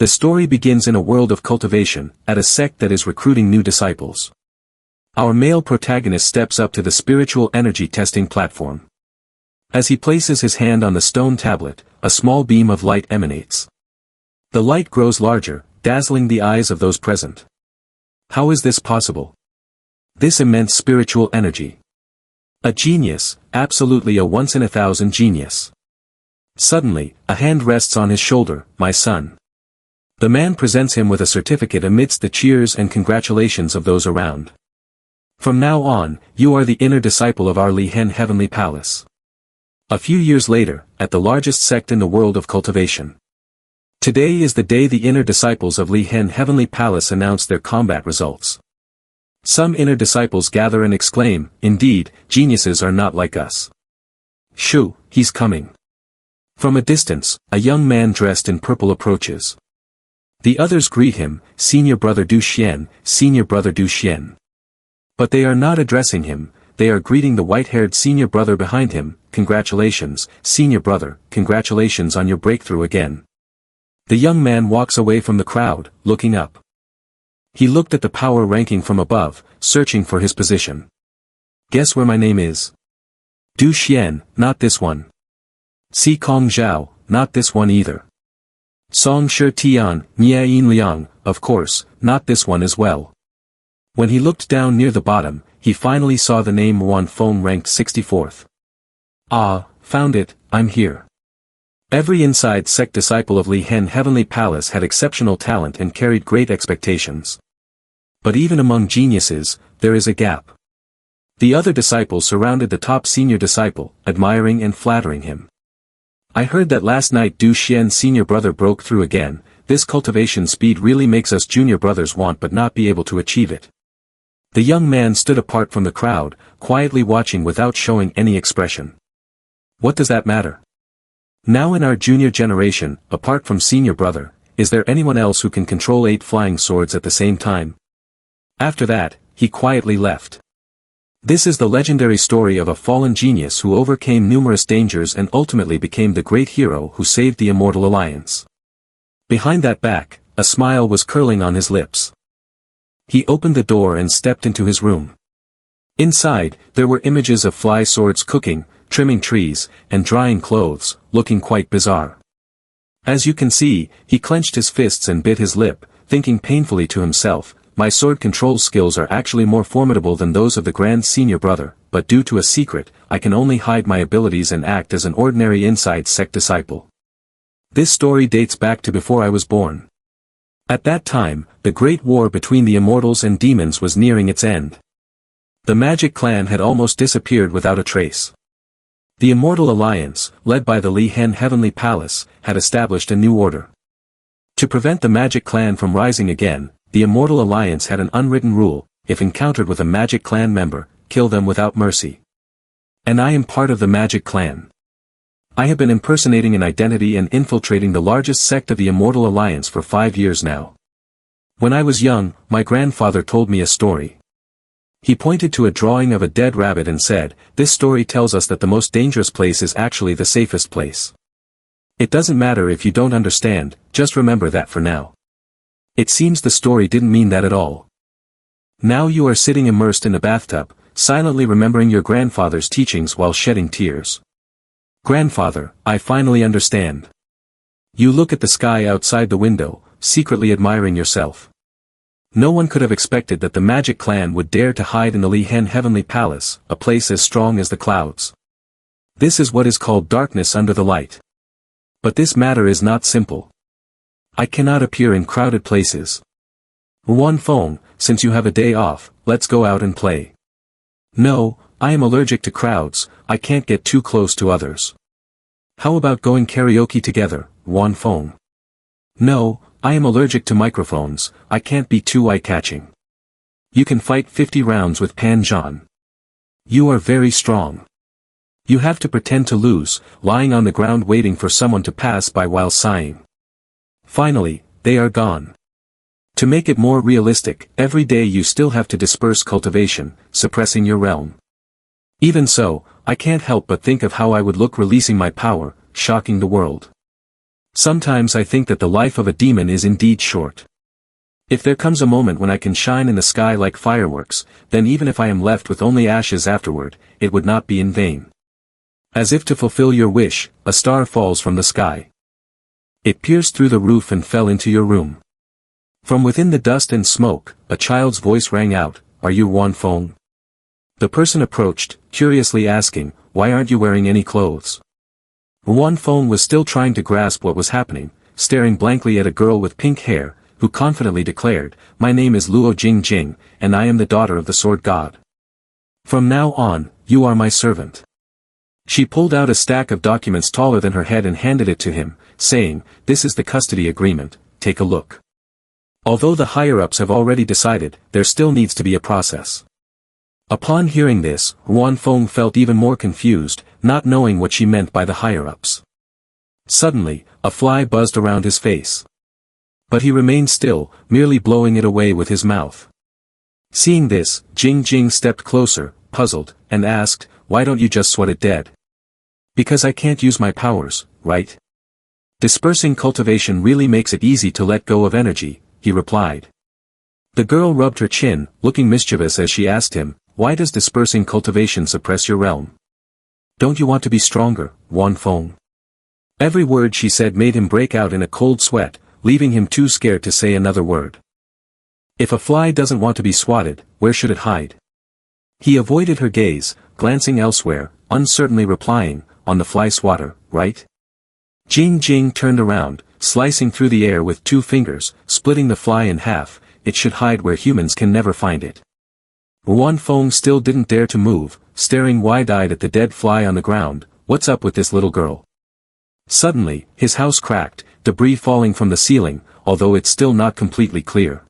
The story begins in a world of cultivation, at a sect that is recruiting new disciples. Our male protagonist steps up to the spiritual energy testing platform. As he places his hand on the stone tablet, a small beam of light emanates. The light grows larger, dazzling the eyes of those present. How is this possible? This immense spiritual energy. A genius, absolutely a once-in-a-thousand genius. Suddenly, a hand rests on his shoulder, "My son." The man presents him with a certificate amidst the cheers and congratulations of those around. "From now on, you are the inner disciple of our Lihen Heavenly Palace." A few years later, at the largest sect in the world of cultivation. Today is the day the inner disciples of Lihen Heavenly Palace announce their combat results. Some inner disciples gather and exclaim, "Indeed, geniuses are not like us. Shoo, he's coming." From a distance, a young man dressed in purple approaches. The others greet him, "Senior Brother Du Xian, Senior Brother Du Xian." But they are not addressing him, they are greeting the white-haired senior brother behind him, "Congratulations, Senior Brother, congratulations on your breakthrough again." The young man walks away from the crowd, looking up. He looked at the power ranking from above, searching for his position. "Guess where my name is? Du Xian, not this one. Si Kong Zhao, not this one either. Song Shi Tian, Nia Yin Liang, of course, not this one as well." When he looked down near the bottom, he finally saw the name Wan Feng ranked 64th. "Ah, found it, I'm here." Every inside sect disciple of Lihen Heavenly Palace had exceptional talent and carried great expectations. But even among geniuses, there is a gap. The other disciples surrounded the top senior disciple, admiring and flattering him. "I heard that last night Du Xian Senior Brother broke through again. This cultivation speed really makes us junior brothers want but not be able to achieve it." The young man stood apart from the crowd, quietly watching without showing any expression. What does that matter? Now in our junior generation, apart from Senior Brother, is there anyone else who can control 8 flying swords at the same time? After that, he quietly left. This is the legendary story of a fallen genius who overcame numerous dangers and ultimately became the great hero who saved the Immortal Alliance. Behind that back, a smile was curling on his lips. He opened the door and stepped into his room. Inside, there were images of fly swords cooking, trimming trees, and drying clothes, looking quite bizarre. As you can see, he clenched his fists and bit his lip, thinking painfully to himself, "My sword control skills are actually more formidable than those of the Grand Senior Brother, but due to a secret, I can only hide my abilities and act as an ordinary inside sect disciple." This story dates back to before I was born. At that time, the great war between the immortals and demons was nearing its end. The magic clan had almost disappeared without a trace. The Immortal Alliance, led by the Lihen Heavenly Palace, had established a new order. To prevent the magic clan from rising again, the Immortal Alliance had an unwritten rule: if encountered with a magic clan member, kill them without mercy. And I am part of the magic clan. I have been impersonating an identity and infiltrating the largest sect of the Immortal Alliance for 5 years now. When I was young, my grandfather told me a story. He pointed to a drawing of a dead rabbit and said, "This story tells us that the most dangerous place is actually the safest place." It doesn't matter if you don't understand, just remember that for now. It seems the story didn't mean that at all. Now you are sitting immersed in a bathtub, silently remembering your grandfather's teachings while shedding tears. "Grandfather, I finally understand." You look at the sky outside the window, secretly admiring yourself. No one could have expected that the magic clan would dare to hide in the Lihen Heavenly Palace, a place as strong as the clouds. This is what is called darkness under the light. But this matter is not simple. I cannot appear in crowded places. "Wan Feng, since you have a day off, let's go out and play." "No, I am allergic to crowds, I can't get too close to others." "How about going karaoke together, Wan Feng?" "No, I am allergic to microphones, I can't be too eye-catching." "You can fight 50 rounds with Pan Zhan. You are very strong." You have to pretend to lose, lying on the ground waiting for someone to pass by while sighing. Finally, they are gone. To make it more realistic, every day you still have to disperse cultivation, suppressing your realm. Even so, I can't help but think of how I would look releasing my power, shocking the world. Sometimes I think that the life of a demon is indeed short. If there comes a moment when I can shine in the sky like fireworks, then even if I am left with only ashes afterward, it would not be in vain. As if to fulfill your wish, a star falls from the sky. It pierced through the roof and fell into your room. From within the dust and smoke, a child's voice rang out, "Are you Wan Feng?" The person approached, curiously asking, "Why aren't you wearing any clothes?" Wan Feng was still trying to grasp what was happening, staring blankly at a girl with pink hair, who confidently declared, "My name is Luo Jingjing, and I am the daughter of the sword god. From now on, you are my servant." She pulled out a stack of documents taller than her head and handed it to him, saying, "This is the custody agreement, take a look." Although the higher-ups have already decided, there still needs to be a process. Upon hearing this, Wan Feng felt even more confused, not knowing what she meant by the higher-ups. Suddenly, a fly buzzed around his face. But he remained still, merely blowing it away with his mouth. Seeing this, Jing Jing stepped closer, puzzled, and asked, "Why don't you just swat it dead?" "Because I can't use my powers, right? Dispersing cultivation really makes it easy to let go of energy," he replied. The girl rubbed her chin, looking mischievous as she asked him, "Why does dispersing cultivation suppress your realm? Don't you want to be stronger, Wan Feng?" Every word she said made him break out in a cold sweat, leaving him too scared to say another word. If a fly doesn't want to be swatted, where should it hide? He avoided her gaze, glancing elsewhere, uncertainly replying, "On the fly swatter, right?" Jing Jing turned around, slicing through the air with 2 fingers, splitting the fly in half. "It should hide where humans can never find it." Wan Feng still didn't dare to move, staring wide-eyed at the dead fly on the ground. "What's up with this little girl?" Suddenly, his house cracked, debris falling from the ceiling, although it's still not completely clear.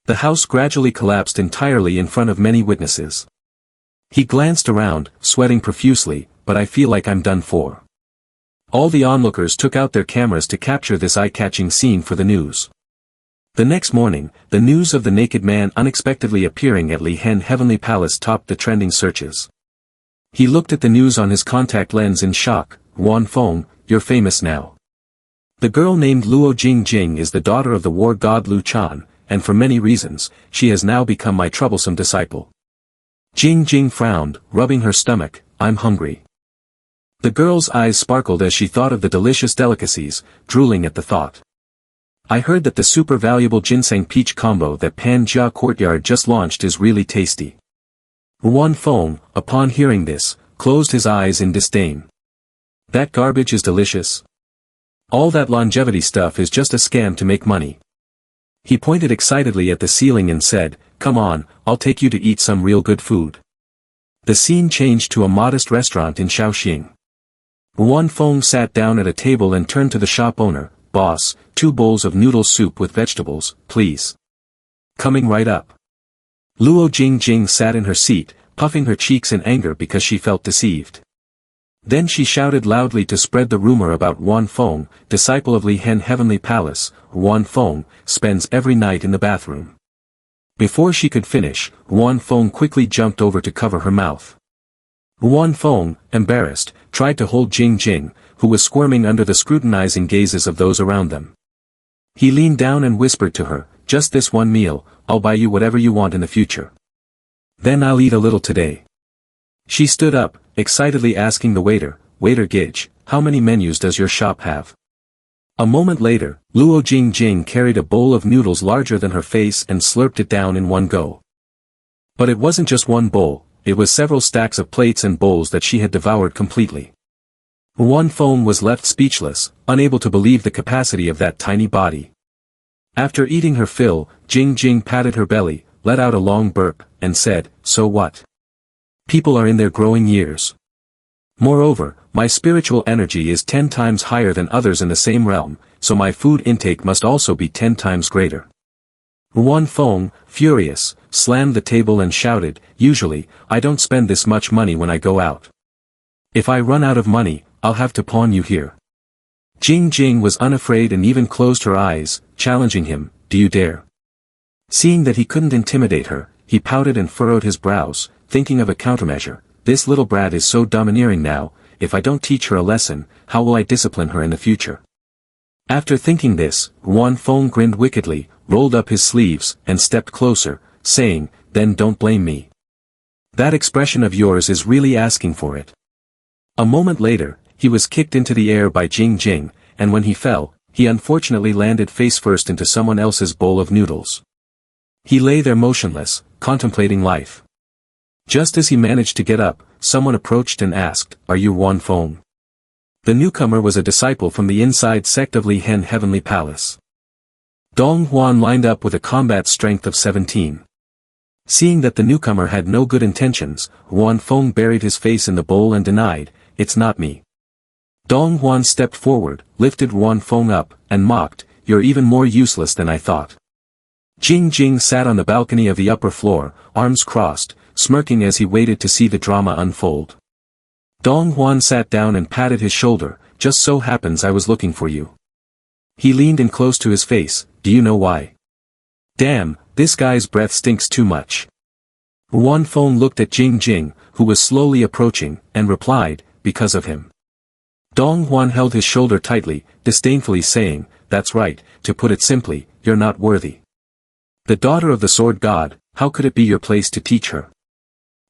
The house gradually collapsed entirely in front of many witnesses. He glanced around, sweating profusely, "But I feel like I'm done for." All the onlookers took out their cameras to capture this eye-catching scene for the news. The next morning, the news of the naked man unexpectedly appearing at Li Hen Heavenly Palace topped the trending searches. He looked at the news on his contact lens in shock. "Wan Feng, you're famous now. The girl named Luo Jingjing is the daughter of the war god Lu Chan, and for many reasons, she has now become my troublesome disciple." Jing Jing frowned, rubbing her stomach. "I'm hungry." The girl's eyes sparkled as she thought of the delicious delicacies, drooling at the thought. "I heard that the super valuable ginseng peach combo that Pan Jia Courtyard just launched is really tasty." Wan Feng, upon hearing this, closed his eyes in disdain. "That garbage is delicious. All that longevity stuff is just a scam to make money." He pointed excitedly at the ceiling and said, "Come on, I'll take you to eat some real good food." The scene changed to a modest restaurant in Shaoxing. Wan Feng sat down at a table and turned to the shop owner. "Boss, 2 bowls of noodle soup with vegetables, please." "Coming right up." Luo Jingjing sat in her seat, puffing her cheeks in anger because she felt deceived. Then she shouted loudly to spread the rumor about Wan Feng, disciple of Li Hen Heavenly Palace. "Wan Feng spends every night in the bathroom." Before she could finish, Wan Feng quickly jumped over to cover her mouth. Wan Feng, embarrassed, tried to hold Jing Jing, who was squirming under the scrutinizing gazes of those around them. He leaned down and whispered to her, "Just this one meal, I'll buy you whatever you want in the future. Then I'll eat a little today." She stood up, excitedly asking the waiter, "Waiter Gidge, how many menus does your shop have?" A moment later, Luo Jingjing carried a bowl of noodles larger than her face and slurped it down in one go. But it wasn't just one bowl, it was several stacks of plates and bowls that she had devoured completely. Wan Feng was left speechless, unable to believe the capacity of that tiny body. After eating her fill, Jing Jing patted her belly, let out a long burp, and said, "So what? People are in their growing years. Moreover, my spiritual energy is 10 times higher than others in the same realm, so my food intake must also be 10 times greater." Wan Feng, furious, slammed the table and shouted, "Usually, I don't spend this much money when I go out. If I run out of money, I'll have to pawn you here." Jing Jing was unafraid and even closed her eyes, challenging him, "Do you dare?" Seeing that he couldn't intimidate her, he pouted and furrowed his brows, thinking of a countermeasure. "This little brat is so domineering now, if I don't teach her a lesson, how will I discipline her in the future?" After thinking this, Huan Feng grinned wickedly, rolled up his sleeves, and stepped closer, saying, "Then don't blame me. That expression of yours is really asking for it." A moment later, he was kicked into the air by Jing Jing, and when he fell, he unfortunately landed face first into someone else's bowl of noodles. He lay there motionless, contemplating life. Just as he managed to get up, someone approached and asked, "Are you Huan Feng?" The newcomer was a disciple from the inside sect of Li Hen Heavenly Palace. Dong Huan lined up with a combat strength of 17. Seeing that the newcomer had no good intentions, Huan Feng buried his face in the bowl and denied, "It's not me." Dong Huan stepped forward, lifted Huan Feng up, and mocked, "You're even more useless than I thought." Jing Jing sat on the balcony of the upper floor, arms crossed, smirking as he waited to see the drama unfold. Dong Huan sat down and patted his shoulder, "Just so happens I was looking for you." He leaned in close to his face, "Do you know why?" "Damn, this guy's breath stinks too much." Huan Feng looked at Jing Jing, who was slowly approaching, and replied, "Because of him." Dong Huan held his shoulder tightly, disdainfully saying, "That's right, to put it simply, you're not worthy. The daughter of the sword god, how could it be your place to teach her?"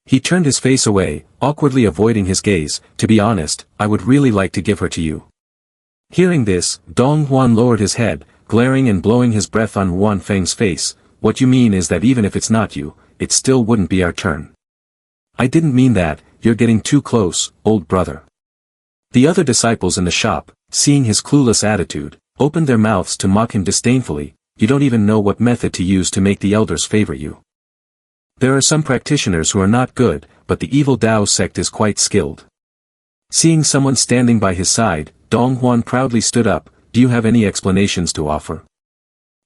He turned his face away, awkwardly avoiding his gaze. "To be honest, I would really like to give her to you." Hearing this, Dong Huan lowered his head, glaring and blowing his breath on Huan Feng's face. "What you mean is that even if it's not you, it still wouldn't be our turn." "I didn't mean that, you're getting too close, old brother." The other disciples in the shop, seeing his clueless attitude, opened their mouths to mock him disdainfully. "You don't even know what method to use to make the elders favor you. There are some practitioners who are not good, but the evil Dao sect is quite skilled." Seeing someone standing by his side, Dong Huan proudly stood up. "Do you have any explanations to offer?"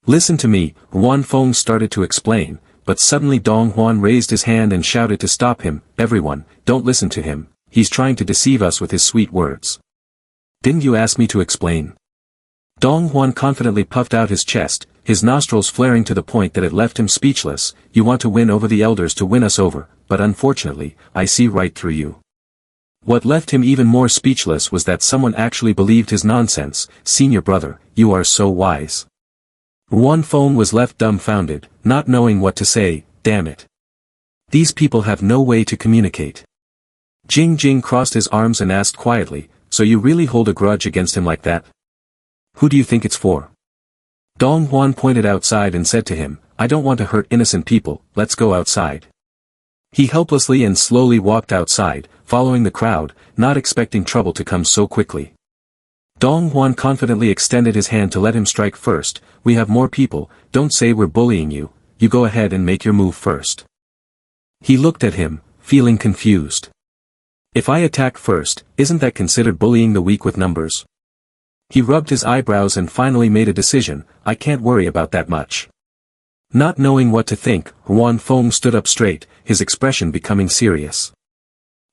"Listen to me," Huan Feng started to explain, but suddenly Dong Huan raised his hand and shouted to stop him. "Everyone, don't listen to him, he's trying to deceive us with his sweet words." "Didn't you ask me to explain?" Dong Huan confidently puffed out his chest, his nostrils flaring to the point that it left him speechless. "You want to win over the elders to win us over, but unfortunately, I see right through you." What left him even more speechless was that someone actually believed his nonsense. "Senior brother, you are so wise." Huan Feng was left dumbfounded, not knowing what to say. Damn it. These people have no way to communicate. Jing Jing crossed his arms and asked quietly, "So you really hold a grudge against him like that? Who do you think it's for?" Dong Huan pointed outside and said to him, "I don't want to hurt innocent people, let's go outside." He helplessly and slowly walked outside, following the crowd, not expecting trouble to come so quickly. Dong Huan confidently extended his hand to let him strike first. "We have more people, don't say we're bullying you, you go ahead and make your move first." He looked at him, feeling confused. "If I attack first, isn't that considered bullying the weak with numbers?" He rubbed his eyebrows and finally made a decision. "I can't worry about that much." Not knowing what to think, Huan Feng stood up straight, his expression becoming serious.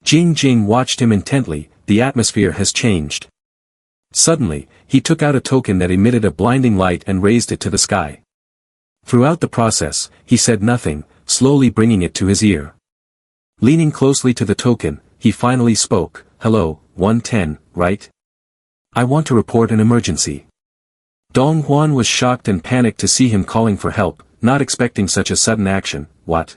Jing Jing watched him intently. The atmosphere has changed. Suddenly, he took out a token that emitted a blinding light and raised it to the sky. Throughout the process, he said nothing, slowly bringing it to his ear. Leaning closely to the token, he finally spoke. "Hello, 110, right? I want to report an emergency." Dong Huan was shocked and panicked to see him calling for help, not expecting such a sudden action. "What?"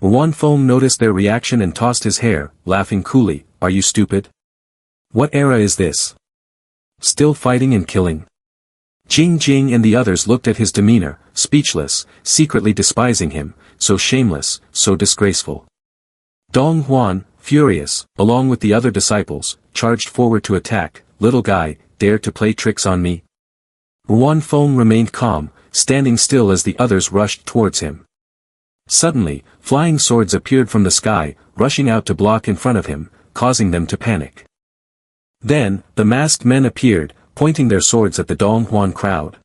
Huan Feng noticed their reaction and tossed his hair, laughing coolly. "Are you stupid? What era is this? Still fighting and killing?" Jing Jing and the others looked at his demeanor, speechless, secretly despising him, so shameless, so disgraceful. Dong Huan, furious, along with the other disciples, charged forward to attack. "Little guy, dare to play tricks on me?" Huan Feng remained calm, standing still as the others rushed towards him. Suddenly, flying swords appeared from the sky, rushing out to block in front of him, causing them to panic. Then, the masked men appeared, pointing their swords at the Dong Huan crowd.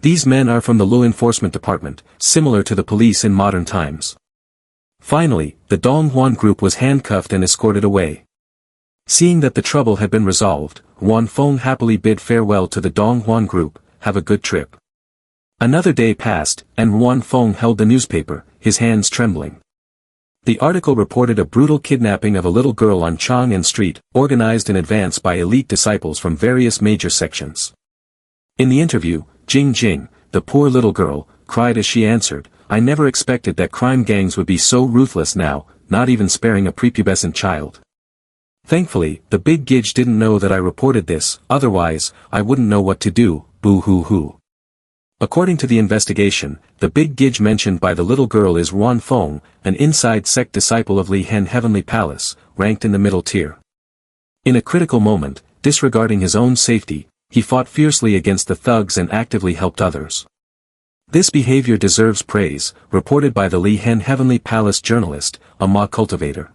These men are from the law enforcement department, similar to the police in modern times. Finally, the Dong Huan group was handcuffed and escorted away. Seeing that the trouble had been resolved, Huan Feng happily bid farewell to the Dong Huan group. "Have a good trip." Another day passed, and Huan Feng held the newspaper, his hands trembling. The article reported a brutal kidnapping of a little girl on Chang'an Street, organized in advance by elite disciples from various major sections. In the interview, Jing Jing, the poor little girl, cried as she answered, "I never expected that crime gangs would be so ruthless now, not even sparing a prepubescent child. Thankfully, the big gidge didn't know that I reported this, otherwise, I wouldn't know what to do, boo-hoo-hoo." According to the investigation, the big gidge mentioned by the little girl is Ruan Feng, an inside sect disciple of Li Hen Heavenly Palace, ranked in the middle tier. In a critical moment, disregarding his own safety, he fought fiercely against the thugs and actively helped others. This behavior deserves praise, reported by the Li Hen Heavenly Palace journalist, a Ma cultivator.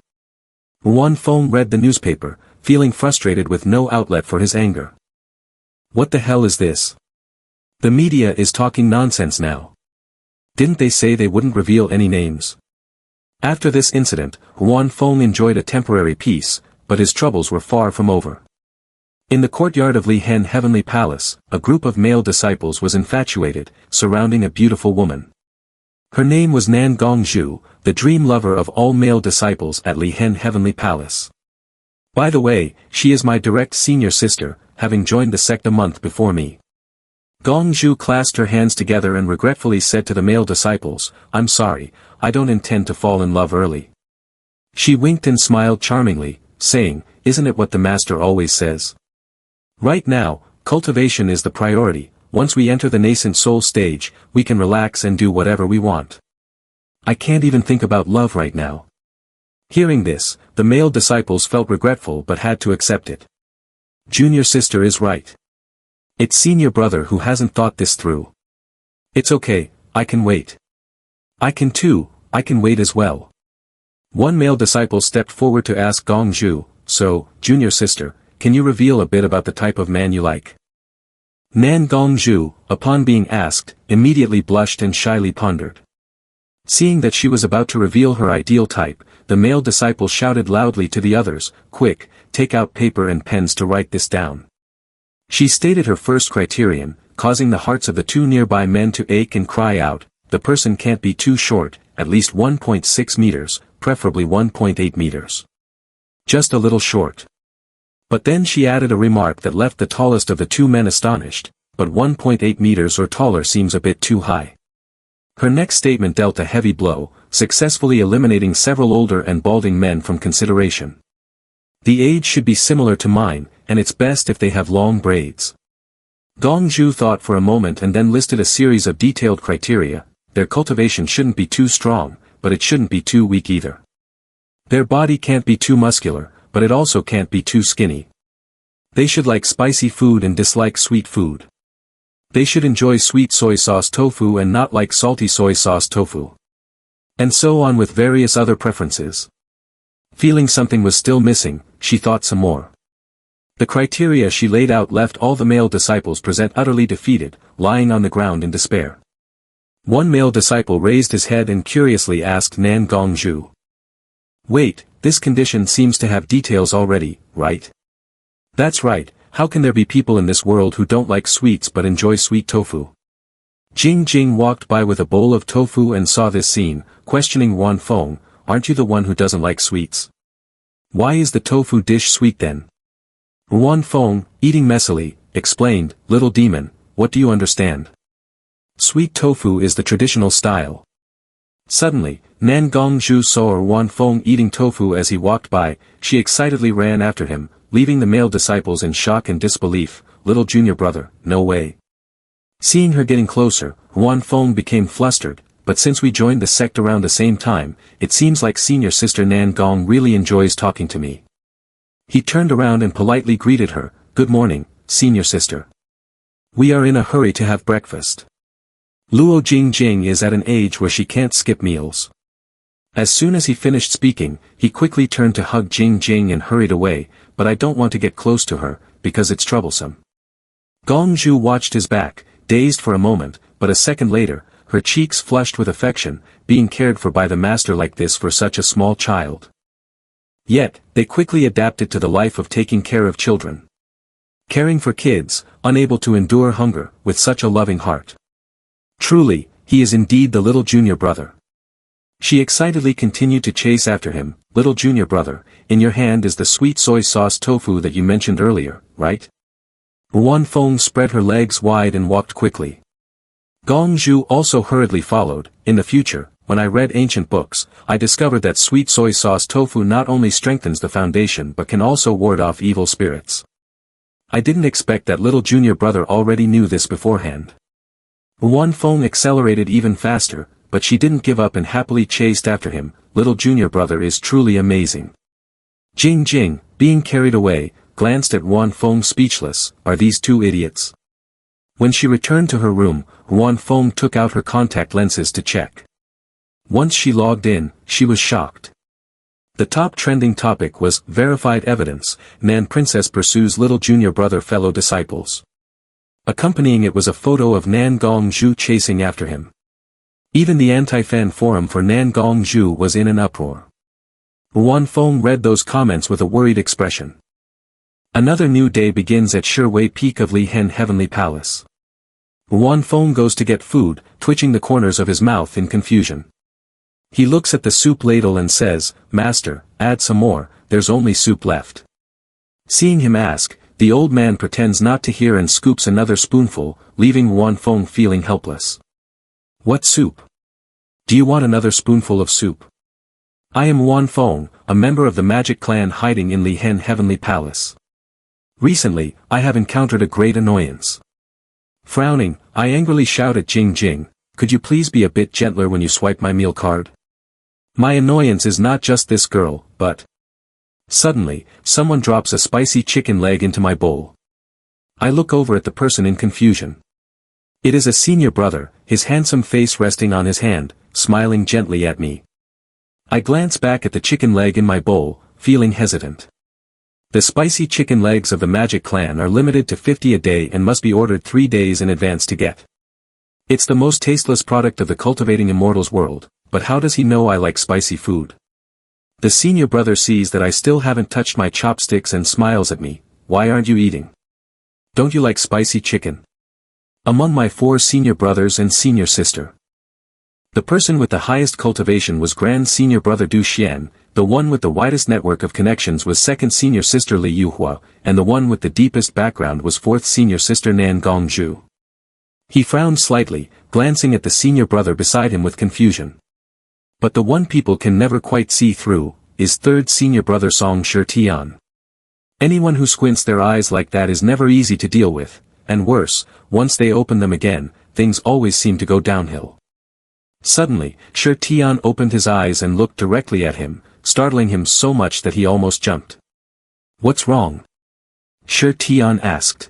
Ruan Feng read the newspaper, feeling frustrated with no outlet for his anger. What the hell is this? The media is talking nonsense now. Didn't they say they wouldn't reveal any names? After this incident, Ruan Feng enjoyed a temporary peace, but his troubles were far from over. In the courtyard of Li Hen Heavenly Palace, a group of male disciples was infatuated, surrounding a beautiful woman. Her name was Nan Gongzhu, the dream lover of all male disciples at Li Hen Heavenly Palace. By the way, she is my direct senior sister, having joined the sect a month before me. Gongzhu clasped her hands together and regretfully said to the male disciples, "I'm sorry, I don't intend to fall in love early." She winked and smiled charmingly, saying, "Isn't it what the master always says? Right now, cultivation is the priority. Once we enter the nascent soul stage, we can relax and do whatever we want. I can't even think about love right now." Hearing this, the male disciples felt regretful but had to accept it. Junior sister is right. It's senior brother who hasn't thought this through. It's okay, I can wait. I can too, I can wait as well. One male disciple stepped forward to ask Gongzhu, "So, junior sister, can you reveal a bit about the type of man you like?" Nan Gongzhu, upon being asked, immediately blushed and shyly pondered. Seeing that she was about to reveal her ideal type, the male disciple shouted loudly to the others, "Quick, take out paper and pens to write this down." She stated her first criterion, causing the hearts of the two nearby men to ache and cry out, "The person can't be too short, at least 1.6 meters, preferably 1.8 meters. Just a little short." But then she added a remark that left the tallest of the two men astonished, "But 1.8 meters or taller seems a bit too high." Her next statement dealt a heavy blow, successfully eliminating several older and balding men from consideration. The age should be similar to mine, and it's best if they have long braids. Gongzhu thought for a moment and then listed a series of detailed criteria. Their cultivation shouldn't be too strong, but it shouldn't be too weak either. Their body can't be too muscular, but it also can't be too skinny. They should like spicy food and dislike sweet food. They should enjoy sweet soy sauce tofu and not like salty soy sauce tofu. And so on with various other preferences. Feeling something was still missing, she thought some more. The criteria she laid out left all the male disciples present utterly defeated, lying on the ground in despair. One male disciple raised his head and curiously asked Nan Gongzhu, "Wait, this condition seems to have details already, right?" "That's right, how can there be people in this world who don't like sweets but enjoy sweet tofu?" Jing Jing walked by with a bowl of tofu and saw this scene, questioning Ruan Feng, "Aren't you the one who doesn't like sweets? Why is the tofu dish sweet then?" Ruan Feng, eating messily, explained, "Little demon, what do you understand? Sweet tofu is the traditional style." Suddenly, Nan Gongzhu saw Ruan Feng eating tofu as he walked by. She excitedly ran after him, leaving the male disciples in shock and disbelief. "Little junior brother, no way." Seeing her getting closer, Ruan Feng became flustered, "But since we joined the sect around the same time, it seems like senior sister Nan Gong really enjoys talking to me." He turned around and politely greeted her, "Good morning, senior sister. We are in a hurry to have breakfast. Luo Jing Jing is at an age where she can't skip meals." As soon as he finished speaking, he quickly turned to hug Jing Jing and hurried away, "But I don't want to get close to her, because it's troublesome." Gongzhu watched his back, dazed for a moment, but a second later, her cheeks flushed with affection, being cared for by the master like this for such a small child. Yet, they quickly adapted to the life of taking care of children. Caring for kids, unable to endure hunger, with such a loving heart. Truly, he is indeed the little junior brother. She excitedly continued to chase after him, "Little junior brother, in your hand is the sweet soy sauce tofu that you mentioned earlier, right? Wan Feng spread her legs wide and walked quickly. Gong Zhu also hurriedly followed. In the future, when I read ancient books, I discovered that sweet soy sauce tofu not only strengthens the foundation but can also ward off evil spirits. I didn't expect that little junior brother already knew this beforehand. Wan Feng accelerated even faster, but she didn't give up and happily chased after him. Little junior brother is truly amazing. Jing Jing, being carried away, glanced at Wan Feng speechless. Are these two idiots? When she returned to her room, Wan Feng took out her contact lenses to check. Once she logged in, she was shocked. The top trending topic was verified evidence. Nan Princess pursues little junior brother fellow disciples. Accompanying it was a photo of Nan Gongzhu chasing after him. Even the anti-fan forum for Nan Gongzhu was in an uproar. Wan Feng read those comments with a worried expression. Another new day begins at Shiwei Peak of Li Hen Heavenly Palace. Wan Feng goes to get food, twitching the corners of his mouth in confusion. He looks at the soup ladle and says, "Master, add some more, there's only soup left." Seeing him ask, the old man pretends not to hear and scoops another spoonful, leaving Wan Feng feeling helpless. "What soup? Do you want another spoonful of soup?" "I am Wan Feng, a member of the magic clan hiding in Li Hen Heavenly Palace. Recently, I have encountered a great annoyance." Frowning, I angrily shout at Jing Jing, "Could you please be a bit gentler when you swipe my meal card? My annoyance is not just this girl, but..." Suddenly, someone drops a spicy chicken leg into my bowl. I look over at the person in confusion. It is a senior brother, his handsome face resting on his hand, smiling gently at me. I glance back at the chicken leg in my bowl, feeling hesitant. The spicy chicken legs of the Magic Clan are limited to 50 a day and must be ordered 3 days in advance to get. It's the most tasteless product of the Cultivating Immortals world, but how does he know I like spicy food? The senior brother sees that I still haven't touched my chopsticks and smiles at me. "Why aren't you eating? Don't you like spicy chicken?" Among my 4 senior brothers and senior sister, the person with the highest cultivation was Grand Senior Brother Du Xian, the one with the widest network of connections was Second Senior Sister Li Yuhua, and the one with the deepest background was Fourth Senior Sister Nan Gongzhu. He frowned slightly, glancing at the senior brother beside him with confusion. But the one people can never quite see through, is Third Senior Brother Song Shi Tian. Anyone who squints their eyes like that is never easy to deal with, and worse, once they open them again, things always seem to go downhill. Suddenly, Shi Tian opened his eyes and looked directly at him, startling him so much that he almost jumped. "What's wrong?" Shi Tian asked.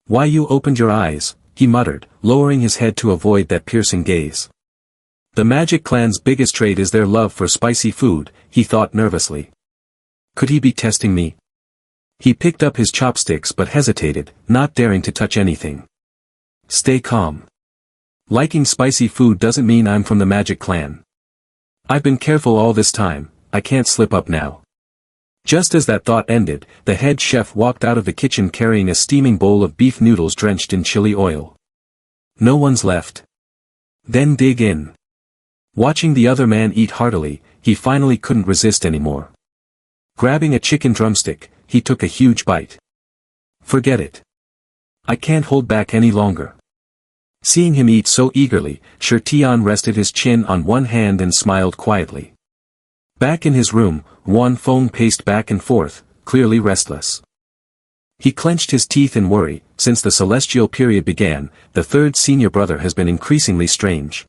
"Why you opened your eyes?" he muttered, lowering his head to avoid that piercing gaze. The Magic Clan's biggest trait is their love for spicy food, he thought nervously. Could he be testing me? He picked up his chopsticks but hesitated, not daring to touch anything. "Stay calm. Liking spicy food doesn't mean I'm from the Magic Clan. I've been careful all this time, I can't slip up now." Just as that thought ended, the head chef walked out of the kitchen carrying a steaming bowl of beef noodles drenched in chili oil. "No one's left. Then dig in." Watching the other man eat heartily, he finally couldn't resist anymore. Grabbing a chicken drumstick, he took a huge bite. "Forget it. I can't hold back any longer." Seeing him eat so eagerly, Shi Tian rested his chin on one hand and smiled quietly. Back in his room, Wan Feng paced back and forth, clearly restless. He clenched his teeth in worry. Since the celestial period began, the third senior brother has been increasingly strange.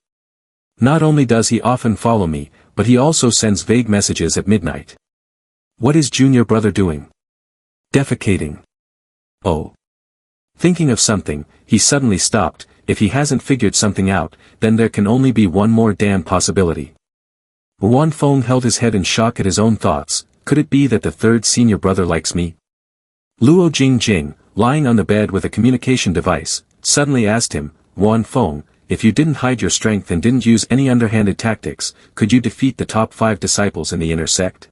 Not only does he often follow me, but he also sends vague messages at midnight. What is junior brother doing? Defecating. Oh. Thinking of something, he suddenly stopped. If he hasn't figured something out, then there can only be one more damn possibility. Wan Feng held his head in shock at his own thoughts. Could it be that the third senior brother likes me? Luo Jingjing, lying on the bed with a communication device, suddenly asked him, "Wan Feng, if you didn't hide your strength and didn't use any underhanded tactics, could you defeat the top 5 disciples in the inner sect?"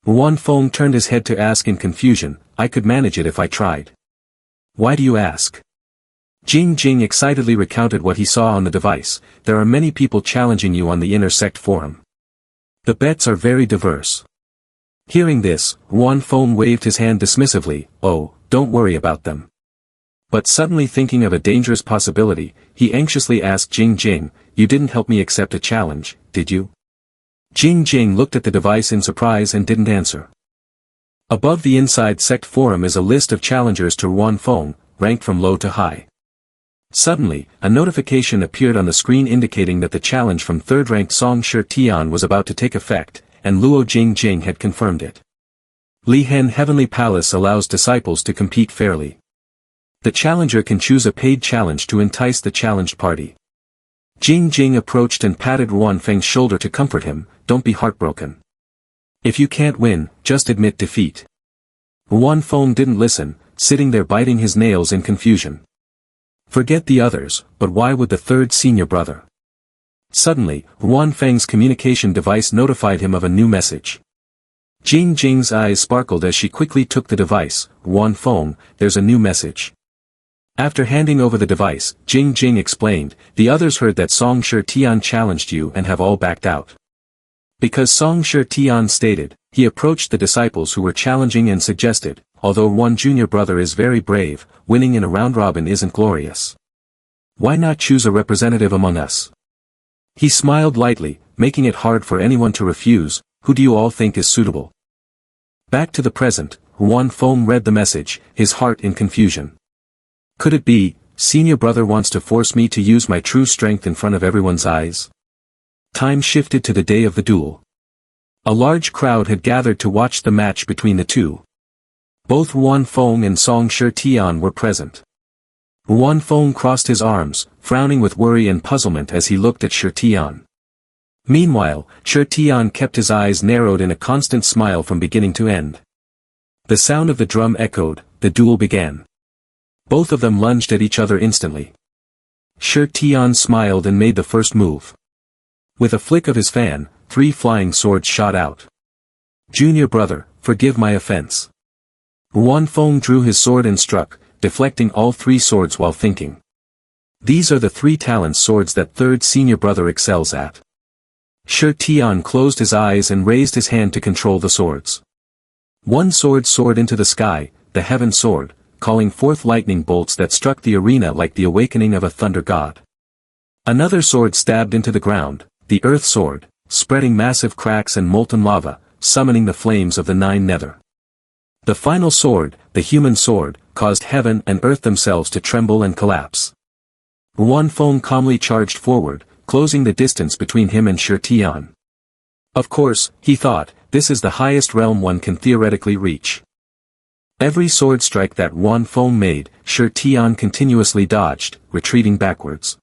Wan Feng turned his head to ask in confusion, "I could manage it if I tried." "Why do you ask?" Jing Jing excitedly recounted what he saw on the device. "There are many people challenging you on the inner sect forum. The bets are very diverse." Hearing this, Wan Feng waved his hand dismissively. "Oh, don't worry about them. But suddenly thinking of a dangerous possibility, he anxiously asked Jing Jing, "You didn't help me accept a challenge, did you?" Jing Jing looked at the device in surprise and didn't answer. Above the Inside Sect forum is a list of challengers to Ruan Feng, ranked from low to high. Suddenly, a notification appeared on the screen indicating that the challenge from third-ranked Song Shi Tian was about to take effect, and Luo Jing Jing had confirmed it. Li Hen Heavenly Palace allows disciples to compete fairly. The challenger can choose a paid challenge to entice the challenged party. Jing Jing approached and patted Ruan Feng's shoulder to comfort him, "Don't be heartbroken. If you can't win, just admit defeat." Ruan Feng didn't listen, sitting there biting his nails in confusion. Forget the others, but why would the third senior brother? Suddenly, Ruan Feng's communication device notified him of a new message. Jing Jing's eyes sparkled as she quickly took the device. "Ruan Feng, there's a new message." After handing over the device, Jing Jing explained, "The others heard that Song Shi Tian challenged you and have all backed out." Because Song Shi Tian stated, he approached the disciples who were challenging and suggested, "Although one junior brother is very brave, winning in a round-robin isn't glorious. Why not choose a representative among us?" He smiled lightly, making it hard for anyone to refuse. "Who do you all think is suitable?" Back to the present, Ruan Feng read the message, his heart in confusion. Could it be, senior brother wants to force me to use my true strength in front of everyone's eyes? Time shifted to the day of the duel. A large crowd had gathered to watch the match between the two. Both Ruan Feng and Song Shi Tian were present. Ruan Feng crossed his arms, frowning with worry and puzzlement as he looked at Shi Tian. Meanwhile, Shi Tian kept his eyes narrowed in a constant smile from beginning to end. The sound of the drum echoed, the duel began. Both of them lunged at each other instantly. Shi Tian smiled and made the first move. With a flick of his fan, 3 flying swords shot out. "Junior brother, forgive my offense." Ruan Feng drew his sword and struck, deflecting all 3 swords while thinking. These are the 3 talent swords that third senior brother excels at. Shi Tian closed his eyes and raised his hand to control the swords. One sword soared into the sky, the heaven sword, calling forth lightning bolts that struck the arena like the awakening of a thunder god. Another sword stabbed into the ground, the earth sword, spreading massive cracks and molten lava, summoning the flames of the 9 nether. The final sword, the human sword, caused heaven and earth themselves to tremble and collapse. Ruan Feng calmly charged forward, closing the distance between him and Shi Tian. Of course, he thought, this is the highest realm one can theoretically reach. Every sword strike that Ruan Feng made, Shi Tian continuously dodged, retreating backwards.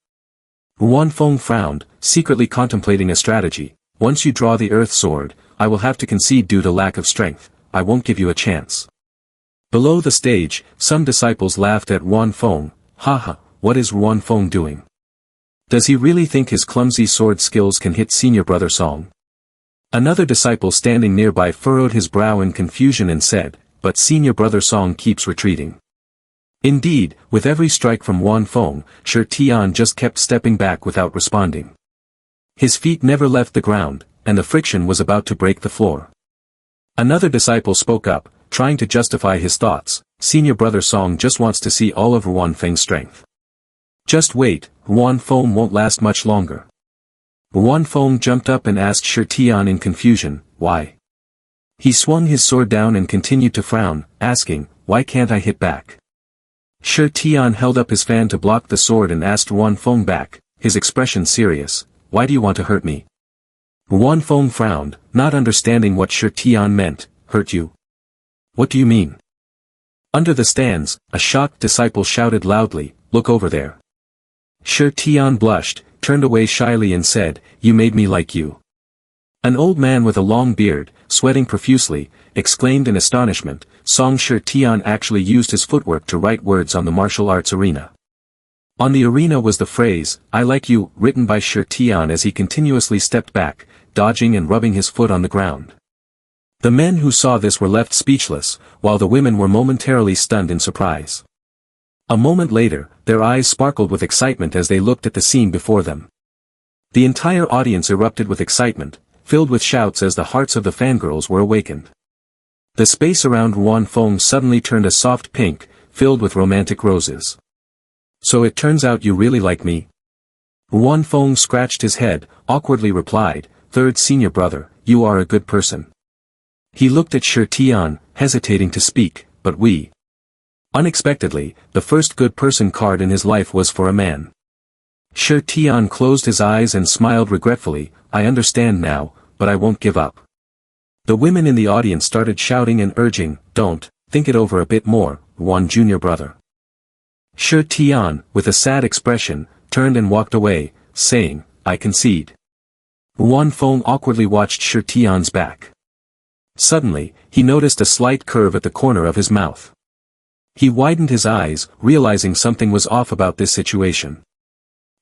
Ruan Feng frowned, secretly contemplating a strategy. "Once you draw the earth sword, I will have to concede due to lack of strength. I won't give you a chance." Below the stage, some disciples laughed at Ruan Feng. "Haha, what is Ruan Feng doing? Does he really think his clumsy sword skills can hit senior brother Song?" Another disciple standing nearby furrowed his brow in confusion and said, "But senior brother Song keeps retreating." Indeed, with every strike from Ruan Feng, Shi Tian just kept stepping back without responding. His feet never left the ground, and the friction was about to break the floor. Another disciple spoke up, trying to justify his thoughts. "Senior brother Song just wants to see all of Ruan Feng's strength. Just wait, Ruan Feng won't last much longer." Ruan Feng jumped up and asked Shi Tian in confusion, "Why?" He swung his sword down and continued to frown, asking, "Why can't I hit back?" Shi Tian held up his fan to block the sword and asked Ruan Feng back, his expression serious, "Why do you want to hurt me?" Ruan Feng frowned, not understanding what Shi Tian meant. "Hurt you? What do you mean?" Under the stands, a shocked disciple shouted loudly, "Look over there." Shi Tian blushed, turned away shyly and said, "You made me like you." An old man with a long beard, sweating profusely, exclaimed in astonishment. Song Shi Tian actually used his footwork to write words on the martial arts arena. On the arena was the phrase, "I like you," written by Shi Tian as he continuously stepped back, dodging and rubbing his foot on the ground. The men who saw this were left speechless, while the women were momentarily stunned in surprise. A moment later, their eyes sparkled with excitement as they looked at the scene before them. The entire audience erupted with excitement, filled with shouts as the hearts of the fangirls were awakened. The space around Ruan Feng suddenly turned a soft pink, filled with romantic roses. So it turns out you really like me? Wan Feng scratched his head, awkwardly replied, third senior brother, you are a good person. He looked at Shi Tian, hesitating to speak, but we. Unexpectedly, the first good person card in his life was for a man. Shi Tian closed his eyes and smiled regretfully, I understand now, but I won't give up. The women in the audience started shouting and urging, don't, think it over a bit more, Wan junior brother. Shi Tian, with a sad expression, turned and walked away, saying, I concede. Wan Feng awkwardly watched Shi Tian's back. Suddenly, he noticed a slight curve at the corner of his mouth. He widened his eyes, realizing something was off about this situation.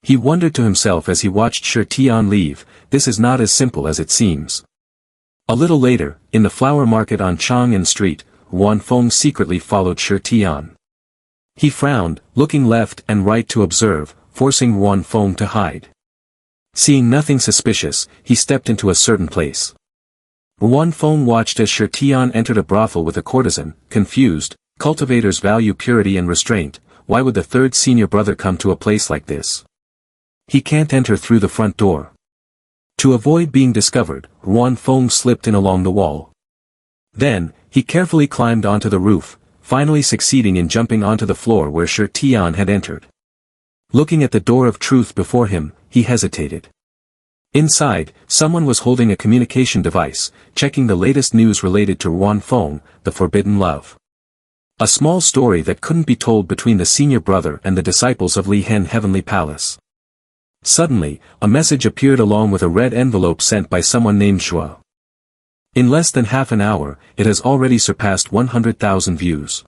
He wondered to himself as he watched Shi Tian leave, this is not as simple as it seems. A little later, in the flower market on Chang'an Street, Wan Feng secretly followed Shi Tian. He frowned, looking left and right to observe, forcing Wan Feng to hide. Seeing nothing suspicious, he stepped into a certain place. Wan Feng watched as Shi Tian entered a brothel with a courtesan, confused. Cultivators value purity and restraint, why would the third senior brother come to a place like this? He can't enter through the front door. To avoid being discovered, Wan Feng slipped in along the wall. Then, he carefully climbed onto the roof, finally succeeding in jumping onto the floor where Shi Tian had entered. Looking at the door of truth before him, he hesitated. Inside, someone was holding a communication device, checking the latest news related to Wan Feng, the forbidden love. A small story that couldn't be told between the senior brother and the disciples of Li Hen Heavenly Palace. Suddenly, a message appeared along with a red envelope sent by someone named Shua. In less than half an hour, it has already surpassed 100,000 views.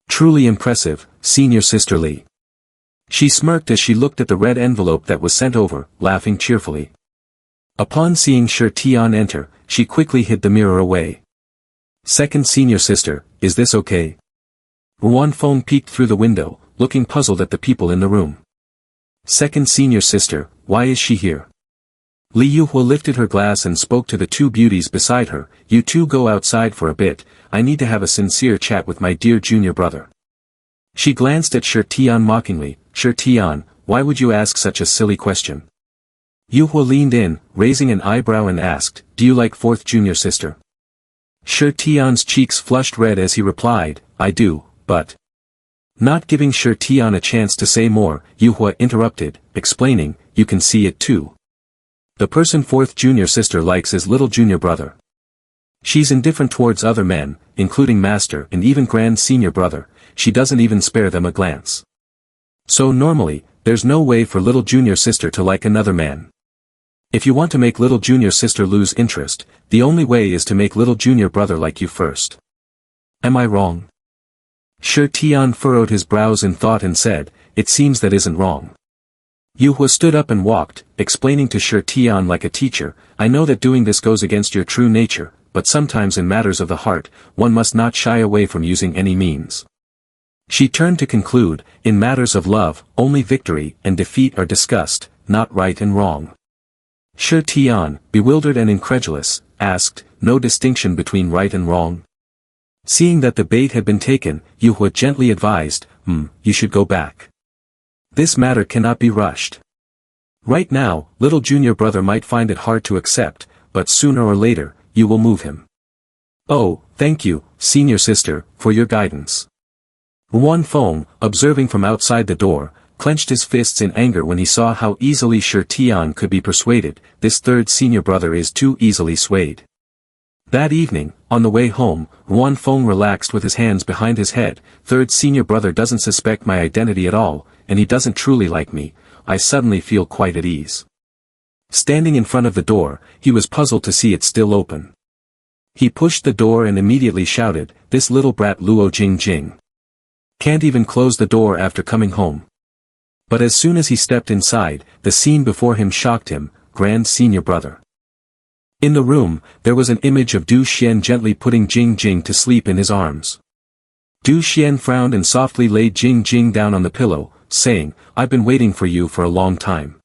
Truly impressive, senior sister Li. She smirked as she looked at the red envelope that was sent over, laughing cheerfully. Upon seeing Shi Tian enter, she quickly hid the mirror away. Second senior sister, is this okay? Wan Feng peeked through the window, looking puzzled at the people in the room. Second senior sister, why is she here? Li Yuhua lifted her glass and spoke to the two beauties beside her, you two go outside for a bit, I need to have a sincere chat with my dear junior brother. She glanced at Shi Tian mockingly, Shi Tian, why would you ask such a silly question? Yuhua leaned in, raising an eyebrow and asked, do you like fourth junior sister? Shi Tian's cheeks flushed red as he replied, I do, but... Not giving Shi Tian a chance to say more, Yuhua interrupted, explaining, you can see it too. The person fourth junior sister likes is little junior brother. She's indifferent towards other men, including master and even grand senior brother, she doesn't even spare them a glance. So normally, there's no way for little junior sister to like another man. If you want to make little junior sister lose interest, the only way is to make little junior brother like you first. Am I wrong? Shi Tian furrowed his brows in thought and said, it seems that isn't wrong. Yuhua stood up and walked, explaining to Shi Tian like a teacher, I know that doing this goes against your true nature, but sometimes in matters of the heart, one must not shy away from using any means. She turned to conclude, in matters of love, only victory and defeat are discussed, not right and wrong. Shi Tian, bewildered and incredulous, asked, no distinction between right and wrong? Seeing that the bait had been taken, Yuhua gently advised, you should go back. This matter cannot be rushed. Right now, little junior brother might find it hard to accept, but sooner or later, you will move him. Oh, thank you, senior sister, for your guidance. Wan Feng, observing from outside the door, clenched his fists in anger when he saw how easily Shi Tian could be persuaded, this third senior brother is too easily swayed. That evening, on the way home, Wan Feng relaxed with his hands behind his head, third senior brother doesn't suspect my identity at all, and he doesn't truly like me, I suddenly feel quite at ease. Standing in front of the door, he was puzzled to see it still open. He pushed the door and immediately shouted, this little brat Luo Jing Jing. Can't even close the door after coming home. But as soon as he stepped inside, the scene before him shocked him, grand senior brother. In the room, there was an image of Du Xian gently putting Jing Jing to sleep in his arms. Du Xian frowned and softly laid Jing Jing down on the pillow, saying, I've been waiting for you for a long time.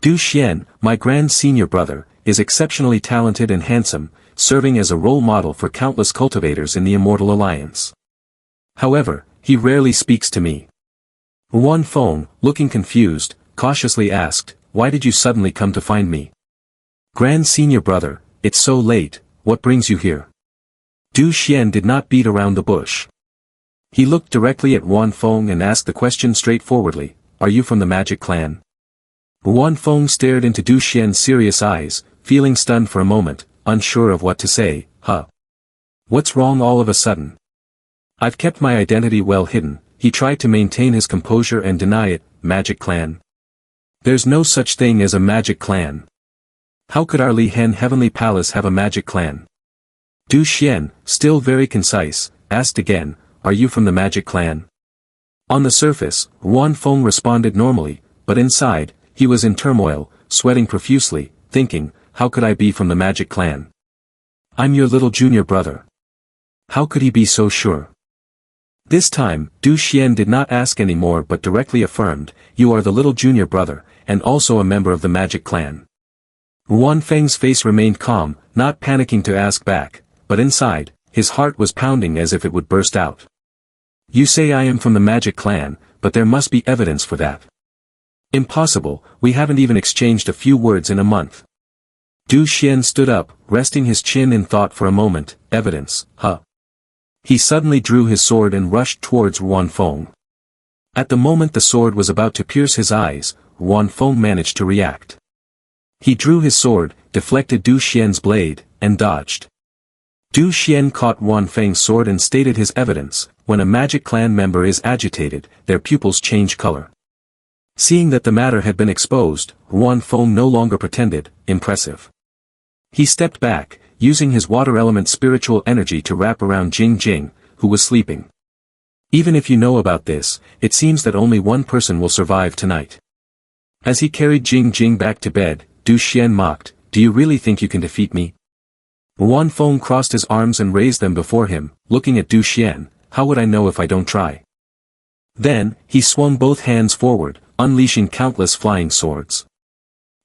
Du Xian, my grand senior brother, is exceptionally talented and handsome, serving as a role model for countless cultivators in the Immortal Alliance. However, He rarely speaks to me. Wan Feng, looking confused, cautiously asked, why did you suddenly come to find me? Grand Senior Brother, it's so late, what brings you here? Du Xian did not beat around the bush. He looked directly at Wan Feng and asked the question straightforwardly, are you from the Magic Clan? Wan Feng stared into Du Xian's serious eyes, feeling stunned for a moment, unsure of what to say. What's wrong all of a sudden? I've kept my identity well hidden. He tried to maintain his composure and deny it. Magic Clan? There's no such thing as a Magic Clan. How could our Li Hen Heavenly Palace have a Magic Clan? Du Xian, still very concise, asked again, are you from the Magic Clan? On the surface, Wan Feng responded normally, but inside, he was in turmoil, sweating profusely, thinking, how could I be from the Magic Clan? I'm your little junior brother. How could he be so sure? This time, Du Xian did not ask any more but directly affirmed, you are the little junior brother, and also a member of the Magic Clan. Wan Feng's face remained calm, not panicking to ask back, but inside, his heart was pounding as if it would burst out. You say I am from the Magic Clan, but there must be evidence for that. Impossible, we haven't even exchanged a few words in a month. Du Xian stood up, resting his chin in thought for a moment. Evidence, huh? He suddenly drew his sword and rushed towards Wan Feng. At the moment the sword was about to pierce his eyes, Wan Feng managed to react. He drew his sword, deflected Du Xian's blade, and dodged. Du Xian caught Wan Feng's sword and stated his evidence, when a Magic Clan member is agitated, their pupils change color. Seeing that the matter had been exposed, Wan Feng no longer pretended, impressive. He stepped back, using his water element spiritual energy to wrap around Jing Jing, who was sleeping. Even if you know about this, it seems that only one person will survive tonight. As he carried Jing Jing back to bed, Du Xian mocked, do you really think you can defeat me? Wan Feng crossed his arms and raised them before him, looking at Du Xian, how would I know if I don't try? Then, he swung both hands forward, unleashing countless flying swords.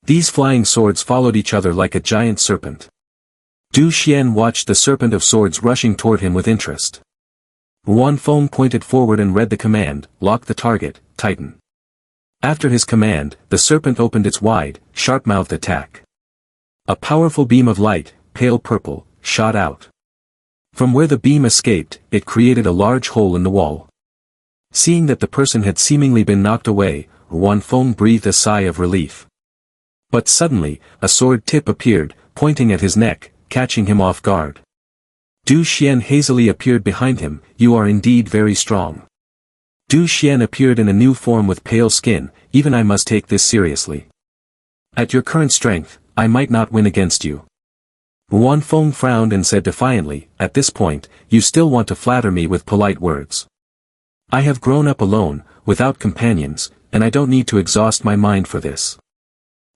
These flying swords followed each other like a giant serpent. Du Xian watched the serpent of swords rushing toward him with interest. Wan Feng pointed forward and read the command, lock the target, Titan. After his command, the serpent opened its wide, sharp-mouthed attack. A powerful beam of light, pale purple, shot out. From where the beam escaped, it created a large hole in the wall. Seeing that the person had seemingly been knocked away, Wan Feng breathed a sigh of relief. But suddenly, a sword tip appeared, pointing at his neck, catching him off guard. Du Xian hazily appeared behind him, you are indeed very strong. Du Xian appeared in a new form with pale skin, even I must take this seriously. At your current strength, I might not win against you. Wan Feng frowned and said defiantly, at this point, you still want to flatter me with polite words. I have grown up alone, without companions, and I don't need to exhaust my mind for this.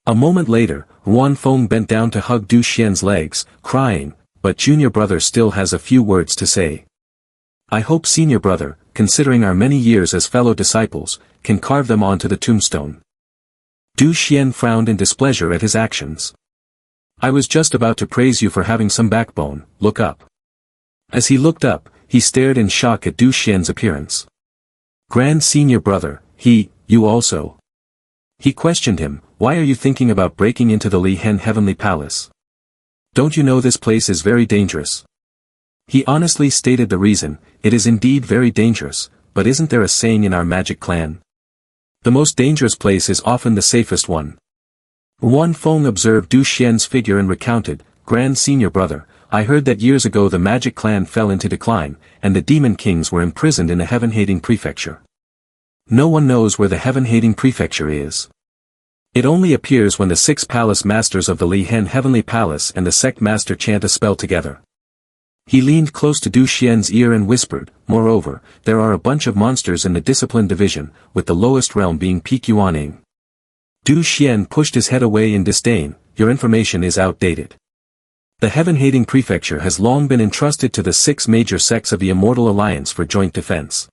A moment later, Wan Feng bent down to hug Du Xian's legs, crying, but junior brother still has a few words to say. I hope senior brother, considering our many years as fellow disciples, can carve them onto the tombstone. Du Xian frowned in displeasure at his actions. I was just about to praise you for having some backbone, look up. As he looked up, he stared in shock at Du Xian's appearance. Grand senior brother, you also. He questioned him, why are you thinking about breaking into the Li Hen Heavenly Palace? Don't you know this place is very dangerous? He honestly stated the reason, it is indeed very dangerous, but isn't there a saying in our Magic Clan? The most dangerous place is often the safest one. Wan Feng observed Du Xian's figure and recounted, Grand Senior Brother, I heard that years ago the Magic Clan fell into decline, and the Demon Kings were imprisoned in a heaven-hating prefecture. No one knows where the heaven-hating prefecture is. It only appears when the 6 palace masters of the Li Hen Heavenly Palace and the sect master chant a spell together. He leaned close to Du Xian's ear and whispered, moreover, there are a bunch of monsters in the discipline division, with the lowest realm being Peikuaning. Du Xian pushed his head away in disdain, your information is outdated. The heaven-hating prefecture has long been entrusted to the 6 major sects of the Immortal Alliance for joint defense.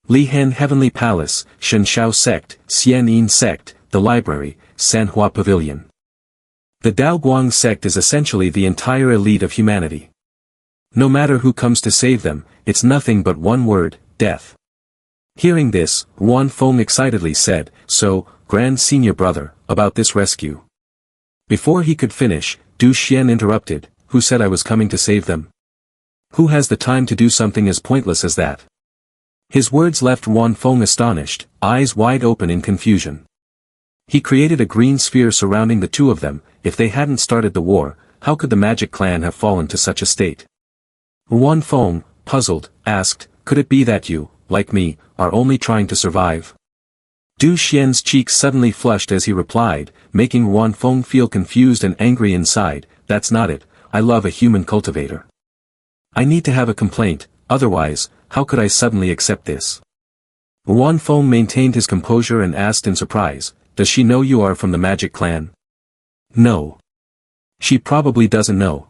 Li Hen Heavenly Palace, Shenshao Sect, Xianyin Sect, the Library, Manhwa Pavilion. The Daoguang Sect is essentially the entire elite of humanity. No matter who comes to save them, it's nothing but one word, death. Hearing this, Wan Feng excitedly said, "So, Grand Senior Brother, about this rescue." Before he could finish, Du Xian interrupted, "Who said I was coming to save them? Who has the time to do something as pointless as that?" His words left Wan Feng astonished, eyes wide open in confusion. He created a green sphere surrounding the two of them. If they hadn't started the war, how could the magic clan have fallen to such a state? Wan Feng, puzzled, asked, "Could it be that you, like me, are only trying to survive?" Du Xian's cheeks suddenly flushed as he replied, making Wan Feng feel confused and angry inside, "That's not it, I love a human cultivator. I need to have a complaint, otherwise, how could I suddenly accept this?" Wan Feng maintained his composure and asked in surprise, "Does she know you are from the magic clan?" "No. She probably doesn't know."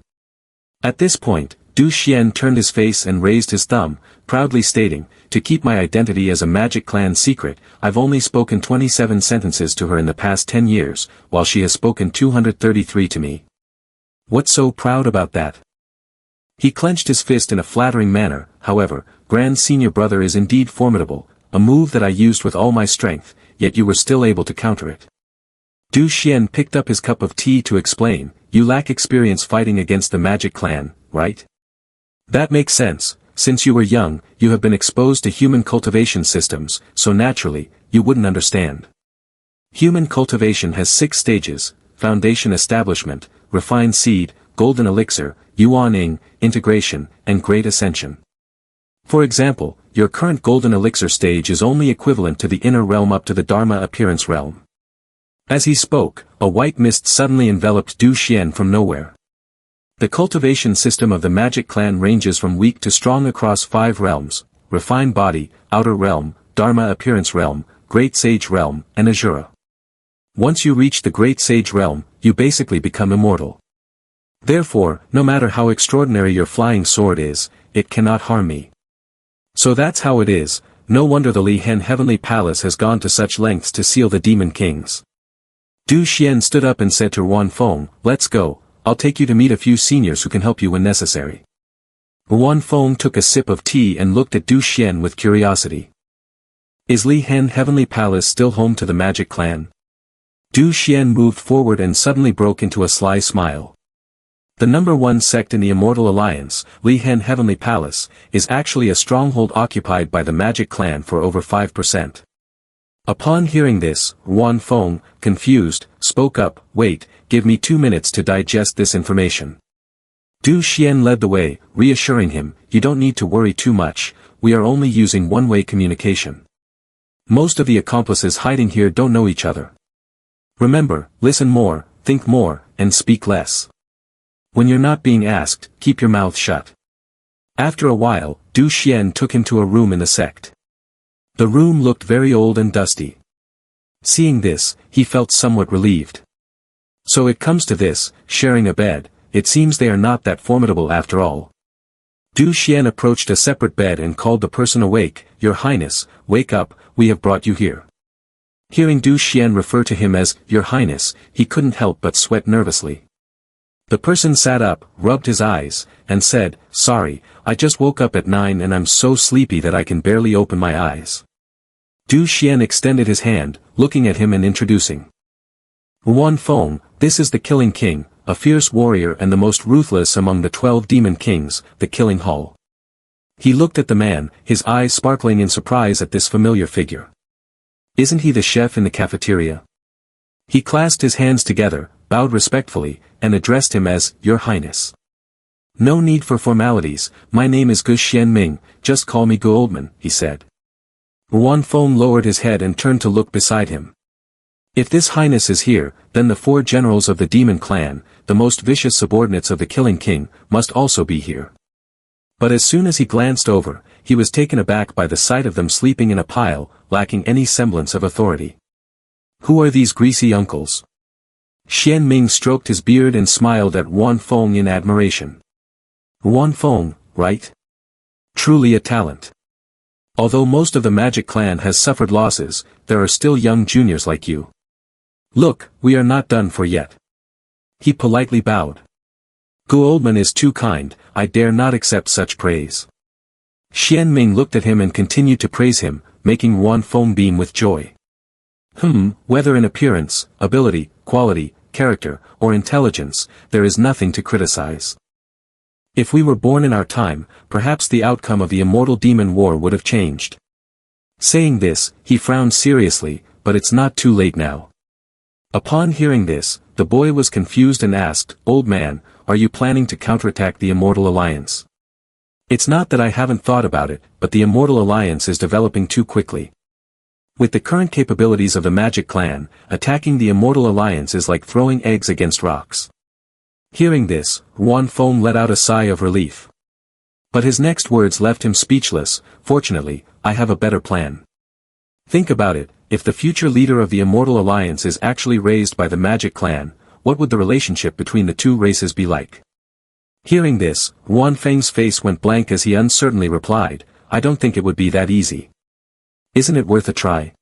At this point, Du Xian turned his face and raised his thumb, proudly stating, "To keep my identity as a magic clan secret, I've only spoken 27 sentences to her in the past 10 years, while she has spoken 233 to me. What's so proud about that?" He clenched his fist in a flattering manner. "However, Grand Senior Brother is indeed formidable, a move that I used with all my strength, yet you were still able to counter it." Du Xian picked up his cup of tea to explain, "You lack experience fighting against the magic clan, right? That makes sense. Since you were young, you have been exposed to human cultivation systems, so naturally, you wouldn't understand. Human cultivation has 6 stages: foundation establishment, refined seed, golden elixir, yuaning, integration, and great ascension. For example, your current golden elixir stage is only equivalent to the inner realm up to the Dharma appearance realm." As he spoke, a white mist suddenly enveloped Du Xian from nowhere. The cultivation system of the magic clan ranges from weak to strong across 5 realms: refined body, outer realm, Dharma appearance realm, great sage realm, and Azura. Once you reach the great sage realm, you basically become immortal. Therefore, no matter how extraordinary your flying sword is, it cannot harm me. So that's how it is. No wonder the Li Hen Heavenly Palace has gone to such lengths to seal the demon kings. Du Xian stood up and said to Wan Feng, "Let's go, I'll take you to meet a few seniors who can help you when necessary." Wan Feng took a sip of tea and looked at Du Xian with curiosity. "Is Li Hen Heavenly Palace still home to the magic clan?" Du Xian moved forward and suddenly broke into a sly smile. The number 1 sect in the Immortal Alliance, Li Hen Heavenly Palace, is actually a stronghold occupied by the magic clan for over 5%. Upon hearing this, Wan Feng, confused, spoke up, "Wait, give me 2 minutes to digest this information." Du Xian led the way, reassuring him, "You don't need to worry too much, we are only using one-way communication. Most of the accomplices hiding here don't know each other. Remember, listen more, think more, and speak less. When you're not being asked, keep your mouth shut." After a while, Du Xian took him to a room in the sect. The room looked very old and dusty. Seeing this, he felt somewhat relieved. So it comes to this, sharing a bed, it seems they are not that formidable after all. Du Xian approached a separate bed and called the person awake, "Your Highness, wake up, we have brought you here." Hearing Du Xian refer to him as, "Your Highness," he couldn't help but sweat nervously. The person sat up, rubbed his eyes, and said, "Sorry, I just woke up at 9 and I'm so sleepy that I can barely open my eyes." Du Xian extended his hand, looking at him and introducing. "Wan Feng, this is the Killing King, a fierce warrior and the most ruthless among the 12 demon kings, the Killing Hall." He looked at the man, his eyes sparkling in surprise at this familiar figure. "Isn't he the chef in the cafeteria?" He clasped his hands together, bowed respectfully, and addressed him as, "Your Highness." "No need for formalities, my name is Gu Xianming, just call me Gu Oldman," he said. Wan Feng lowered his head and turned to look beside him. "If this Highness is here, then the 4 generals of the demon clan, the most vicious subordinates of the Killing King, must also be here." But as soon as he glanced over, he was taken aback by the sight of them sleeping in a pile, lacking any semblance of authority. "Who are these greasy uncles?" Xian Ming stroked his beard and smiled at Wan Feng in admiration. "Wan Feng, right? Truly a talent. Although most of the magic clan has suffered losses, there are still young juniors like you. Look, we are not done for yet." He politely bowed. "Gu Oldman is too kind, I dare not accept such praise." Xian Ming looked at him and continued to praise him, making Wan Feng beam with joy. Whether in appearance, ability, quality, character, or intelligence, there is nothing to criticize. If we were born in our time, perhaps the outcome of the immortal demon war would have changed. Saying this, he frowned seriously, but it's not too late now. Upon hearing this, the boy was confused and asked, "Old man, are you planning to counterattack the Immortal Alliance?" "It's not that I haven't thought about it, but the Immortal Alliance is developing too quickly. With the current capabilities of the Magic Clan, attacking the Immortal Alliance is like throwing eggs against rocks." Hearing this, Wan Feng let out a sigh of relief. But his next words left him speechless. "Fortunately, I have a better plan. Think about it, if the future leader of the Immortal Alliance is actually raised by the Magic Clan, what would the relationship between the two races be like?" Hearing this, Wan Feng's face went blank as he uncertainly replied, "I don't think it would be that easy. Isn't it worth a try?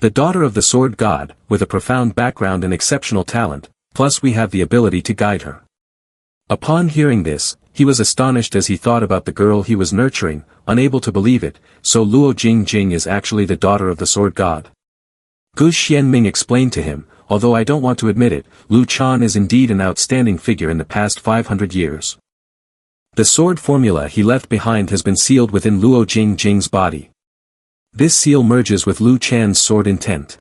The daughter of the Sword God, with a profound background and exceptional talent, plus we have the ability to guide her." Upon hearing this, he was astonished as he thought about the girl he was nurturing, unable to believe it. "So Luo Jingjing is actually the daughter of the Sword God?" Gu Xianming explained to him, "Although I don't want to admit it, Lu Chan is indeed an outstanding figure in the past 500 years. The sword formula he left behind has been sealed within Luo Jingjing's body. This seal merges with Lu Chan's sword intent.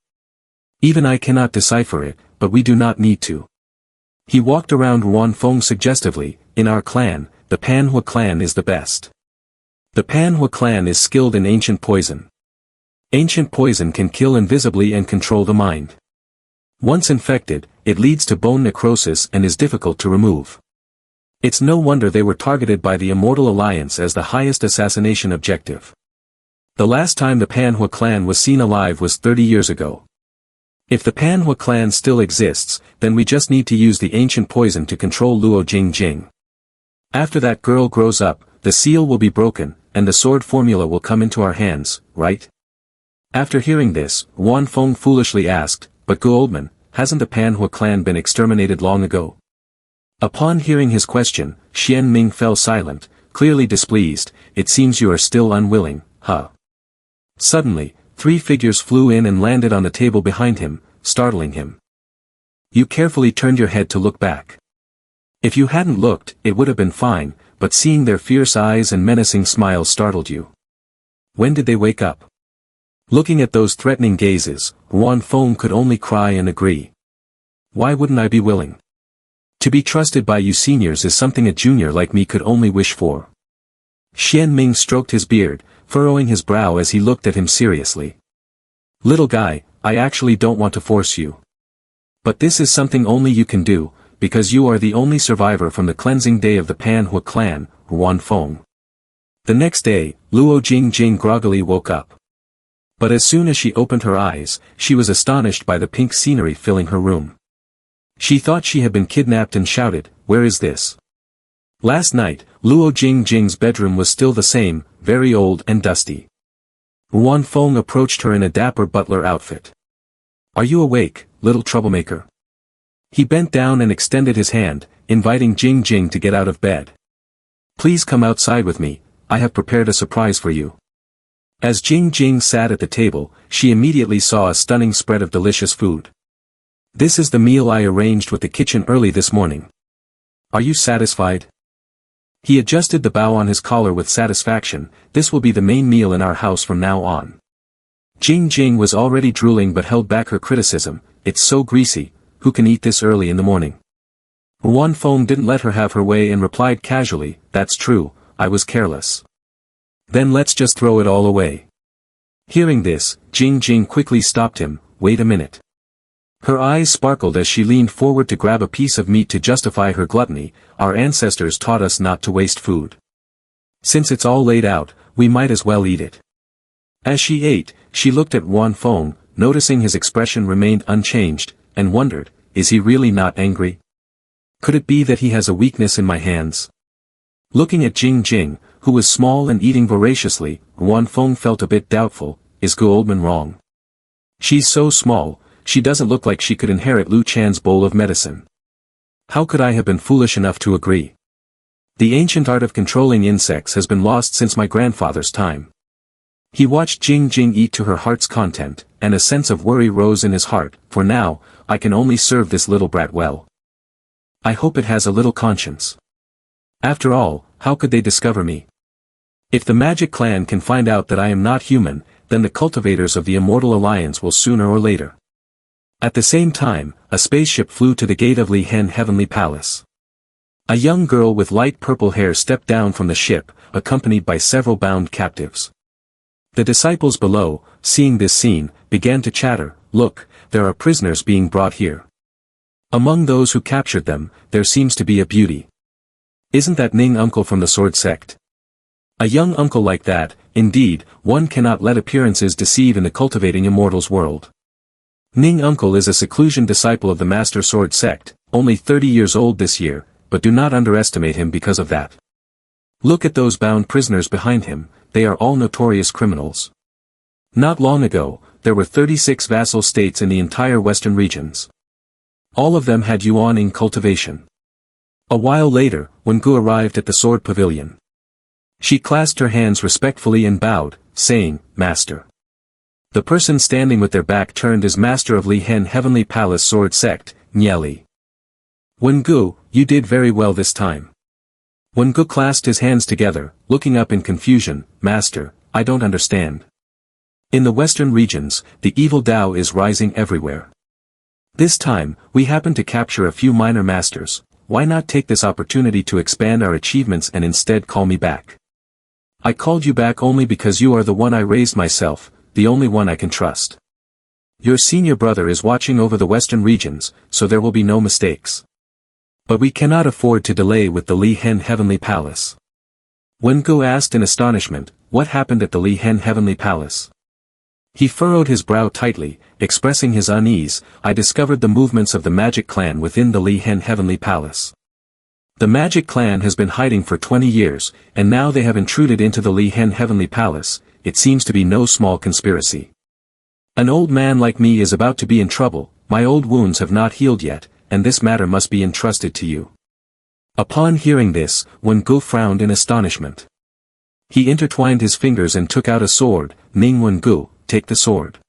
Even I cannot decipher it, but we do not need to." He walked around Wan Feng suggestively. "In our clan, the Manhwa clan is the best. The Manhwa clan is skilled in ancient poison. Ancient poison can kill invisibly and control the mind. Once infected, it leads to bone necrosis and is difficult to remove. It's no wonder they were targeted by the Immortal Alliance as the highest assassination objective. The last time the Manhwa clan was seen alive was 30 years ago. If the Manhwa clan still exists, then we just need to use the ancient poison to control Luo Jingjing. After that girl grows up, the seal will be broken, and the sword formula will come into our hands, right?" After hearing this, Wan Feng foolishly asked, "But Gu Oldman, hasn't the Manhwa clan been exterminated long ago?" Upon hearing his question, Xian Ming fell silent, clearly displeased. "It seems you are still unwilling, huh?" Suddenly, 3 figures flew in and landed on the table behind him, startling him. You carefully turned your head to look back. If you hadn't looked, it would have been fine, but seeing their fierce eyes and menacing smiles startled you. When did they wake up? Looking at those threatening gazes, Wan Feng could only cry and agree. Why wouldn't I be willing? To be trusted by you seniors is something a junior like me could only wish for. Xian Ming stroked his beard, furrowing his brow as he looked at him seriously. Little guy, I actually don't want to force you. But this is something only you can do, because you are the only survivor from the cleansing day of the Manhwa clan, Wan Feng. The next day, Luo Jingjing groggily woke up. But as soon as she opened her eyes, she was astonished by the pink scenery filling her room. She thought she had been kidnapped and shouted, "Where is this?" Last night, Luo Jingjing's bedroom was still the same, very old and dusty. Wan Feng approached her in a dapper butler outfit. "Are you awake, little troublemaker?" He bent down and extended his hand, inviting Jingjing to get out of bed. "Please come outside with me, I have prepared a surprise for you." As Jingjing sat at the table, she immediately saw a stunning spread of delicious food. "This is the meal I arranged with the kitchen early this morning. Are you satisfied?" He adjusted the bow on his collar with satisfaction. "This will be the main meal in our house from now on." Jingjing was already drooling but held back her criticism. "It's so greasy, who can eat this early in the morning?" Wan Feng didn't let her have her way and replied casually, "That's true, I was careless." "Then let's just throw it all away." Hearing this, Jingjing quickly stopped him. "Wait a minute." Her eyes sparkled as she leaned forward to grab a piece of meat to justify her gluttony. "Our ancestors taught us not to waste food. Since it's all laid out, we might as well eat it." As she ate, she looked at Wan Feng, noticing his expression remained unchanged, and wondered, is he really not angry? Could it be that he has a weakness in my hands? Looking at Jingjing, who was small and eating voraciously, Wan Feng felt a bit doubtful. Is Gu Oldman wrong? She's so small, she doesn't look like she could inherit Lu Chan's bowl of medicine. How could I have been foolish enough to agree? The ancient art of controlling insects has been lost since my grandfather's time. He watched Jing Jing eat to her heart's content, and a sense of worry rose in his heart, for now, I can only serve this little brat well. I hope it has a little conscience. After all, how could they discover me? If the magic clan can find out that I am not human, then the cultivators of the Immortal Alliance will sooner or later. At the same time, a spaceship flew to the gate of Li Hen Heavenly Palace. A young girl with light purple hair stepped down from the ship, accompanied by several bound captives. The disciples below, seeing this scene, began to chatter, "Look, there are prisoners being brought here. Among those who captured them, there seems to be a beauty. Isn't that Ning uncle from the Sword Sect? A young uncle like that, indeed, one cannot let appearances deceive in the cultivating immortals world. Ning uncle is a seclusion disciple of the Master Sword Sect, only 30 years old this year, but do not underestimate him because of that. Look at those bound prisoners behind him, they are all notorious criminals. Not long ago, there were 36 vassal states in the entire western regions. All of them had yuan in cultivation. A while later, when Gu arrived at the sword pavilion, she clasped her hands respectfully and bowed, saying, "Master." The person standing with their back turned is Master of Li Hen Heavenly Palace Sword Sect, Nieli. Wen-gu, you did very well this time. Wen-gu clasped his hands together, looking up in confusion, "Master, I don't understand. In the western regions, the evil Tao is rising everywhere. This time, we happen to capture a few minor masters, why not take this opportunity to expand our achievements and instead call me back? I called you back only because you are the one I raised myself, the only one I can trust. Your senior brother is watching over the western regions, so there will be no mistakes. But we cannot afford to delay with the Li Hen Heavenly Palace." Wen-gu asked in astonishment, what happened at the Li Hen Heavenly Palace? He furrowed his brow tightly, expressing his unease. "I discovered the movements of the magic clan within the Li Hen Heavenly Palace. The magic clan has been hiding for 20 years, and now they have intruded into the Li Hen Heavenly Palace. It seems to be no small conspiracy. An old man like me is about to be in trouble, my old wounds have not healed yet, and this matter must be entrusted to you." Upon hearing this, Wen-gu frowned in astonishment. He intertwined his fingers and took out a sword. "Ning Wen-gu, take the sword."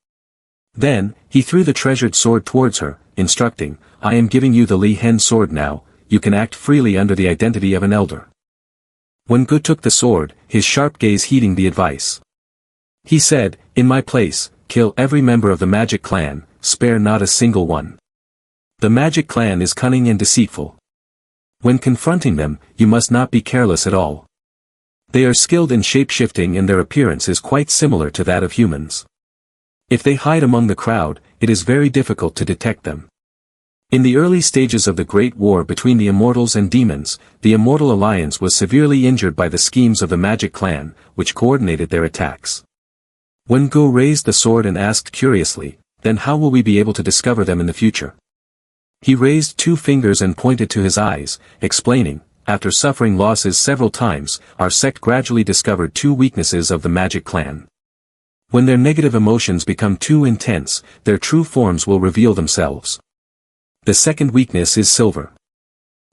Then, he threw the treasured sword towards her, instructing, "I am giving you the Li Hen sword now, you can act freely under the identity of an elder." Wen-gu took the sword, his sharp gaze heeding the advice. He said, "In my place, kill every member of the magic clan, spare not a single one. The magic clan is cunning and deceitful. When confronting them, you must not be careless at all. They are skilled in shape-shifting and their appearance is quite similar to that of humans. If they hide among the crowd, it is very difficult to detect them. In the early stages of the Great War between the Immortals and Demons, the Immortal Alliance was severely injured by the schemes of the Magic Clan, which coordinated their attacks." Wen-gu raised the sword and asked curiously, "Then how will we be able to discover them in the future?" He raised 2 fingers and pointed to his eyes, explaining, "After suffering losses several times, our sect gradually discovered 2 weaknesses of the Magic Clan. When their negative emotions become too intense, their true forms will reveal themselves. The second weakness is silver.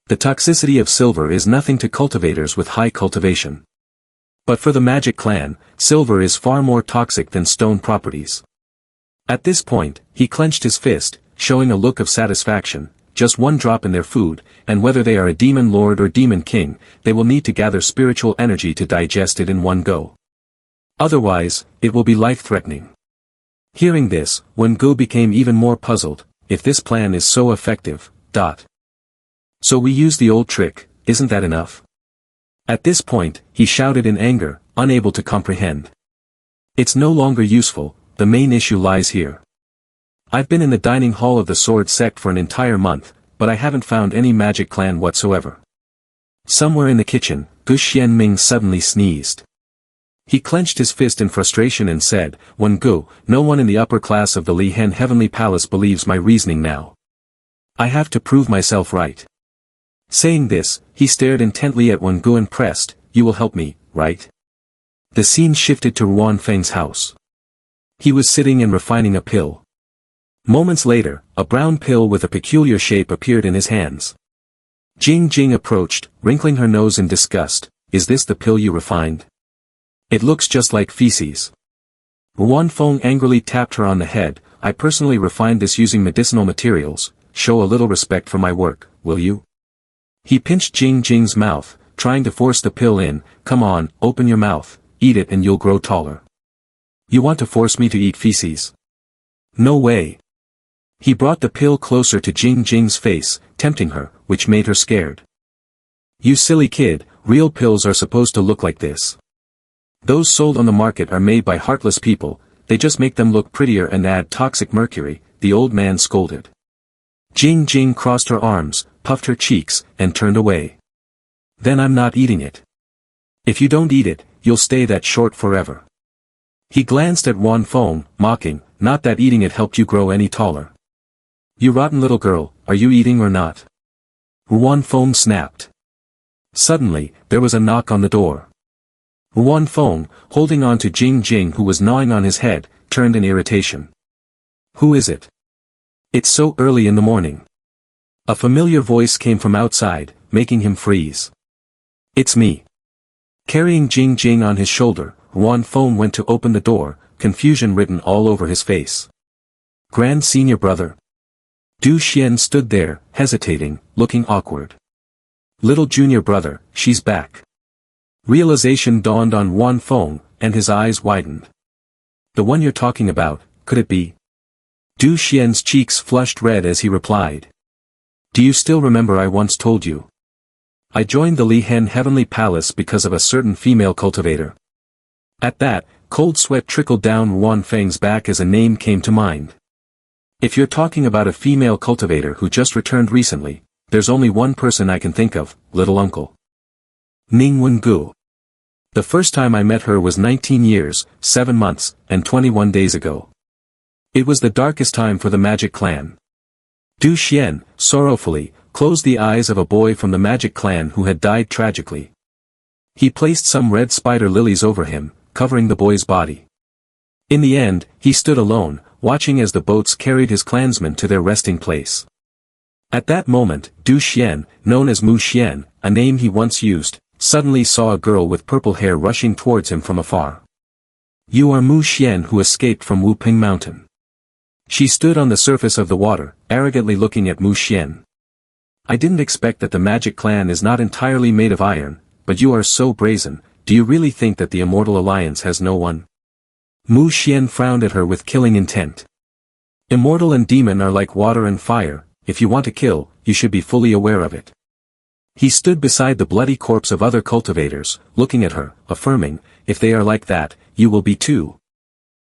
The toxicity of silver is nothing to cultivators with high cultivation. But for the Magic Clan, silver is far more toxic than stone properties." At this point, he clenched his fist, showing a look of satisfaction. "Just 1 drop in their food, and whether they are a demon lord or demon king, they will need to gather spiritual energy to digest it in one go. Otherwise, it will be life-threatening." Hearing this, Wen-gu became even more puzzled. If this plan is so effective, so we use the old trick, isn't that enough? At this point, he shouted in anger, unable to comprehend. "It's no longer useful, the main issue lies here. I've been in the dining hall of the Sword Sect for an entire month, but I haven't found any magic clan whatsoever." Somewhere in the kitchen, Gu Xianming suddenly sneezed. He clenched his fist in frustration and said, "Wen-gu, no one in the upper class of the Li Hen Heavenly Palace believes my reasoning now. I have to prove myself right." Saying this, he stared intently at Wen-gu and pressed, "You will help me, right?" The scene shifted to Ruan Feng's house. He was sitting and refining a pill. Moments later, a brown pill with a peculiar shape appeared in his hands. Jing Jing approached, wrinkling her nose in disgust. "Is this the pill you refined? It looks just like feces." Wan Feng angrily tapped her on the head. I personally refined this using medicinal materials. Show a little respect for my work, will you? He pinched Jing Jing's mouth, trying to force the pill in. Come on, open your mouth, eat it and you'll grow taller. You want to force me to eat feces? No way. He brought the pill closer to Jing Jing's face, tempting her, which made her scared. You silly kid, real pills are supposed to look like this. Those sold on the market are made by heartless people, they just make them look prettier and add toxic mercury, the old man scolded. Jing Jing crossed her arms, puffed her cheeks, and turned away. Then I'm not eating it. If you don't eat it, you'll stay that short forever. He glanced at Wan Feng, mocking, not that eating it helped you grow any taller. You rotten little girl, are you eating or not? Wan Feng snapped. Suddenly, there was a knock on the door. Wan Feng, holding on to Jing Jing who was gnawing on his head, turned in irritation. Who is it? It's so early in the morning. A familiar voice came from outside, making him freeze. It's me. Carrying Jing Jing on his shoulder, Wan Feng went to open the door, confusion written all over his face. Grand senior brother. Du Xian stood there, hesitating, looking awkward. Little junior brother, she's back. Realization dawned on Wan Feng, and his eyes widened. The one you're talking about, could it be? Du Xian's cheeks flushed red as he replied. Do you still remember I once told you? I joined the Li Hen Heavenly Palace because of a certain female cultivator. At that, cold sweat trickled down Wan Feng's back as a name came to mind. If you're talking about a female cultivator who just returned recently, there's only one person I can think of, little uncle. Ning Wengu. The first time I met her was 19 years, 7 months, and 21 days ago. It was the darkest time for the Magic Clan. Du Xian, sorrowfully, closed the eyes of a boy from the Magic Clan who had died tragically. He placed some red spider lilies over him, covering the boy's body. In the end, he stood alone, watching as the boats carried his clansmen to their resting place. At that moment, Du Xian, known as Mu Xian, a name he once used, suddenly saw a girl with purple hair rushing towards him from afar. You are Mu Xian who escaped from Wuping Mountain. She stood on the surface of the water, arrogantly looking at Mu Xian. I didn't expect that the Magic Clan is not entirely made of iron, but you are so brazen, do you really think that the Immortal Alliance has no one? Mu Xian frowned at her with killing intent. Immortal and demon are like water and fire, if you want to kill, you should be fully aware of it. He stood beside the bloody corpse of other cultivators, looking at her, affirming, if they are like that, you will be too.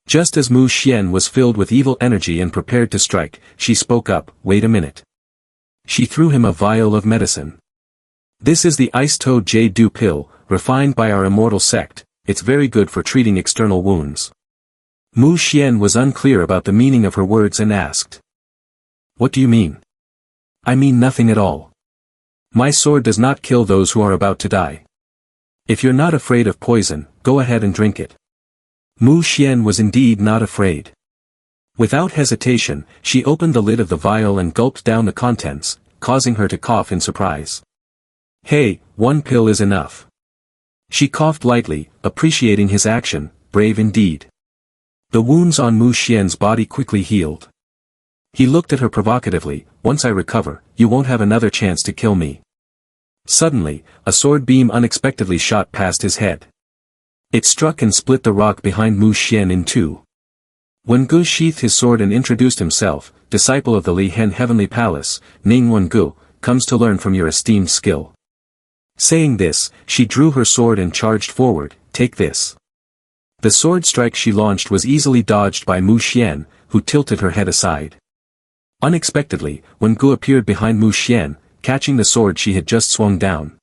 Just as Mu Xian was filled with evil energy and prepared to strike, she spoke up, wait a minute. She threw him a vial of medicine. This is the Ice-Toad Jade-Dew pill, refined by our immortal sect, it's very good for treating external wounds. Mu Xian was unclear about the meaning of her words and asked. What do you mean? I mean nothing at all. My sword does not kill those who are about to die. If you're not afraid of poison, go ahead and drink it. Mu Xian was indeed not afraid. Without hesitation, she opened the lid of the vial and gulped down the contents, causing her to cough in surprise. Hey, one pill is enough. She coughed lightly, appreciating his action, brave indeed. The wounds on Mu Xian's body quickly healed. He looked at her provocatively, once I recover, you won't have another chance to kill me. Suddenly, a sword beam unexpectedly shot past his head. It struck and split the rock behind Mu Xian in two. Wengu sheathed his sword and introduced himself, disciple of the Li Hen Heavenly Palace, Ning Wengu, comes to learn from your esteemed skill. Saying this, she drew her sword and charged forward, take this. The sword strike she launched was easily dodged by Mu Xian, who tilted her head aside. Unexpectedly, Wengu appeared behind Mu Xian, catching the sword she had just swung down.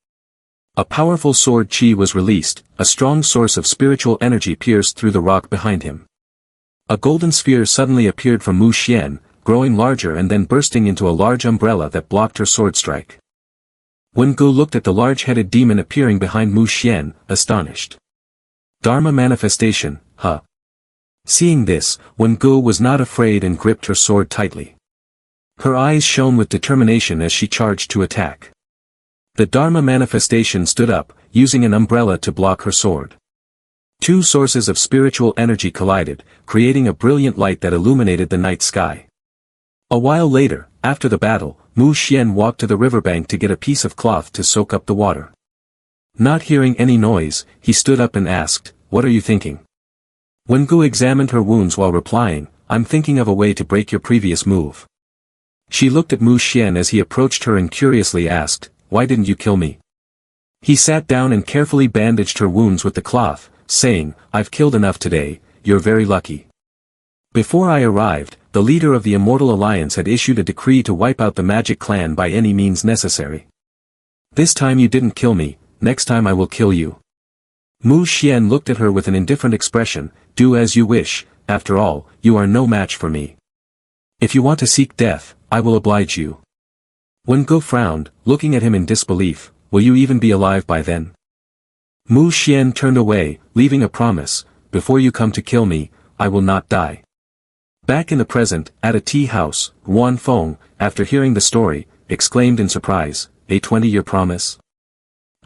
A powerful sword chi was released, a strong source of spiritual energy pierced through the rock behind him. A golden sphere suddenly appeared from Mu Xian, growing larger and then bursting into a large umbrella that blocked her sword strike. Wengu looked at the large-headed demon appearing behind Mu Xian, astonished. Dharma manifestation, huh? Seeing this, Wengu was not afraid and gripped her sword tightly. Her eyes shone with determination as she charged to attack. The Dharma manifestation stood up, using an umbrella to block her sword. Two sources of spiritual energy collided, creating a brilliant light that illuminated the night sky. A while later, after the battle, Mu Xian walked to the riverbank to get a piece of cloth to soak up the water. Not hearing any noise, he stood up and asked, "What are you thinking?" Wen Gu examined her wounds while replying, "I'm thinking of a way to break your previous move." She looked at Mu Xian as he approached her and curiously asked, "Why didn't you kill me?" He sat down and carefully bandaged her wounds with the cloth, saying, "I've killed enough today, you're very lucky. Before I arrived, the leader of the Immortal Alliance had issued a decree to wipe out the magic clan by any means necessary. This time you didn't kill me, next time I will kill you." Mu Xian looked at her with an indifferent expression, "Do as you wish, after all, you are no match for me. If you want to seek death, I will oblige you." Wen Gu frowned, looking at him in disbelief, "Will you even be alive by then?" Mu Xian turned away, leaving a promise, "Before you come to kill me, I will not die." Back in the present, at a tea house, Wan Feng, after hearing the story, exclaimed in surprise, "A 20-year promise?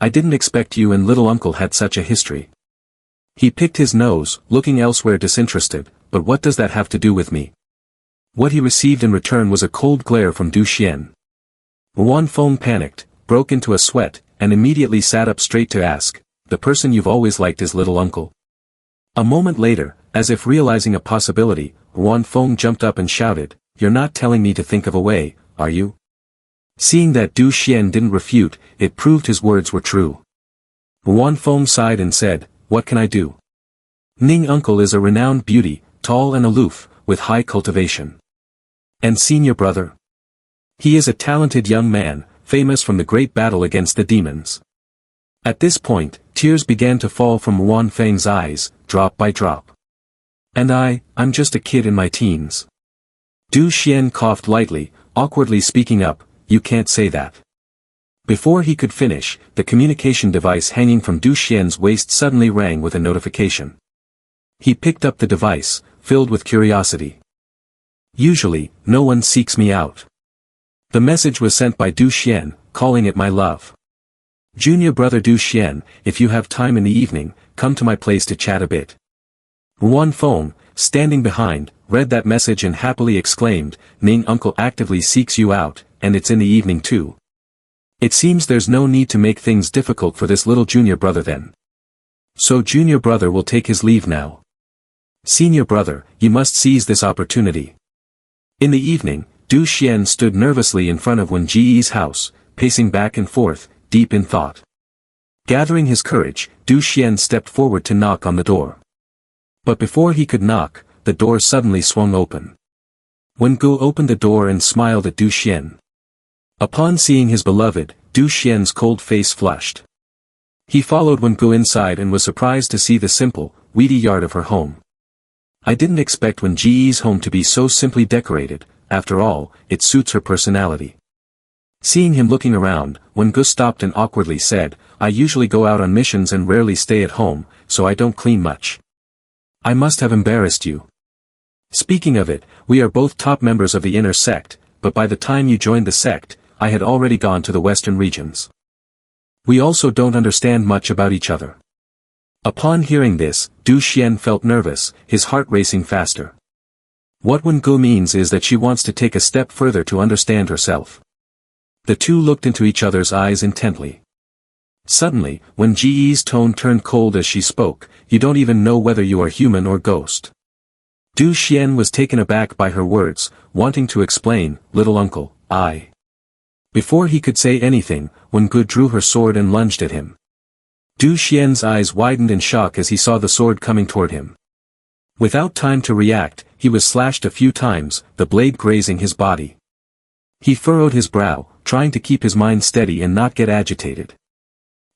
I didn't expect you and little uncle had such a history." He picked his nose, looking elsewhere disinterested, "But what does that have to do with me?" What he received in return was a cold glare from Du Xian. Wan Feng panicked, broke into a sweat, and immediately sat up straight to ask, "The person you've always liked is little uncle?" A moment later, as if realizing a possibility, Wan Feng jumped up and shouted, "You're not telling me to think of a way, are you?" Seeing that Du Xian didn't refute, it proved his words were true. Wan Feng sighed and said, "What can I do? Ning uncle is a renowned beauty, tall and aloof, with high cultivation. And senior brother? He is a talented young man, famous from the great battle against the demons." At this point, tears began to fall from Wan Feng's eyes, drop by drop. "And I'm just a kid in my teens." Du Xian coughed lightly, awkwardly speaking up, "You can't say that." Before he could finish, the communication device hanging from Du Xian's waist suddenly rang with a notification. He picked up the device, filled with curiosity. "Usually, no one seeks me out." The message was sent by Du Xian, calling it my love. "Junior brother Du Xian, if you have time in the evening, come to my place to chat a bit." Wan Feng, standing behind, read that message and happily exclaimed, "Ning uncle actively seeks you out, and it's in the evening too. It seems there's no need to make things difficult for this little junior brother then. So junior brother will take his leave now. Senior brother, you must seize this opportunity." In the evening, Du Xian stood nervously in front of Wen Ji's house, pacing back and forth, deep in thought. Gathering his courage, Du Xian stepped forward to knock on the door. But before he could knock, the door suddenly swung open. Wen Gu opened the door and smiled at Du Xian. Upon seeing his beloved, Du Xian's cold face flushed. He followed Wen Gu inside and was surprised to see the simple, weedy yard of her home. "I didn't expect Wen Ji's home to be so simply decorated, after all, it suits her personality." Seeing him looking around, Wen Gu stopped and awkwardly said, "I usually go out on missions and rarely stay at home, so I don't clean much. I must have embarrassed you. Speaking of it, we are both top members of the inner sect, but by the time you joined the sect, I had already gone to the western regions. We also don't understand much about each other." Upon hearing this, Du Xian felt nervous, his heart racing faster. What Wen Gu means is that she wants to take a step further to understand herself. The two looked into each other's eyes intently. Suddenly, Wen Ji's tone turned cold as she spoke, "You don't even know whether you are human or ghost." Du Xian was taken aback by her words, wanting to explain, "Little uncle, I..." Before he could say anything, Wen Gu drew her sword and lunged at him. Du Xian's eyes widened in shock as he saw the sword coming toward him. Without time to react, he was slashed a few times, the blade grazing his body. He furrowed his brow, trying to keep his mind steady and not get agitated.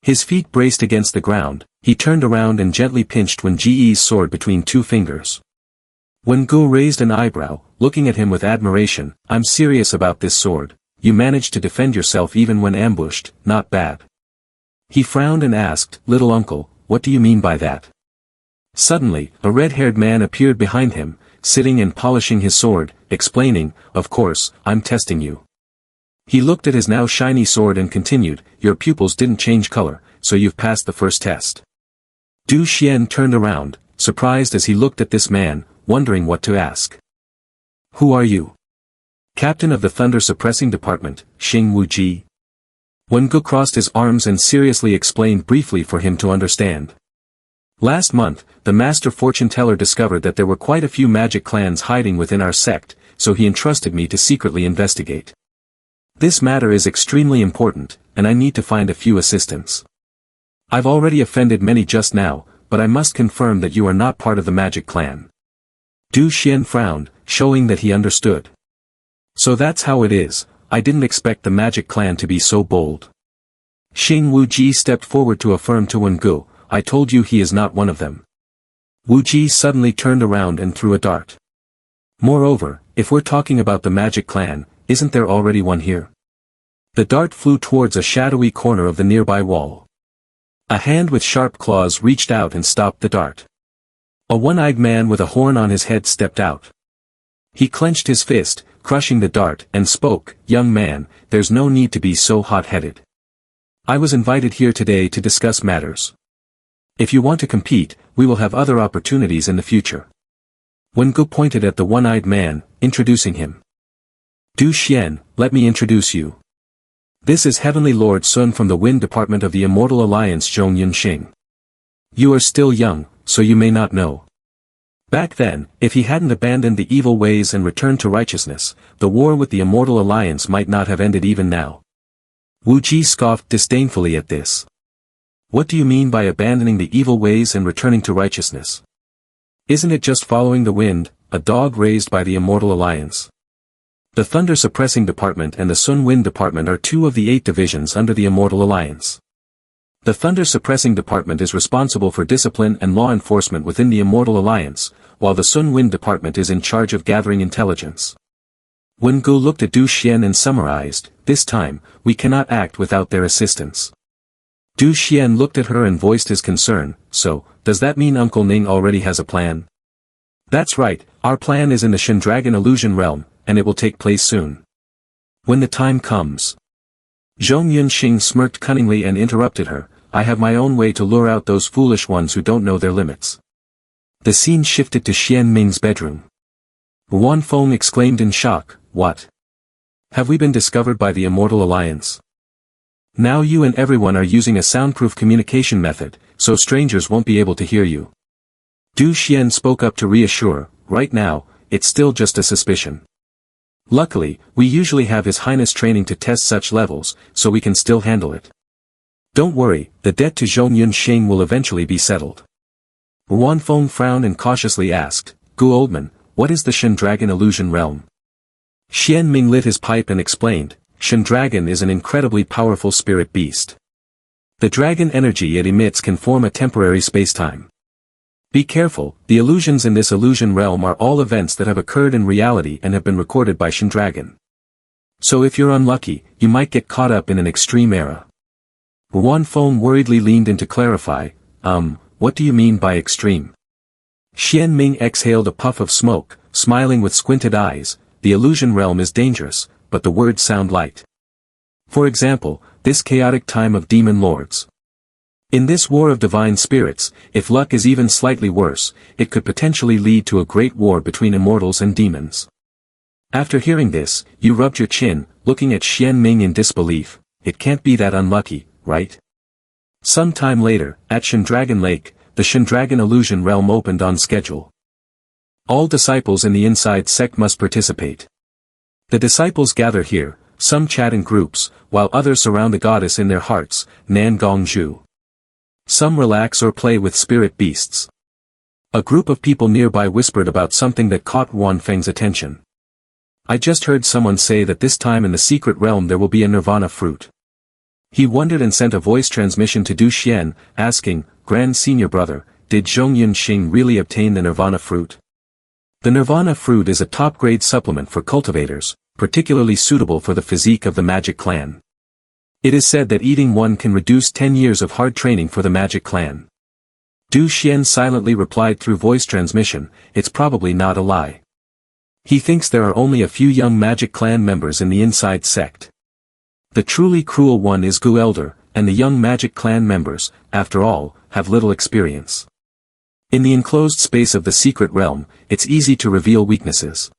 His feet braced against the ground, he turned around and gently pinched Wen Ji's sword between two fingers. Wen Gu raised an eyebrow, looking at him with admiration, "I'm serious about this sword. You managed to defend yourself even when ambushed, not bad." He frowned and asked, "Little uncle, what do you mean by that?" Suddenly, a red-haired man appeared behind him, sitting and polishing his sword, explaining, "Of course, I'm testing you." He looked at his now shiny sword and continued, "Your pupils didn't change color, so you've passed the first test. Du Xian turned around, surprised as he looked at this man, wondering what to ask. Who are you? Captain of the Thunder Suppressing Department, Xing Wuji. Wen Gu crossed his arms and seriously explained briefly for him to understand. Last month, the Master Fortune Teller discovered that there were quite a few magic clans hiding within our sect, so he entrusted me to secretly investigate. This matter is extremely important, and I need to find a few assistants. I've already offended many just now, but I must confirm that you are not part of the magic clan. Du Xian frowned, showing that he understood. So that's how it is. I didn't expect the magic clan to be so bold. Xing Wuji stepped forward to affirm to Wen Gu, I told you he is not one of them. Wuji suddenly turned around and threw a dart. Moreover, if we're talking about the magic clan, isn't there already one here? The dart flew towards a shadowy corner of the nearby wall. A hand with sharp claws reached out and stopped the dart. A one-eyed man with a horn on his head stepped out. He clenched his fist, crushing the dart, and spoke, Young man, there's no need to be so hot-headed. I was invited here today to discuss matters. If you want to compete, we will have other opportunities in the future. Wen Gu pointed at the one-eyed man, introducing him. Du Xian, let me introduce you. This is Heavenly Lord Sun from the Wind Department of the Immortal Alliance Zhong Yunxing. You are still young, so you may not know. Back then, if he hadn't abandoned the evil ways and returned to righteousness, the war with the Immortal Alliance might not have ended even now. Wu Ji scoffed disdainfully at this. What do you mean by abandoning the evil ways and returning to righteousness? Isn't it just following the wind, a dog raised by the Immortal Alliance? The Thunder Suppressing Department and the Sun Wind Department are two of the 8 divisions under the Immortal Alliance. The Thunder Suppressing Department is responsible for discipline and law enforcement within the Immortal Alliance, while the Sun Wind Department is in charge of gathering intelligence. Wen Gu looked at Du Xian and summarized, this time, we cannot act without their assistance. Du Xian looked at her and voiced his concern, so, does that mean Uncle Ning already has a plan? That's right, our plan is in the Shindragon Illusion Realm, and it will take place soon. When the time comes. Zhong Yunxing smirked cunningly and interrupted her, I have my own way to lure out those foolish ones who don't know their limits. The scene shifted to Xian Ming's bedroom. Wan Feng exclaimed in shock, what? Have we been discovered by the Immortal Alliance? Now you and everyone are using a soundproof communication method, so strangers won't be able to hear you. Du Xian spoke up to reassure, right now, it's still just a suspicion. Luckily, we usually have His Highness training to test such levels, so we can still handle it. Don't worry, the debt to Zhong Yunxing will eventually be settled. Wan Feng frowned and cautiously asked, Gu Oldman, what is the Shindragon Illusion Realm? Xian Ming lit his pipe and explained, Shindragon is an incredibly powerful spirit beast. The dragon energy it emits can form a temporary spacetime. Be careful, the illusions in this illusion realm are all events that have occurred in reality and have been recorded by Shindragon. So if you're unlucky, you might get caught up in an extreme era. Wan Feng worriedly leaned in to clarify, what do you mean by extreme? Xian Ming exhaled a puff of smoke, smiling with squinted eyes, the illusion realm is dangerous, but the words sound light. For example, this chaotic time of demon lords. In this war of divine spirits, if luck is even slightly worse, it could potentially lead to a great war between immortals and demons. After hearing this, you rubbed your chin, looking at Xian Ming in disbelief, it can't be that unlucky, right? Some time later, at Shindragon Lake, the Shindragon Illusion Realm opened on schedule. All disciples in the inside sect must participate. The disciples gather here, some chat in groups, while others surround the goddess in their hearts, Nan Gong Zhu. Some relax or play with spirit beasts. A group of people nearby whispered about something that caught Wan Feng's attention. I just heard someone say that this time in the secret realm there will be a nirvana fruit. He wondered and sent a voice transmission to Du Xian, asking, Grand Senior Brother, did Zhong Yunxing really obtain the nirvana fruit? The nirvana fruit is a top-grade supplement for cultivators, particularly suitable for the physique of the magic clan. It is said that eating one can reduce 10 years of hard training for the magic clan. Du Xian silently replied through voice transmission, it's probably not a lie. He thinks there are only a few young magic clan members in the inside sect. The truly cruel one is Gu Elder, and the young magic clan members, after all, have little experience. In the enclosed space of the secret realm, it's easy to reveal weaknesses.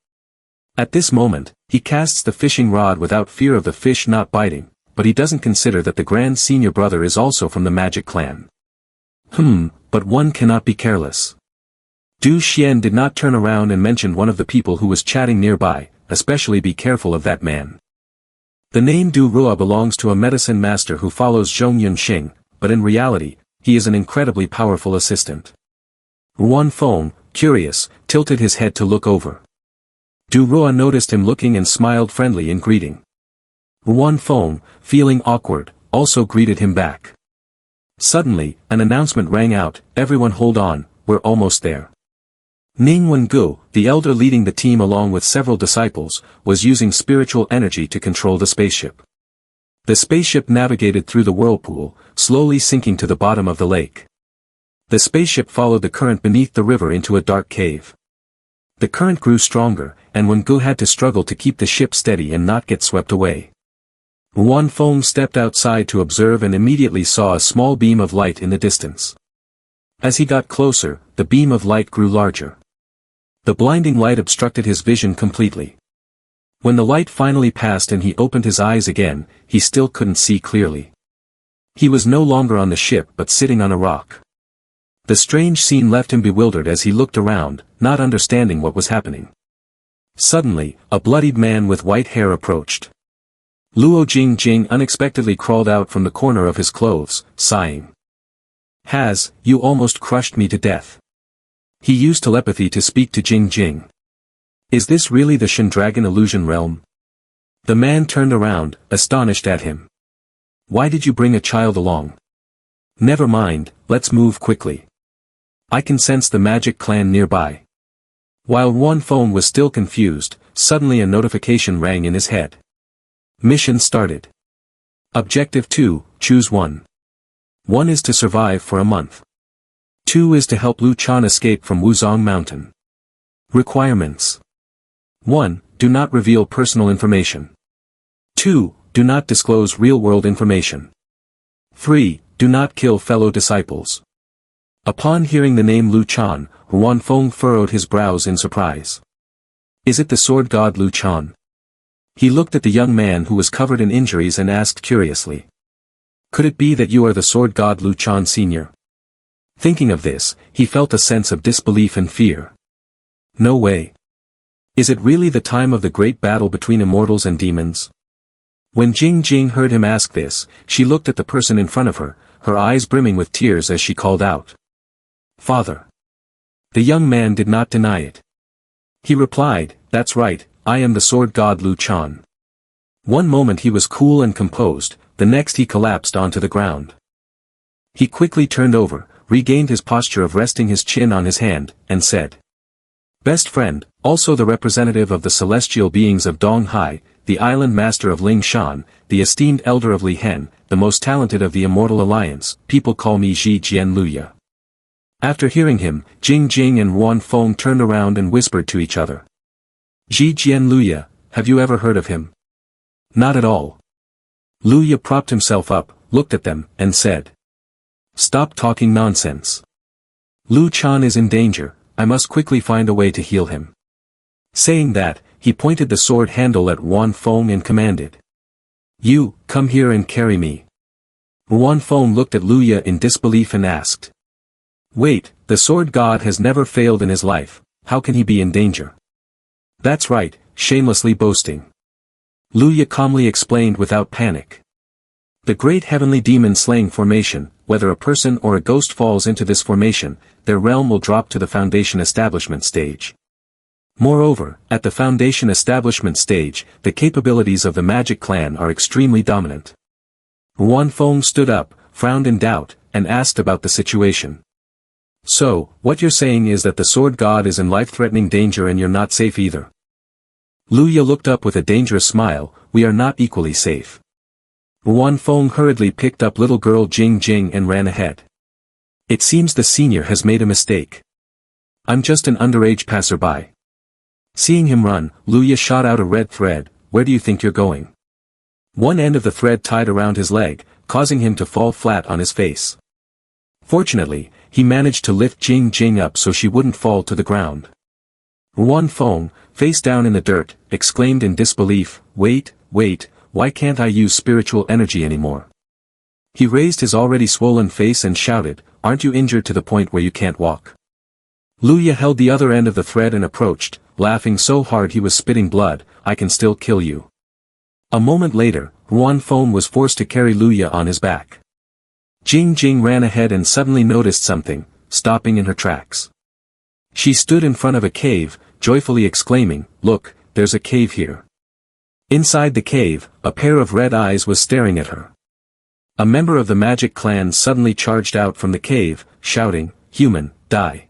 At this moment, he casts the fishing rod without fear of the fish not biting, but he doesn't consider that the grand senior brother is also from the magic clan. But one cannot be careless. Du Xian did not turn around and mention one of the people who was chatting nearby, especially be careful of that man. The name Du Rua belongs to a medicine master who follows Zhong Yunxing, but in reality, he is an incredibly powerful assistant. Ruan Feng, curious, tilted his head to look over. Du Rua noticed him looking and smiled friendly in greeting. Ruan Feng, feeling awkward, also greeted him back. Suddenly, an announcement rang out, "Everyone hold on, we're almost there." Ning Wengu, the elder leading the team along with several disciples, was using spiritual energy to control the spaceship. The spaceship navigated through the whirlpool, slowly sinking to the bottom of the lake. The spaceship followed the current beneath the river into a dark cave. The current grew stronger, and Wengu had to struggle to keep the ship steady and not get swept away. Ruan Feng stepped outside to observe and immediately saw a small beam of light in the distance. As he got closer, the beam of light grew larger. The blinding light obstructed his vision completely. When the light finally passed and he opened his eyes again, he still couldn't see clearly. He was no longer on the ship but sitting on a rock. The strange scene left him bewildered as he looked around, not understanding what was happening. Suddenly, a bloodied man with white hair approached. Luo Jingjing unexpectedly crawled out from the corner of his clothes, sighing. You almost crushed me to death." He used telepathy to speak to Jingjing. "Is this really the Shen Dragon illusion realm?" The man turned around, astonished at him. "Why did you bring a child along?" "Never mind, let's move quickly. I can sense the magic clan nearby." While Ruan Feng was still confused, suddenly a notification rang in his head. Mission started. Objective 2, choose one. 1 is to survive for a month. 2 is to help Lu Chan escape from Wuzong Mountain. Requirements. 1. Do not reveal personal information. 2. Do not disclose real-world information. 3. Do not kill fellow disciples. Upon hearing the name Lu Chan, Ruan Feng furrowed his brows in surprise. "Is it the sword god Lu Chan?" He looked at the young man who was covered in injuries and asked curiously. "Could it be that you are the sword god Lu Chan Sr.?" Thinking of this, he felt a sense of disbelief and fear. No way. Is it really the time of the great battle between immortals and demons? When Jingjing heard him ask this, she looked at the person in front of her, her eyes brimming with tears as she called out, "Father." The young man did not deny it. He replied, "That's right, I am the sword god Lu Chan." One moment he was cool and composed, the next he collapsed onto the ground. He quickly turned over, regained his posture of resting his chin on his hand, and said, "Best friend, also the representative of the celestial beings of Dong Hai, the island master of Ling Shan, the esteemed elder of Li Hen, the most talented of the Immortal Alliance, people call me Ji Jian Luya." After hearing him, Jingjing and Ruan Feng turned around and whispered to each other. "Ji Jian Luya, have you ever heard of him?" "Not at all." Luya propped himself up, looked at them, and said, "Stop talking nonsense. Lu Chan is in danger, I must quickly find a way to heal him." Saying that, he pointed the sword handle at Ruan Feng and commanded, "You, come here and carry me." Ruan Feng looked at Luya in disbelief and asked, "Wait, the sword god has never failed in his life, how can he be in danger?" "That's right, shamelessly boasting." Luya calmly explained without panic. The great heavenly demon-slaying formation, whether a person or a ghost falls into this formation, their realm will drop to the foundation establishment stage. Moreover, at the foundation establishment stage, the capabilities of the magic clan are extremely dominant. Ruan Feng stood up, frowned in doubt, and asked about the situation. "So, what you're saying is that the sword god is in life-threatening danger and you're not safe either?" Luya looked up with a dangerous smile, "We are not equally safe." Ruan Feng hurriedly picked up little girl Jingjing and ran ahead. "It seems the senior has made a mistake. I'm just an underage passerby." Seeing him run, Luya shot out a red thread, "Where do you think you're going?" One end of the thread tied around his leg, causing him to fall flat on his face. Fortunately, he managed to lift Jing Jing up so she wouldn't fall to the ground. Ruan Feng, face down in the dirt, exclaimed in disbelief, wait, why can't I use spiritual energy anymore? He raised his already swollen face and shouted, aren't you injured to the point where you can't walk? Luya held the other end of the thread and approached, laughing so hard he was spitting blood, I can still kill you. A moment later, Ruan Feng was forced to carry Luya on his back. Jing Jing ran ahead and suddenly noticed something, stopping in her tracks. She stood in front of a cave, joyfully exclaiming, look, there's a cave here. Inside the cave, a pair of red eyes was staring at her. A member of the magic clan suddenly charged out from the cave, shouting, human, die.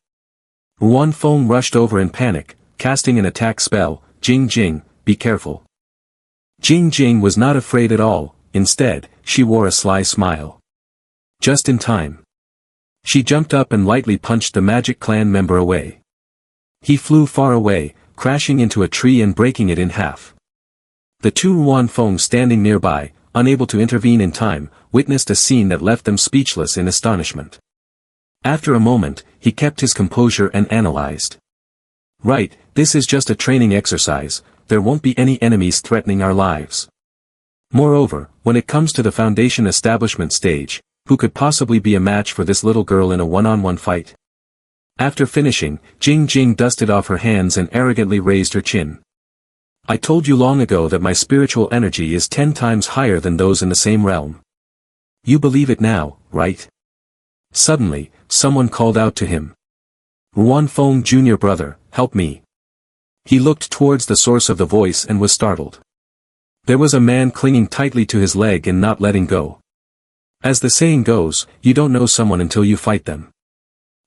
Ruan Feng rushed over in panic, casting an attack spell, Jing Jing, be careful. Jing Jing was not afraid at all, instead, she wore a sly smile. Just in time. She jumped up and lightly punched the magic clan member away. He flew far away, crashing into a tree and breaking it in half. The two Ruan Feng standing nearby, unable to intervene in time, witnessed a scene that left them speechless in astonishment. After a moment, he kept his composure and analyzed. Right, this is just a training exercise, there won't be any enemies threatening our lives. Moreover, when it comes to the Foundation establishment stage, who could possibly be a match for this little girl in a one-on-one fight? After finishing, Jing Jing dusted off her hands and arrogantly raised her chin. I told you long ago that my spiritual energy is 10 times higher than those in the same realm. You believe it now, right? Suddenly, someone called out to him. Ruan Feng Jr. brother, help me. He looked towards the source of the voice and was startled. There was a man clinging tightly to his leg and not letting go. As the saying goes, you don't know someone until you fight them.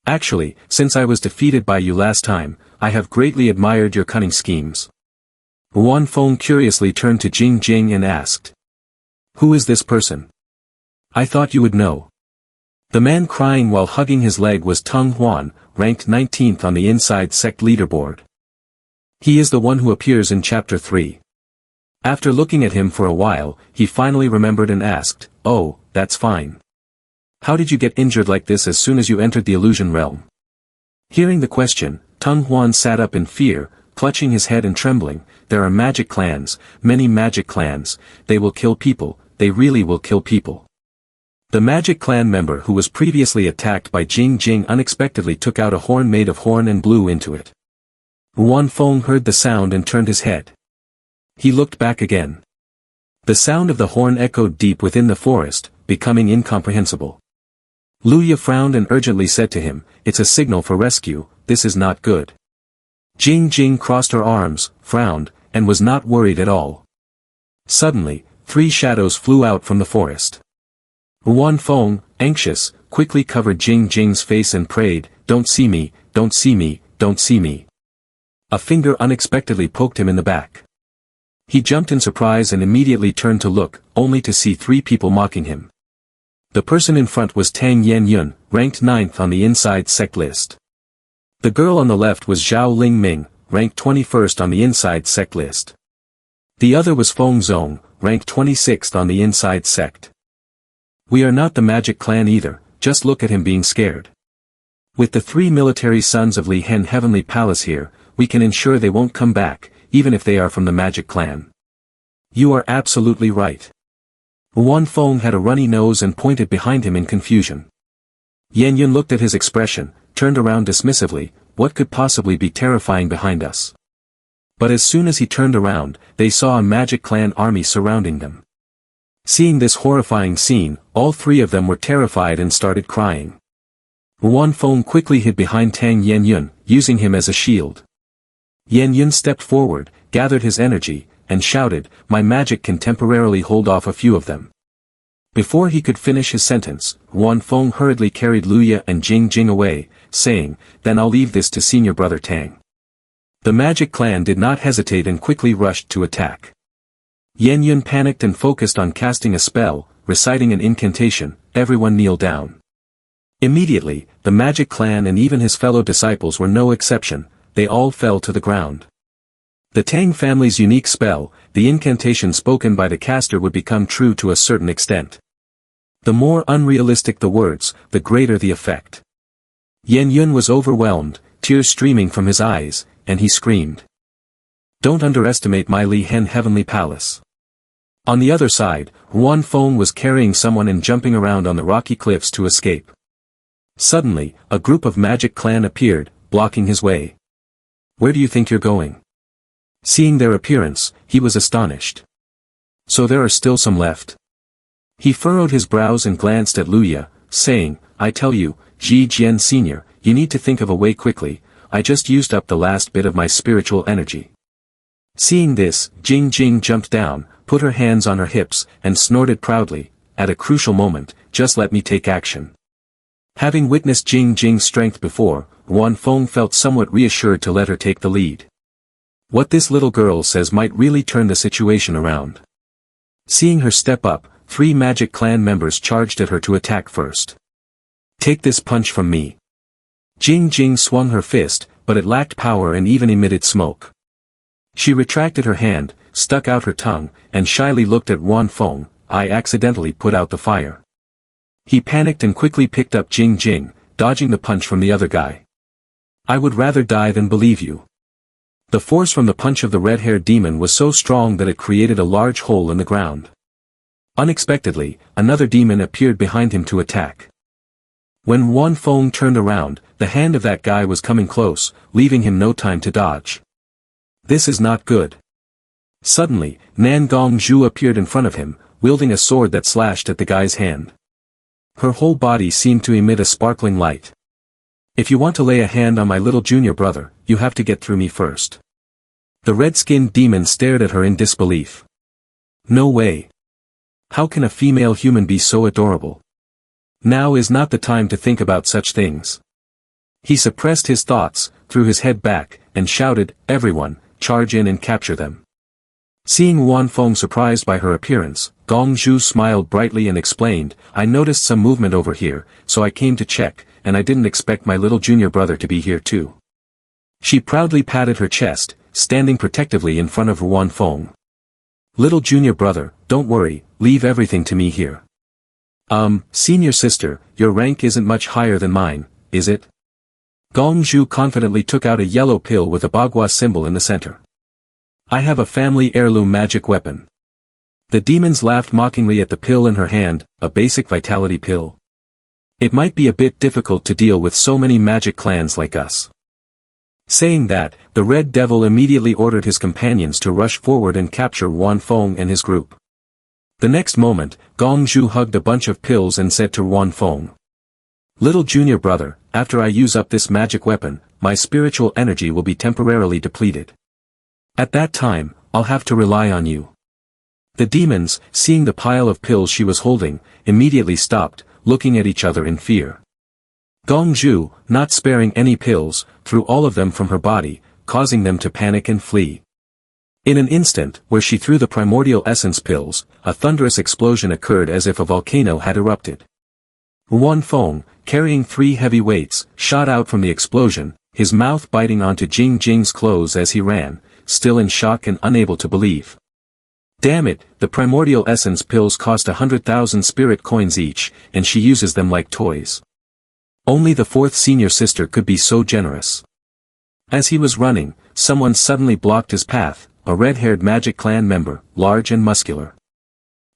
Actually, since I was defeated by you last time, I have greatly admired your cunning schemes. Ruan Feng curiously turned to Jing Jing and asked. Who is this person? I thought you would know. The man crying while hugging his leg was Tung Huan, ranked 19th on the inside sect leaderboard. He is the one who appears in chapter 3. After looking at him for a while, he finally remembered and asked, oh, that's fine. How did you get injured like this as soon as you entered the illusion realm? Hearing the question, Tung Huan sat up in fear, clutching his head and trembling, there are magic clans, many magic clans, they will kill people, they really will kill people. The magic clan member who was previously attacked by Jing Jing unexpectedly took out a horn made of horn and blew into it. Ruan Feng heard the sound and turned his head. He looked back again. The sound of the horn echoed deep within the forest, becoming incomprehensible. Luya frowned and urgently said to him, it's a signal for rescue, this is not good. Jing Jing crossed her arms, frowned, and was not worried at all. Suddenly, 3 shadows flew out from the forest. Ruan Feng, anxious, quickly covered Jing Jing's face and prayed, don't see me, don't see me, don't see me. A finger unexpectedly poked him in the back. He jumped in surprise and immediately turned to look, only to see 3 people mocking him. The person in front was Tang Yan-yun, ranked 9th on the inside sect list. The girl on the left was Zhao Ling Ming, ranked 21st on the inside sect list. The other was Feng Zong, ranked 26th on the inside sect. We are not the magic clan either, just look at him being scared. With the 3 military sons of Li Hen Heavenly Palace here, we can ensure they won't come back, even if they are from the magic clan. You are absolutely right. Ruan Feng had a runny nose and pointed behind him in confusion. Yan Yun looked at his expression, turned around dismissively, what could possibly be terrifying behind us? But as soon as he turned around, they saw a magic clan army surrounding them. Seeing this horrifying scene, all 3 of them were terrified and started crying. Ruan Feng quickly hid behind Tang Yan Yun, using him as a shield. Yan Yun stepped forward, gathered his energy, and shouted, my magic can temporarily hold off a few of them. Before he could finish his sentence, Ruan Feng hurriedly carried Luya and Jing Jing away, saying, then I'll leave this to senior brother Tang. The magic clan did not hesitate and quickly rushed to attack. Yan Yun panicked and focused on casting a spell, reciting an incantation, everyone kneel down. Immediately, the magic clan and even his fellow disciples were no exception, they all fell to the ground. The Tang family's unique spell, the incantation spoken by the caster would become true to a certain extent. The more unrealistic the words, the greater the effect. Yen Yun was overwhelmed, tears streaming from his eyes, and he screamed. Don't underestimate my Li Hen Heavenly Palace. On the other side, Huan Feng was carrying someone and jumping around on the rocky cliffs to escape. Suddenly, a group of magic clan appeared, blocking his way. Where do you think you're going? Seeing their appearance, he was astonished. So there are still some left. He furrowed his brows and glanced at Luya, saying, I tell you, Ji Jian Sr., you need to think of a way quickly, I just used up the last bit of my spiritual energy. Seeing this, Jing Jing jumped down, put her hands on her hips, and snorted proudly, at a crucial moment, just let me take action. Having witnessed Jing Jing's strength before, Huan Feng felt somewhat reassured to let her take the lead. What this little girl says might really turn the situation around. Seeing her step up, 3 magic clan members charged at her to attack first. Take this punch from me. Jing Jing swung her fist, but it lacked power and even emitted smoke. She retracted her hand, stuck out her tongue, and shyly looked at Huan Feng. I accidentally put out the fire. He panicked and quickly picked up Jing Jing, dodging the punch from the other guy. I would rather die than believe you. The force from the punch of the red-haired demon was so strong that it created a large hole in the ground. Unexpectedly, another demon appeared behind him to attack. When Huan Feng turned around, the hand of that guy was coming close, leaving him no time to dodge. This is not good. Suddenly, Nan Gongzhu appeared in front of him, wielding a sword that slashed at the guy's hand. Her whole body seemed to emit a sparkling light. If you want to lay a hand on my little junior brother, you have to get through me first. The red-skinned demon stared at her in disbelief. No way. How can a female human be so adorable? Now is not the time to think about such things. He suppressed his thoughts, threw his head back, and shouted, everyone, charge in and capture them. Seeing Huan Feng surprised by her appearance, Gongzhu smiled brightly and explained, I noticed some movement over here, so I came to check, and I didn't expect my little junior brother to be here too. She proudly patted her chest, standing protectively in front of Huan Feng. Little junior brother, don't worry, leave everything to me here. Senior sister, your rank isn't much higher than mine, is it? Gongzhu confidently took out a yellow pill with a Bagua symbol in the center. I have a family heirloom magic weapon. The demons laughed mockingly at the pill in her hand, a basic vitality pill. It might be a bit difficult to deal with so many magic clans like us. Saying that, the Red Devil immediately ordered his companions to rush forward and capture Huan Feng and his group. The next moment, Gongzhu hugged a bunch of pills and said to Huan Feng. Little junior brother, after I use up this magic weapon, my spiritual energy will be temporarily depleted. At that time, I'll have to rely on you. The demons, seeing the pile of pills she was holding, immediately stopped, looking at each other in fear. Gongzhu, not sparing any pills, threw all of them from her body, causing them to panic and flee. In an instant, where she threw the primordial essence pills, a thunderous explosion occurred as if a volcano had erupted. Huan Feng, carrying 3 heavy weights, shot out from the explosion, his mouth biting onto Jing Jing's clothes as he ran, still in shock and unable to believe. Damn it, the primordial essence pills cost 100,000 spirit coins each, and she uses them like toys. Only the 4th senior sister could be so generous. As he was running, someone suddenly blocked his path, a red-haired magic clan member, large and muscular.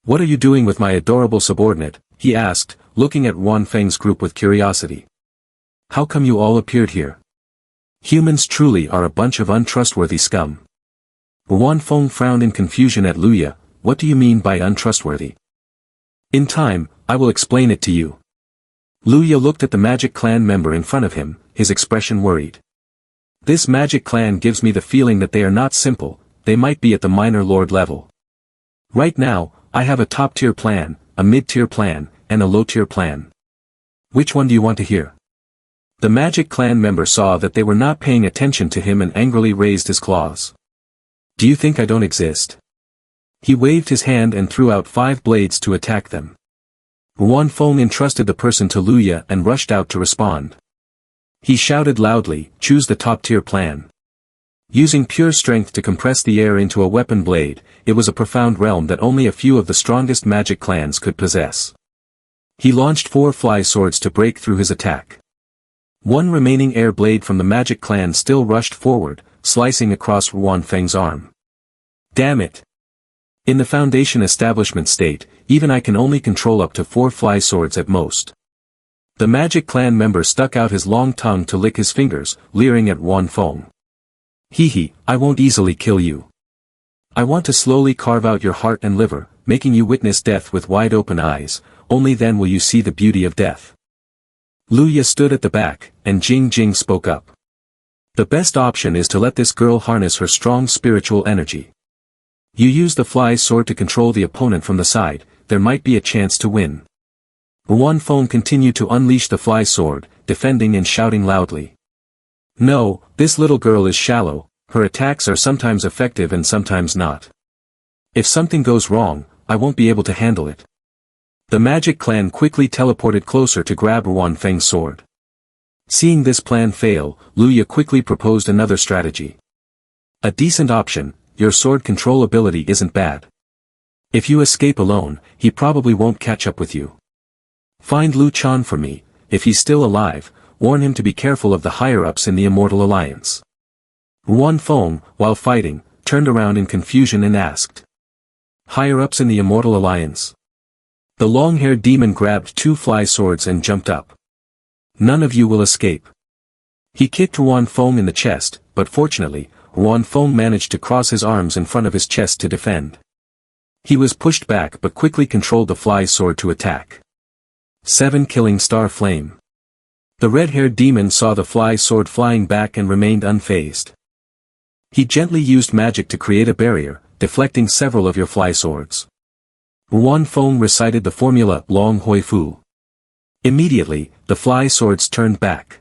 What are you doing with my adorable subordinate? He asked, looking at Huan Feng's group with curiosity. How come you all appeared here? Humans truly are a bunch of untrustworthy scum. Huan Feng frowned in confusion at Luya. What do you mean by untrustworthy? In time, I will explain it to you. Luya looked at the magic clan member in front of him, his expression worried. This magic clan gives me the feeling that they are not simple, they might be at the minor lord level. Right now, I have a top-tier plan, a mid-tier plan, and a low-tier plan. Which one do you want to hear? The magic clan member saw that they were not paying attention to him and angrily raised his claws. Do you think I don't exist? He waved his hand and threw out 5 blades to attack them. Huan Feng entrusted the person to Luya and rushed out to respond. He shouted loudly, choose the top-tier plan. Using pure strength to compress the air into a weapon blade, it was a profound realm that only a few of the strongest magic clans could possess. He launched 4 fly swords to break through his attack. One remaining air blade from the magic clan still rushed forward, slicing across Ruan Feng's arm. Damn it! In the Foundation establishment state, even I can only control up to 4 fly swords at most. The magic clan member stuck out his long tongue to lick his fingers, leering at Ruan Feng. Hee, I won't easily kill you. I want to slowly carve out your heart and liver, making you witness death with wide open eyes, only then will you see the beauty of death. Luya stood at the back, and Jing spoke up. The best option is to let this girl harness her strong spiritual energy. You use the fly sword to control the opponent from the side, there might be a chance to win. Ruan Feng continued to unleash the fly sword, defending and shouting loudly. No, this little girl is shallow, her attacks are sometimes effective and sometimes not. If something goes wrong, I won't be able to handle it. The magic clan quickly teleported closer to grab Ruan Feng's sword. Seeing this plan fail, Luya quickly proposed another strategy. A decent option, your sword control ability isn't bad. If you escape alone, he probably won't catch up with you. Find Lu Chan for me, if he's still alive, warn him to be careful of the higher-ups in the Immortal Alliance. Ruan Feng, while fighting, turned around in confusion and asked. Higher-ups in the Immortal Alliance? The long-haired demon grabbed 2 fly swords and jumped up. None of you will escape. He kicked Ruan Feng in the chest, but fortunately, Ruan Feng managed to cross his arms in front of his chest to defend. He was pushed back but quickly controlled the fly sword to attack. 7 killing star flame. The red-haired demon saw the fly sword flying back and remained unfazed. He gently used magic to create a barrier, deflecting several of your fly swords. Ruan Feng recited the formula Long Hoi Fu. Immediately, the fly swords turned back.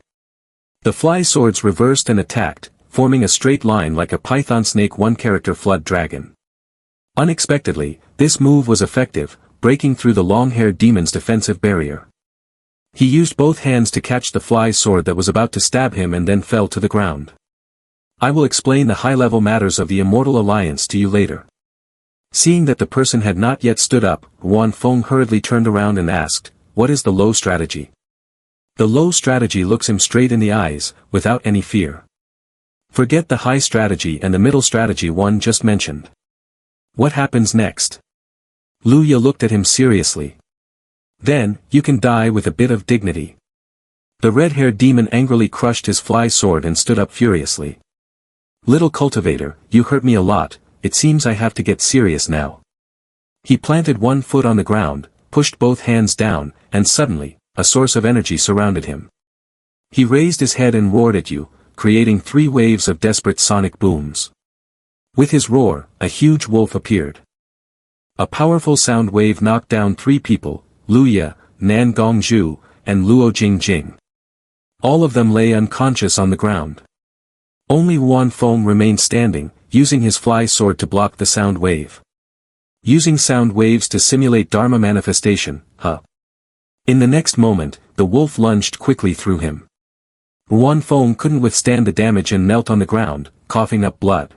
The fly swords reversed and attacked, forming a straight line like a python snake one-character flood dragon. Unexpectedly, this move was effective, breaking through the long-haired demon's defensive barrier. He used both hands to catch the fly sword that was about to stab him and then fell to the ground. I will explain the high-level matters of the Immortal Alliance to you later. Seeing that the person had not yet stood up, Ruan Feng hurriedly turned around and asked, what is the low strategy? The low strategy looks him straight in the eyes, without any fear. Forget the high strategy and the middle strategy one just mentioned. What happens next? Luya looked at him seriously. Then, you can die with a bit of dignity. The red-haired demon angrily crushed his fly sword and stood up furiously. Little cultivator, you hurt me a lot, it seems I have to get serious now. He planted one foot on the ground, pushed both hands down, and suddenly, a source of energy surrounded him. He raised his head and roared at you, creating 3 waves of desperate sonic booms. With his roar, a huge wolf appeared. A powerful sound wave knocked down 3 people, Luya, Nan Gongzhu, and Luo Jing. All of them lay unconscious on the ground. Only Ruan Feng remained standing, using his fly sword to block the sound wave. Using sound waves to simulate Dharma manifestation, In the next moment, the wolf lunged quickly through him. Ruan Feng couldn't withstand the damage and knelt on the ground, coughing up blood.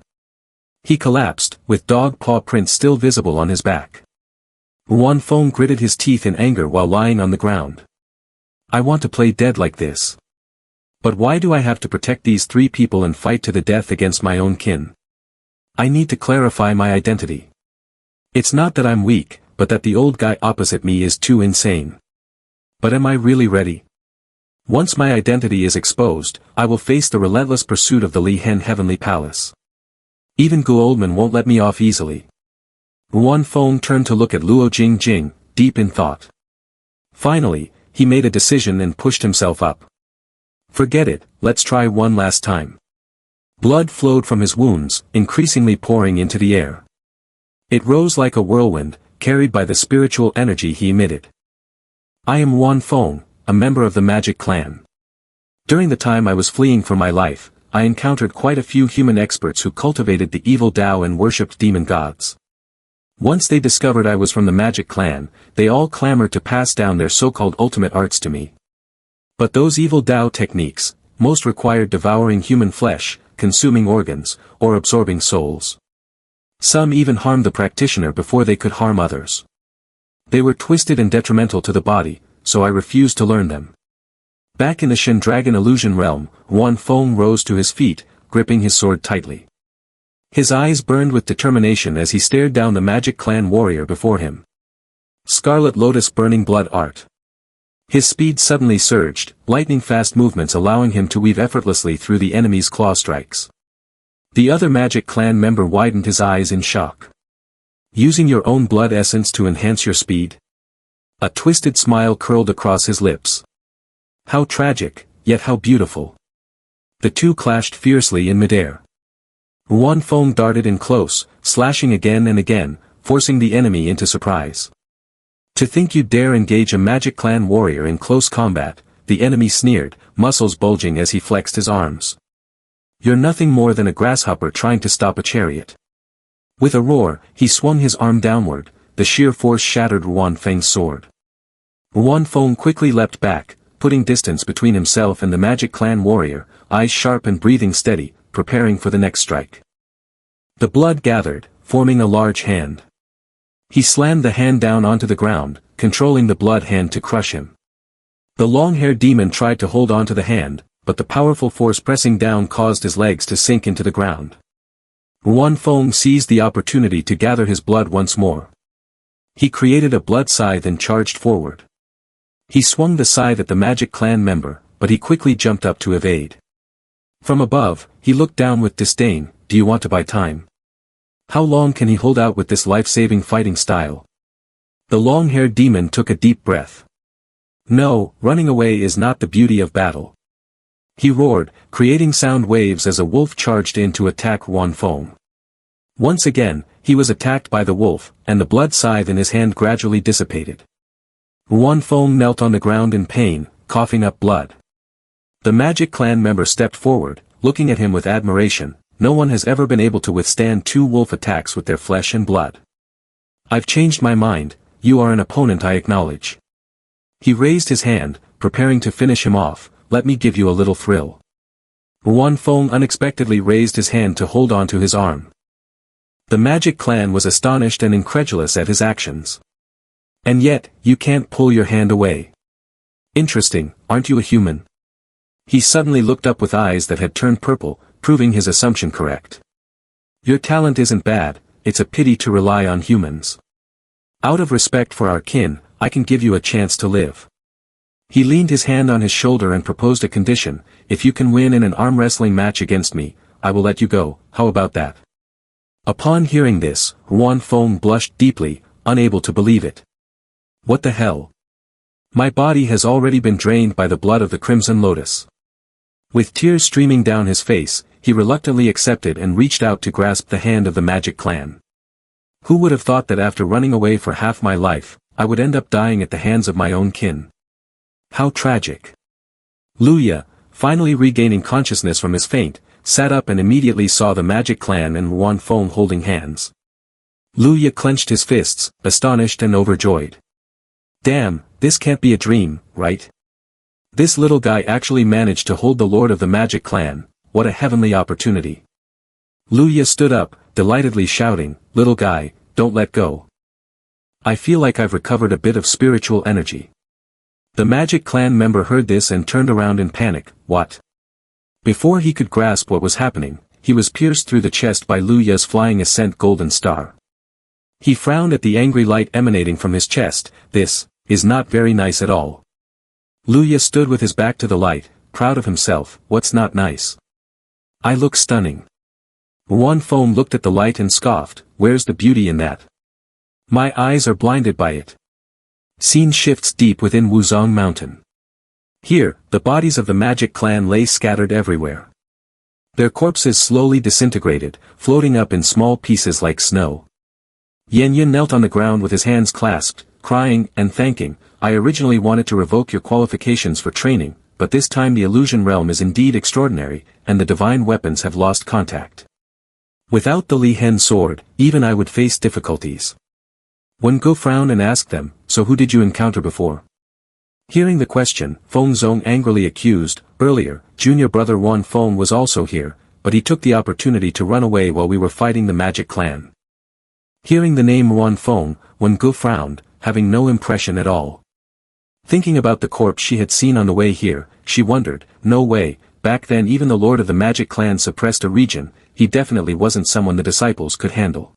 He collapsed, with dog paw prints still visible on his back. Ruan Feng gritted his teeth in anger while lying on the ground. I want to play dead like this. But why do I have to protect these 3 people and fight to the death against my own kin? I need to clarify my identity. It's not that I'm weak, but that the old guy opposite me is too insane. But am I really ready? Once my identity is exposed, I will face the relentless pursuit of the Li Hen Heavenly Palace. Even Gu Oldman won't let me off easily. Ruan Feng turned to look at Luo Jing, deep in thought. Finally, he made a decision and pushed himself up. Forget it, let's try one last time. Blood flowed from his wounds, increasingly pouring into the air. It rose like a whirlwind, carried by the spiritual energy he emitted. I am Ruan Feng, a member of the Magic Clan. During the time I was fleeing for my life, I encountered quite a few human experts who cultivated the evil Tao and worshipped demon gods. Once they discovered I was from the Magic Clan, they all clamored to pass down their so-called ultimate arts to me. But those evil Tao techniques, most required devouring human flesh, consuming organs, or absorbing souls. Some even harmed the practitioner before they could harm others. They were twisted and detrimental to the body, so I refuse to learn them. Back in the Shen Dragon illusion realm, Wan Feng rose to his feet, gripping his sword tightly. His eyes burned with determination as he stared down the magic clan warrior before him. Scarlet Lotus Burning Blood Art. His speed suddenly surged, lightning-fast movements allowing him to weave effortlessly through the enemy's claw strikes. The other magic clan member widened his eyes in shock. Using your own blood essence to enhance your speed? A twisted smile curled across his lips. How tragic, yet how beautiful. The two clashed fiercely in midair. Wan Feng darted in close, slashing again and again, forcing the enemy into surprise. To think you'd dare engage a magic clan warrior in close combat, the enemy sneered, muscles bulging as he flexed his arms. You're nothing more than a grasshopper trying to stop a chariot. With a roar, he swung his arm downward, the sheer force shattered Wan Feng's sword. Wan Feng quickly leapt back, putting distance between himself and the magic clan warrior, eyes sharp and breathing steady, preparing for the next strike. The blood gathered, forming a large hand. He slammed the hand down onto the ground, controlling the blood hand to crush him. The long-haired demon tried to hold onto the hand, but the powerful force pressing down caused his legs to sink into the ground. Wan Feng seized the opportunity to gather his blood once more. He created a blood scythe and charged forward. He swung the scythe at the magic clan member, but he quickly jumped up to evade. From above, he looked down with disdain. Do you want to buy time? How long can he hold out with this life-saving fighting style? The long-haired demon took a deep breath. No, running away is not the beauty of battle. He roared, creating sound waves as a wolf charged in to attack Wan Feng. Once again, he was attacked by the wolf, and the blood scythe in his hand gradually dissipated. Wan Feng knelt on the ground in pain, coughing up blood. The magic clan member stepped forward, looking at him with admiration. No one has ever been able to withstand two wolf attacks with their flesh and blood. I've changed my mind, you are an opponent I acknowledge. He raised his hand, preparing to finish him off. Let me give you a little thrill. Wan Feng unexpectedly raised his hand to hold on to his arm. The magic clan was astonished and incredulous at his actions. And yet, you can't pull your hand away. Interesting, aren't you a human? He suddenly looked up with eyes that had turned purple, proving his assumption correct. Your talent isn't bad, it's a pity to rely on humans. Out of respect for our kin, I can give you a chance to live. He leaned his hand on his shoulder and proposed a condition. If you can win in an arm wrestling match against me, I will let you go. How about that? Upon hearing this, Wan Feng blushed deeply, unable to believe it. What the hell? My body has already been drained by the blood of the Crimson Lotus. With tears streaming down his face, he reluctantly accepted and reached out to grasp the hand of the magic clan. Who would have thought that after running away for half my life, I would end up dying at the hands of my own kin? How tragic. Luya, finally regaining consciousness from his faint, sat up and immediately saw the magic clan and Wan Feng holding hands. Luya clenched his fists, astonished and overjoyed. Damn, this can't be a dream, right? This little guy actually managed to hold the lord of the magic clan. What a heavenly opportunity. Luya stood up, delightedly shouting, little guy, don't let go. I feel like I've recovered a bit of spiritual energy. The magic clan member heard this and turned around in panic. What? Before he could grasp what was happening, he was pierced through the chest by Luya's flying ascent golden star. He frowned at the angry light emanating from his chest. This is not very nice at all. Luya stood with his back to the light, proud of himself. What's not nice? I look stunning. Wan Feng looked at the light and scoffed. Where's the beauty in that? My eyes are blinded by it. Scene shifts deep within Wuzong Mountain. Here, the bodies of the magic clan lay scattered everywhere. Their corpses slowly disintegrated, floating up in small pieces like snow. Yan Yin knelt on the ground with his hands clasped, crying and thanking. I originally wanted to revoke your qualifications for training, but this time the illusion realm is indeed extraordinary, and the divine weapons have lost contact. Without the Li Hen sword, even I would face difficulties. Wen Go frowned and asked them, so who did you encounter before? Hearing the question, Feng Zong angrily accused, earlier, junior brother Wan Feng was also here, but he took the opportunity to run away while we were fighting the magic clan. Hearing the name Wan Feng, Wen Go frowned, having no impression at all. Thinking about the corpse she had seen on the way here, she wondered, no way, back then even the lord of the magic clan suppressed a region, he definitely wasn't someone the disciples could handle.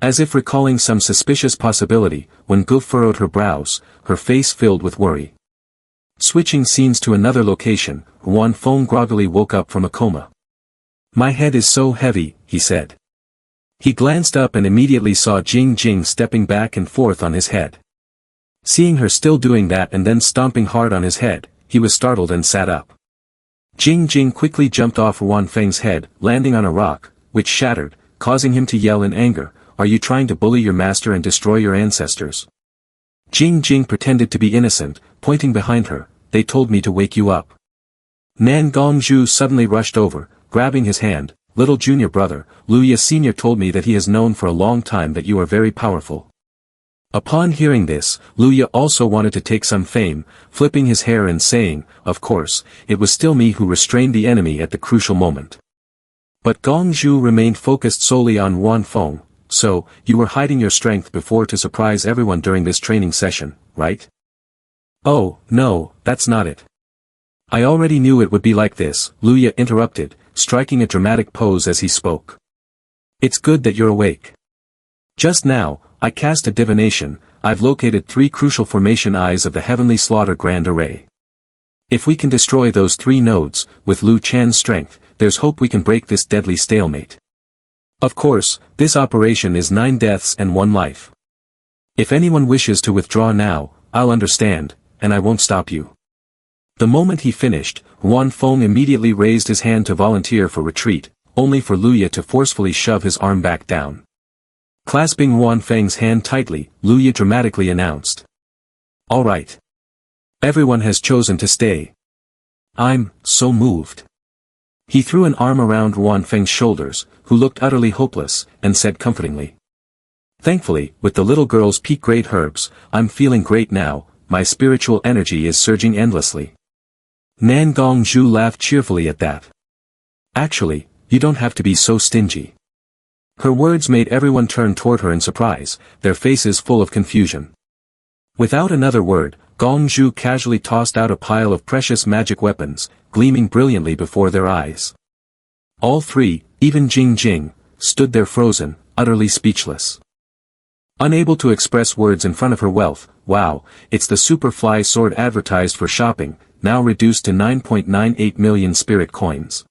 As if recalling some suspicious possibility, when Gu furrowed her brows, her face filled with worry. Switching scenes to another location, Huan Feng groggily woke up from a coma. My head is so heavy, he said. He glanced up and immediately saw Jing Jing stepping back and forth on his head. Seeing her still doing that and then stomping hard on his head, he was startled and sat up. Jing Jing quickly jumped off Huan Feng's head, landing on a rock, which shattered, causing him to yell in anger, "Are you trying to bully your master and destroy your ancestors?" Jing Jing pretended to be innocent, pointing behind her, "They told me to wake you up." Nan Gongzhu suddenly rushed over, grabbing his hand, "Little junior brother, Luya Sr. told me that he has known for a long time that you are very powerful." Upon hearing this, Luya also wanted to take some fame, flipping his hair and saying, "Of course, it was still me who restrained the enemy at the crucial moment." But Gongzhu remained focused solely on Huan Feng. "So, you were hiding your strength before to surprise everyone during this training session, right?" "Oh, no, that's not it. I already knew it would be like this," Luya interrupted, striking a dramatic pose as he spoke. "It's good that you're awake. Just now, I cast a divination. I've located 3 crucial formation eyes of the Heavenly Slaughter Grand Array. If we can destroy those 3 nodes, with Lu Chan's strength, there's hope we can break this deadly stalemate. Of course, this operation is 9 deaths and 1 life. If anyone wishes to withdraw now, I'll understand, and I won't stop you." The moment he finished, Huan Feng immediately raised his hand to volunteer for retreat, only for Luya to forcefully shove his arm back down. Clasping Huan Feng's hand tightly, Luya dramatically announced, "All right. Everyone has chosen to stay. I'm so moved." He threw an arm around Huan Feng's shoulders, who looked utterly hopeless, and said comfortingly, "Thankfully, with the little girl's peak great herbs, I'm feeling great now, my spiritual energy is surging endlessly." Nan Gongzhu laughed cheerfully at that. "Actually, you don't have to be so stingy." Her words made everyone turn toward her in surprise, their faces full of confusion. Without another word, Gongzhu casually tossed out a pile of precious magic weapons, gleaming brilliantly before their eyes. All 3, even Jing Jing, stood there frozen, utterly speechless. Unable to express words in front of her wealth. "Wow, it's the super fly sword advertised for shopping, now reduced to 9.98 million spirit coins."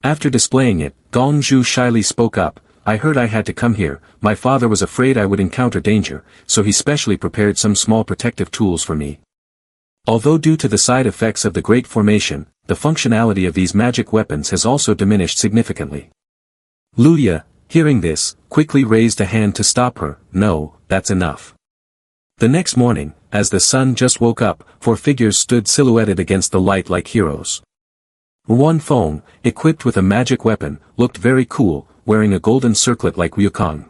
After displaying it, Gongzhu shyly spoke up, "I heard I had to come here. My father was afraid I would encounter danger, so he specially prepared some small protective tools for me. Although due to the side effects of the Great Formation, the functionality of these magic weapons has also diminished significantly." Luya, hearing this, quickly raised a hand to stop her. "No, that's enough." The next morning, as the sun just woke up, 4 figures stood silhouetted against the light like heroes. Huan Feng, equipped with a magic weapon, looked very cool, wearing a golden circlet like Wukong.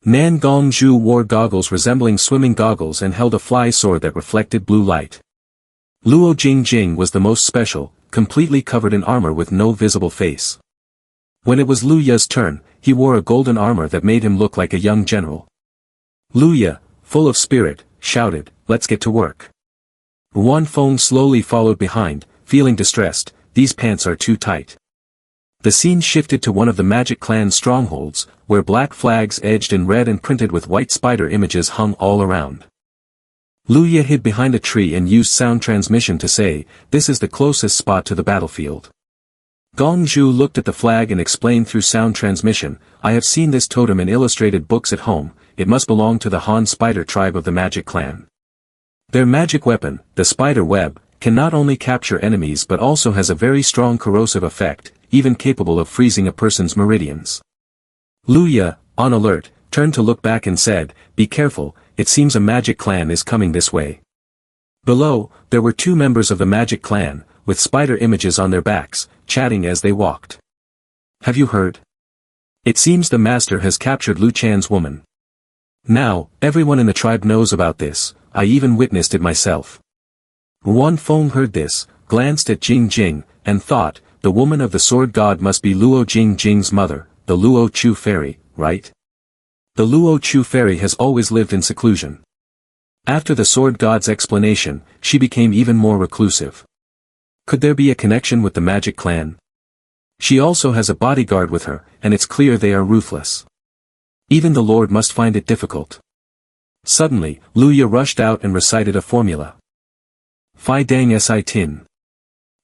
Nan Gongzhu wore goggles resembling swimming goggles and held a fly sword that reflected blue light. Luo Jingjing was the most special, completely covered in armor with no visible face. When it was Luya's turn, he wore a golden armor that made him look like a young general. Luya, full of spirit, shouted, "Let's get to work." Huan Feng slowly followed behind, feeling distressed, "These pants are too tight." The scene shifted to one of the Magic Clan's strongholds, where black flags edged in red and printed with white spider images hung all around. Luya hid behind a tree and used sound transmission to say, "This is the closest spot to the battlefield." Gongzhu looked at the flag and explained through sound transmission, "I have seen this totem in illustrated books at home, it must belong to the Han spider tribe of the Magic Clan. Their magic weapon, the spider web, can not only capture enemies but also has a very strong corrosive effect, even capable of freezing a person's meridians." Luya, on alert, turned to look back and said, "Be careful, it seems a magic clan is coming this way." Below, there were 2 members of the Magic Clan, with spider images on their backs, chatting as they walked. "Have you heard? It seems the master has captured Lu Chan's woman. Now, everyone in the tribe knows about this, I even witnessed it myself." Huan Feng heard this, glanced at Jing Jing, and thought, the woman of the sword god must be Luo Jing Jing's mother, the Luo Chu fairy, right? The Luo Chu fairy has always lived in seclusion. After the sword god's explanation, she became even more reclusive. Could there be a connection with the magic clan? She also has a bodyguard with her, and it's clear they are ruthless. Even the Lord must find it difficult. Suddenly, Luya rushed out and recited a formula. Phi Dang Si Tin.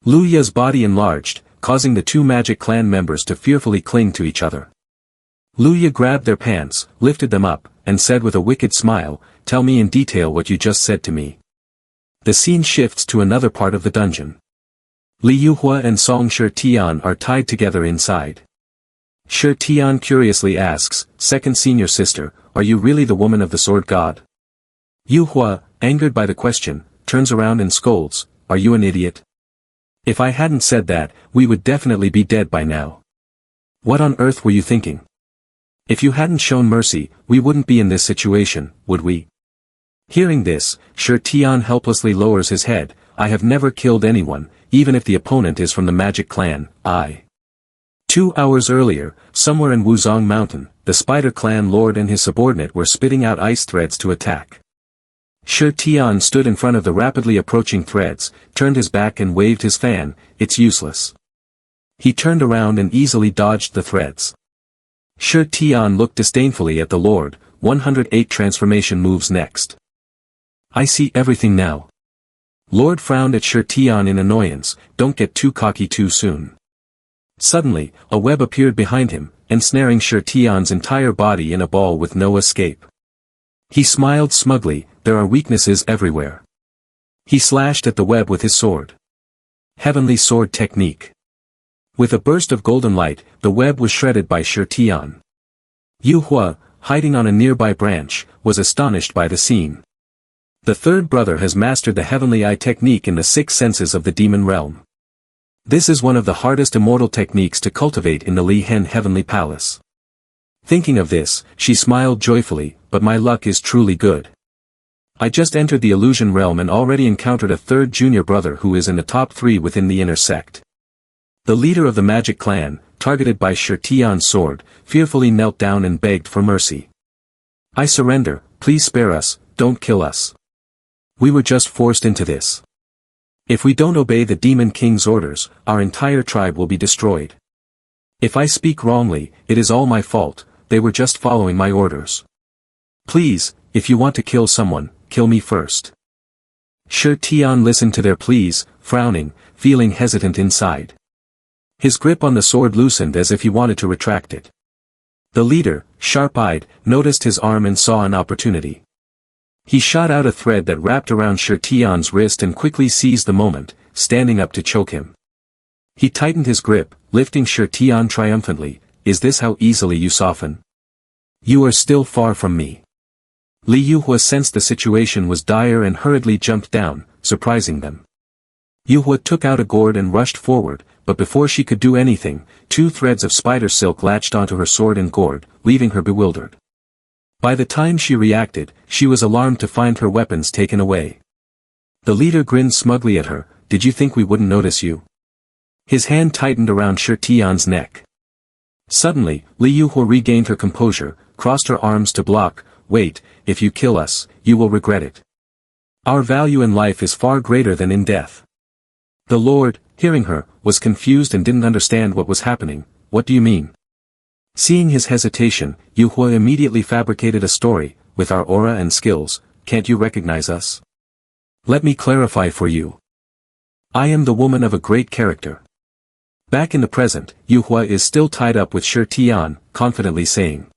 Luya's body enlarged, causing the two magic clan members to fearfully cling to each other. Luya grabbed their pants, lifted them up, and said with a wicked smile, "Tell me in detail what you just said to me." The scene shifts to another part of the dungeon. Li Yuhua and Song Shi Tian are tied together inside. Shi Tian curiously asks, "Second senior sister, are you really the woman of the sword god?" Yuhua, angered by the question, turns around and scolds, "Are you an idiot? If I hadn't said that, we would definitely be dead by now. What on earth were you thinking? If you hadn't shown mercy, we wouldn't be in this situation, would we?" Hearing this, Shi Tian helplessly lowers his head. "I have never killed anyone, even if the opponent is from the magic clan. 2 hours earlier, somewhere in Wuzong Mountain, the Spider Clan Lord and his subordinate were spitting out ice threads to attack. Shi Tian stood in front of the rapidly approaching threads, turned his back and waved his fan. "It's useless." He turned around and easily dodged the threads. Shi Tian looked disdainfully at the Lord. 108 transformation moves next. "I see everything now." Lord frowned at Shi Tian in annoyance. "Don't get too cocky too soon." Suddenly, a web appeared behind him, ensnaring Shi Tian's entire body in a ball with no escape. He smiled smugly. "There are weaknesses everywhere." He slashed at the web with his sword. Heavenly sword technique. With a burst of golden light, the web was shredded by Shi Tian. Yu Hua, hiding on a nearby branch, was astonished by the scene. The third brother has mastered the heavenly eye technique in the 6 senses of the demon realm. This is one of the hardest immortal techniques to cultivate in the Li Hen Heavenly Palace. Thinking of this, she smiled joyfully, "But my luck is truly good. I just entered the illusion realm and already encountered a third junior brother who is in the top 3 within the inner sect." The leader of the magic clan, targeted by Shi Tian's sword, fearfully knelt down and begged for mercy. "I surrender, please spare us, don't kill us. We were just forced into this. If we don't obey the Demon King's orders, our entire tribe will be destroyed. If I speak wrongly, it is all my fault, they were just following my orders. Please, if you want to kill someone, kill me first." Shi Tian listened to their pleas, frowning, feeling hesitant inside. His grip on the sword loosened as if he wanted to retract it. The leader, sharp-eyed, noticed his arm and saw an opportunity. He shot out a thread that wrapped around Shi Tian's wrist and quickly seized the moment, standing up to choke him. He tightened his grip, lifting Shi Tian triumphantly. "Is this how easily you soften? You are still far from me." Li Yuhua sensed the situation was dire and hurriedly jumped down, surprising them. Yuhua took out a gourd and rushed forward, but before she could do anything, 2 threads of spider silk latched onto her sword and gourd, leaving her bewildered. By the time she reacted, she was alarmed to find her weapons taken away. The leader grinned smugly at her. "Did you think we wouldn't notice you?" His hand tightened around Shi Tian's neck. Suddenly, Li Yuhua regained her composure, crossed her arms to block. "Wait, if you kill us, you will regret it. Our value in life is far greater than in death." The Lord, hearing her, was confused and didn't understand what was happening. "What do you mean?" Seeing his hesitation, Yu Hua immediately fabricated a story. "With our aura and skills, can't you recognize us? Let me clarify for you. I am the woman of a great character." Back in the present, Yu Hua is still tied up with Shi Tian, confidently saying,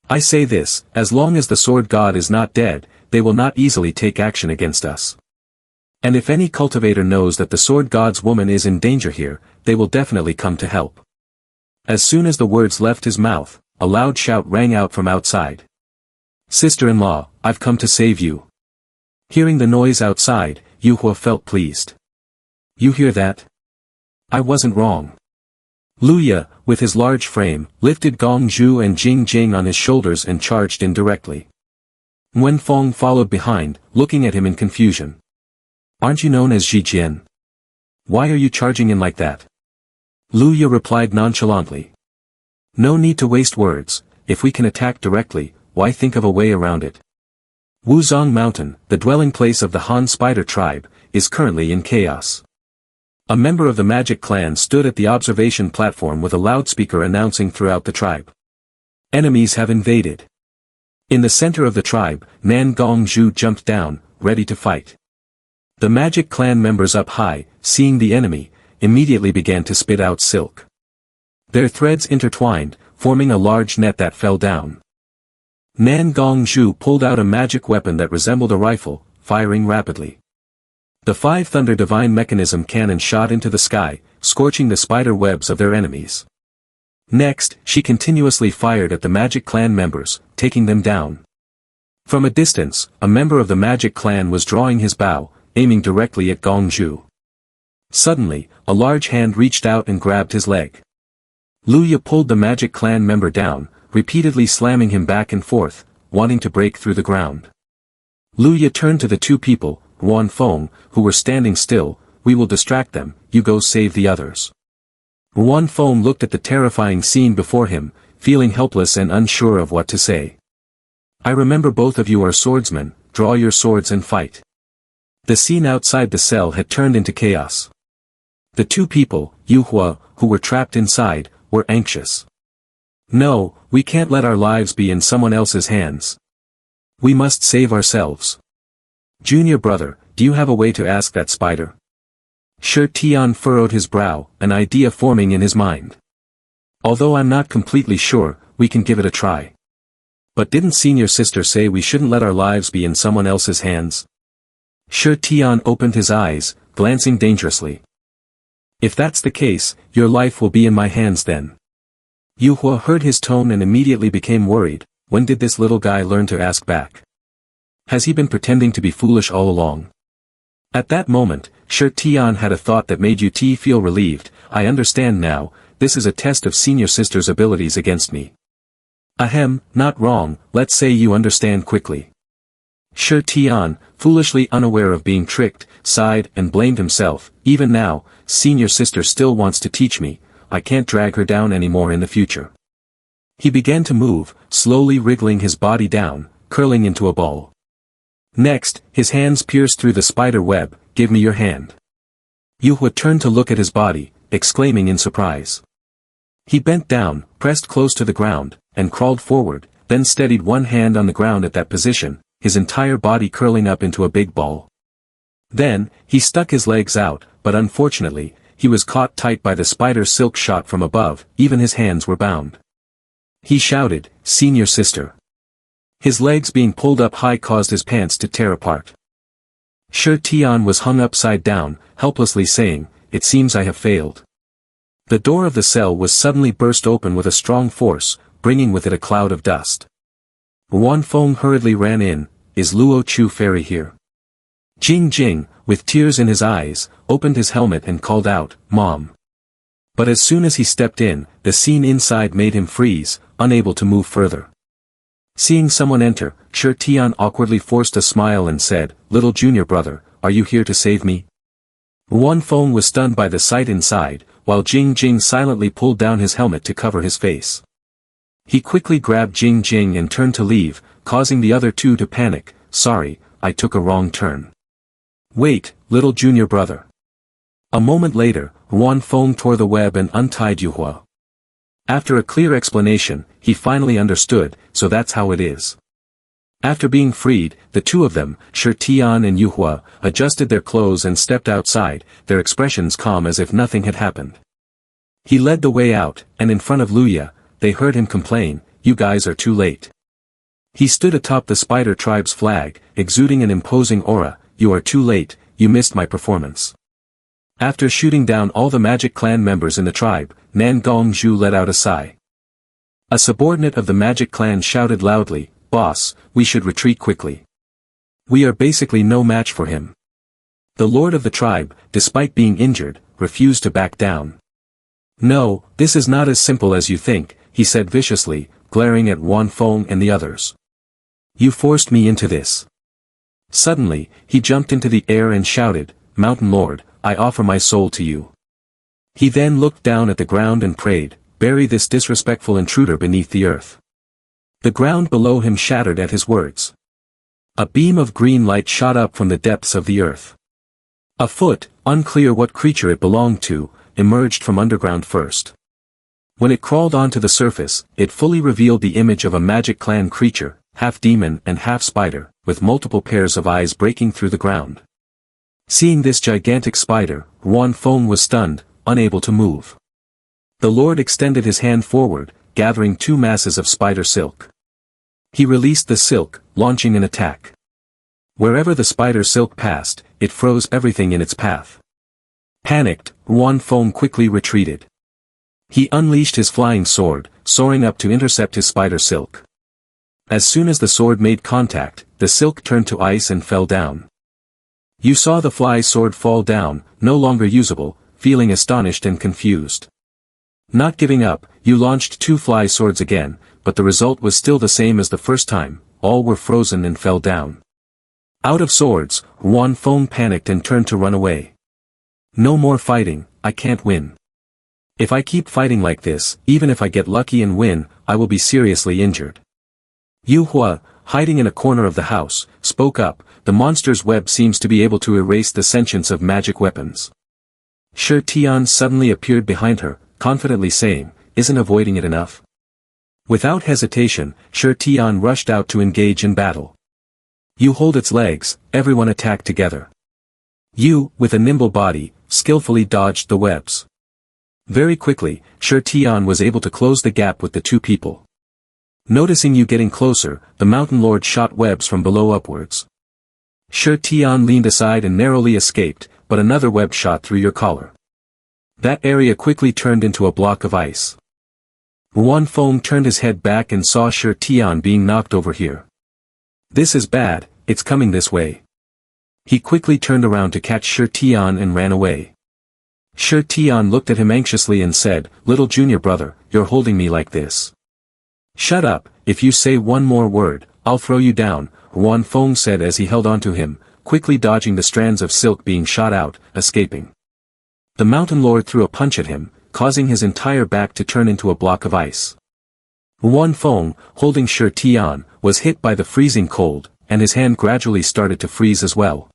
"I say this, as long as the sword god is not dead, they will not easily take action against us. And if any cultivator knows that the sword god's woman is in danger here, they will definitely come to help." As soon as the words left his mouth, a loud shout rang out from outside. "Sister-in-law, I've come to save you." Hearing the noise outside, Yu Hua felt pleased. "You hear that? I wasn't wrong." Luya, with his large frame, lifted Gong Zhu and Jing Jing on his shoulders and charged in directly. Wen Fong followed behind, looking at him in confusion. "Aren't you known as Ji Jian? Why are you charging in like that?" Luya replied nonchalantly. "No need to waste words, if we can attack directly, why think of a way around it? Wuzong Mountain, the dwelling place of the Han Spider tribe, is currently in chaos. A member of the Magic Clan stood at the observation platform with a loudspeaker announcing throughout the tribe. Enemies have invaded. In the center of the tribe, Nan Gongzhu jumped down, ready to fight. The Magic Clan members up high, seeing the enemy, immediately began to spit out silk. Their threads intertwined, forming a large net that fell down. Nan Gongzhu pulled out a magic weapon that resembled a rifle, firing rapidly. The 5 Thunder Divine Mechanism cannon shot into the sky, scorching the spider webs of their enemies. Next, she continuously fired at the Magic Clan members, taking them down. From a distance, a member of the Magic Clan was drawing his bow, aiming directly at Gongzhu. Suddenly, a large hand reached out and grabbed his leg. Luya pulled the Magic Clan member down, repeatedly slamming him back and forth, wanting to break through the ground. Luya turned to the 2 people, Wan Feng, who were standing still. "We will distract them, you go save the others." Wan Feng looked at the terrifying scene before him, feeling helpless and unsure of what to say. "I remember both of you are swordsmen, draw your swords and fight." The scene outside the cell had turned into chaos. The 2 people, Yuhua, who were trapped inside, were anxious. "No, we can't let our lives be in someone else's hands. We must save ourselves. Junior brother, do you have a way to ask that spider?" Shi Tian furrowed his brow, an idea forming in his mind. "Although I'm not completely sure, we can give it a try." "But didn't senior sister say we shouldn't let our lives be in someone else's hands?" Shi Tian opened his eyes, glancing dangerously. "If that's the case, your life will be in my hands then." Yuhua heard his tone and immediately became worried. When did this little guy learn to ask back? Has he been pretending to be foolish all along? At that moment, Shi Tian had a thought that made Yu Ti feel relieved. "I understand now, this is a test of senior sister's abilities against me." "Ahem, not wrong, let's say you understand quickly." Shi Tian, foolishly unaware of being tricked, sighed and blamed himself. "Even now, senior sister still wants to teach me. I can't drag her down anymore in the future." He began to move, slowly wriggling his body down, curling into a ball. Next, his hands pierced through the spider web. "Give me your hand." Yuhua turned to look at his body, exclaiming in surprise. He bent down, pressed close to the ground, and crawled forward, then steadied one hand on the ground at that position, his entire body curling up into a big ball. Then, he stuck his legs out, but unfortunately, he was caught tight by the spider's silk shot from above. Even his hands were bound. He shouted, "Senior sister." His legs being pulled up high caused his pants to tear apart. Shi Tian was hung upside down, helplessly saying, "It seems I have failed." The door of the cell was suddenly burst open with a strong force, bringing with it a cloud of dust. Wan Feng hurriedly ran in. "Is Luo Chu Fairy here?" Jing Jing, with tears in his eyes, opened his helmet and called out, "Mom." But as soon as he stepped in, the scene inside made him freeze, unable to move further. Seeing someone enter, Shi Tian awkwardly forced a smile and said, "Little junior brother, are you here to save me?" Wan Feng was stunned by the sight inside, while Jing Jing silently pulled down his helmet to cover his face. He quickly grabbed Jing Jing and turned to leave, causing the other 2 to panic. "Sorry, I took a wrong turn." "Wait, little junior brother." A moment later, Wan Feng tore the web and untied Yuhua. After a clear explanation, he finally understood, "So that's how it is." After being freed, the 2 of them, Shi Tian and Yuhua, adjusted their clothes and stepped outside, their expressions calm as if nothing had happened. He led the way out, and in front of Luya, they heard him complain, "You guys are too late." He stood atop the spider tribe's flag, exuding an imposing aura. "You are too late, you missed my performance." After shooting down all the Magic Clan members in the tribe, Nan Gongzhu let out a sigh. A subordinate of the Magic Clan shouted loudly, "Boss, we should retreat quickly. We are basically no match for him." The lord of the tribe, despite being injured, refused to back down. "No, this is not as simple as you think," he said viciously, glaring at Wan Feng and the others. "You forced me into this." Suddenly, he jumped into the air and shouted, "Mountain Lord, I offer my soul to you." He then looked down at the ground and prayed, "Bury this disrespectful intruder beneath the earth." The ground below him shattered at his words. A beam of green light shot up from the depths of the earth. A foot, unclear what creature it belonged to, emerged from underground first. When it crawled onto the surface, it fully revealed the image of a magic clan creature, half demon and half spider, with multiple pairs of eyes breaking through the ground. Seeing this gigantic spider, Yuan Feng was stunned, unable to move. The Lord extended his hand forward, gathering 2 masses of spider silk. He released the silk, launching an attack. Wherever the spider silk passed, it froze everything in its path. Panicked, Yuan Feng quickly retreated. He unleashed his flying sword, soaring up to intercept his spider silk. As soon as the sword made contact, the silk turned to ice and fell down. You saw the fly sword fall down, no longer usable, feeling astonished and confused. Not giving up, you launched 2 fly swords again, but the result was still the same as the first time, all were frozen and fell down. Out of swords, Yuan Feng panicked and turned to run away. No more fighting, I can't win. If I keep fighting like this, even if I get lucky and win, I will be seriously injured. Yu Hua, hiding in a corner of the house, spoke up, the monster's web seems to be able to erase the sentience of magic weapons. Shi Tian suddenly appeared behind her, confidently saying, isn't avoiding it enough? Without hesitation, Shi Tian rushed out to engage in battle. You hold its legs, everyone attacked together. You, with a nimble body, skillfully dodged the webs. Very quickly, Shi Tian was able to close the gap with the 2 people. Noticing you getting closer, the Mountain Lord shot webs from below upwards. Shi Tian leaned aside and narrowly escaped, but another web shot through your collar. That area quickly turned into a block of ice. Yuan Feng turned his head back and saw Shi Tian being knocked over here. This is bad, it's coming this way. He quickly turned around to catch Shi Tian and ran away. Shi Tian looked at him anxiously and said, little junior brother, you're holding me like this. Shut up, if you say one more word, I'll throw you down, Yuan Feng said as he held onto him, quickly dodging the strands of silk being shot out, escaping. The Mountain Lord threw a punch at him, causing his entire back to turn into a block of ice. Yuan Feng, holding Shi Tian, was hit by the freezing cold, and his hand gradually started to freeze as well.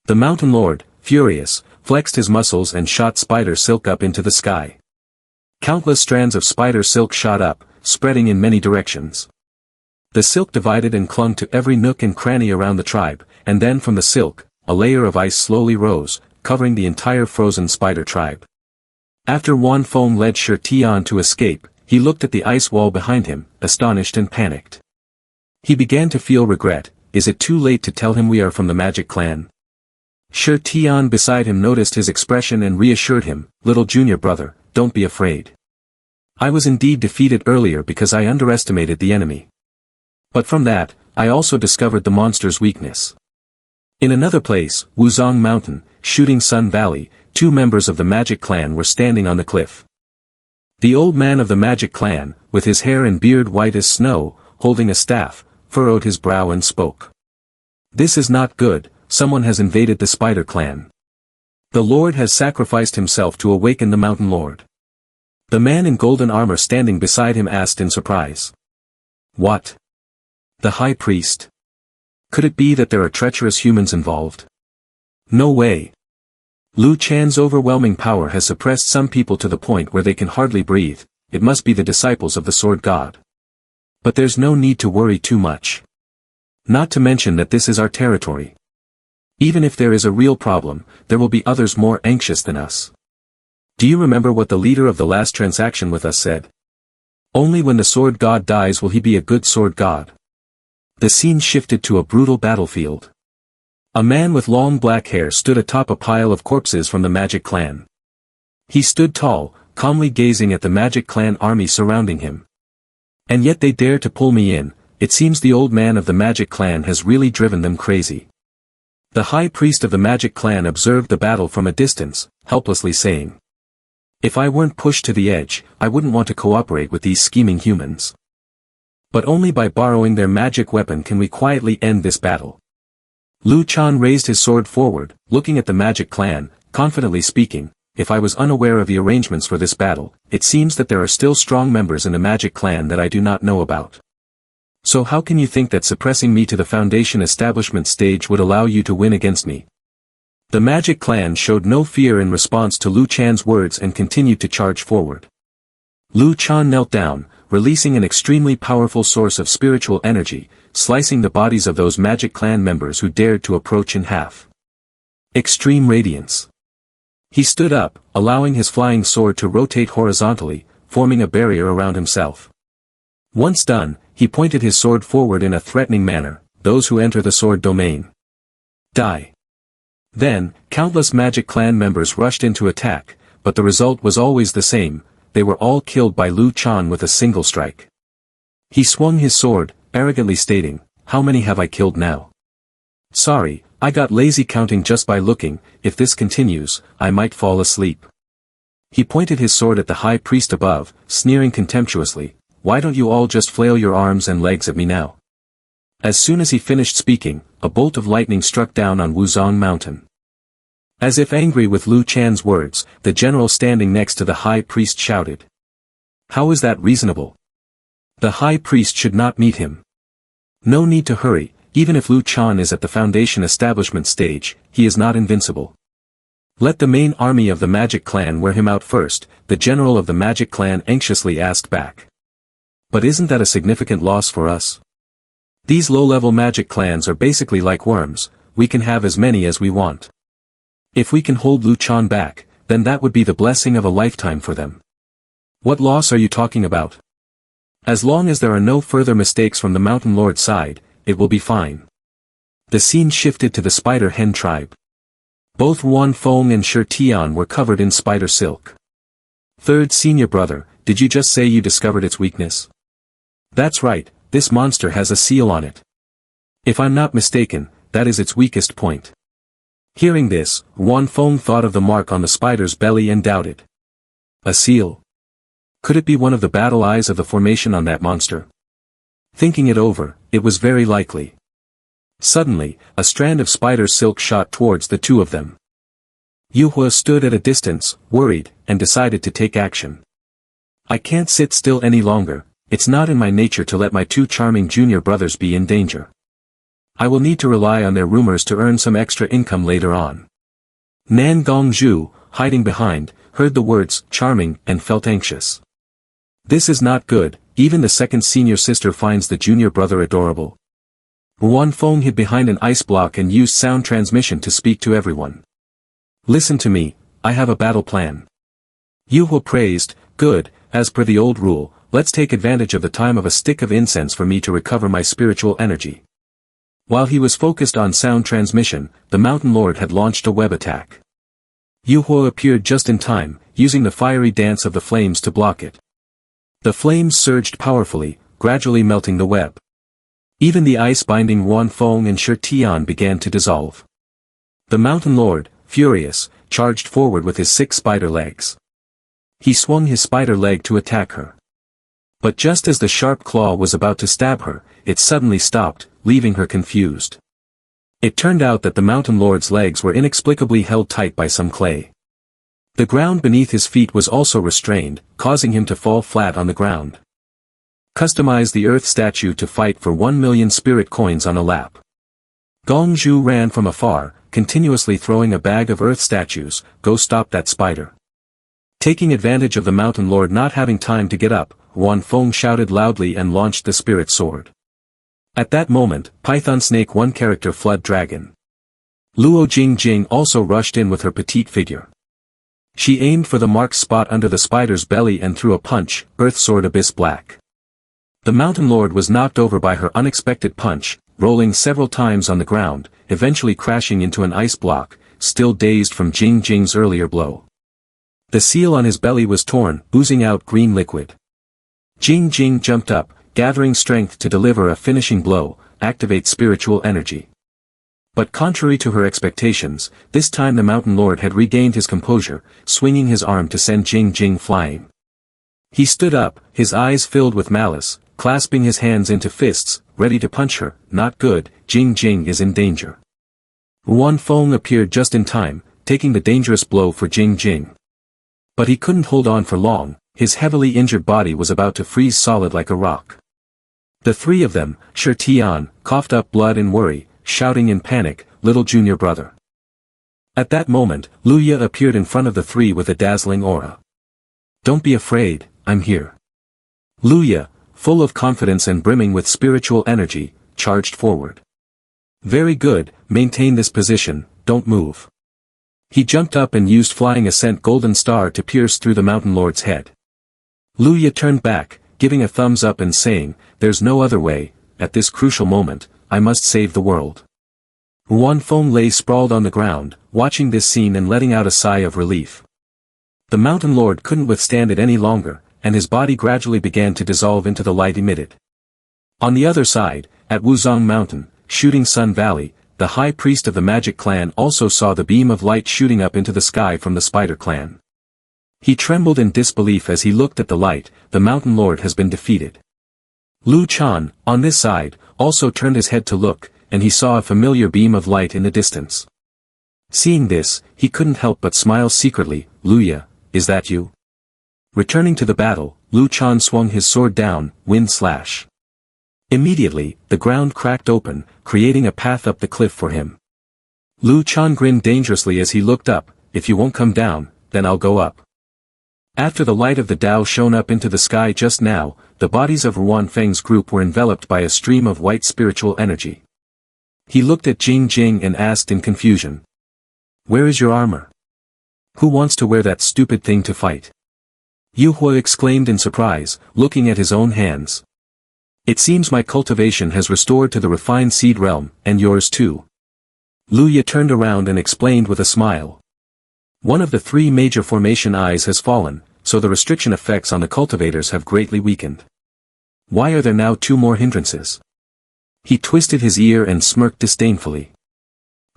The Mountain Lord, furious, flexed his muscles and shot spider silk up into the sky. Countless strands of spider silk shot up, spreading in many directions. The silk divided and clung to every nook and cranny around the tribe, and then from the silk, a layer of ice slowly rose, covering the entire frozen spider tribe. After Yuan Feng led Shi Tian to escape, he looked at the ice wall behind him, astonished and panicked. He began to feel regret. Is it too late to tell him we are from the magic clan? Shi Tian beside him noticed his expression and reassured him, little junior brother, don't be afraid. I was indeed defeated earlier because I underestimated the enemy. But from that, I also discovered the monster's weakness. In another place, Wuzong Mountain, Shooting Sun Valley, 2 members of the magic clan were standing on the cliff. The old man of the magic clan, with his hair and beard white as snow, holding a staff, furrowed his brow and spoke. This is not good. Someone has invaded the Spider Clan. The Lord has sacrificed himself to awaken the Mountain Lord. The man in golden armor standing beside him asked in surprise. What? The High Priest? Could it be that there are treacherous humans involved? No way. Lu Chan's overwhelming power has suppressed some people to the point where they can hardly breathe. It must be the disciples of the Sword God. But there's no need to worry too much. Not to mention that this is our territory. Even if there is a real problem, there will be others more anxious than us. Do you remember what the leader of the last transaction with us said? Only when the Sword God dies will he be a good Sword God. The scene shifted to a brutal battlefield. A man with long black hair stood atop a pile of corpses from the Magic Clan. He stood tall, calmly gazing at the Magic Clan army surrounding him. And yet they dare to pull me in. It seems the old man of the Magic Clan has really driven them crazy. The High Priest of the Magic Clan observed the battle from a distance, helplessly saying. If I weren't pushed to the edge, I wouldn't want to cooperate with these scheming humans. But only by borrowing their magic weapon can we quietly end this battle. Lu Chan raised his sword forward, looking at the Magic Clan, confidently speaking, if I was unaware of the arrangements for this battle, it seems that there are still strong members in the Magic Clan that I do not know about. So how can you think that suppressing me to the foundation establishment stage would allow you to win against me? The Magic Clan showed no fear in response to Lu Chan's words and continued to charge forward. Lu Chan knelt down, releasing an extremely powerful source of spiritual energy, slicing the bodies of those Magic Clan members who dared to approach in half. Extreme radiance. He stood up, allowing his flying sword to rotate horizontally, forming a barrier around himself. Once done, he pointed his sword forward in a threatening manner. Those who enter the sword domain die. Then, countless Magic Clan members rushed into attack, but the result was always the same. They were all killed by Lu Chan with a single strike. He swung his sword, arrogantly stating, "How many have I killed now? Sorry, I got lazy counting just by looking. If this continues, I might fall asleep." He pointed his sword at the high priest above, sneering contemptuously, "Why don't you all just flail your arms and legs at me now?" As soon as he finished speaking, a bolt of lightning struck down on Wuzong Mountain. As if angry with Lu Chan's words, the general standing next to the high priest shouted, "How is that reasonable? The high priest should not meet him. No need to hurry, even if Lu Chan is at the foundation establishment stage, he is not invincible. Let the main army of the Magic Clan wear him out first," the general of the Magic Clan anxiously asked back. "But isn't that a significant loss for us? These low-level Magic Clans are basically like worms, we can have as many as we want. If we can hold Lu Chan back, then that would be the blessing of a lifetime for them." "What loss are you talking about? As long as there are no further mistakes from the Mountain Lord's side, it will be fine." The scene shifted to the Spider Hen tribe. Both Wan Fong and Shi Tian were covered in spider silk. "Third senior brother, did you just say you discovered its weakness?" "That's right, this monster has a seal on it. If I'm not mistaken, that is its weakest point." Hearing this, Wan Fong thought of the mark on the spider's belly and doubted. A seal? Could it be one of the battle eyes of the formation on that monster? Thinking it over, it was very likely. Suddenly, a strand of spider silk shot towards the two of them. Yuhua stood at a distance, worried, and decided to take action. "I can't sit still any longer. It's not in my nature to let my two charming junior brothers be in danger. I will need to rely on their rumors to earn some extra income later on." Nan Gongzhu, hiding behind, heard the words "charming" and felt anxious. This is not good, even the second senior sister finds the junior brother adorable. Wan Fong hid behind an ice block and used sound transmission to speak to everyone. "Listen to me, I have a battle plan." Yuhua praised, "Good, as per the old rule, let's take advantage of the time of a stick of incense for me to recover my spiritual energy." While he was focused on sound transmission, the Mountain Lord had launched a web attack. Yuhua appeared just in time, using the fiery dance of the flames to block it. The flames surged powerfully, gradually melting the web. Even the ice binding Wan Fong and Shi Tian began to dissolve. The Mountain Lord, furious, charged forward with his 6 spider legs. He swung his spider leg to attack her. But just as the sharp claw was about to stab her, it suddenly stopped, leaving her confused. It turned out that the Mountain Lord's legs were inexplicably held tight by some clay. The ground beneath his feet was also restrained, causing him to fall flat on the ground. Customize the earth statue to fight for 1 million spirit coins on a lap. Gongzhu ran from afar, continuously throwing a bag of earth statues. "Go stop that spider." Taking advantage of the Mountain Lord not having time to get up, Wan Fong shouted loudly and launched the spirit sword. At that moment, Python Snake 1 character Flood Dragon Luo Jingjing also rushed in with her petite figure. She aimed for the marked spot under the spider's belly and threw a punch, Earth Sword Abyss Black. The Mountain Lord was knocked over by her unexpected punch, rolling several times on the ground, eventually crashing into an ice block, still dazed from Jingjing's earlier blow. The seal on his belly was torn, oozing out green liquid. Jingjing jumped up, gathering strength to deliver a finishing blow, activate spiritual energy. But contrary to her expectations, this time the Mountain Lord had regained his composure, swinging his arm to send Jingjing flying. He stood up, his eyes filled with malice, clasping his hands into fists, ready to punch her. "Not good, Jingjing is in danger." Wan Fong appeared just in time, taking the dangerous blow for Jingjing. But he couldn't hold on for long, his heavily injured body was about to freeze solid like a rock. The three of them, Shi Tian, coughed up blood in worry, shouting in panic, "Little junior brother." At that moment, Luya appeared in front of the three with a dazzling aura. "Don't be afraid, I'm here." Luya, full of confidence and brimming with spiritual energy, charged forward. "Very good, maintain this position, don't move." He jumped up and used flying ascent golden star to pierce through the mountain lord's head. Luya turned back, giving a thumbs up and saying, "There's no other way, at this crucial moment, I must save the world." Ruan Feng lay sprawled on the ground, watching this scene and letting out a sigh of relief. The mountain lord couldn't withstand it any longer, and his body gradually began to dissolve into the light emitted. On the other side, at Wuzong Mountain, Shooting Sun Valley, the high priest of the magic clan also saw the beam of light shooting up into the sky from the spider clan. He trembled in disbelief as he looked at the light. The mountain lord has been defeated. Lu Chan, on this side, also turned his head to look, and he saw a familiar beam of light in the distance. Seeing this, he couldn't help but smile secretly. "Luya, is that you?" Returning to the battle, Lu Chan swung his sword down, wind slash. Immediately, the ground cracked open, creating a path up the cliff for him. Lu Chan grinned dangerously as he looked up. "If you won't come down, then I'll go up." After the light of the Tao shone up into the sky just now, the bodies of Ruan Feng's group were enveloped by a stream of white spiritual energy. He looked at Jing Jing and asked in confusion. "Where is your armor? Who wants to wear that stupid thing to fight?" Yu Hui exclaimed in surprise, looking at his own hands. "It seems my cultivation has restored to the refined seed realm, and yours too." Luya turned around and explained with a smile. "One of the three major formation eyes has fallen, so the restriction effects on the cultivators have greatly weakened. Why are there now two more hindrances?" He twisted his ear and smirked disdainfully.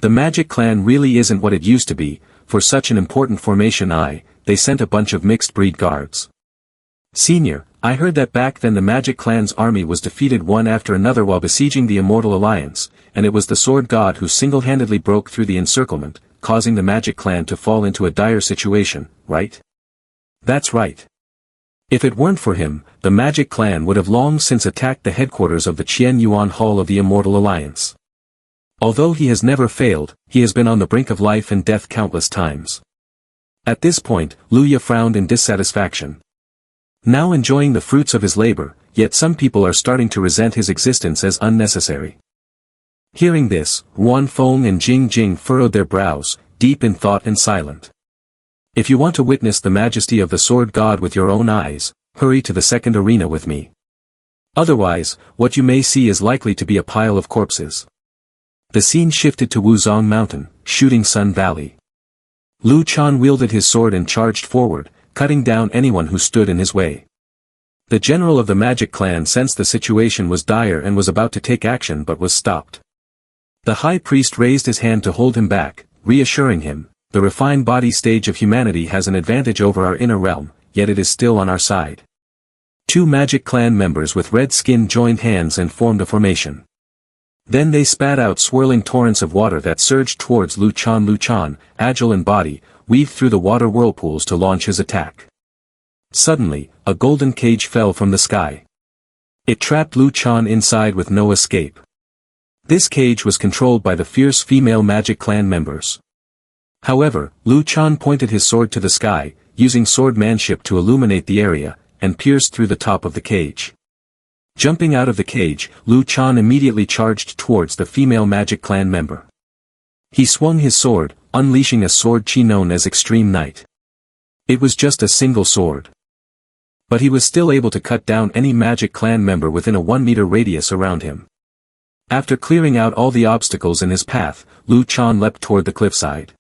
The magic clan really isn't what it used to be. For such an important formation eye, they sent a bunch of mixed breed guards. "Senior, I heard that back then the magic clan's army was defeated one after another while besieging the Immortal Alliance, and it was the sword god who single-handedly broke through the encirclement, causing the magic clan to fall into a dire situation, right?" "That's right. If it weren't for him, the magic clan would have long since attacked the headquarters of the Qian Yuan Hall of the Immortal Alliance. Although he has never failed, he has been on the brink of life and death countless times." At this point, Luya frowned in dissatisfaction. Now enjoying the fruits of his labor, yet some people are starting to resent his existence as unnecessary. Hearing this, Ruan Feng and Jing Jing furrowed their brows, deep in thought and silent. "If you want to witness the majesty of the sword god with your own eyes, hurry to the second arena with me. Otherwise, what you may see is likely to be a pile of corpses." The scene shifted to Wuzong Mountain, Shooting Sun Valley. Lu Chan wielded his sword and charged forward, cutting down anyone who stood in his way. The general of the magic clan sensed the situation was dire and was about to take action but was stopped. The high priest raised his hand to hold him back, reassuring him, "The refined body stage of humanity has an advantage over our inner realm, yet it is still on our side." Two magic clan members with red skin joined hands and formed a formation. Then they spat out swirling torrents of water that surged towards Lu Chan. Lu Chan, agile in body, weaved through the water whirlpools to launch his attack. Suddenly, a golden cage fell from the sky. It trapped Lu Chan inside with no escape. This cage was controlled by the fierce female magic clan members. However, Lu Chan pointed his sword to the sky, using swordmanship to illuminate the area, and pierced through the top of the cage. Jumping out of the cage, Lu Chan immediately charged towards the female magic clan member. He swung his sword, unleashing a sword chi known as Extreme Night. It was just a single sword. But he was still able to cut down any magic clan member within a 1-meter radius around him. After clearing out all the obstacles in his path, Lu Chan leapt toward the cliffside.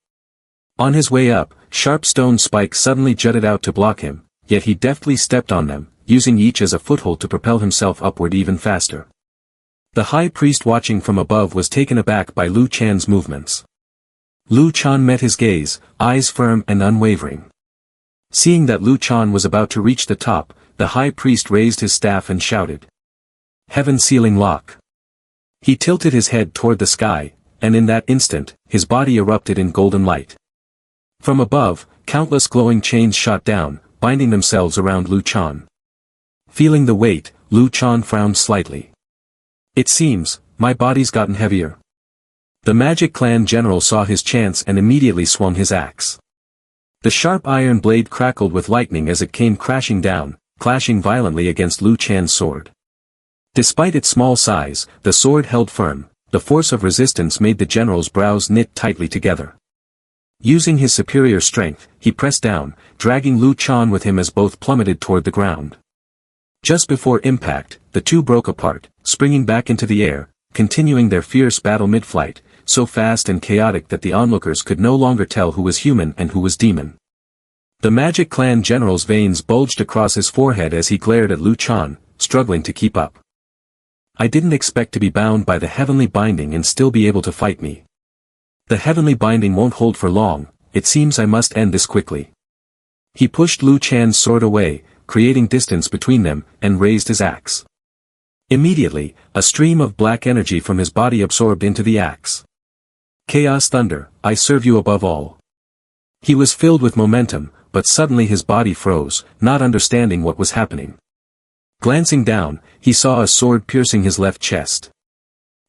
On his way up, sharp stone spikes suddenly jutted out to block him, yet he deftly stepped on them, using each as a foothold to propel himself upward even faster. The high priest watching from above was taken aback by Lu Chan's movements. Lu Chan met his gaze, eyes firm and unwavering. Seeing that Lu Chan was about to reach the top, the high priest raised his staff and shouted, "Heaven sealing lock!" He tilted his head toward the sky, and in that instant, his body erupted in golden light. From above, countless glowing chains shot down, binding themselves around Lu Chan. Feeling the weight, Lu Chan frowned slightly. It seems, my body's gotten heavier. The Magic Clan general saw his chance and immediately swung his axe. The sharp iron blade crackled with lightning as it came crashing down, clashing violently against Lu Chan's sword. Despite its small size, the sword held firm. The force of resistance made the general's brows knit tightly together. Using his superior strength, he pressed down, dragging Lu Chan with him as both plummeted toward the ground. Just before impact, the two broke apart, springing back into the air, continuing their fierce battle mid-flight, so fast and chaotic that the onlookers could no longer tell who was human and who was demon. The Magic Clan general's veins bulged across his forehead as he glared at Lu Chan, struggling to keep up. I didn't expect to be bound by the heavenly binding and still be able to fight me. The heavenly binding won't hold for long, it seems I must end this quickly. He pushed Lu Chan's sword away, creating distance between them, and raised his axe. Immediately, a stream of black energy from his body absorbed into the axe. Chaos Thunder, I serve you above all. He was filled with momentum, but suddenly his body froze, not understanding what was happening. Glancing down, he saw a sword piercing his left chest.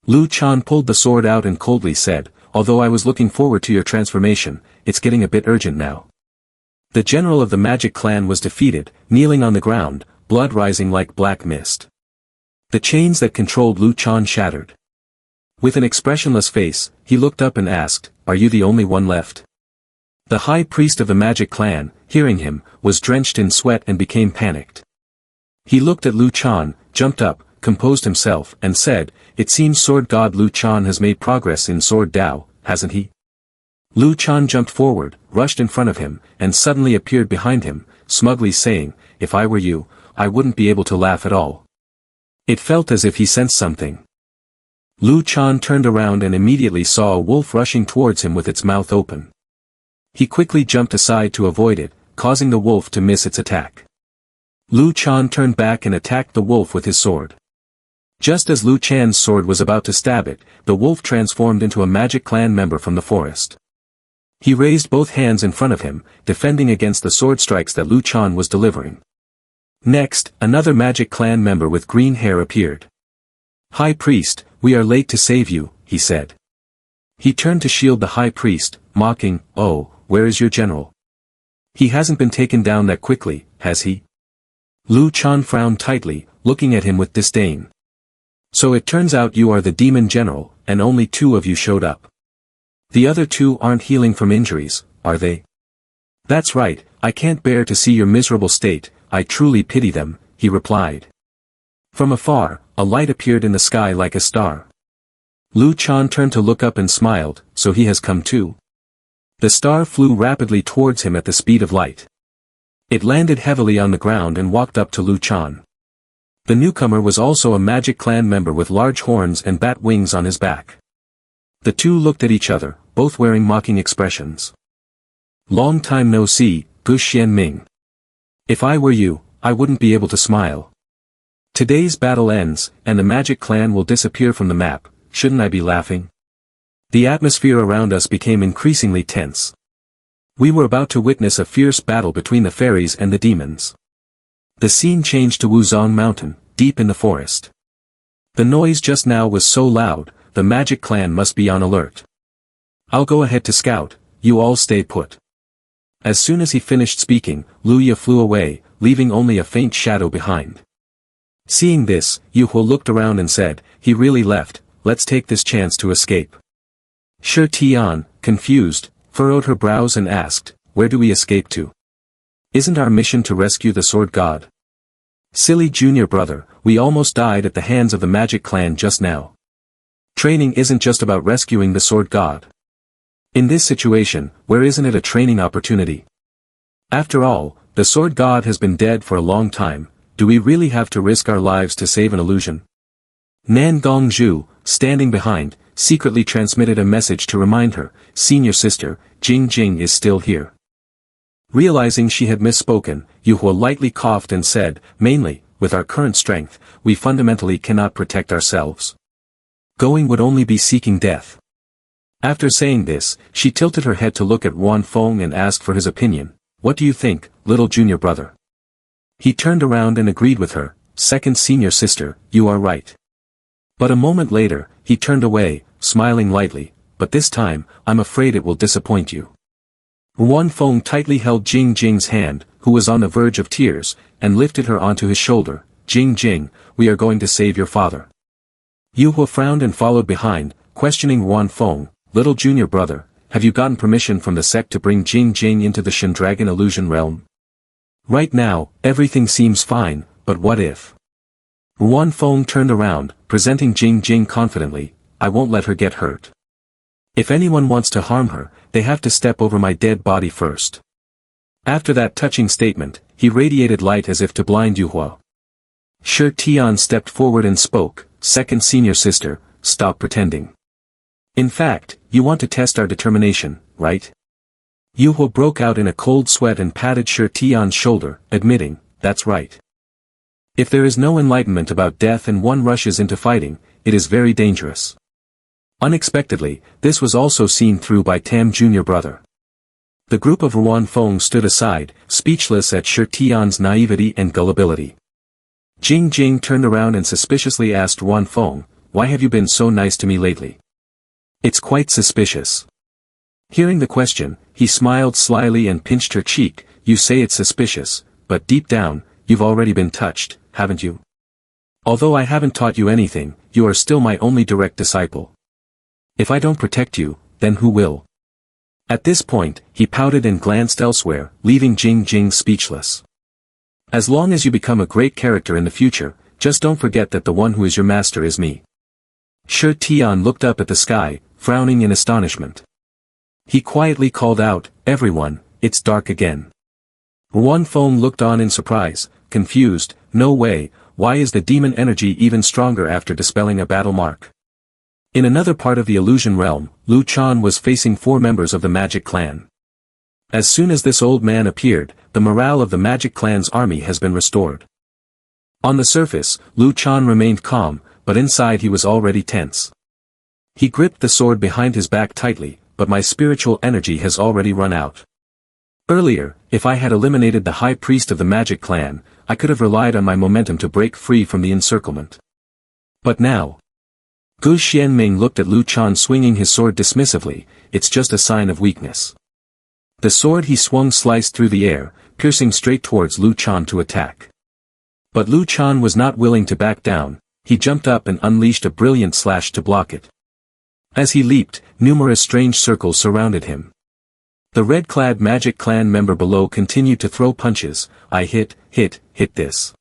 Lu Chan pulled the sword out and coldly said, although I was looking forward to your transformation, it's getting a bit urgent now. The general of the Magic Clan was defeated, kneeling on the ground, blood rising like black mist. The chains that controlled Lu Chan shattered. With an expressionless face, he looked up and asked, are you the only one left? The high priest of the Magic Clan, hearing him, was drenched in sweat and became panicked. He looked at Lu Chan, jumped up, composed himself, and said, it seems Sword God Lu Chan has made progress in Sword Dao, hasn't he? Lu Chan jumped forward, rushed in front of him, and suddenly appeared behind him, smugly saying, if I were you, I wouldn't be able to laugh at all. It felt as if he sensed something. Lu Chan turned around and immediately saw a wolf rushing towards him with its mouth open. He quickly jumped aside to avoid it, causing the wolf to miss its attack. Lu Chan turned back and attacked the wolf with his sword. Just as Lu Chan's sword was about to stab it, the wolf transformed into a Magic Clan member from the forest. He raised both hands in front of him, defending against the sword strikes that Lu Chan was delivering. Next, another Magic Clan member with green hair appeared. High Priest, we are late to save you, he said. He turned to shield the High Priest, mocking, oh, where is your general? He hasn't been taken down that quickly, has he? Lu Chan frowned tightly, looking at him with disdain. So it turns out you are the demon general, and only 2 of you showed up. The other 2 aren't healing from injuries, are they? That's right, I can't bear to see your miserable state, I truly pity them, he replied. From afar, a light appeared in the sky like a star. Lu Chan turned to look up and smiled, so he has come too. The star flew rapidly towards him at the speed of light. It landed heavily on the ground and walked up to Lu Chan. The newcomer was also a Magic Clan member with large horns and bat wings on his back. The two looked at each other, both wearing mocking expressions. Long time no see, Gu Xianming. If I were you, I wouldn't be able to smile. Today's battle ends, and the Magic Clan will disappear from the map, shouldn't I be laughing? The atmosphere around us became increasingly tense. We were about to witness a fierce battle between the fairies and the demons. The scene changed to Wuzong Mountain, deep in the forest. The noise just now was so loud, the Magic Clan must be on alert. I'll go ahead to scout, you all stay put. As soon as he finished speaking, Lu Ye flew away, leaving only a faint shadow behind. Seeing this, Yu Huo looked around and said, he really left, let's take this chance to escape. Shi Tian, confused, furrowed her brows and asked, where do we escape to? Isn't our mission to rescue the Sword God? Silly junior brother, we almost died at the hands of the Magic Clan just now. Training isn't just about rescuing the Sword God. In this situation, where isn't it a training opportunity? After all, the Sword God has been dead for a long time, do we really have to risk our lives to save an illusion? Nan Gongzhu, standing behind, secretly transmitted a message to remind her, senior sister, Jing Jing is still here. Realizing she had misspoken, Yu Huo lightly coughed and said, mainly, with our current strength, we fundamentally cannot protect ourselves. Going would only be seeking death. After saying this, she tilted her head to look at Wan Feng and asked for his opinion, what do you think, little junior brother? He turned around and agreed with her, second senior sister, you are right. But a moment later, he turned away, smiling lightly, but this time, I'm afraid it will disappoint you. Ruan Feng tightly held Jing Jing's hand, who was on the verge of tears, and lifted her onto his shoulder. Jing Jing, we are going to save your father. Yu Hua frowned and followed behind, questioning Ruan Feng, little junior brother, have you gotten permission from the sect to bring Jing Jing into the Shen Dragon illusion realm? Right now, everything seems fine, but what if? Ruan Feng turned around, presenting Jing Jing confidently, I won't let her get hurt. If anyone wants to harm her, they have to step over my dead body first. After that touching statement, he radiated light as if to blind Yu Hua. Shi Tian stepped forward and spoke, second senior sister, stop pretending. In fact, you want to test our determination, right? Yu Hua broke out in a cold sweat and patted Shi Tian's shoulder, admitting, that's right. If there is no enlightenment about death and one rushes into fighting, it is very dangerous. Unexpectedly, this was also seen through by Tam junior brother. The group of Ruan Feng stood aside, speechless at Shi Tian's naivety and gullibility. Jing Jing turned around and suspiciously asked Ruan Feng, why have you been so nice to me lately? It's quite suspicious. Hearing the question, he smiled slyly and pinched her cheek, you say it's suspicious, but deep down, you've already been touched, haven't you? Although I haven't taught you anything, you are still my only direct disciple. If I don't protect you, then who will? At this point, he pouted and glanced elsewhere, leaving Jing Jing speechless. As long as you become a great character in the future, just don't forget that the one who is your master is me. Shi Tian looked up at the sky, frowning in astonishment. He quietly called out, everyone, it's dark again. Ruan Feng looked on in surprise, confused, no way, why is the demon energy even stronger after dispelling a battle mark? In another part of the illusion realm, Lu Chan was facing 4 members of the Magic Clan. As soon as this old man appeared, the morale of the Magic Clan's army has been restored. On the surface, Lu Chan remained calm, but inside he was already tense. He gripped the sword behind his back tightly, but my spiritual energy has already run out. Earlier, if I had eliminated the High Priest of the Magic Clan, I could have relied on my momentum to break free from the encirclement. But now... Gu Xianming looked at Lu Chan swinging his sword dismissively, it's just a sign of weakness. The sword he swung sliced through the air, piercing straight towards Lu Chan to attack. But Lu Chan was not willing to back down, he jumped up and unleashed a brilliant slash to block it. As he leaped, numerous strange circles surrounded him. The red-clad Magic Clan member below continued to throw punches, I hit this.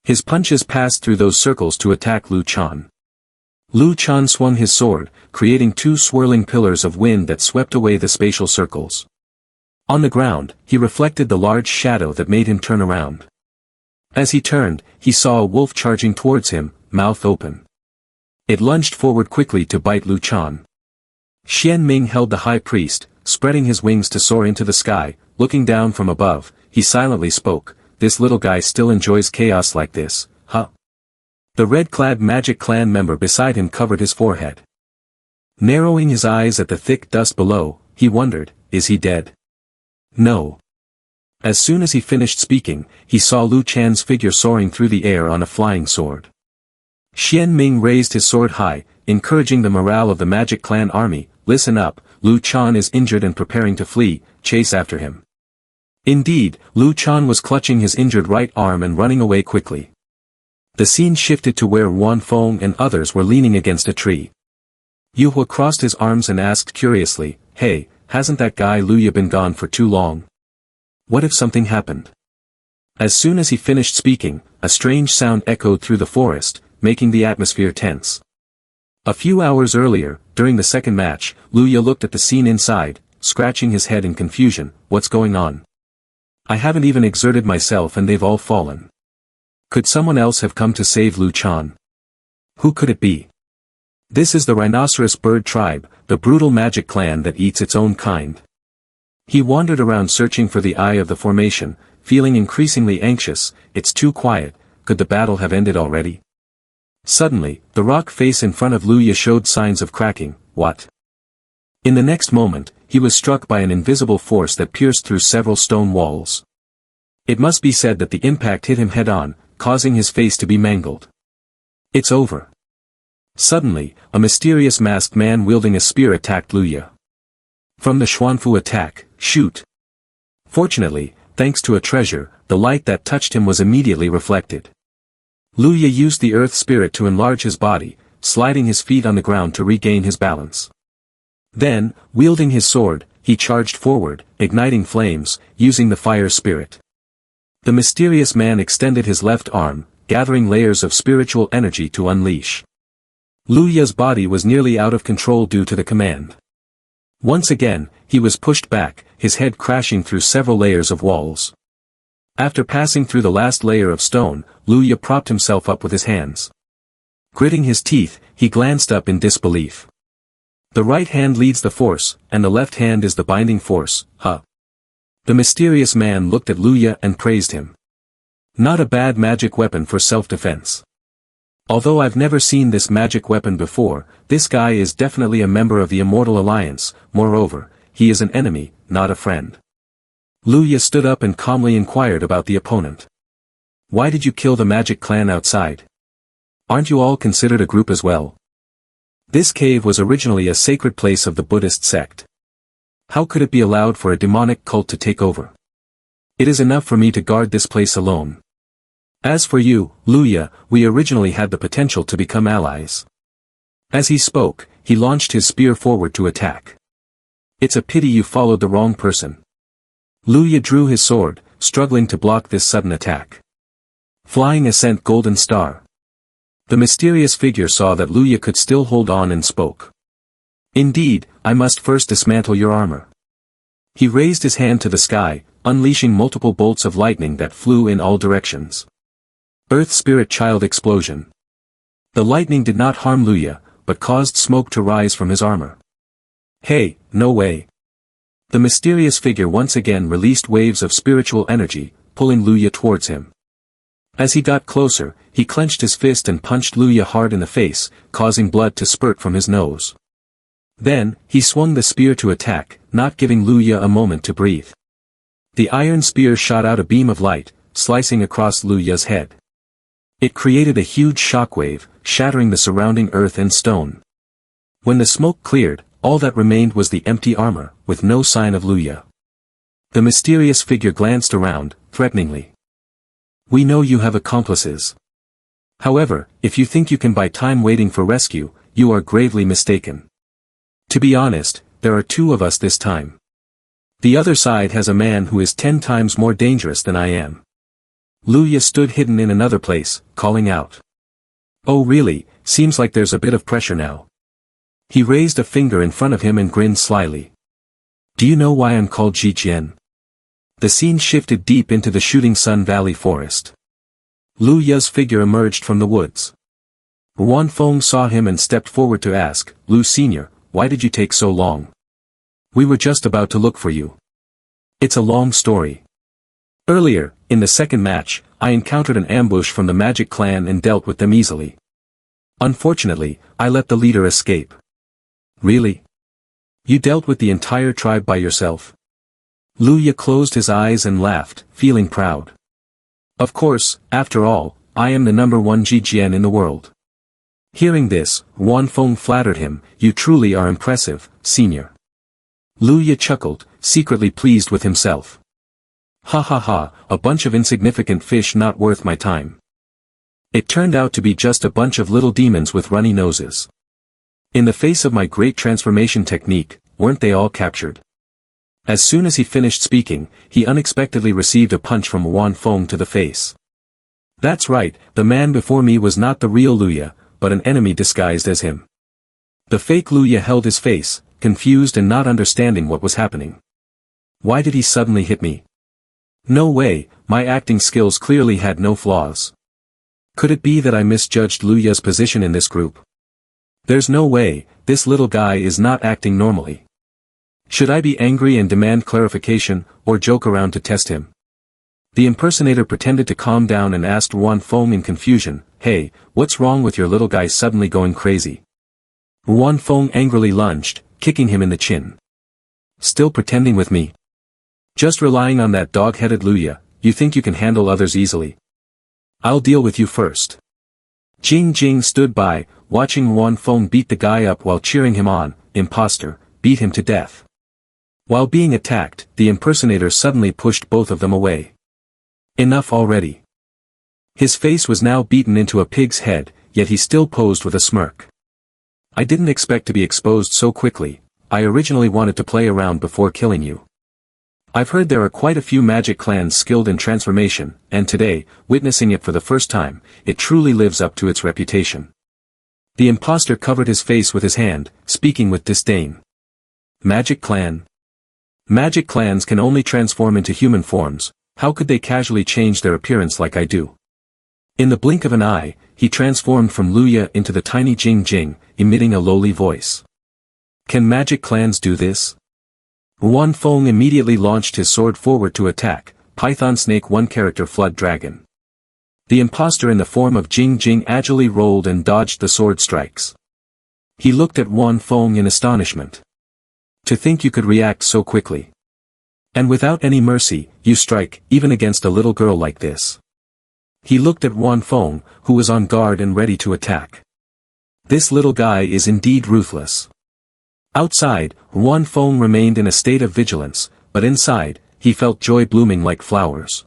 His punches passed through those circles to attack Lu Chan. Lu Chan swung his sword, creating 2 swirling pillars of wind that swept away the spatial circles. On the ground, he reflected the large shadow that made him turn around. As he turned, he saw a wolf charging towards him, mouth open. It lunged forward quickly to bite Lu Chan. Xian Ming held the high priest, spreading his wings to soar into the sky, looking down from above, he silently spoke, this little guy still enjoys chaos like this, huh? The red-clad Magic Clan member beside him covered his forehead. Narrowing his eyes at the thick dust below, he wondered, is he dead? No. As soon as he finished speaking, he saw Lu Chan's figure soaring through the air on a flying sword. Xian Ming raised his sword high, encouraging the morale of the Magic Clan army, listen up, Lu Chan is injured and preparing to flee, chase after him. Indeed, Lu Chan was clutching his injured right arm and running away quickly. The scene shifted to where Ruan Feng and others were leaning against a tree. Yu Hua crossed his arms and asked curiously, hey, hasn't that guy Luya been gone for too long? What if something happened? As soon as he finished speaking, a strange sound echoed through the forest, making the atmosphere tense. A few hours earlier, during the second match, Luya looked at the scene inside, scratching his head in confusion, what's going on? I haven't even exerted myself and they've all fallen. Could someone else have come to save Lu Chan? Who could it be? This is the rhinoceros bird tribe, the brutal Magic Clan that eats its own kind. He wandered around searching for the eye of the formation, feeling increasingly anxious, it's too quiet, could the battle have ended already? Suddenly, the rock face in front of Luya showed signs of cracking, what? In the next moment, he was struck by an invisible force that pierced through several stone walls. It must be said that the impact hit him head-on, causing his face to be mangled. It's over. Suddenly, a mysterious masked man wielding a spear attacked Luya. From the Xuanfu attack, shoot! Fortunately, thanks to a treasure, the light that touched him was immediately reflected. Luya used the earth spirit to enlarge his body, sliding his feet on the ground to regain his balance. Then, wielding his sword, he charged forward, igniting flames, using the fire spirit. The mysterious man extended his left arm, gathering layers of spiritual energy to unleash. Luya's body was nearly out of control due to the command. Once again, he was pushed back, his head crashing through several layers of walls. After passing through the last layer of stone, Luya propped himself up with his hands. Gritting his teeth, he glanced up in disbelief. The right hand leads the force, and the left hand is the binding force, huh? The mysterious man looked at Luya and praised him. Not a bad magic weapon for self-defense. Although I've never seen this magic weapon before, this guy is definitely a member of the Immortal Alliance. Moreover, he is an enemy, not a friend. Luya stood up and calmly inquired about the opponent. Why did you kill the magic clan outside? Aren't you all considered a group as well? This cave was originally a sacred place of the Buddhist sect. How could it be allowed for a demonic cult to take over? It is enough for me to guard this place alone. As for you, Luya, we originally had the potential to become allies. As he spoke, he launched his spear forward to attack. It's a pity you followed the wrong person. Luya drew his sword, struggling to block this sudden attack. Flying Ascent Golden Star. The mysterious figure saw that Luya could still hold on and spoke. Indeed, I must first dismantle your armor. He raised his hand to the sky, unleashing multiple bolts of lightning that flew in all directions. Earth Spirit Child Explosion. The lightning did not harm Luya, but caused smoke to rise from his armor. Hey, no way. The mysterious figure once again released waves of spiritual energy, pulling Luya towards him. As he got closer, he clenched his fist and punched Luya hard in the face, causing blood to spurt from his nose. Then, he swung the spear to attack, not giving Luya a moment to breathe. The iron spear shot out a beam of light, slicing across Luya's head. It created a huge shockwave, shattering the surrounding earth and stone. When the smoke cleared, all that remained was the empty armor, with no sign of Luya. The mysterious figure glanced around, threateningly. We know you have accomplices. However, if you think you can buy time waiting for rescue, you are gravely mistaken. To be honest, there are 2 of us this time. The other side has a man who is 10 times more dangerous than I am. Luya stood hidden in another place, calling out. Oh really, seems like there's a bit of pressure now. He raised a finger in front of him and grinned slyly. Do you know why I'm called Jijian? The scene shifted deep into the Shooting Sun Valley forest. Luya's figure emerged from the woods. Wan Feng saw him and stepped forward to ask, Lu Sr., why did you take so long? We were just about to look for you. It's a long story. Earlier, in the second match, I encountered an ambush from the Magic Clan and dealt with them easily. Unfortunately, I let the leader escape. Really? You dealt with the entire tribe by yourself? Luya closed his eyes and laughed, feeling proud. Of course, after all, I am the #1 Jijian in the world. Hearing this, Wan Feng flattered him, you truly are impressive, senior. Luya chuckled, secretly pleased with himself. Ha ha ha, a bunch of insignificant fish not worth my time. It turned out to be just a bunch of little demons with runny noses. In the face of my great transformation technique, weren't they all captured? As soon as he finished speaking, he unexpectedly received a punch from Wan Feng to the face. That's right, the man before me was not the real Luya, but an enemy disguised as him. The fake Luya held his face, confused and not understanding what was happening. Why did he suddenly hit me? No way, my acting skills clearly had no flaws. Could it be that I misjudged Luya's position in this group? There's no way, this little guy is not acting normally. Should I be angry and demand clarification, or joke around to test him? The impersonator pretended to calm down and asked Wan Feng in confusion, hey, what's wrong with your little guy suddenly going crazy? Wan Feng angrily lunged, kicking him in the chin. Still pretending with me? Just relying on that dog-headed Luya, you think you can handle others easily? I'll deal with you first. Jing Jing stood by, watching Wan Feng beat the guy up while cheering him on. Imposter, beat him to death. While being attacked, the impersonator suddenly pushed both of them away. Enough already. His face was now beaten into a pig's head, yet he still posed with a smirk. I didn't expect to be exposed so quickly. I originally wanted to play around before killing you. I've heard there are quite a few magic clans skilled in transformation, and today, witnessing it for the first time, it truly lives up to its reputation. The impostor covered his face with his hand, speaking with disdain. Magic clan? Magic clans can only transform into human forms. How could they casually change their appearance like I do? In the blink of an eye, he transformed from Luya into the tiny Jing Jing, emitting a lowly voice. Can magic clans do this? Wan Feng immediately launched his sword forward to attack, Python Snake 1 character Flood Dragon. The impostor in the form of Jing Jing agilely rolled and dodged the sword strikes. He looked at Wan Feng in astonishment. To think you could react so quickly. And without any mercy, you strike, even against a little girl like this. He looked at Wan Feng, who was on guard and ready to attack. This little guy is indeed ruthless. Outside, Wan Feng remained in a state of vigilance, but inside, he felt joy blooming like flowers.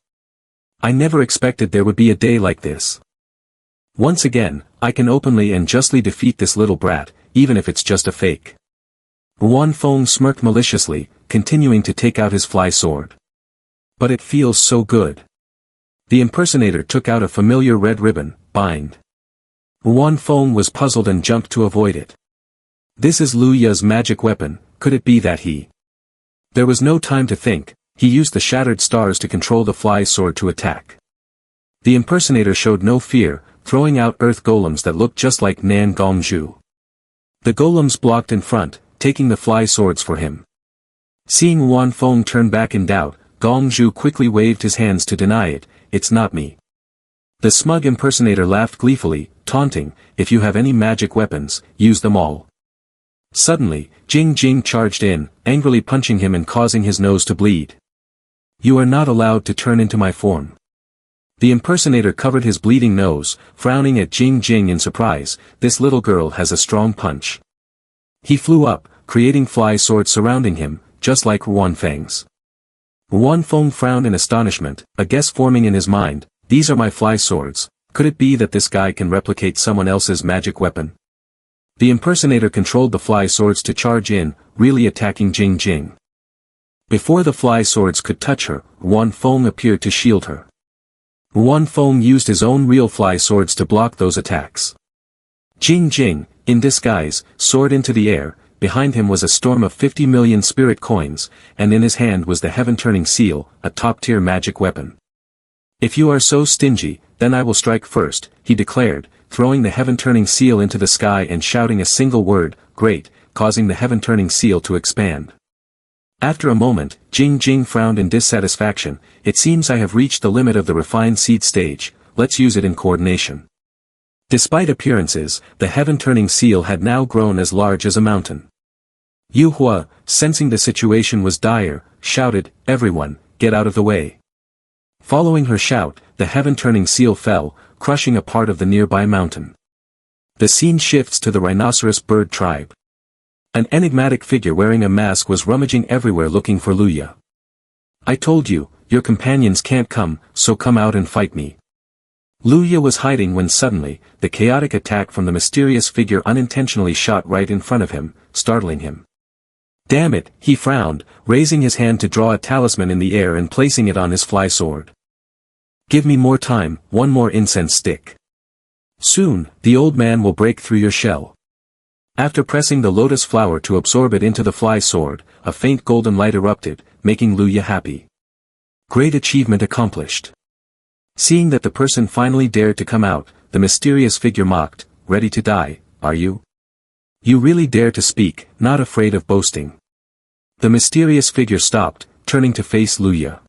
I never expected there would be a day like this. Once again, I can openly and justly defeat this little brat, even if it's just a fake. Wan Feng smirked maliciously, continuing to take out his fly sword. But it feels so good. The impersonator took out a familiar red ribbon, bind. Wan Feng was puzzled and jumped to avoid it. This is Luya's magic weapon, could it be that he? There was no time to think, he used the shattered stars to control the fly sword to attack. The impersonator showed no fear, throwing out earth golems that looked just like Nan Gongzhu. The golems blocked in front, taking the fly swords for him. Seeing Wan Feng turn back in doubt, Gongzhu quickly waved his hands to deny it. It's not me. The smug impersonator laughed gleefully, taunting, if you have any magic weapons, use them all. Suddenly, Jing Jing charged in, angrily punching him and causing his nose to bleed. You are not allowed to turn into my form. The impersonator covered his bleeding nose, frowning at Jing Jing in surprise. This little girl has a strong punch. He flew up, creating fly swords surrounding him, just like Wan Feng's. Wan Feng frowned in astonishment, a guess forming in his mind, these are my fly swords, could it be that this guy can replicate someone else's magic weapon? The impersonator controlled the fly swords to charge in, really attacking Jing Jing. Before the fly swords could touch her, Wan Feng appeared to shield her. Wan Feng used his own real fly swords to block those attacks. Jing Jing, in disguise, soared into the air. Behind him was a storm of 50 million spirit coins, and in his hand was the heaven-turning seal, a top-tier magic weapon. If you are so stingy, then I will strike first, he declared, throwing the heaven-turning seal into the sky and shouting a single word, great, causing the heaven-turning seal to expand. After a moment, Jing Jing frowned in dissatisfaction, it seems I have reached the limit of the refined seed stage, let's use it in coordination. Despite appearances, the heaven-turning seal had now grown as large as a mountain. Yu Hua, sensing the situation was dire, shouted, everyone, get out of the way. Following her shout, the heaven-turning seal fell, crushing a part of the nearby mountain. The scene shifts to the rhinoceros bird tribe. An enigmatic figure wearing a mask was rummaging everywhere looking for Luya. I told you, your companions can't come, so come out and fight me. Luya was hiding when suddenly, the chaotic attack from the mysterious figure unintentionally shot right in front of him, startling him. Damn it, he frowned, raising his hand to draw a talisman in the air and placing it on his fly sword. Give me more time, one more incense stick. Soon, the old man will break through your shell. After pressing the lotus flower to absorb it into the fly sword, a faint golden light erupted, making Luya happy. Great achievement accomplished. Seeing that the person finally dared to come out, the mysterious figure mocked, ready to die, are you? You really dare to speak, not afraid of boasting. The mysterious figure stopped, turning to face Luya.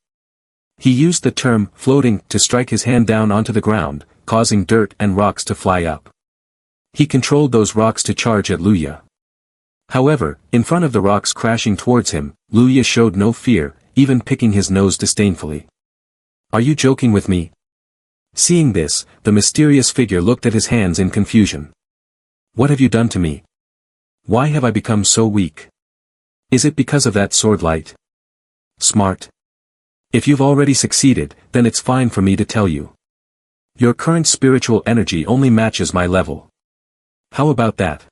He used the term, floating, to strike his hand down onto the ground, causing dirt and rocks to fly up. He controlled those rocks to charge at Luya. However, in front of the rocks crashing towards him, Luya showed no fear, even picking his nose disdainfully. Are you joking with me? Seeing this, the mysterious figure looked at his hands in confusion. What have you done to me? Why have I become so weak? Is it because of that sword light? Smart. If you've already succeeded, then it's fine for me to tell you. Your current spiritual energy only matches my level. How about that?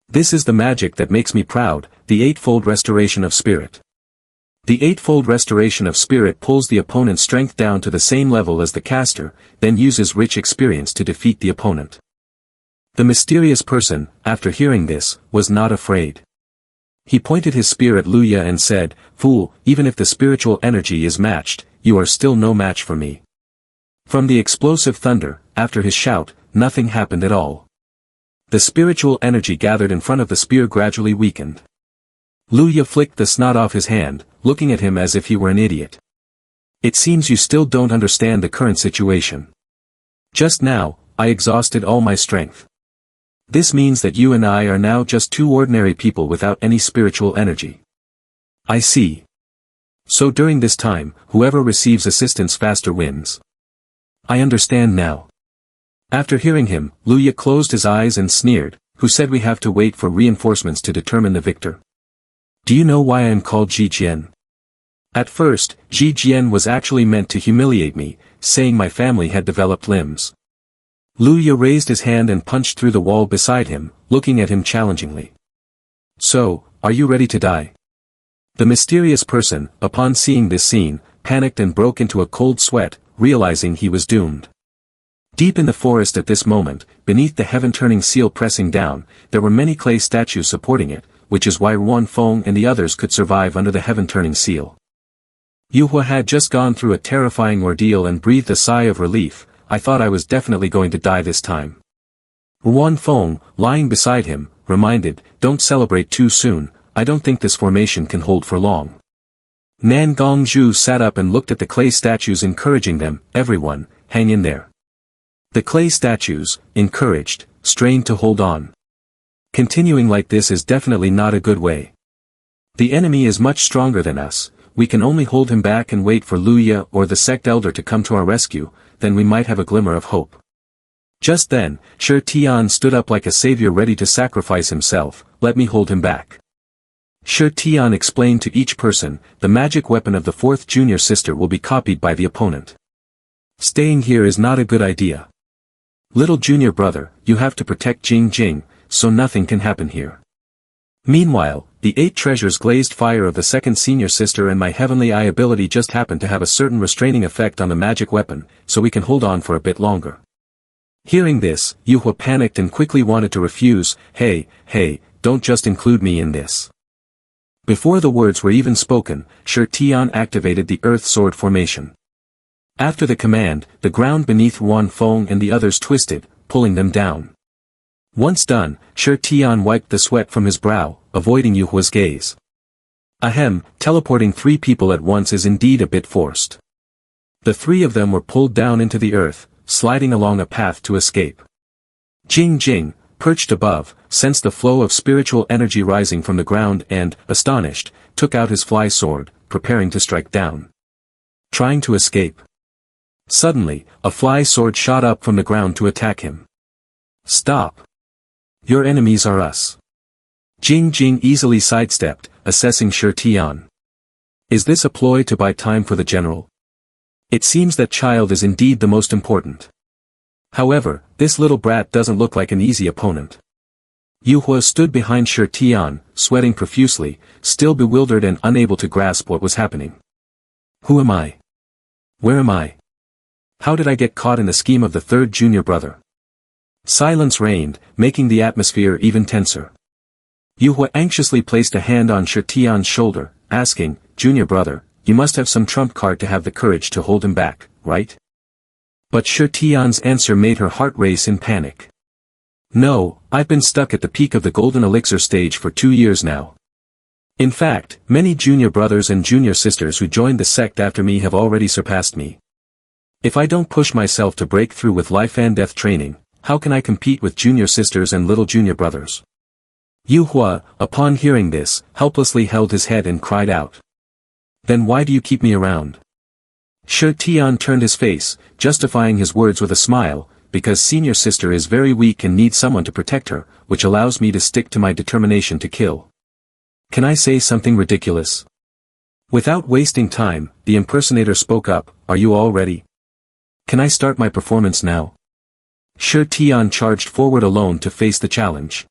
This is the magic that makes me proud, the eightfold restoration of spirit. The eightfold restoration of spirit pulls the opponent's strength down to the same level as the caster, then uses rich experience to defeat the opponent. The mysterious person, after hearing this, was not afraid. He pointed his spear at Luya and said, "Fool, even if the spiritual energy is matched, you are still no match for me." From the explosive thunder, after his shout, nothing happened at all. The spiritual energy gathered in front of the spear gradually weakened. Luya flicked the snot off his hand, looking at him as if he were an idiot. "It seems you still don't understand the current situation. Just now, I exhausted all my strength. This means that you and I are now just two ordinary people without any spiritual energy." "I see. So during this time, whoever receives assistance faster wins." "I understand now." After hearing him, Luya closed his eyes and sneered, "Who said we have to wait for reinforcements to determine the victor? Do you know why I am called Ji Jian? At first, Ji Jian was actually meant to humiliate me, saying my family had developed limbs." Luya raised his hand and punched through the wall beside him, looking at him challengingly. "So, are you ready to die?" The mysterious person, upon seeing this scene, panicked and broke into a cold sweat, realizing he was doomed. Deep in the forest at this moment, beneath the heaven-turning seal pressing down, there were many clay statues supporting it, which is why Ruan Feng and the others could survive under the heaven-turning seal. Yuhua had just gone through a terrifying ordeal and breathed a sigh of relief. "I thought I was definitely going to die this time." Ruan Feng, lying beside him, reminded, "Don't celebrate too soon, I don't think this formation can hold for long." Nan Gongzhu sat up and looked at the clay statues encouraging them, "Everyone, hang in there." The clay statues, encouraged, strained to hold on. Continuing like this is definitely not a good way. The enemy is much stronger than us, we can only hold him back and wait for Luya or the sect elder to come to our rescue, then we might have a glimmer of hope. Just then, Shi Tian stood up like a savior ready to sacrifice himself. "Let me hold him back." Shi Tian explained to each person, "The magic weapon of the fourth junior sister will be copied by the opponent. Staying here is not a good idea. Little junior brother, you have to protect Jing Jing, so nothing can happen here." Meanwhile, the 8 treasures glazed fire of the second senior sister and my heavenly eye ability just happened to have a certain restraining effect on the magic weapon, so we can hold on for a bit longer. Hearing this, Yuhua panicked and quickly wanted to refuse, Hey, don't just include me in this." Before the words were even spoken, Shi Tian activated the Earth Sword formation. After the command, the ground beneath Ruan Feng and the others twisted, pulling them down. Once done, Shi Tian wiped the sweat from his brow, avoiding Yuhua's gaze. Ahem, teleporting 3 people at once is indeed a bit forced. The 3 of them were pulled down into the earth, sliding along a path to escape. Jing Jing, perched above, sensed the flow of spiritual energy rising from the ground and, astonished, took out his fly sword, preparing to strike down. Trying to escape. Suddenly, a fly sword shot up from the ground to attack him. "Stop! Your enemies are us." Jing Jing easily sidestepped, assessing Shi Tian. Is this a ploy to buy time for the general? It seems that child is indeed the most important. However, this little brat doesn't look like an easy opponent. Yuhua stood behind Shi Tian, sweating profusely, still bewildered and unable to grasp what was happening. Who am I? Where am I? How did I get caught in the scheme of the third junior brother? Silence reigned, making the atmosphere even tenser. Yuhua anxiously placed a hand on Shi Tian's shoulder, asking, "Junior brother, you must have some trump card to have the courage to hold him back, right?" But Shi Tian's answer made her heart race in panic. "No, I've been stuck at the peak of the golden elixir stage for 2 years now. In fact, many junior brothers and junior sisters who joined the sect after me have already surpassed me. If I don't push myself to break through with life and death training, how can I compete with junior sisters and little junior brothers?" Yuhua, upon hearing this, helplessly held his head and cried out. "Then why do you keep me around?" Shi Tian turned his face, justifying his words with a smile, because senior sister is very weak and needs someone to protect her, which allows me to stick to my determination to kill. Can I say something ridiculous? Without wasting time, the impersonator spoke up, are you all ready? Can I start my performance now? Shi Tian charged forward alone to face the challenge.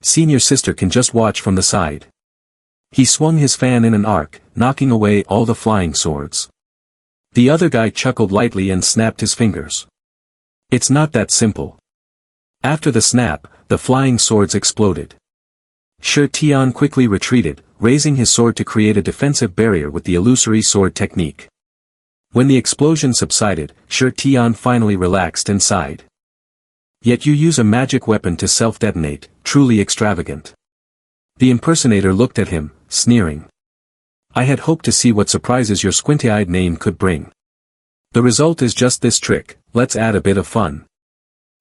Senior sister can just watch from the side. He swung his fan in an arc, knocking away all the flying swords. The other guy chuckled lightly and snapped his fingers. It's not that simple. After the snap, the flying swords exploded. Shi Tian quickly retreated, raising his sword to create a defensive barrier with the illusory sword technique. When the explosion subsided, Shi Tian finally relaxed and sighed. Yet you use a magic weapon to self-detonate, truly extravagant. The impersonator looked at him, sneering. I had hoped to see what surprises your squinty-eyed name could bring. The result is just this trick, let's add a bit of fun.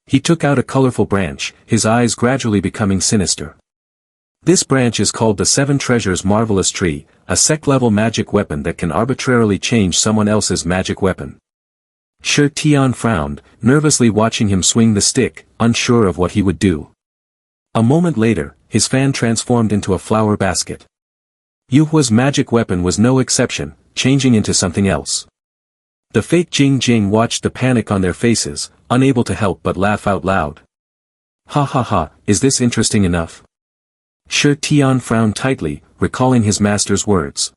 He took out a colorful branch, his eyes gradually becoming sinister. This branch is called the Seven Treasures Marvelous Tree, a sect-level magic weapon that can arbitrarily change someone else's magic weapon. Shi Tian frowned, nervously watching him swing the stick, unsure of what he would do. A moment later, his fan transformed into a flower basket. Yu Hua's magic weapon was no exception, changing into something else. The fake Jing Jing watched the panic on their faces, unable to help but laugh out loud. Ha ha ha, is this interesting enough? Shi Tian frowned tightly, recalling his master's words.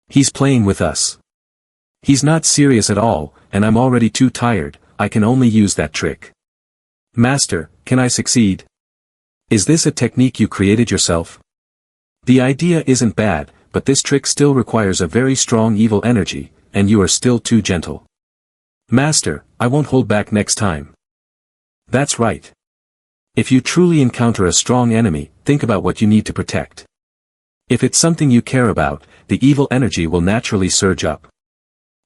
He's playing with us. He's not serious at all, and I'm already too tired, I can only use that trick. Master, can I succeed? Is this a technique you created yourself? The idea isn't bad, but this trick still requires a very strong evil energy, and you are still too gentle. Master, I won't hold back next time. That's right. If you truly encounter a strong enemy, think about what you need to protect. If it's something you care about, the evil energy will naturally surge up.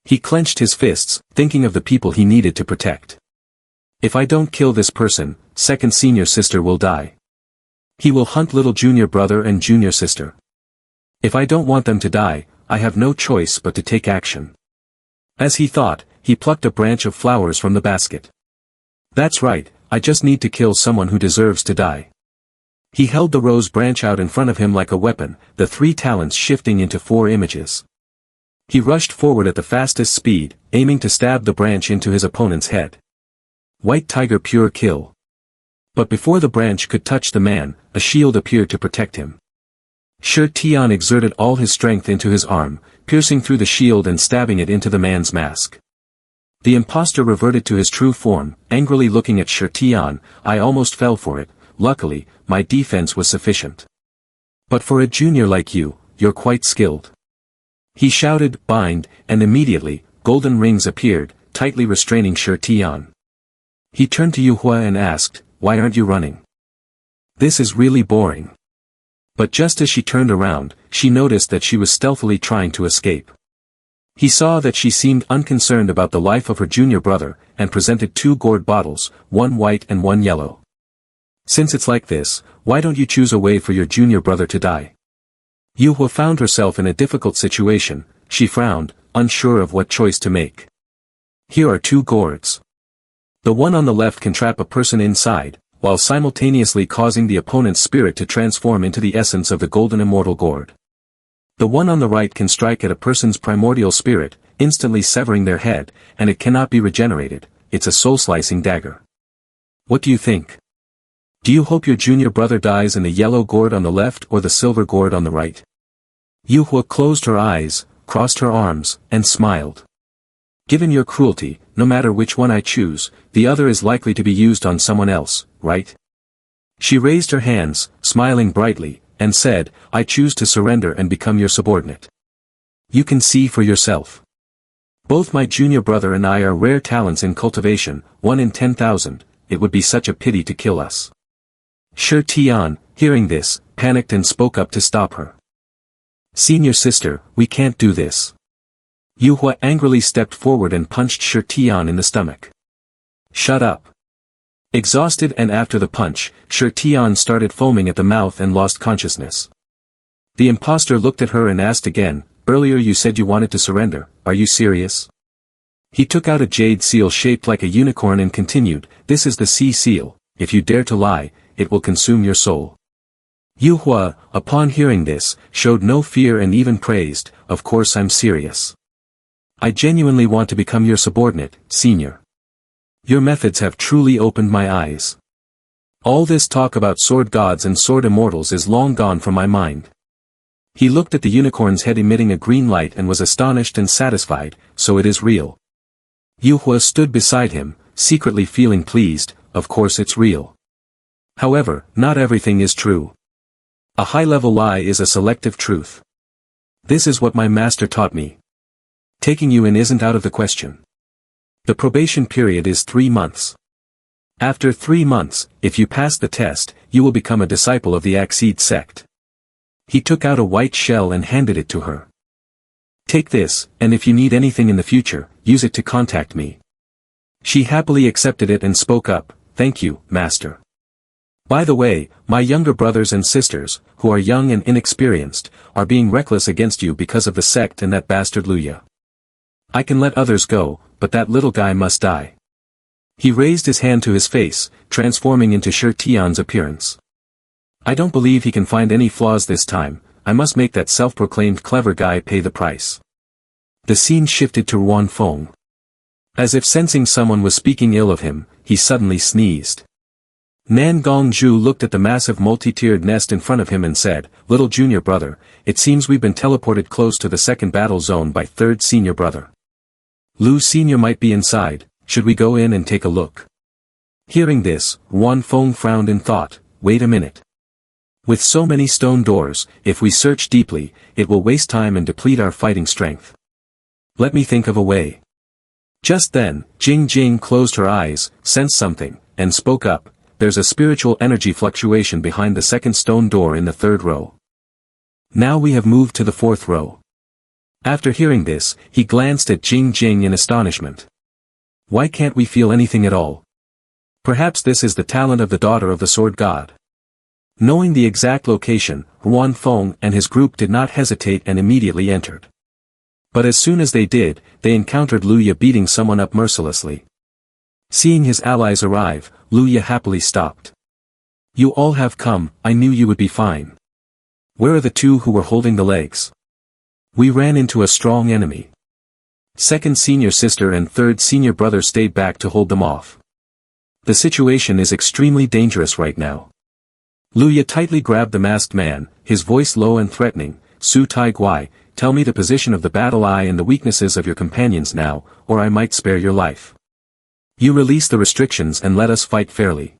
He clenched his fists, thinking of the people he needed to protect. If I don't kill this person, second senior sister will die. He will hunt little junior brother and junior sister. If I don't want them to die, I have no choice but to take action. As he thought, he plucked a branch of flowers from the basket. That's right, I just need to kill someone who deserves to die. He held the rose branch out in front of him like a weapon, the three talents shifting into 4 images. He rushed forward at the fastest speed, aiming to stab the branch into his opponent's head. White Tiger Pure Kill. But before the branch could touch the man, a shield appeared to protect him. Shi Tian exerted all his strength into his arm, piercing through the shield and stabbing it into the man's mask. The impostor reverted to his true form, angrily looking at Shi Tian. I almost fell for it, luckily, my defense was sufficient. But for a junior like you, you're quite skilled. He shouted, bind, and immediately, golden rings appeared, tightly restraining Shi Tian. He turned to Yu Hua and asked, why aren't you running? This is really boring. But just as she turned around, she noticed that she was stealthily trying to escape. He saw that she seemed unconcerned about the life of her junior brother, and presented 2 gourd bottles, one white and one yellow. Since it's like this, why don't you choose a way for your junior brother to die? Yu Hua found herself in a difficult situation. She frowned, unsure of what choice to make. Here are 2 gourds. The one on the left can trap a person inside, while simultaneously causing the opponent's spirit to transform into the essence of the golden immortal gourd. The one on the right can strike at a person's primordial spirit, instantly severing their head, and it cannot be regenerated. It's a soul-slicing dagger. What do you think? Do you hope your junior brother dies in the yellow gourd on the left or the silver gourd on the right? Yu Hua closed her eyes, crossed her arms, and smiled. Given your cruelty, no matter which one I choose, the other is likely to be used on someone else, right? She raised her hands, smiling brightly, and said, I choose to surrender and become your subordinate. You can see for yourself. Both my junior brother and I are rare talents in cultivation, 1 in 10,000, it would be such a pity to kill us. Shi Tian, hearing this, panicked and spoke up to stop her. Senior sister, we can't do this. Yu Hua angrily stepped forward and punched Shi Tian in the stomach. Shut up. Exhausted and after the punch, Shi Tian started foaming at the mouth and lost consciousness. The impostor looked at her and asked again, earlier you said you wanted to surrender, are you serious? He took out a jade seal shaped like a unicorn and continued, "This is the sea seal. If you dare to lie, it will consume your soul." Yu Hua, upon hearing this, showed no fear and even praised, "Of course I'm serious. I genuinely want to become your subordinate, senior. Your methods have truly opened my eyes. All this talk about sword gods and sword immortals is long gone from my mind." He looked at the unicorn's head emitting a green light and was astonished and satisfied, "So it is real." Yu Hua stood beside him, secretly feeling pleased, "Of course it's real. However, not everything is true. A high-level lie is a selective truth. This is what my master taught me. Taking you in isn't out of the question. The probation period is 3 months. After 3 months, if you pass the test, you will become a disciple of the Akseed sect." He took out a white shell and handed it to her. "Take this, and if you need anything in the future, use it to contact me." She happily accepted it and spoke up, "Thank you, master. By the way, my younger brothers and sisters, who are young and inexperienced, are being reckless against you because of the sect and that bastard Luya. I can let others go, but that little guy must die." He raised his hand to his face, transforming into Shi Tian's appearance. "I don't believe he can find any flaws this time. I must make that self-proclaimed clever guy pay the price." The scene shifted to Ruan Feng. As if sensing someone was speaking ill of him, he suddenly sneezed. Nan Gongzhu looked at the massive multi-tiered nest in front of him and said, "Little junior brother, it seems we've been teleported close to the second battle zone by third senior brother. Lu senior might be inside, should we go in and take a look?" Hearing this, Ruan Feng frowned in thought, "Wait a minute. With so many stone doors, if we search deeply, it will waste time and deplete our fighting strength. Let me think of a way." Just then, Jing Jing closed her eyes, sensed something, and spoke up, "There's a spiritual energy fluctuation behind the second stone door in the 3rd row. Now we have moved to the 4th row." After hearing this, he glanced at Jing Jing in astonishment. "Why can't we feel anything at all? Perhaps this is the talent of the daughter of the sword god." Knowing the exact location, Ruan Feng and his group did not hesitate and immediately entered. But as soon as they did, they encountered Luya beating someone up mercilessly. Seeing his allies arrive, Luya happily stopped. "You all have come, I knew you would be fine. Where are the 2 who were holding the legs? We ran into a strong enemy. Second senior sister and third senior brother stayed back to hold them off. The situation is extremely dangerous right now." Luya tightly grabbed the masked man, his voice low and threatening, "Su Tai Guai, tell me the position of the battle eye and the weaknesses of your companions now, or I might spare your life. You release the restrictions and let us fight fairly.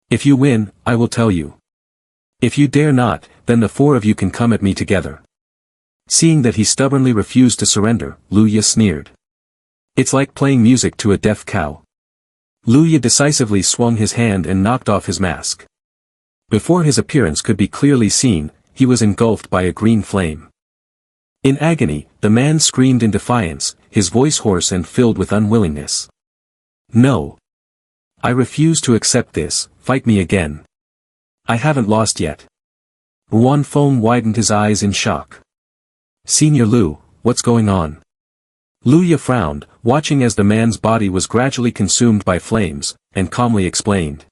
If you win, I will tell you. If you dare not, then the 4 of you can come at me together." Seeing that he stubbornly refused to surrender, Luya sneered. "It's like playing music to a deaf cow." Luya decisively swung his hand and knocked off his mask. Before his appearance could be clearly seen, he was engulfed by a green flame. In agony, the man screamed in defiance, his voice hoarse and filled with unwillingness. "No. I refuse to accept this, fight me again. I haven't lost yet." Ruan Feng widened his eyes in shock. "Senior Lu, what's going on?" Luya frowned, watching as the man's body was gradually consumed by flames, and calmly explained.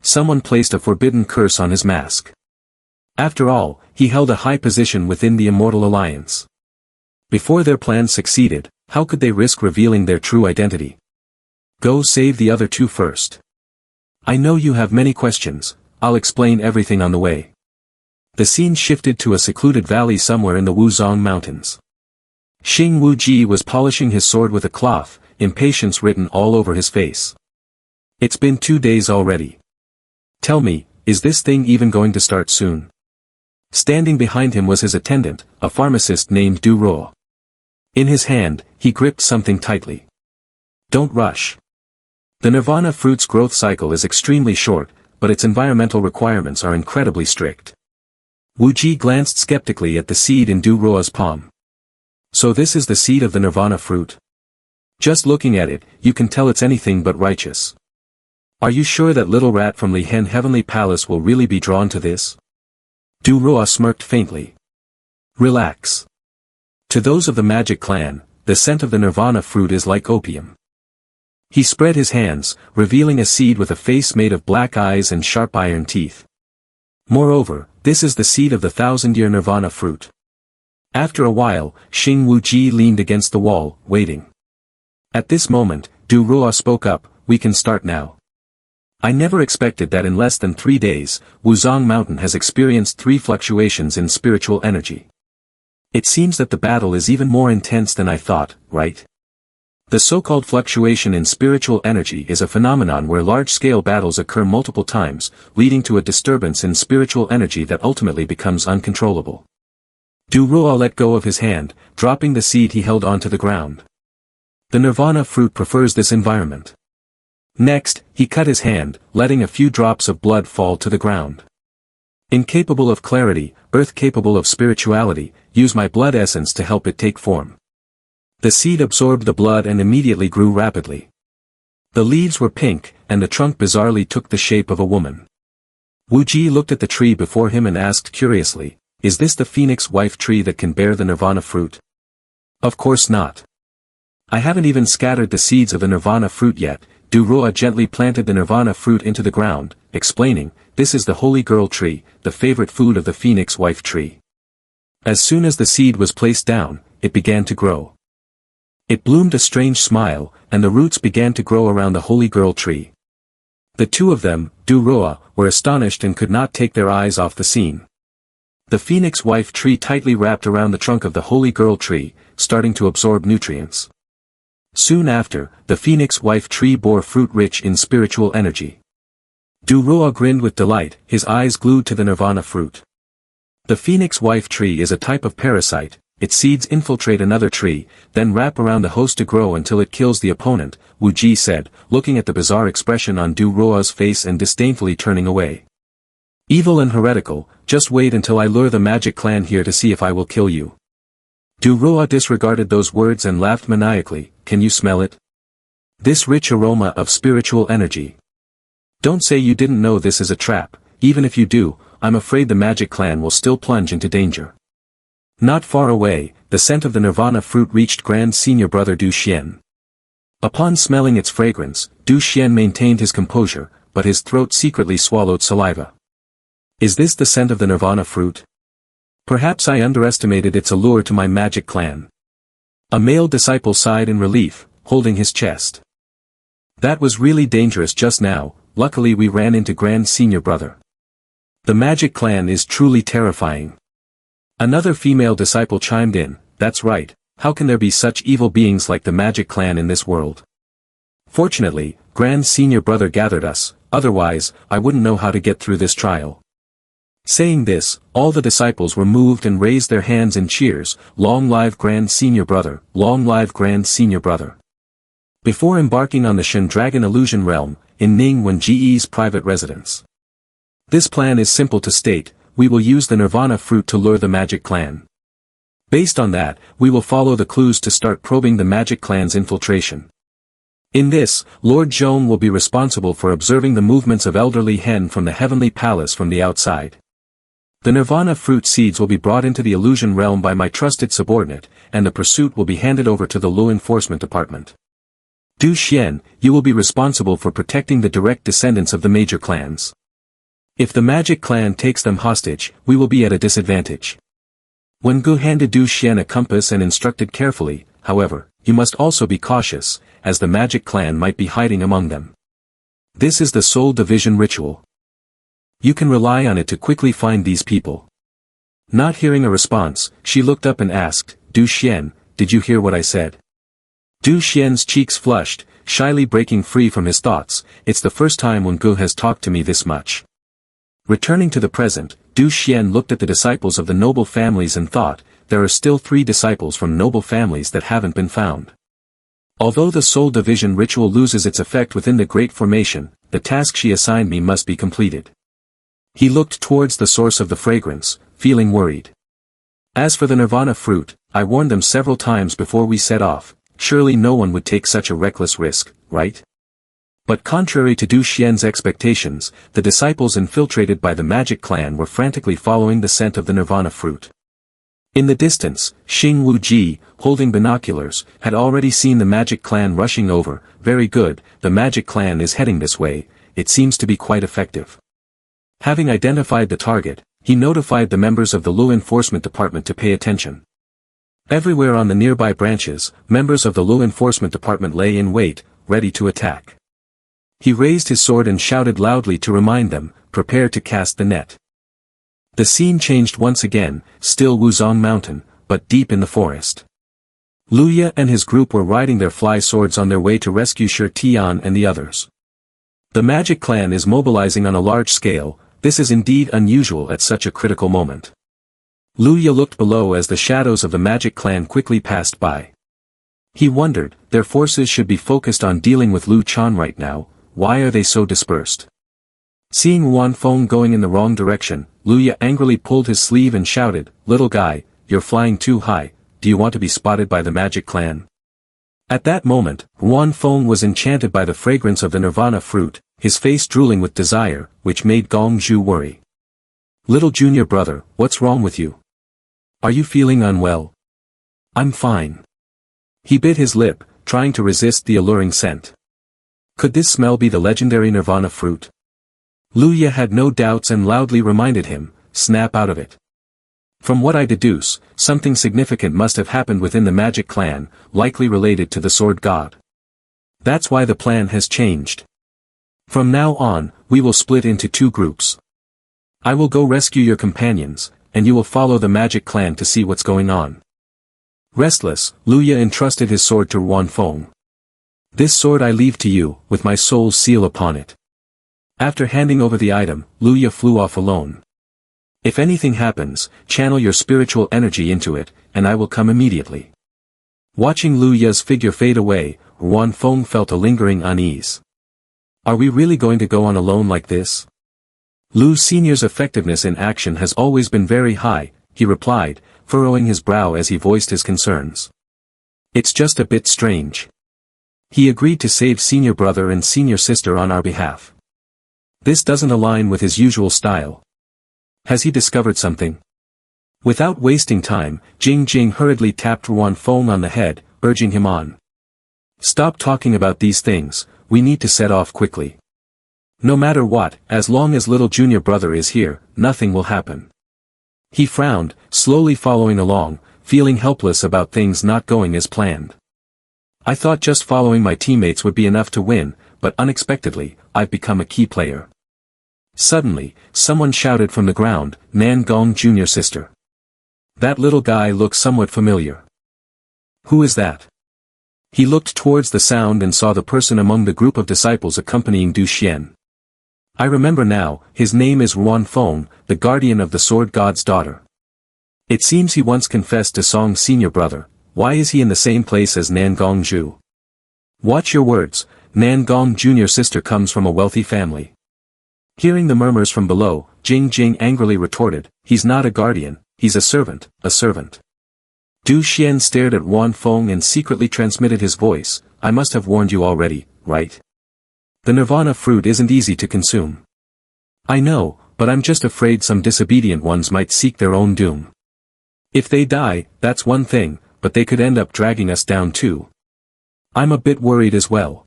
Someone placed a forbidden curse on his mask. After all, he held a high position within the Immortal Alliance. Before their plan succeeded, how could they risk revealing their true identity? Go save the other 2 first. I know you have many questions, I'll explain everything on the way. The scene shifted to a secluded valley somewhere in the Wuzong Mountains. Xing Wuji was polishing his sword with a cloth, impatience written all over his face. "It's been 2 days already. Tell me, is this thing even going to start soon?" Standing behind him was his attendant, a pharmacist named Du Ruo. In his hand, he gripped something tightly. "Don't rush. The Nirvana fruit's growth cycle is extremely short, but its environmental requirements are incredibly strict." Wu Ji glanced skeptically at the seed in Du Ruo's palm. "So this is the seed of the Nirvana fruit? Just looking at it, you can tell it's anything but righteous. Are you sure that little rat from Li Hen Heavenly Palace will really be drawn to this?" Du Ruo smirked faintly. "Relax. To those of the magic clan, the scent of the nirvana fruit is like opium. He spread his hands, revealing a seed with a face made of black eyes and sharp iron teeth. Moreover, this is the seed of the 1,000-year nirvana fruit. After a while, Xing Wuji leaned against the wall, waiting. At this moment, Du Ruo spoke up, "We can start now." I never expected that in less than 3 days, Wuzong Mountain has experienced 3 fluctuations in spiritual energy. It seems that the battle is even more intense than I thought, right? The so-called fluctuation in spiritual energy is a phenomenon where large-scale battles occur multiple times, leading to a disturbance in spiritual energy that ultimately becomes uncontrollable. Du Ruo let go of his hand, dropping the seed he held onto the ground. The nirvana fruit prefers this environment. Next, he cut his hand, letting a few drops of blood fall to the ground. Incapable of clarity, earth capable of spirituality, use my blood essence to help it take form. The seed absorbed the blood and immediately grew rapidly. The leaves were pink, and the trunk bizarrely took the shape of a woman. Wu Ji looked at the tree before him and asked curiously, "Is this the phoenix wife tree that can bear the nirvana fruit?" "Of course not. I haven't even scattered the seeds of the nirvana fruit yet." Du Ruo gently planted the nirvana fruit into the ground, explaining, "This is the holy girl tree, the favorite food of the phoenix wife tree." As soon as the seed was placed down, it began to grow. It bloomed a strange smile, and the roots began to grow around the holy girl tree. The two of them, Du Ruo, were astonished and could not take their eyes off the scene. The phoenix wife tree tightly wrapped around the trunk of the holy girl tree, starting to absorb nutrients. Soon after, the phoenix wife tree bore fruit rich in spiritual energy. Du Ruo grinned with delight, his eyes glued to the nirvana fruit. The phoenix wife tree is a type of parasite. Its seeds infiltrate another tree, then wrap around the host to grow until it kills the opponent, Wu Ji said, looking at the bizarre expression on Du Ruo's face and disdainfully turning away. "Evil and heretical, just wait until I lure the magic clan here to see if I will kill you." Du Ruo disregarded those words and laughed maniacally. "Can you smell it? This rich aroma of spiritual energy. Don't say you didn't know this is a trap. Even if you do, I'm afraid the magic clan will still plunge into danger." Not far away, the scent of the nirvana fruit reached Grand Senior Brother Du Xian. Upon smelling its fragrance, Du Xian maintained his composure, but his throat secretly swallowed saliva. "Is this the scent of the nirvana fruit? Perhaps I underestimated its allure to my magic clan." A male disciple sighed in relief, holding his chest. "That was really dangerous just now, luckily we ran into Grand Senior Brother. The magic clan is truly terrifying." Another female disciple chimed in, "That's right, how can there be such evil beings like the magic clan in this world? Fortunately, Grand Senior Brother gathered us, otherwise, I wouldn't know how to get through this trial." Saying this, all the disciples were moved and raised their hands in cheers, "Long live Grand Senior Brother, long live Grand Senior Brother." Before embarking on the Shen Dragon Illusion Realm, in Ningwen Ge's private residence. This plan is simple to state, we will use the nirvana fruit to lure the magic clan. Based on that, we will follow the clues to start probing the magic clan's infiltration. In this, Lord Zhong will be responsible for observing the movements of elderly Hen from the heavenly palace from the outside. The nirvana fruit seeds will be brought into the illusion realm by my trusted subordinate, and the pursuit will be handed over to the Lu Enforcement Department. Du Xian, you will be responsible for protecting the direct descendants of the major clans. If the magic clan takes them hostage, we will be at a disadvantage. Wen Gu handed Du Xian a compass and instructed carefully, however, you must also be cautious, as the magic clan might be hiding among them. This is the soul division ritual. You can rely on it to quickly find these people. Not hearing a response, she looked up and asked, Du Xian, did you hear what I said? Du Xian's cheeks flushed, shyly breaking free from his thoughts. It's the first time Wen Gu has talked to me this much. Returning to the present, Du Xian looked at the disciples of the noble families and thought, there are still 3 disciples from noble families that haven't been found. Although the soul division ritual loses its effect within the Great Formation, the task she assigned me must be completed. He looked towards the source of the fragrance, feeling worried. As for the nirvana fruit, I warned them several times before we set off, surely no one would take such a reckless risk, right? But contrary to Du Xian's expectations, the disciples infiltrated by the magic clan were frantically following the scent of the nirvana fruit. In the distance, Xing Wuji, holding binoculars, had already seen the magic clan rushing over. Very good, the magic clan is heading this way, it seems to be quite effective. Having identified the target, he notified the members of the Lu Enforcement Department to pay attention. Everywhere on the nearby branches, members of the Lu Enforcement Department lay in wait, ready to attack. He raised his sword and shouted loudly to remind them, prepare to cast the net. The scene changed once again, still Wuzong Mountain, but deep in the forest. Luya and his group were riding their fly swords on their way to rescue Shi Tian and the others. The magic clan is mobilizing on a large scale, this is indeed unusual at such a critical moment. Luya looked below as the shadows of the magic clan quickly passed by. He wondered, their forces should be focused on dealing with Lu Chan right now, why are they so dispersed? Seeing Wan Feng going in the wrong direction, Luya angrily pulled his sleeve and shouted, little guy, you're flying too high, do you want to be spotted by the magic clan? At that moment, Wan Feng was enchanted by the fragrance of the nirvana fruit, his face drooling with desire, which made Gong Zhu worry. Little junior brother, what's wrong with you? Are you feeling unwell? I'm fine. He bit his lip, trying to resist the alluring scent. Could this smell be the legendary nirvana fruit? Luya had no doubts and loudly reminded him, snap out of it. From what I deduce, something significant must have happened within the magic clan, likely related to the sword god. That's why the plan has changed. From now on, we will split into two groups. I will go rescue your companions, and you will follow the magic clan to see what's going on. Restless, Luya entrusted his sword to Wan Feng. This sword I leave to you, with my soul's seal upon it. After handing over the item, Luya flew off alone. If anything happens, channel your spiritual energy into it, and I will come immediately. Watching Luya's figure fade away, Wan Feng felt a lingering unease. Are we really going to go on alone like this? Lu Senior's effectiveness in action has always been very high, he replied, furrowing his brow as he voiced his concerns. It's just a bit strange. He agreed to save senior brother and senior sister on our behalf. This doesn't align with his usual style. Has he discovered something? Without wasting time, Jing Jing hurriedly tapped Wan Feng on the head, urging him on. Stop talking about these things, we need to set off quickly. No matter what, as long as little junior brother is here, nothing will happen. He frowned, slowly following along, feeling helpless about things not going as planned. I thought just following my teammates would be enough to win, but unexpectedly, I've become a key player. Suddenly, someone shouted from the ground, Nan Gong Jr. sister. That little guy looks somewhat familiar. Who is that? He looked towards the sound and saw the person among the group of disciples accompanying Du Xian. I remember now, his name is Wan Feng, the guardian of the sword god's daughter. It seems he once confessed to Song's senior brother. Why is he in the same place as Nan Gong Zhu? Watch your words, Nan Gong Jr. sister comes from a wealthy family. Hearing the murmurs from below, Jing Jing angrily retorted, he's not a guardian, he's a servant, a servant. Du Xian stared at Wan Feng and secretly transmitted his voice, I must have warned you already, right? The nirvana fruit isn't easy to consume. I know, but I'm just afraid some disobedient ones might seek their own doom. If they die, that's one thing, but they could end up dragging us down too. I'm a bit worried as well.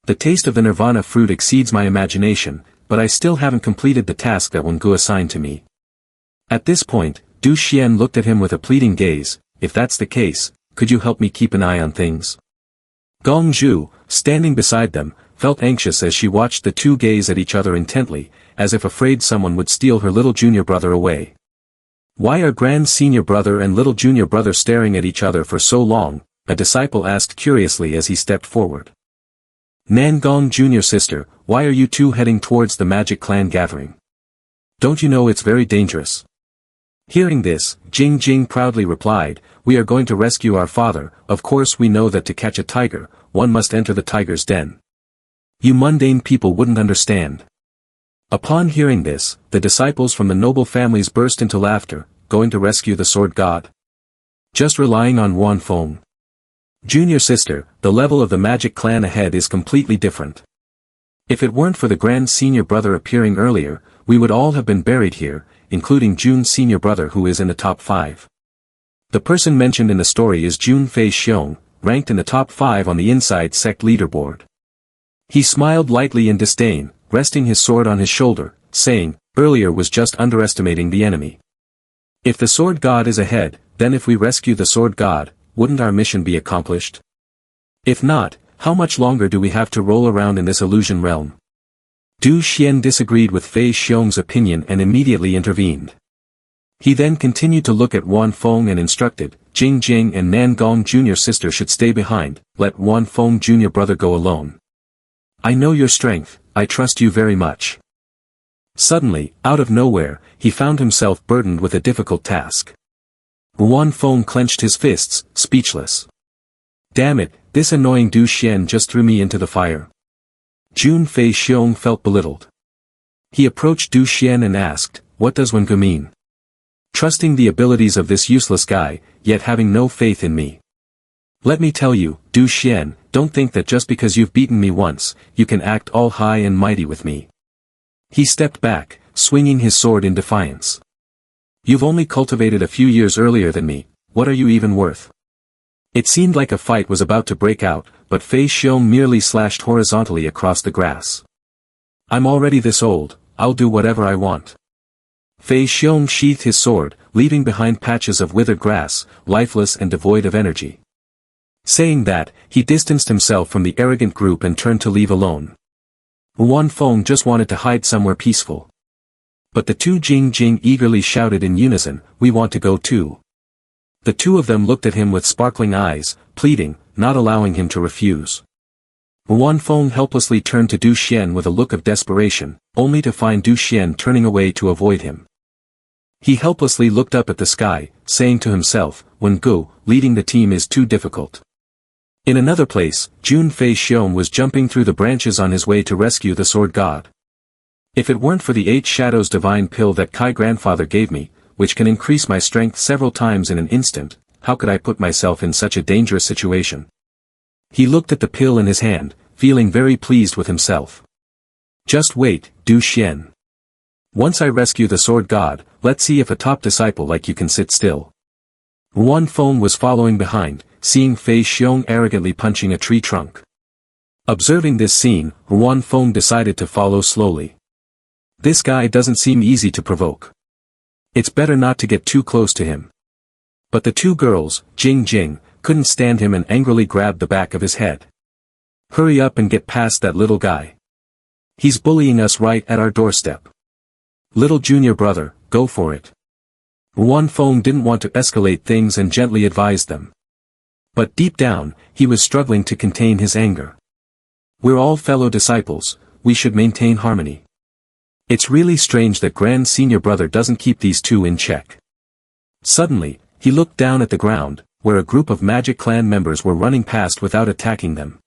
The taste of the nirvana fruit exceeds my imagination, but I still haven't completed the task that Wengu assigned to me. At this point, Du Xian looked at him with a pleading gaze, if that's the case, could you help me keep an eye on things? Gong Zhu, standing beside them, felt anxious as she watched the two gaze at each other intently, as if afraid someone would steal her little junior brother away. Why are grand senior brother and little junior brother staring at each other for so long? A disciple asked curiously as he stepped forward. Nan Gong Jr. sister, why are you two heading towards the magic clan gathering? Don't you know it's very dangerous? Hearing this, Jing Jing proudly replied, we are going to rescue our father, of course we know that to catch a tiger, one must enter the tiger's den. You mundane people wouldn't understand. Upon hearing this, the disciples from the noble families burst into laughter, going to rescue the sword god. Just relying on Wan Feng. Junior sister, the level of the magic clan ahead is completely different. If it weren't for the grand senior brother appearing earlier, we would all have been buried here, including Jun's senior brother who is in the top 5. The person mentioned in the story is Jun Fei Xiong, ranked in the top 5 on the inside sect leaderboard. He smiled lightly in disdain, resting his sword on his shoulder, saying, earlier was just underestimating the enemy. If the sword god is ahead, then if we rescue the sword god, wouldn't our mission be accomplished? If not, how much longer do we have to roll around in this illusion realm? Du Xian disagreed with Fei Xiong's opinion and immediately intervened. He then continued to look at Wan Feng and instructed, Jing Jing and Nan Gong Jr. sister should stay behind, let Wan Feng Jr. brother go alone. I know your strength, I trust you very much. Suddenly, out of nowhere, he found himself burdened with a difficult task. Wan Feng clenched his fists, speechless. Damn it, this annoying Du Xian just threw me into the fire. Jun Fei Xiong felt belittled. He approached Du Xian and asked, what does Wengu mean? Trusting the abilities of this useless guy, yet having no faith in me. Let me tell you, Du Xian, don't think that just because you've beaten me once, you can act all high and mighty with me. He stepped back, swinging his sword in defiance. You've only cultivated a few years earlier than me, what are you even worth? It seemed like a fight was about to break out, but Fei Xiong merely slashed horizontally across the grass. I'm already this old, I'll do whatever I want. Fei Xiong sheathed his sword, leaving behind patches of withered grass, lifeless and devoid of energy. Saying that, he distanced himself from the arrogant group and turned to leave alone. Wan Feng just wanted to hide somewhere peaceful. But the two Jing Jing eagerly shouted in unison, we want to go too. The two of them looked at him with sparkling eyes, pleading, not allowing him to refuse. Wan Feng helplessly turned to Du Xian with a look of desperation, only to find Du Xian turning away to avoid him. He helplessly looked up at the sky, saying to himself, Wengu, leading the team is too difficult. In another place, Jun Fei Xiong was jumping through the branches on his way to rescue the sword god. If it weren't for the 8 Shadows divine pill that Kai grandfather gave me, which can increase my strength several times in an instant, how could I put myself in such a dangerous situation? He looked at the pill in his hand, feeling very pleased with himself. Just wait, Du Xian. Once I rescue the sword god, let's see if a top disciple like you can sit still. Wan Feng was following behind, seeing Fei Xiong arrogantly punching a tree trunk. Observing this scene, Wan Feng decided to follow slowly. This guy doesn't seem easy to provoke. It's better not to get too close to him. But the two girls, Jing Jing, couldn't stand him and angrily grabbed the back of his head. Hurry up and get past that little guy. He's bullying us right at our doorstep. Little junior brother, go for it. Wan Feng didn't want to escalate things and gently advised them. But deep down, he was struggling to contain his anger. We're all fellow disciples, we should maintain harmony. It's really strange that Grand Senior Brother doesn't keep these two in check. Suddenly, he looked down at the ground, where a group of Magic Clan members were running past without attacking them.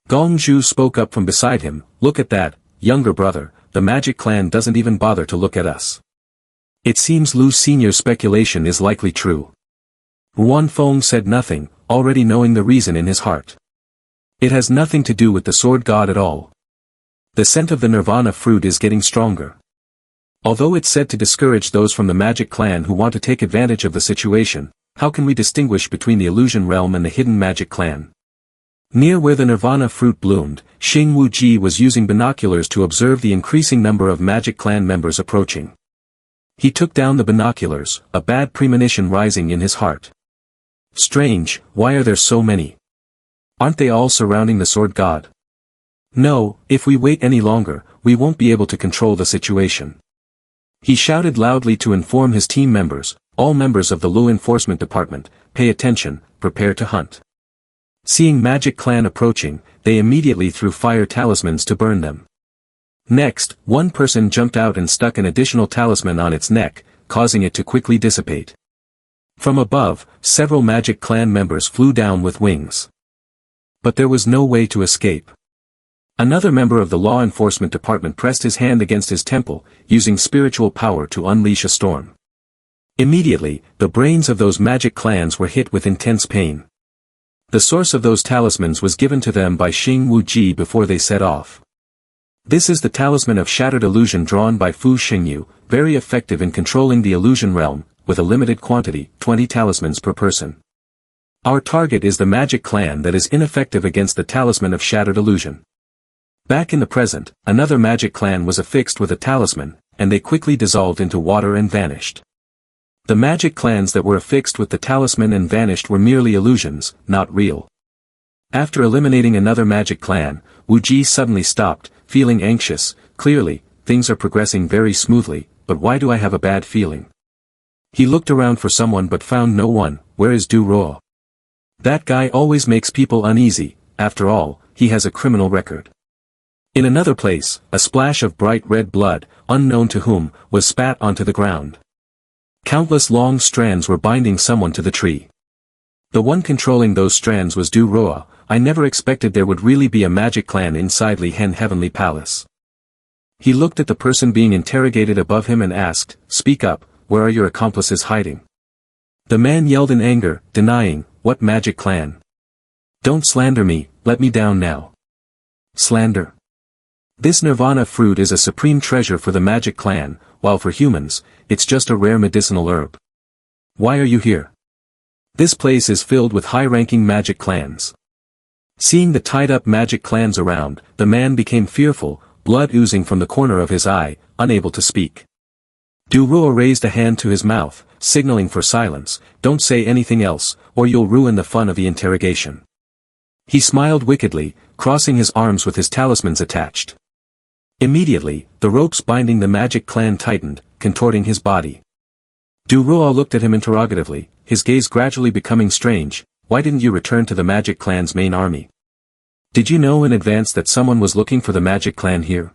Gong Zhu spoke up from beside him, look at that, younger brother, the Magic Clan doesn't even bother to look at us. It seems Lu Senior's speculation is likely true. Wan Feng said nothing, already knowing the reason in his heart. It has nothing to do with the sword god at all. The scent of the nirvana fruit is getting stronger. Although it's said to discourage those from the Magic Clan who want to take advantage of the situation, how can we distinguish between the illusion realm and the hidden Magic Clan? Near where the nirvana fruit bloomed, Xing Wuji was using binoculars to observe the increasing number of Magic Clan members approaching. He took down the binoculars, a bad premonition rising in his heart. Strange, why are there so many? Aren't they all surrounding the sword god? No, if we wait any longer, we won't be able to control the situation. He shouted loudly to inform his team members, all members of the Lu Enforcement Department, pay attention, prepare to hunt. Seeing Magic Clan approaching, they immediately threw fire talismans to burn them. Next, one person jumped out and stuck an additional talisman on its neck, causing it to quickly dissipate. From above, several Magic Clan members flew down with wings. But there was no way to escape. Another member of the Law Enforcement Department pressed his hand against his temple, using spiritual power to unleash a storm. Immediately, the brains of those Magic Clans were hit with intense pain. The source of those talismans was given to them by Xing Wuji before they set off. This is the talisman of shattered illusion drawn by Fu Xingyu, very effective in controlling the illusion realm, with a limited quantity, 20 talismans per person. Our target is the magic clan that is ineffective against the talisman of shattered illusion. Back in the present, another magic clan was affixed with a talisman, and they quickly dissolved into water and vanished. The magic clans that were affixed with the talisman and vanished were merely illusions, not real. After eliminating another magic clan, Wu Ji suddenly stopped, feeling anxious. Clearly, things are progressing very smoothly, but why do I have a bad feeling? He looked around for someone but found no one. Where is Du Ruo? That guy always makes people uneasy. After all, he has a criminal record. In another place, a splash of bright red blood, unknown to whom, was spat onto the ground. Countless long strands were binding someone to the tree. The one controlling those strands was Du Ruo. I never expected there would really be a magic clan inside Li Hen Heavenly Palace. He looked at the person being interrogated above him and asked, "Speak up, where are your accomplices hiding?" The man yelled in anger, denying, "What magic clan? Don't slander me, let me down now." Slander? This nirvana fruit is a supreme treasure for the magic clan, while for humans, it's just a rare medicinal herb. Why are you here? This place is filled with high-ranking magic clans. Seeing the tied-up magic clans around, the man became fearful, blood oozing from the corner of his eye, unable to speak. Du Ruo raised a hand to his mouth, signaling for silence. "Don't say anything else, or you'll ruin the fun of the interrogation." He smiled wickedly, crossing his arms with his talismans attached. Immediately, the ropes binding the magic clan tightened, contorting his body. Du Ruo looked at him interrogatively, his gaze gradually becoming strange. "Why didn't you return to the magic clan's main army? Did you know in advance that someone was looking for the magic clan here?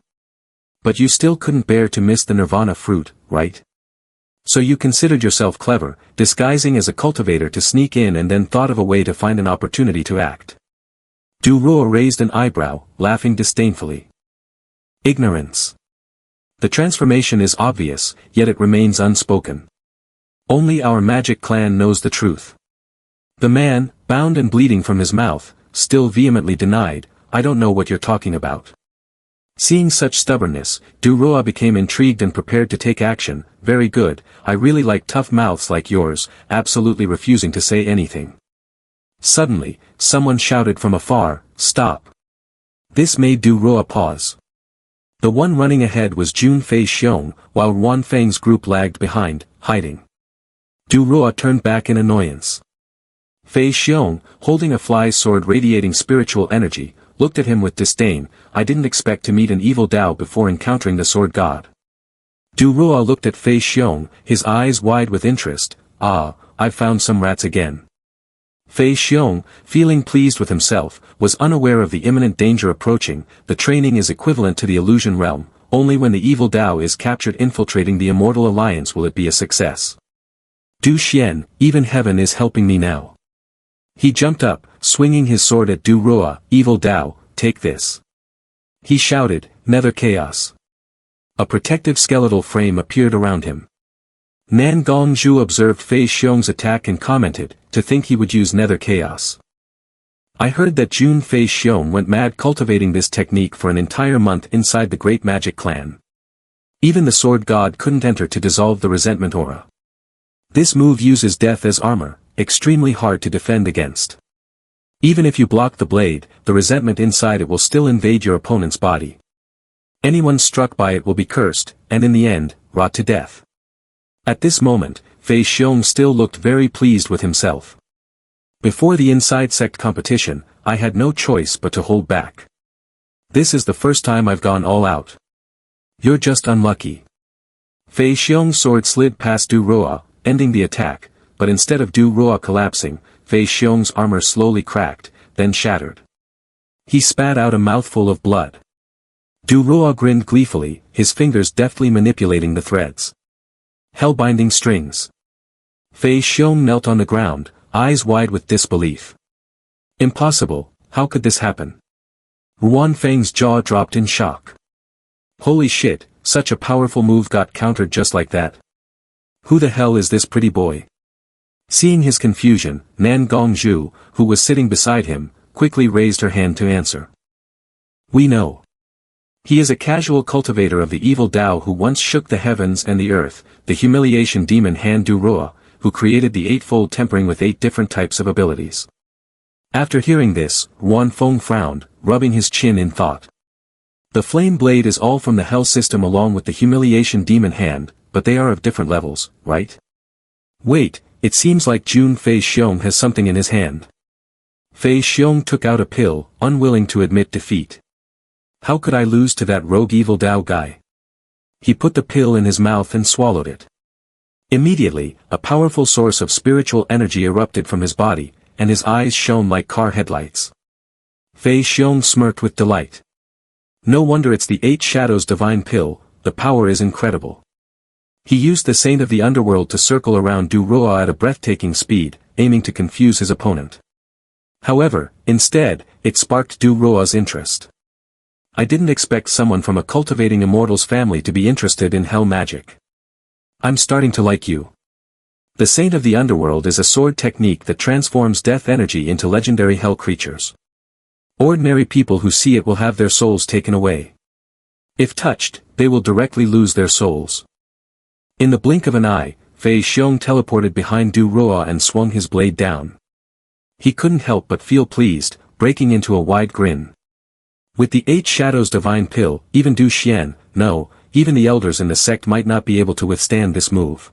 But you still couldn't bear to miss the nirvana fruit, right? So you considered yourself clever, disguising as a cultivator to sneak in and then thought of a way to find an opportunity to act." Du Ruo raised an eyebrow, laughing disdainfully. Ignorance. The transformation is obvious, yet it remains unspoken. Only our magic clan knows the truth. The man, bound and bleeding from his mouth, still vehemently denied, "I don't know what you're talking about." Seeing such stubbornness, Du Ruo became intrigued and prepared to take action. "Very good, I really like tough mouths like yours," absolutely refusing to say anything. Suddenly, someone shouted from afar, "Stop!" This made Du Ruo pause. The one running ahead was Jun Fei Xiong, while Wan Feng's group lagged behind, hiding. Du Ruo turned back in annoyance. Fei Xiong, holding a fly sword radiating spiritual energy, looked at him with disdain. "I didn't expect to meet an evil Dao before encountering the sword god." Du Ruo looked at Fei Xiong, his eyes wide with interest. "Ah, I've found some rats again." Fei Xiong, feeling pleased with himself, was unaware of the imminent danger approaching. The training is equivalent to the illusion realm. Only when the evil Dao is captured infiltrating the immortal alliance will it be a success. Du Xian, even heaven is helping me now. He jumped up, swinging his sword at Du Ruo. "Evil Dao, take this." He shouted, "Nether Chaos." A protective skeletal frame appeared around him. Nan Gongzhu observed Fei Xiong's attack and commented, "To think he would use Nether Chaos. I heard that Jun Fei Xiong went mad cultivating this technique for an entire month inside the Great Magic Clan. Even the Sword God couldn't enter to dissolve the resentment aura. This move uses death as armor, extremely hard to defend against. Even if you block the blade, the resentment inside it will still invade your opponent's body. Anyone struck by it will be cursed, and in the end, rot to death." At this moment, Fei Xiong still looked very pleased with himself. "Before the inside sect competition, I had no choice but to hold back. This is the first time I've gone all out. You're just unlucky." Fei Xiong's sword slid past Du Ruo, ending the attack, but instead of Du Ruo collapsing, Fei Xiong's armor slowly cracked, then shattered. He spat out a mouthful of blood. Du Ruo grinned gleefully, his fingers deftly manipulating the threads. Hellbinding strings. Fei Xiong knelt on the ground, eyes wide with disbelief. Impossible, how could this happen? Wan Feng's jaw dropped in shock. Holy shit, such a powerful move got countered just like that. Who the hell is this pretty boy? Seeing his confusion, Nan Gongzhu, who was sitting beside him, quickly raised her hand to answer. "We know. He is a casual cultivator of the evil Tao who once shook the heavens and the earth, the humiliation demon Han Du Roa, who created the eightfold tempering with 8 different types of abilities. After hearing this, Yuan Feng frowned, rubbing his chin in thought. The flame blade is all from the hell system along with the humiliation demon hand, but they are of different levels, right? Wait, it seems like Jun Fei Xiong has something in his hand. Fei Xiong took out a pill, unwilling to admit defeat. How could I lose to that rogue evil Tao guy? He put the pill in his mouth and swallowed it. Immediately, a powerful source of spiritual energy erupted from his body, and his eyes shone like car headlights. Fei Xiong smirked with delight. No wonder it's the 8 Shadows divine pill, the power is incredible. He used the Saint of the Underworld to circle around Du Roa at a breathtaking speed, aiming to confuse his opponent. However, instead, it sparked Du Roa's interest. I didn't expect someone from a cultivating immortals family to be interested in hell magic. I'm starting to like you. The Saint of the Underworld is a sword technique that transforms death energy into legendary hell creatures. Ordinary people who see it will have their souls taken away. If touched, they will directly lose their souls. In the blink of an eye, Fei Xiong teleported behind Du Roa and swung his blade down. He couldn't help but feel pleased, breaking into a wide grin. With the 8 Shadows divine pill, even Du Xian, no, even the elders in the sect might not be able to withstand this move.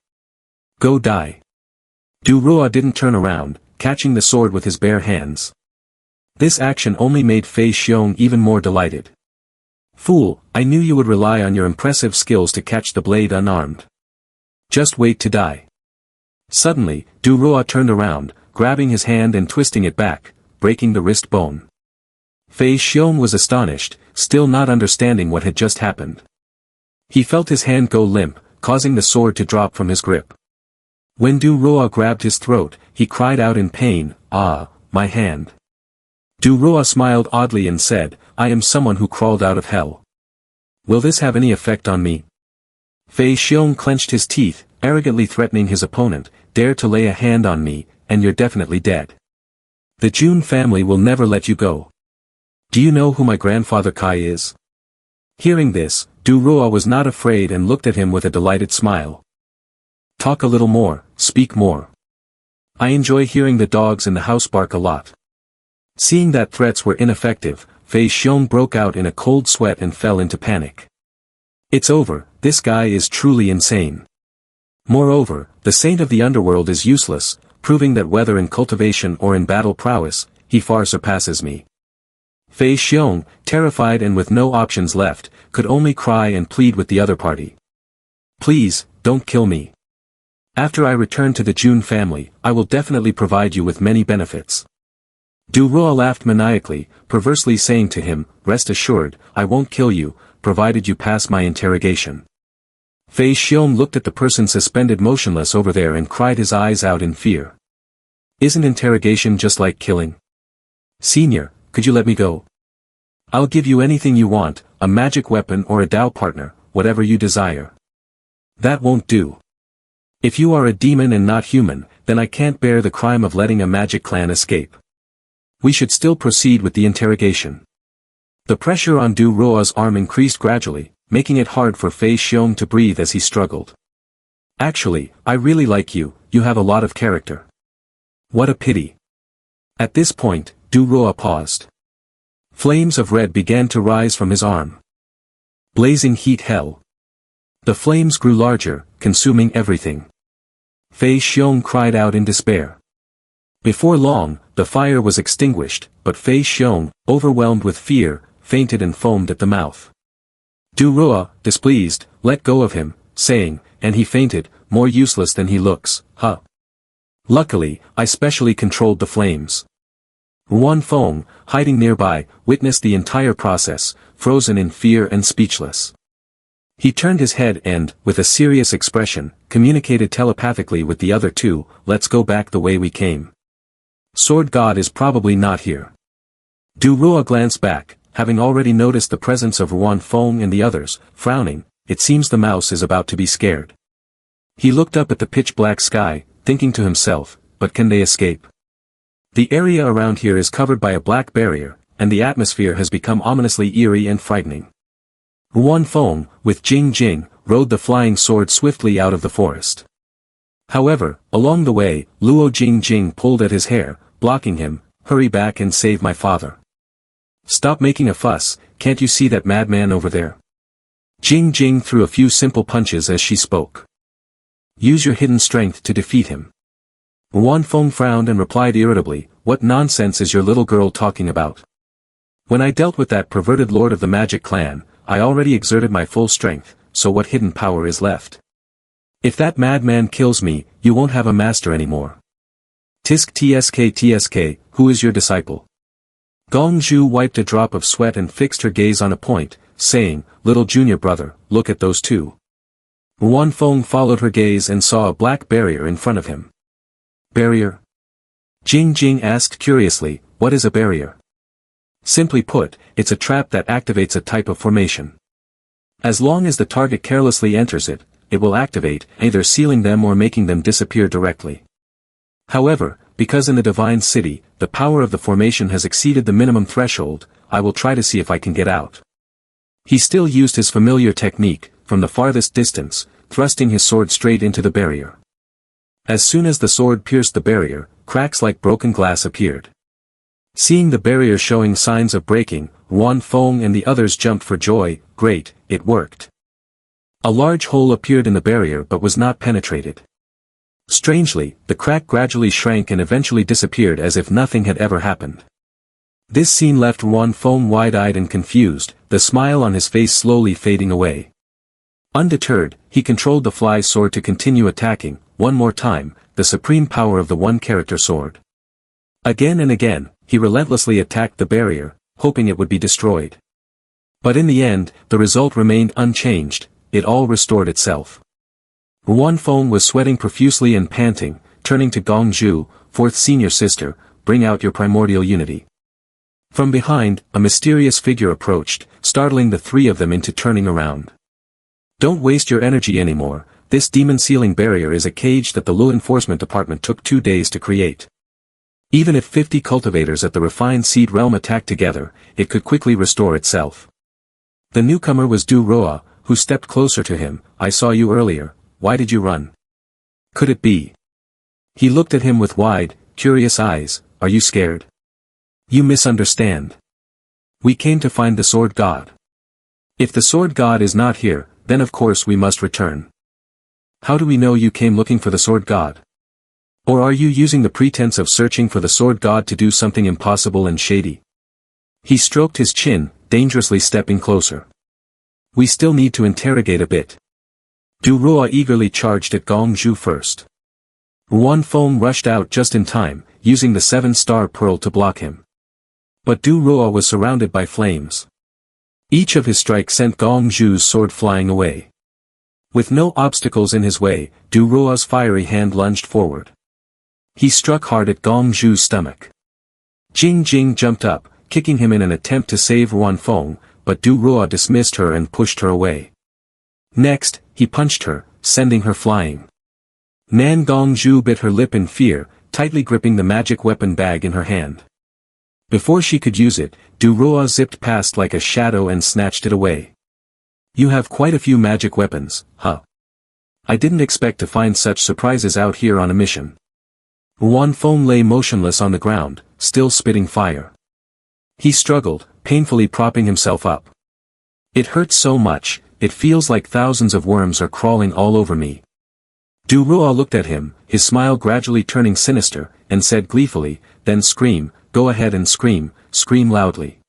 Go die. Du Roa didn't turn around, catching the sword with his bare hands. This action only made Fei Xiong even more delighted. Fool, I knew you would rely on your impressive skills to catch the blade unarmed. Just wait to die. Suddenly, Du Roa turned around, grabbing his hand and twisting it back, breaking the wrist bone. Fei Xiong was astonished, still not understanding what had just happened. He felt his hand go limp, causing the sword to drop from his grip. When Du Roa grabbed his throat, he cried out in pain, "Ah, my hand." Du Roa smiled oddly and said, "I am someone who crawled out of hell. Will this have any effect on me?" Fei Xiong clenched his teeth, arrogantly threatening his opponent, "Dare to lay a hand on me, and you're definitely dead. The Jun family will never let you go. Do you know who my grandfather Kai is?" Hearing this, Du Roa was not afraid and looked at him with a delighted smile. "Talk a little more, speak more. I enjoy hearing the dogs in the house bark a lot." Seeing that threats were ineffective, Fei Xiong broke out in a cold sweat and fell into panic. It's over, this guy is truly insane. Moreover, the Saint of the Underworld is useless, proving that whether in cultivation or in battle prowess, he far surpasses me. Fei Xiong, terrified and with no options left, could only cry and plead with the other party. "Please, don't kill me. After I return to the Jun family, I will definitely provide you with many benefits." Du Roa laughed maniacally, perversely saying to him, "Rest assured, I won't kill you, provided you pass my interrogation." Fei Xiong looked at the person suspended motionless over there and cried his eyes out in fear. "Isn't interrogation just like killing? Senior, could you let me go? I'll give you anything you want, a magic weapon or a Tao partner, whatever you desire." "That won't do. If you are a demon and not human, then I can't bear the crime of letting a magic clan escape. We should still proceed with the interrogation." The pressure on Du Roa's arm increased gradually, making it hard for Fei Xiong to breathe as he struggled. "Actually, I really like you, you have a lot of character. What a pity." At this point, Du Roa paused. Flames of red began to rise from his arm. Blazing heat hell. The flames grew larger, consuming everything. Fei Xiong cried out in despair. Before long, the fire was extinguished, but Fei Xiong, overwhelmed with fear, fainted and foamed at the mouth. Du Roa, displeased, let go of him, saying, "And he fainted, more useless than he looks, huh? Luckily, I specially controlled the flames." Yuan Feng, hiding nearby, witnessed the entire process, frozen in fear and speechless. He turned his head and, with a serious expression, communicated telepathically with the other two, "Let's go back the way we came. Sword God is probably not here." Du Roa glanced back, having already noticed the presence of Yuan Feng and the others, frowning, "It seems the mouse is about to be scared." He looked up at the pitch-black sky, thinking to himself, "But can they escape? The area around here is covered by a black barrier, and the atmosphere has become ominously eerie and frightening. Huan Feng, with Jing Jing, rode the flying sword swiftly out of the forest. However, along the way, Luo Jing Jing pulled at his hair, blocking him. "Hurry back and save my father. Stop making a fuss, can't you see that madman over there?" Jing Jing threw a few simple punches as she spoke. "Use your hidden strength to defeat him." Huan Feng frowned and replied irritably, "What nonsense is your little girl talking about? When I dealt with that perverted lord of the magic clan, I already exerted my full strength, so what hidden power is left? If that madman kills me, you won't have a master anymore. Tisk tsk, who is your disciple?" Gong Zhu wiped a drop of sweat and fixed her gaze on a point, saying, "Little junior brother, look at those two." Huan Feng followed her gaze and saw a black barrier in front of him. "Barrier?" Jing Jing asked curiously, "What is a barrier?" "Simply put, it's a trap that activates a type of formation. As long as the target carelessly enters it, it will activate, either sealing them or making them disappear directly. However, because in the Divine City, the power of the formation has exceeded the minimum threshold, I will try to see if I can get out." He still used his familiar technique, from the farthest distance, thrusting his sword straight into the barrier. As soon as the sword pierced the barrier, cracks like broken glass appeared. Seeing the barrier showing signs of breaking, Huan Feng and the others jumped for joy. "Great, it worked." A large hole appeared in the barrier but was not penetrated. Strangely, the crack gradually shrank and eventually disappeared as if nothing had ever happened. This scene left Huan Feng wide-eyed and confused, the smile on his face slowly fading away. Undeterred, he controlled the fly sword to continue attacking, one more time, the supreme power of the one-character sword. Again and again, he relentlessly attacked the barrier, hoping it would be destroyed. But in the end, the result remained unchanged, it all restored itself. Huan Feng was sweating profusely and panting, turning to Gong Zhu, "Fourth senior sister, bring out your primordial unity." From behind, a mysterious figure approached, startling the three of them into turning around. "Don't waste your energy anymore, this demon-sealing barrier is a cage that the law enforcement department took 2 days to create. Even if 50 cultivators at the refined seed realm attacked together, it could quickly restore itself." The newcomer was Du Roa, who stepped closer to him. "I saw you earlier, why did you run? Could it be?" He looked at him with wide, curious eyes. "Are you scared? You misunderstand. We came to find the Sword God. If the Sword God is not here, then of course we must return." "How do we know you came looking for the Sword God? Or are you using the pretense of searching for the Sword God to do something impossible and shady?" He stroked his chin, dangerously stepping closer. "We still need to interrogate a bit." Du Roa eagerly charged at Gong Zhu first. Huan Feng rushed out just in time, using the 7-star pearl to block him. But Du Roa was surrounded by flames. Each of his strikes sent Gong Zhu's sword flying away. With no obstacles in his way, Du Roa's fiery hand lunged forward. He struck hard at Gong Zhu's stomach. Jing Jing jumped up, kicking him in an attempt to save Huan Feng, but Du Roa dismissed her and pushed her away. Next, he punched her, sending her flying. Nan Gong Zhu bit her lip in fear, tightly gripping the magic weapon bag in her hand. Before she could use it, Du Roa zipped past like a shadow and snatched it away. "You have quite a few magic weapons, huh? I didn't expect to find such surprises out here on a mission." Huan Feng lay motionless on the ground, still spitting fire. He struggled, painfully propping himself up. "It hurts so much, it feels like thousands of worms are crawling all over me." Du Roa looked at him, his smile gradually turning sinister, and said gleefully, "Then scream, go ahead and scream, scream loudly.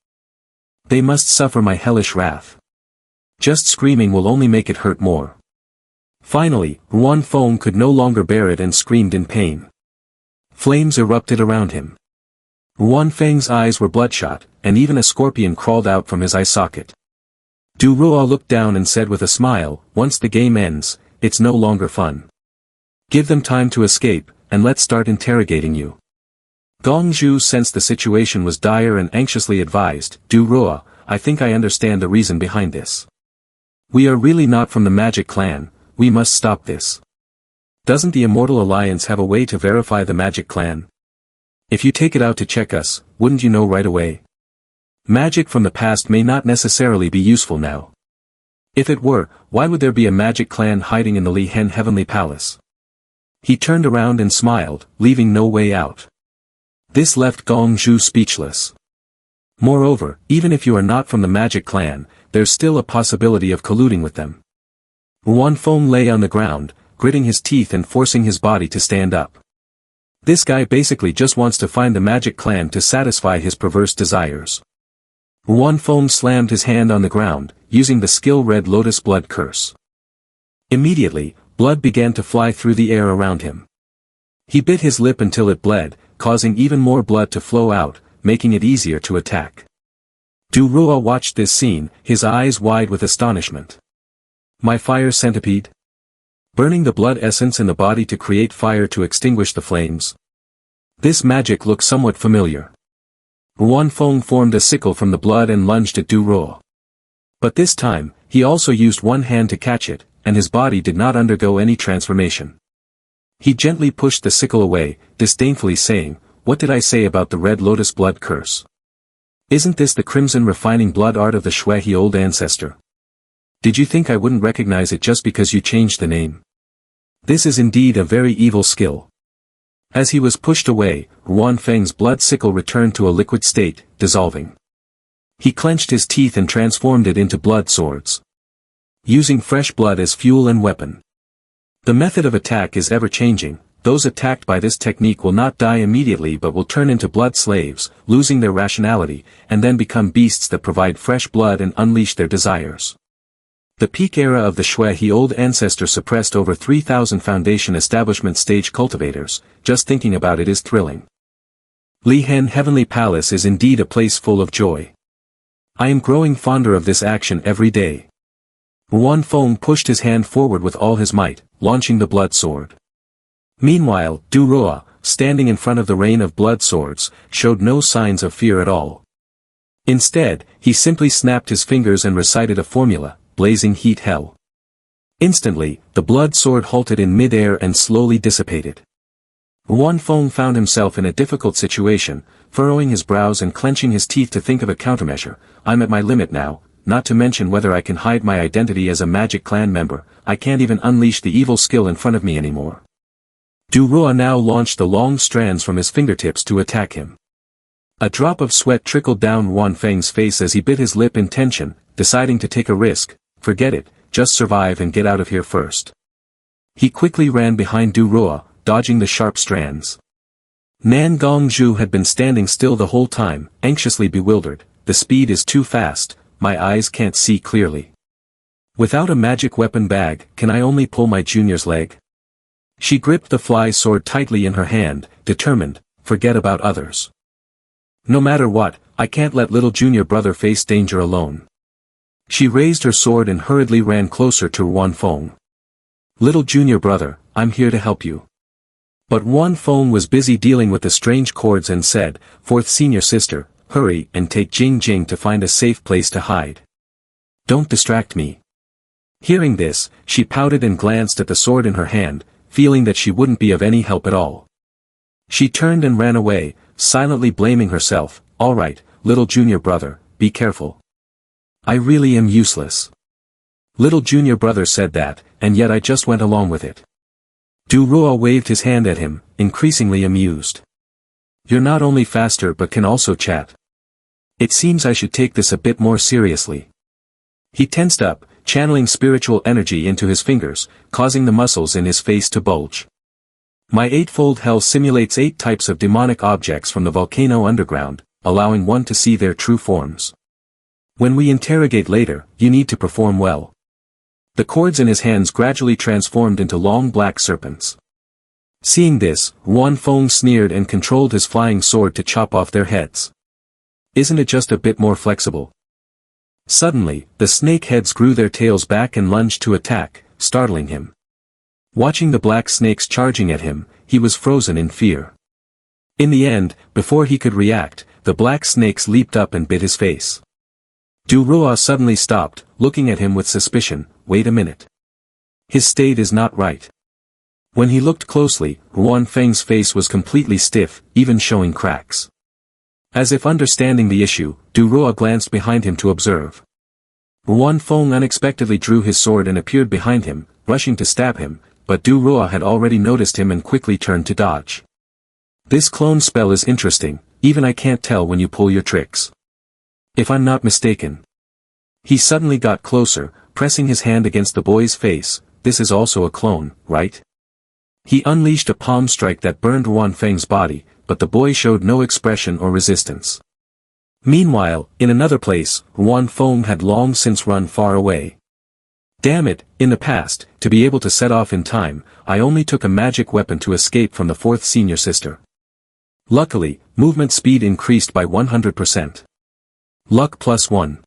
They must suffer my hellish wrath. Just screaming will only make it hurt more." Finally, Huan Feng could no longer bear it and screamed in pain. Flames erupted around him. Huan Feng's eyes were bloodshot, and even a scorpion crawled out from his eye socket. Du Roa looked down and said with a smile, "Once the game ends, it's no longer fun. Give them time to escape, and let's start interrogating you." Gong Zhu sensed the situation was dire and anxiously advised, "Du Roa, I think I understand the reason behind this. We are really not from the Magic Clan, we must stop this. Doesn't the Immortal Alliance have a way to verify the Magic Clan? If you take it out to check us, wouldn't you know right away? Magic from the past may not necessarily be useful now. If it were, why would there be a magic clan hiding in the Li Hen Heavenly Palace? He turned around and smiled, leaving no way out. This left Gong Zhu speechless. Moreover, even if you are not from the magic clan, there's still a possibility of colluding with them. Wan Feng lay on the ground, gritting his teeth and forcing his body to stand up. This guy basically just wants to find the magic clan to satisfy his perverse desires. Wan Feng slammed his hand on the ground, using the skill Red Lotus Blood Curse. Immediately, blood began to fly through the air around him. He bit his lip until it bled, causing even more blood to flow out, making it easier to attack. Du Ruo watched this scene, his eyes wide with astonishment. My fire centipede? Burning the blood essence in the body to create fire to extinguish the flames. This magic looks somewhat familiar. Wan Feng formed a sickle from the blood and lunged at Du Ruo. But this time, he also used one hand to catch it, and his body did not undergo any transformation. He gently pushed the sickle away, disdainfully saying, "What did I say about the Red Lotus Blood Curse? Isn't this the crimson refining blood art of the Shuehe old ancestor? Did you think I wouldn't recognize it just because you changed the name? This is indeed a very evil skill." As he was pushed away, Wan Feng's blood sickle returned to a liquid state, dissolving. He clenched his teeth and transformed it into blood swords. Using fresh blood as fuel and weapon. The method of attack is ever-changing. Those attacked by this technique will not die immediately but will turn into blood slaves, losing their rationality, and then become beasts that provide fresh blood and unleash their desires. The peak era of the Shuehe old ancestor suppressed over 3,000 foundation establishment stage cultivators. Just thinking about it is thrilling. Li Hen Heavenly Palace is indeed a place full of joy. I am growing fonder of this action every day. Wan Feng pushed his hand forward with all his might, launching the blood sword. Meanwhile, Du Ruo, standing in front of the rain of blood swords, showed no signs of fear at all. Instead, he simply snapped his fingers and recited a formula, blazing heat hell. Instantly, the blood sword halted in mid-air and slowly dissipated. Wan Feng found himself in a difficult situation, furrowing his brows and clenching his teeth to think of a countermeasure. I'm at my limit now, not to mention whether I can hide my identity as a magic clan member. I can't even unleash the evil skill in front of me anymore. Du Ruo now launched the long strands from his fingertips to attack him. A drop of sweat trickled down Wan Feng's face as he bit his lip in tension, deciding to take a risk. Forget it, just survive and get out of here first. He quickly ran behind Du Ruo, dodging the sharp strands. Nan Gongzhu had been standing still the whole time, anxiously bewildered. The speed is too fast, my eyes can't see clearly. Without a magic weapon bag, can I only pull my junior's leg? She gripped the fly sword tightly in her hand, determined, forget about others. No matter what, I can't let little junior brother face danger alone. She raised her sword and hurriedly ran closer to Wan Feng. Little junior brother, I'm here to help you. But Wan Feng was busy dealing with the strange cords and said, fourth senior sister, hurry and take Jing Jing to find a safe place to hide. Don't distract me. Hearing this, she pouted and glanced at the sword in her hand, feeling that she wouldn't be of any help at all. She turned and ran away, silently blaming herself. All right, little junior brother, be careful. I really am useless. Little junior brother said that, and yet I just went along with it. Du Ruo waved his hand at him, increasingly amused. You're not only faster but can also chat. It seems I should take this a bit more seriously. He tensed up, channeling spiritual energy into his fingers, causing the muscles in his face to bulge. My eightfold hell simulates 8 types of demonic objects from the volcano underground, allowing one to see their true forms. When we interrogate later, you need to perform well. The cords in his hands gradually transformed into long black serpents. Seeing this, Wan Feng sneered and controlled his flying sword to chop off their heads. Isn't it just a bit more flexible? Suddenly, the snake heads grew their tails back and lunged to attack, startling him. Watching the black snakes charging at him, he was frozen in fear. In the end, before he could react, the black snakes leaped up and bit his face. Du Ruo suddenly stopped, looking at him with suspicion. Wait a minute. His state is not right. When he looked closely, Wan Feng's face was completely stiff, even showing cracks. As if understanding the issue, Du Ruo glanced behind him to observe. Wan Feng unexpectedly drew his sword and appeared behind him, rushing to stab him, but Du Ruo had already noticed him and quickly turned to dodge. This clone spell is interesting, even I can't tell when you pull your tricks. If I'm not mistaken. He suddenly got closer, pressing his hand against the boy's face. This is also a clone, right? He unleashed a palm strike that burned Wan Feng's body, but the boy showed no expression or resistance. Meanwhile, in another place, Wan Feng had long since run far away. Damn it, in the past, to be able to set off in time, I only took a magic weapon to escape from the fourth senior sister. Luckily, movement speed increased by 100%. Luck +1.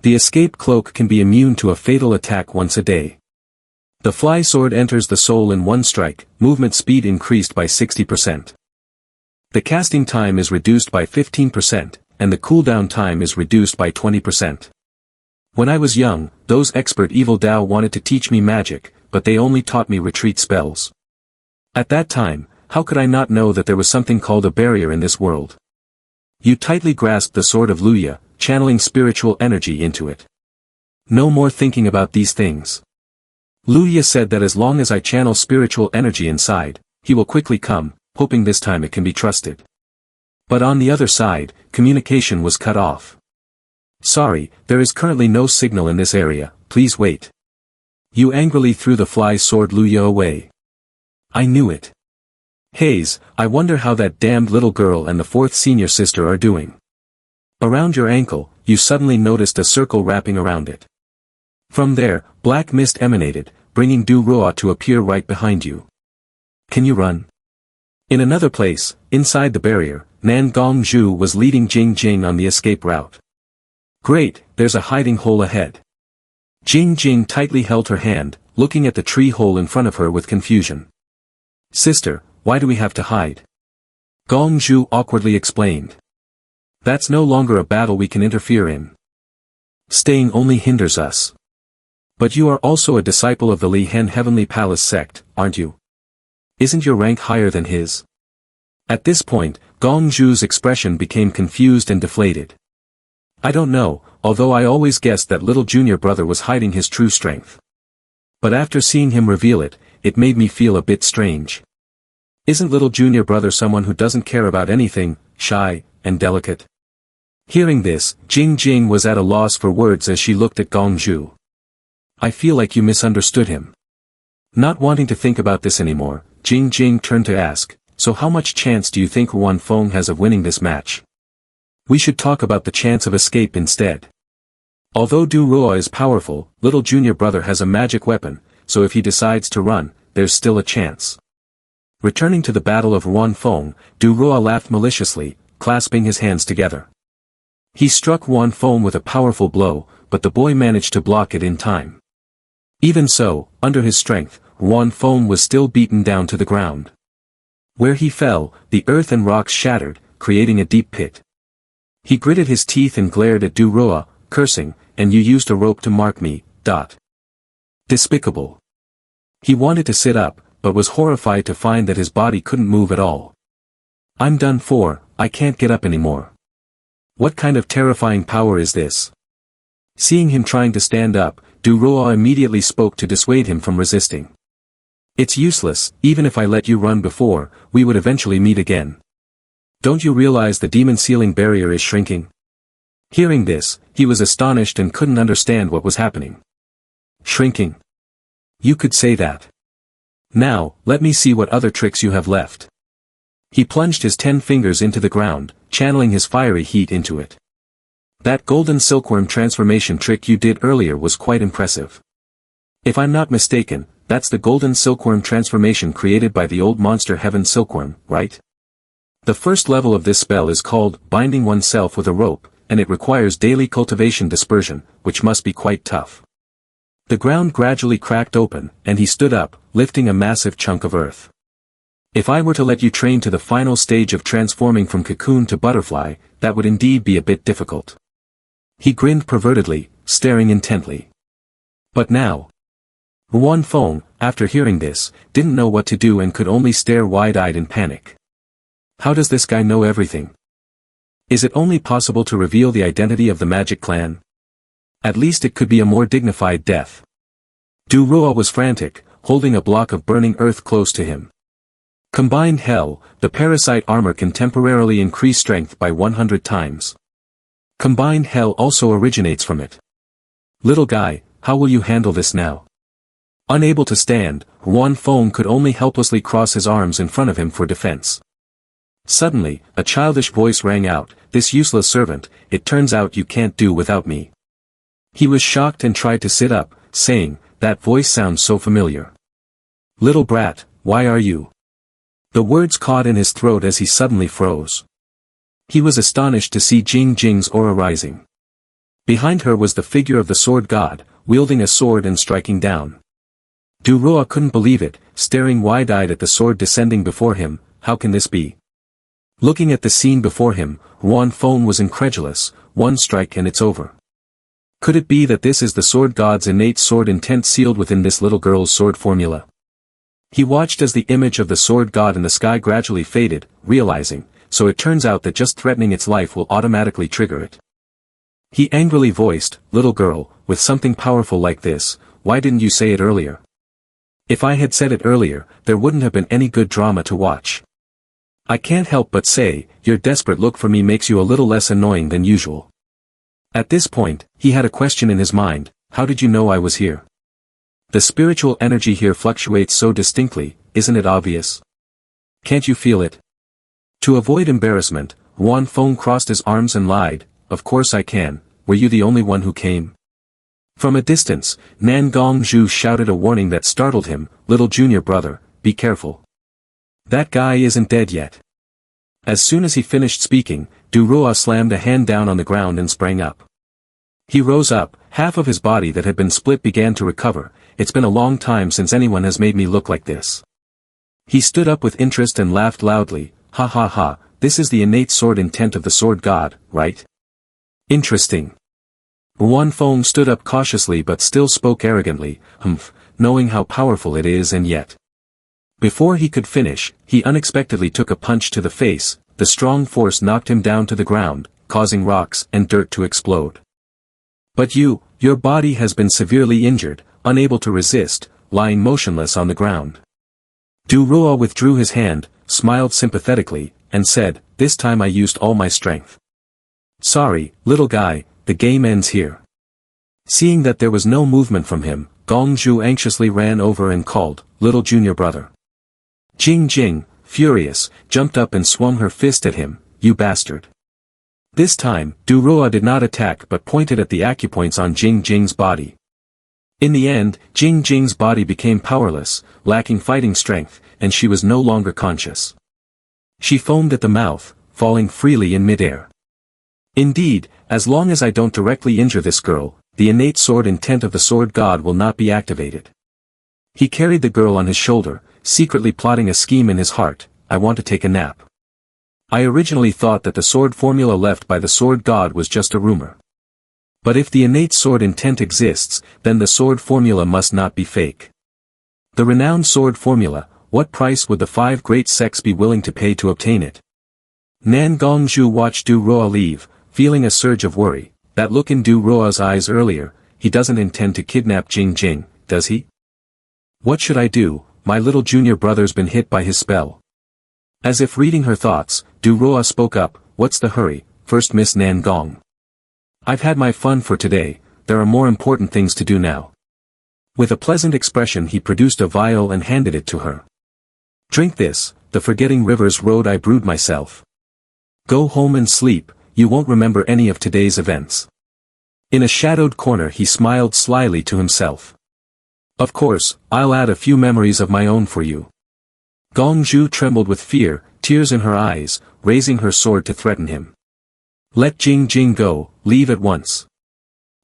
The escape cloak can be immune to a fatal attack once a day. The fly sword enters the soul in one strike, movement speed increased by 60%. The casting time is reduced by 15%, and the cooldown time is reduced by 20%. When I was young, those expert evil Dao wanted to teach me magic, but they only taught me retreat spells. At that time, how could I not know that there was something called a barrier in this world? You tightly grasped the sword of Luya, channeling spiritual energy into it. No more thinking about these things. Luya said that as long as I channel spiritual energy inside, he will quickly come, hoping this time it can be trusted. But on the other side, communication was cut off. Sorry, there is currently no signal in this area, please wait. You angrily threw the fly sword Luya away. I knew it. Haze, I wonder how that damned little girl and the fourth senior sister are doing. Around your ankle, you suddenly noticed a circle wrapping around it. From there, black mist emanated, bringing Du Ruo to appear right behind you. Can you run? In another place, inside the barrier, Nan Gongzhu was leading Jing Jing on the escape route. Great, there's a hiding hole ahead. Jing Jing tightly held her hand, looking at the tree hole in front of her with confusion. Sister, why do we have to hide? Gongzhu awkwardly explained. That's no longer a battle we can interfere in. Staying only hinders us. But you are also a disciple of the Li Hen Heavenly Palace sect, aren't you? Isn't your rank higher than his? At this point, Gongzhu's expression became confused and deflated. I don't know, although I always guessed that little junior brother was hiding his true strength. But after seeing him reveal it, it made me feel a bit strange. Isn't little junior brother someone who doesn't care about anything, shy, and delicate? Hearing this, Jing Jing was at a loss for words as she looked at Gongzhu. I feel like you misunderstood him. Not wanting to think about this anymore, Jing Jing turned to ask, so how much chance do you think Wan Feng has of winning this match? We should talk about the chance of escape instead. Although Du Ruo is powerful, little junior brother has a magic weapon, so if he decides to run, there's still a chance. Returning to the battle of Wan Feng, Du Ruo laughed maliciously, clasping his hands together. He struck Wan Feng with a powerful blow, but the boy managed to block it in time. Even so, under his strength, Wan Feng was still beaten down to the ground. Where he fell, the earth and rocks shattered, creating a deep pit. He gritted his teeth and glared at Du Ruo, cursing, and you used a rope to mark me, . Despicable. He wanted to sit up, but was horrified to find that his body couldn't move at all. I'm done for, I can't get up anymore. What kind of terrifying power is this? Seeing him trying to stand up, Du Ruo immediately spoke to dissuade him from resisting. It's useless, even if I let you run before, we would eventually meet again. Don't you realize the demon ceiling barrier is shrinking? Hearing this, he was astonished and couldn't understand what was happening. Shrinking? You could say that. Now, let me see what other tricks you have left. He plunged his 10 fingers into the ground, channeling his fiery heat into it. That golden silkworm transformation trick you did earlier was quite impressive. If I'm not mistaken, that's the golden silkworm transformation created by the old monster Heaven Silkworm, right? The first level of this spell is called binding oneself with a rope, and it requires daily cultivation dispersion, which must be quite tough. The ground gradually cracked open, and he stood up, lifting a massive chunk of earth. If I were to let you train to the final stage of transforming from cocoon to butterfly, that would indeed be a bit difficult. He grinned pervertedly, staring intently. But now, Wan Feng, after hearing this, didn't know what to do and could only stare wide-eyed in panic. How does this guy know everything? Is it only possible to reveal the identity of the magic clan? At least it could be a more dignified death. Du-Roa was frantic, holding a block of burning earth close to him. Combined hell, the parasite armor can temporarily increase strength by 100 times. Combined hell also originates from it. Little guy, how will you handle this now? Unable to stand, Huan Feng could only helplessly cross his arms in front of him for defense. Suddenly, a childish voice rang out, "This useless servant, it turns out you can't do without me." He was shocked and tried to sit up, saying, "That voice sounds so familiar. Little brat, why are you?" The words caught in his throat as he suddenly froze. He was astonished to see Jing Jing's aura rising. Behind her was the figure of the sword god, wielding a sword and striking down. Du-Roa couldn't believe it, staring wide-eyed at the sword descending before him. How can this be? Looking at the scene before him, Huan Feng was incredulous. One strike and it's over. Could it be that this is the sword god's innate sword intent sealed within this little girl's sword formula? He watched as the image of the sword god in the sky gradually faded, realizing, so it turns out that just threatening its life will automatically trigger it. He angrily voiced, "Little girl, with something powerful like this, why didn't you say it earlier? If I had said it earlier, there wouldn't have been any good drama to watch. I can't help but say, your desperate look for me makes you a little less annoying than usual." At this point, he had a question in his mind: how did you know I was here? The spiritual energy here fluctuates so distinctly, isn't it obvious? Can't you feel it? To avoid embarrassment, Huan Feng crossed his arms and lied, "Of course I can. Were you the only one who came?" From a distance, Nan Gongzhu shouted a warning that startled him, "Little junior brother, be careful. That guy isn't dead yet." As soon as he finished speaking, Du-Roa slammed a hand down on the ground and sprang up. He rose up, half of his body that had been split began to recover. "It's been a long time since anyone has made me look like this." He stood up with interest and laughed loudly, "Ha ha ha, this is the innate sword intent of the sword god, right? Interesting." Huan Feng stood up cautiously but still spoke arrogantly, "Humph, knowing how powerful it is and yet." Before he could finish, he unexpectedly took a punch to the face. The strong force knocked him down to the ground, causing rocks and dirt to explode. "But your body has been severely injured," unable to resist, lying motionless on the ground. Du-Roa withdrew his hand, smiled sympathetically, and said, "This time I used all my strength. Sorry, little guy, the game ends here." Seeing that there was no movement from him, Gongzhu anxiously ran over and called, "Little junior brother." Jing Jing, furious, jumped up and swung her fist at him, "You bastard." This time, Du-Roa did not attack but pointed at the acupoints on Jing Jing's body. In the end, Jing Jing's body became powerless, lacking fighting strength, and she was no longer conscious. She foamed at the mouth, falling freely in midair. "Indeed, as long as I don't directly injure this girl, the innate sword intent of the sword god will not be activated." He carried the girl on his shoulder, secretly plotting a scheme in his heart. "I want to take a nap. I originally thought that the sword formula left by the sword god was just a rumor. But if the innate sword intent exists, then the sword formula must not be fake. The renowned sword formula, what price would the 5 great sects be willing to pay to obtain it?" Nan Gongzhu watched Du-Roa leave, feeling a surge of worry. That look in Du-Roa's eyes earlier, he doesn't intend to kidnap Jing Jing, does he? What should I do? My little junior brother's been hit by his spell. As if reading her thoughts, Du-Roa spoke up, "What's the hurry, first Miss Nan Gong? I've had my fun for today, there are more important things to do now." With a pleasant expression he produced a vial and handed it to her. "Drink this, the forgetting rivers road I brewed myself. Go home and sleep, you won't remember any of today's events." In a shadowed corner he smiled slyly to himself. "Of course, I'll add a few memories of my own for you." Gongzhu trembled with fear, tears in her eyes, raising her sword to threaten him. "Let Jing Jing go, leave at once.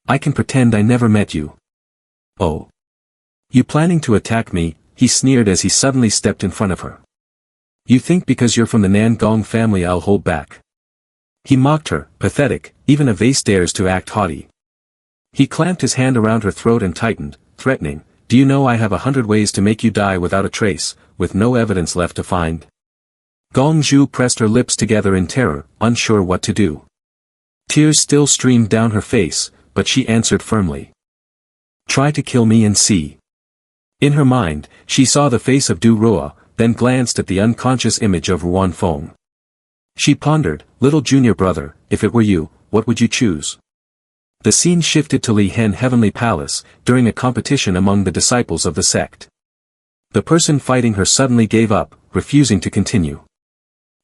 I can pretend I never met you." "Oh. You planning to attack me?" he sneered as he suddenly stepped in front of her. "You think because you're from the Nan Gong family I'll hold back?" He mocked her, pathetic, even a vase dares to act haughty. He clamped his hand around her throat and tightened, threatening, "Do you know I have 100 ways to make you die without a trace, with no evidence left to find?" Gongzhu pressed her lips together in terror, unsure what to do. Tears still streamed down her face, but she answered firmly. Try to kill me and see. In her mind, she saw the face of Du Ruo, then glanced at the unconscious image of Ruan Feng. She pondered, little junior brother, if it were you, what would you choose? The scene shifted to Li Hen Heavenly Palace, during a competition among the disciples of the sect. The person fighting her suddenly gave up, refusing to continue.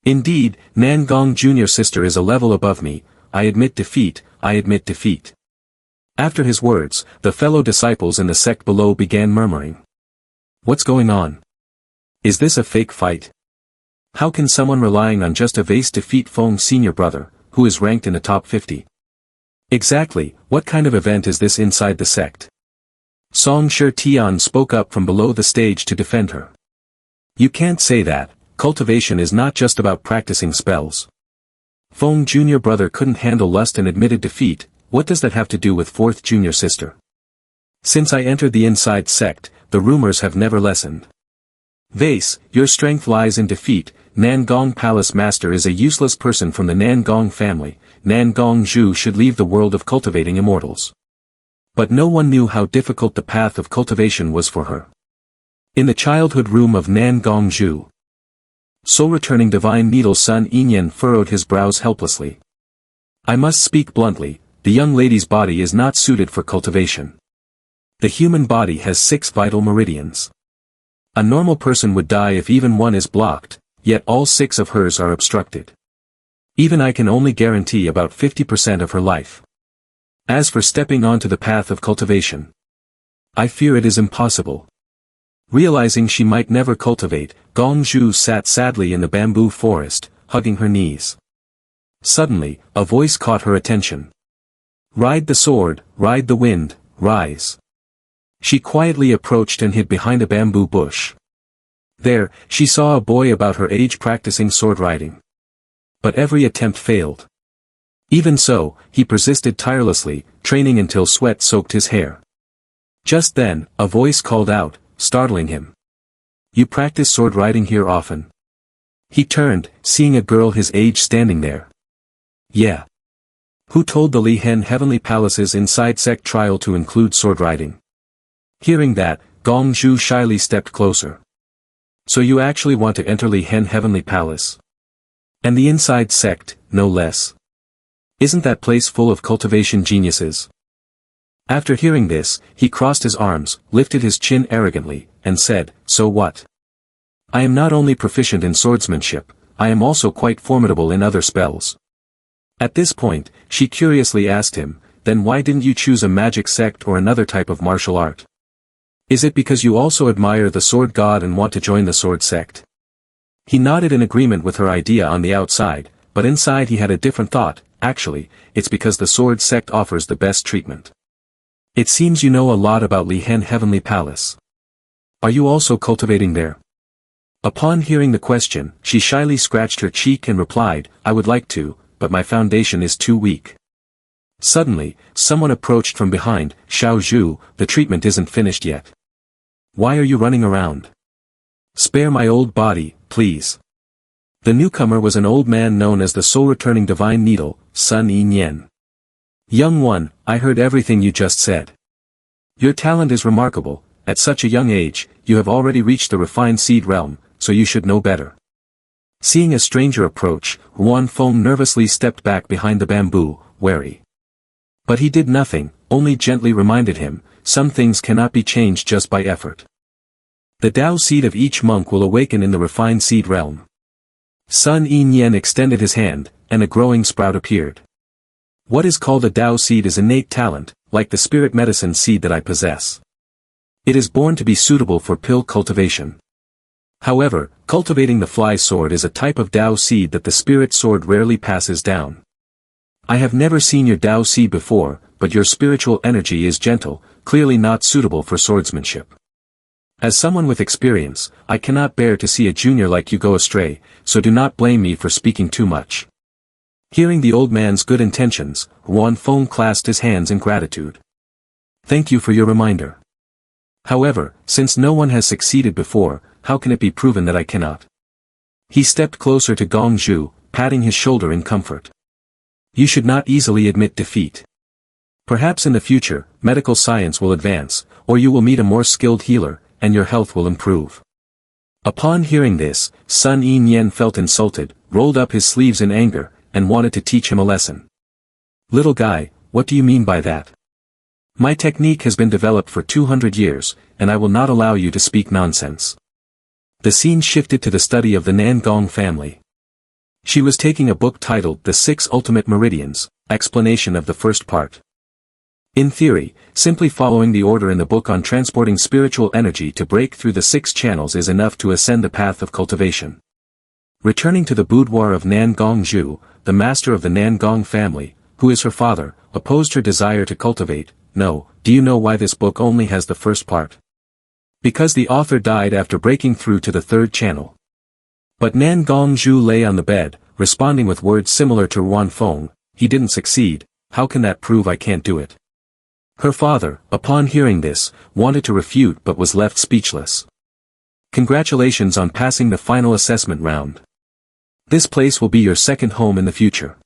Indeed, Nan Gong junior sister is a level above me, I admit defeat, I admit defeat. After his words, the fellow disciples in the sect below began murmuring. What's going on? Is this a fake fight? How can someone relying on just a vase defeat Feng's senior brother, who is ranked in the top 50? Exactly, what kind of event is this inside the sect? Song Shi Tian spoke up from below the stage to defend her. You can't say that, cultivation is not just about practicing spells. Feng junior brother couldn't handle lust and admitted defeat, what does that have to do with fourth junior sister? Since I entered the inside sect, the rumors have never lessened. Vase, your strength lies in defeat, Nangong Palace Master is a useless person from the Nangong family, Nangong Zhu should leave the world of cultivating immortals. But no one knew how difficult the path of cultivation was for her. In the childhood room of Nangong Zhu, soul-returning divine needle Sun Yinyan furrowed his brows helplessly. I must speak bluntly, the young lady's body is not suited for cultivation. The human body has 6 vital meridians. A normal person would die if even one is blocked, yet all 6 of hers are obstructed. Even I can only guarantee about 50% of her life. As for stepping onto the path of cultivation, I fear it is impossible. Realizing she might never cultivate, Gong Zhu sat sadly in the bamboo forest, hugging her knees. Suddenly, a voice caught her attention. Ride the sword, ride the wind, rise. She quietly approached and hid behind a bamboo bush. There, she saw a boy about her age practicing sword riding. But every attempt failed. Even so, he persisted tirelessly, training until sweat soaked his hair. Just then, a voice called out, startling him. You practice sword riding here often? He turned, seeing a girl his age standing there. Yeah. Who told the Li Hen Heavenly Palace's inside sect trial to include sword riding? Hearing that, Gong Zhu shyly stepped closer. So you actually want to enter Li Hen Heavenly Palace? And the inside sect, no less. Isn't that place full of cultivation geniuses? After hearing this, he crossed his arms, lifted his chin arrogantly, and said, so what? I am not only proficient in swordsmanship, I am also quite formidable in other spells. At this point, she curiously asked him, then why didn't you choose a magic sect or another type of martial art? Is it because you also admire the sword god and want to join the sword sect? He nodded in agreement with her idea on the outside, but inside he had a different thought. Actually, it's because the sword sect offers the best treatment. It seems you know a lot about Li Hen Heavenly Palace. Are you also cultivating there? Upon hearing the question, she shyly scratched her cheek and replied, I would like to, but my foundation is too weak. Suddenly, someone approached from behind. Xiao Zhu, the treatment isn't finished yet. Why are you running around? Spare my old body, please. The newcomer was an old man known as the soul-returning divine needle, Sun Yinyan. Young one, I heard everything you just said. Your talent is remarkable, at such a young age, you have already reached the refined seed realm, so you should know better. Seeing a stranger approach, Ruan Feng nervously stepped back behind the bamboo, wary. But he did nothing, only gently reminded him, some things cannot be changed just by effort. The Tao seed of each monk will awaken in the refined seed realm. Sun Yinyan extended his hand, and a growing sprout appeared. What is called a Tao seed is innate talent, like the spirit medicine seed that I possess. It is born to be suitable for pill cultivation. However, cultivating the fly sword is a type of Tao seed that the spirit sword rarely passes down. I have never seen your Tao seed before, but your spiritual energy is gentle, clearly not suitable for swordsmanship. As someone with experience, I cannot bear to see a junior like you go astray, so do not blame me for speaking too much. Hearing the old man's good intentions, Ruan Feng clasped his hands in gratitude. Thank you for your reminder. However, since no one has succeeded before, how can it be proven that I cannot? He stepped closer to Gong Zhu, patting his shoulder in comfort. You should not easily admit defeat. Perhaps in the future, medical science will advance, or you will meet a more skilled healer, and your health will improve. Upon hearing this, Sun Yi-Nian felt insulted, rolled up his sleeves in anger, and wanted to teach him a lesson. Little guy, what do you mean by that? My technique has been developed for 200 years, and I will not allow you to speak nonsense. The scene shifted to the study of the Nangong family. She was taking a book titled The Six Ultimate Meridians, explanation of the first part. In theory, simply following the order in the book on transporting spiritual energy to break through the 6 channels is enough to ascend the path of cultivation. Returning to the boudoir of Nangong Zhu, the master of the Nangong family, who is her father, opposed her desire to cultivate. No, do you know why this book only has the first part? Because the author died after breaking through to the 3rd channel. But Nangong Zhu lay on the bed, responding with words similar to Ruan Feng. He didn't succeed, how can that prove I can't do it? Her father, upon hearing this, wanted to refute but was left speechless. Congratulations on passing the final assessment round. This place will be your second home in the future.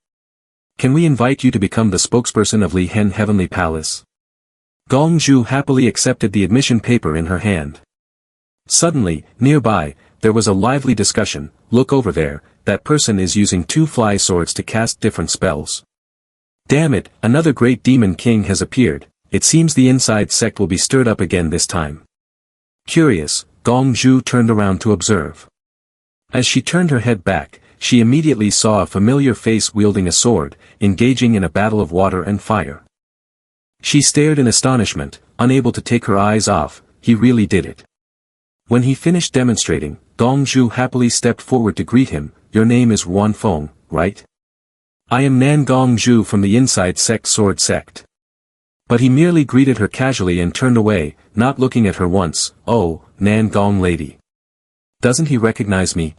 Can we invite you to become the spokesperson of Li Hen Heavenly Palace? Gong Zhu happily accepted the admission paper in her hand. Suddenly, nearby, there was a lively discussion. Look over there, that person is using 2 fly swords to cast different spells. Damn it, another great demon king has appeared. It seems the inside sect will be stirred up again this time. Curious, Gong Zhu turned around to observe. As she turned her head back, she immediately saw a familiar face wielding a sword, engaging in a battle of water and fire. She stared in astonishment, unable to take her eyes off. He really did it. When he finished demonstrating, Gong Zhu happily stepped forward to greet him. Your name is Ruan Feng, right? I am Nangong Zhu from the Inside Sect Sword Sect. But he merely greeted her casually and turned away, not looking at her once. Oh, Nangong lady. Doesn't he recognize me?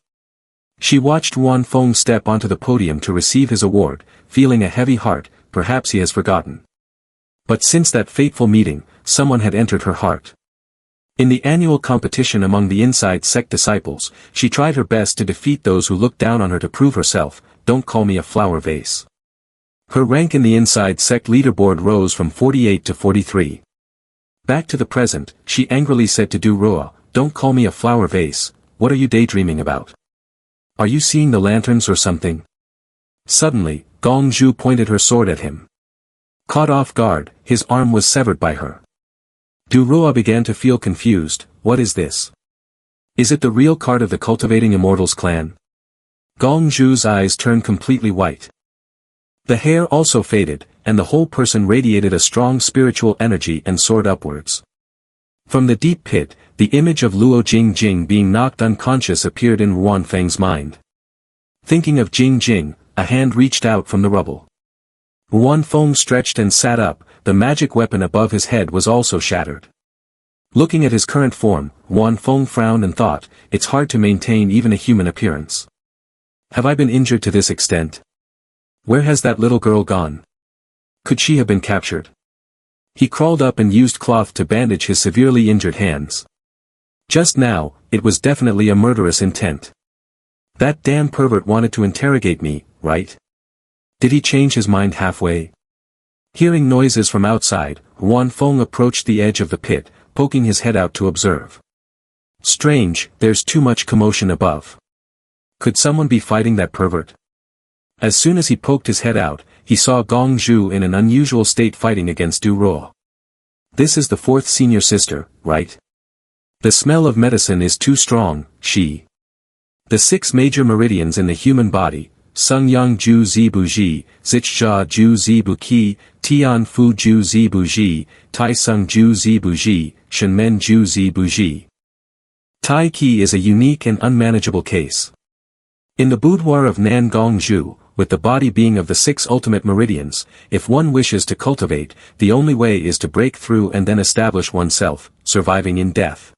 She watched Ruan Feng step onto the podium to receive his award, feeling a heavy heart. Perhaps he has forgotten. But since that fateful meeting, someone had entered her heart. In the annual competition among the Inside Sect disciples, she tried her best to defeat those who looked down on her to prove herself. Don't call me a flower vase. Her rank in the Inside Sect leaderboard rose from 48 to 43. Back to the present, she angrily said to Du Roa, don't call me a flower vase. What are you daydreaming about? Are you seeing the lanterns or something? Suddenly, Gong Zhu pointed her sword at him. Caught off guard, his arm was severed by her. Du Roa began to feel confused. What is this? Is it the real card of the Cultivating Immortals clan? Gong Zhu's eyes turned completely white. The hair also faded, and the whole person radiated a strong spiritual energy and soared upwards. From the deep pit, the image of Luo Jingjing being knocked unconscious appeared in Ruan Feng's mind. Thinking of Jingjing, a hand reached out from the rubble. Ruan Feng stretched and sat up. The magic weapon above his head was also shattered. Looking at his current form, Ruan Feng frowned and thought, it's hard to maintain even a human appearance. Have I been injured to this extent? Where has that little girl gone? Could she have been captured? He crawled up and used cloth to bandage his severely injured hands. Just now, it was definitely a murderous intent. That damn pervert wanted to interrogate me, right? Did he change his mind halfway? Hearing noises from outside, Ruan Feng approached the edge of the pit, poking his head out to observe. Strange, there's too much commotion above. Could someone be fighting that pervert? As soon as he poked his head out, he saw Gong Zhu in an unusual state fighting against Du Roa. This is the 4th senior sister, right? The smell of medicine is too strong, she. The 6 major meridians in the human body, Sung Yang Ju Zibu Ji, Zichjia Ju Zibu Qi, Tian Fu Ju Zibu Ji, Tai Sung Ju Zibu Ji, Shenmen Ju Zibu Ji. Tai Qi is a unique and unmanageable case. In the boudoir of Nangong Zhu, with the body being of the 6 ultimate meridians, if one wishes to cultivate, the only way is to break through and then establish oneself, surviving in death.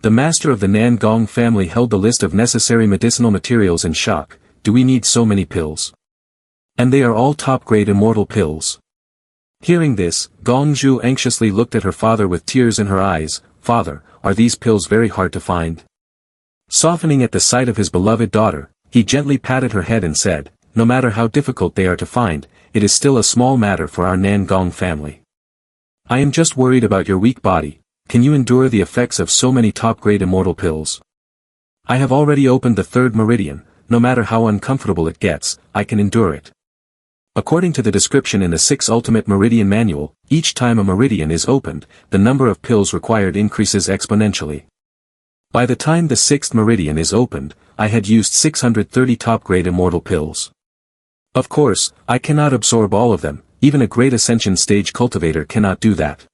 The master of the Nangong family held the list of necessary medicinal materials in shock. Do we need so many pills? And they are all top-grade immortal pills. Hearing this, Gong Zhu anxiously looked at her father with tears in her eyes. Father, are these pills very hard to find? Softening at the sight of his beloved daughter, he gently patted her head and said, no matter how difficult they are to find, it is still a small matter for our Nan Gong family. I am just worried about your weak body. Can you endure the effects of so many top-grade immortal pills? I have already opened the third meridian, no matter how uncomfortable it gets, I can endure it. According to the description in the 6 Ultimate Meridian Manual, each time a meridian is opened, the number of pills required increases exponentially. By the time the 6th meridian is opened, I had used 630 top-grade immortal pills. Of course, I cannot absorb all of them, even a great ascension stage cultivator cannot do that.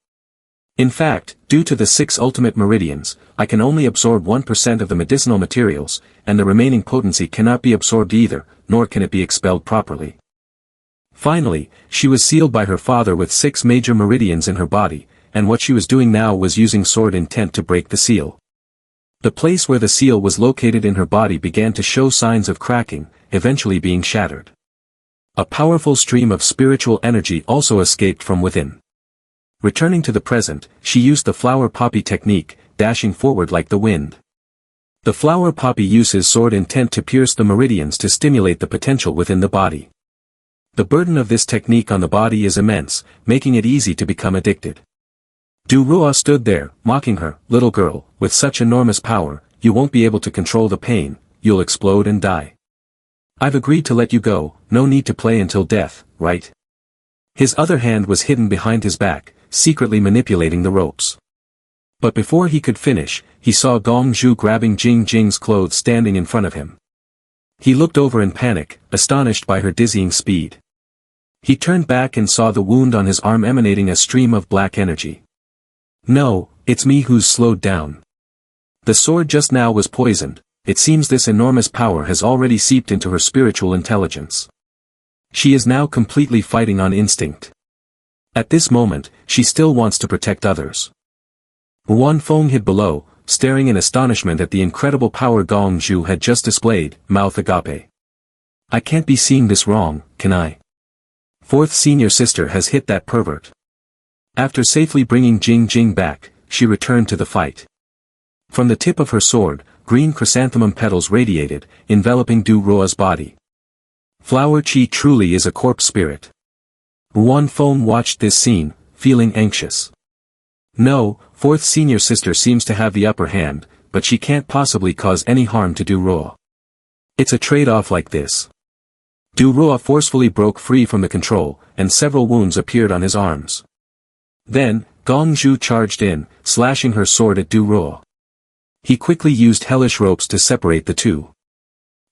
In fact, due to the 6 ultimate meridians, I can only absorb 1% of the medicinal materials, and the remaining potency cannot be absorbed either, nor can it be expelled properly. Finally, she was sealed by her father with 6 major meridians in her body, and what she was doing now was using sword intent to break the seal. The place where the seal was located in her body began to show signs of cracking, eventually being shattered. A powerful stream of spiritual energy also escaped from within. Returning to the present, she used the flower poppy technique, dashing forward like the wind. The flower poppy uses sword intent to pierce the meridians to stimulate the potential within the body. The burden of this technique on the body is immense, making it easy to become addicted. Du Ruo stood there, mocking her. Little girl, with such enormous power, you won't be able to control the pain, you'll explode and die. I've agreed to let you go, no need to play until death, right? His other hand was hidden behind his back, secretly manipulating the ropes. But before he could finish, he saw Gong Zhu grabbing Jing Jing's clothes standing in front of him. He looked over in panic, astonished by her dizzying speed. He turned back and saw the wound on his arm emanating a stream of black energy. No, it's me who's slowed down. The sword just now was poisoned, it seems this enormous power has already seeped into her spiritual intelligence. She is now completely fighting on instinct. At this moment, she still wants to protect others. Wan Feng hid below, staring in astonishment at the incredible power Gong Zhu had just displayed, mouth agape. I can't be seeing this wrong, can I? Fourth senior sister has hit that pervert. After safely bringing Jing Jing back, she returned to the fight. From the tip of her sword, green chrysanthemum petals radiated, enveloping Du Ruo's body. Flower Qi truly is a corpse spirit. Wan Feng watched this scene, feeling anxious. No, fourth senior sister seems to have the upper hand, but she can't possibly cause any harm to Du Ruo. It's a trade-off like this. Du Ruo forcefully broke free from the control, and several wounds appeared on his arms. Then, Gong Zhu charged in, slashing her sword at Du Ruo. He quickly used hellish ropes to separate the two.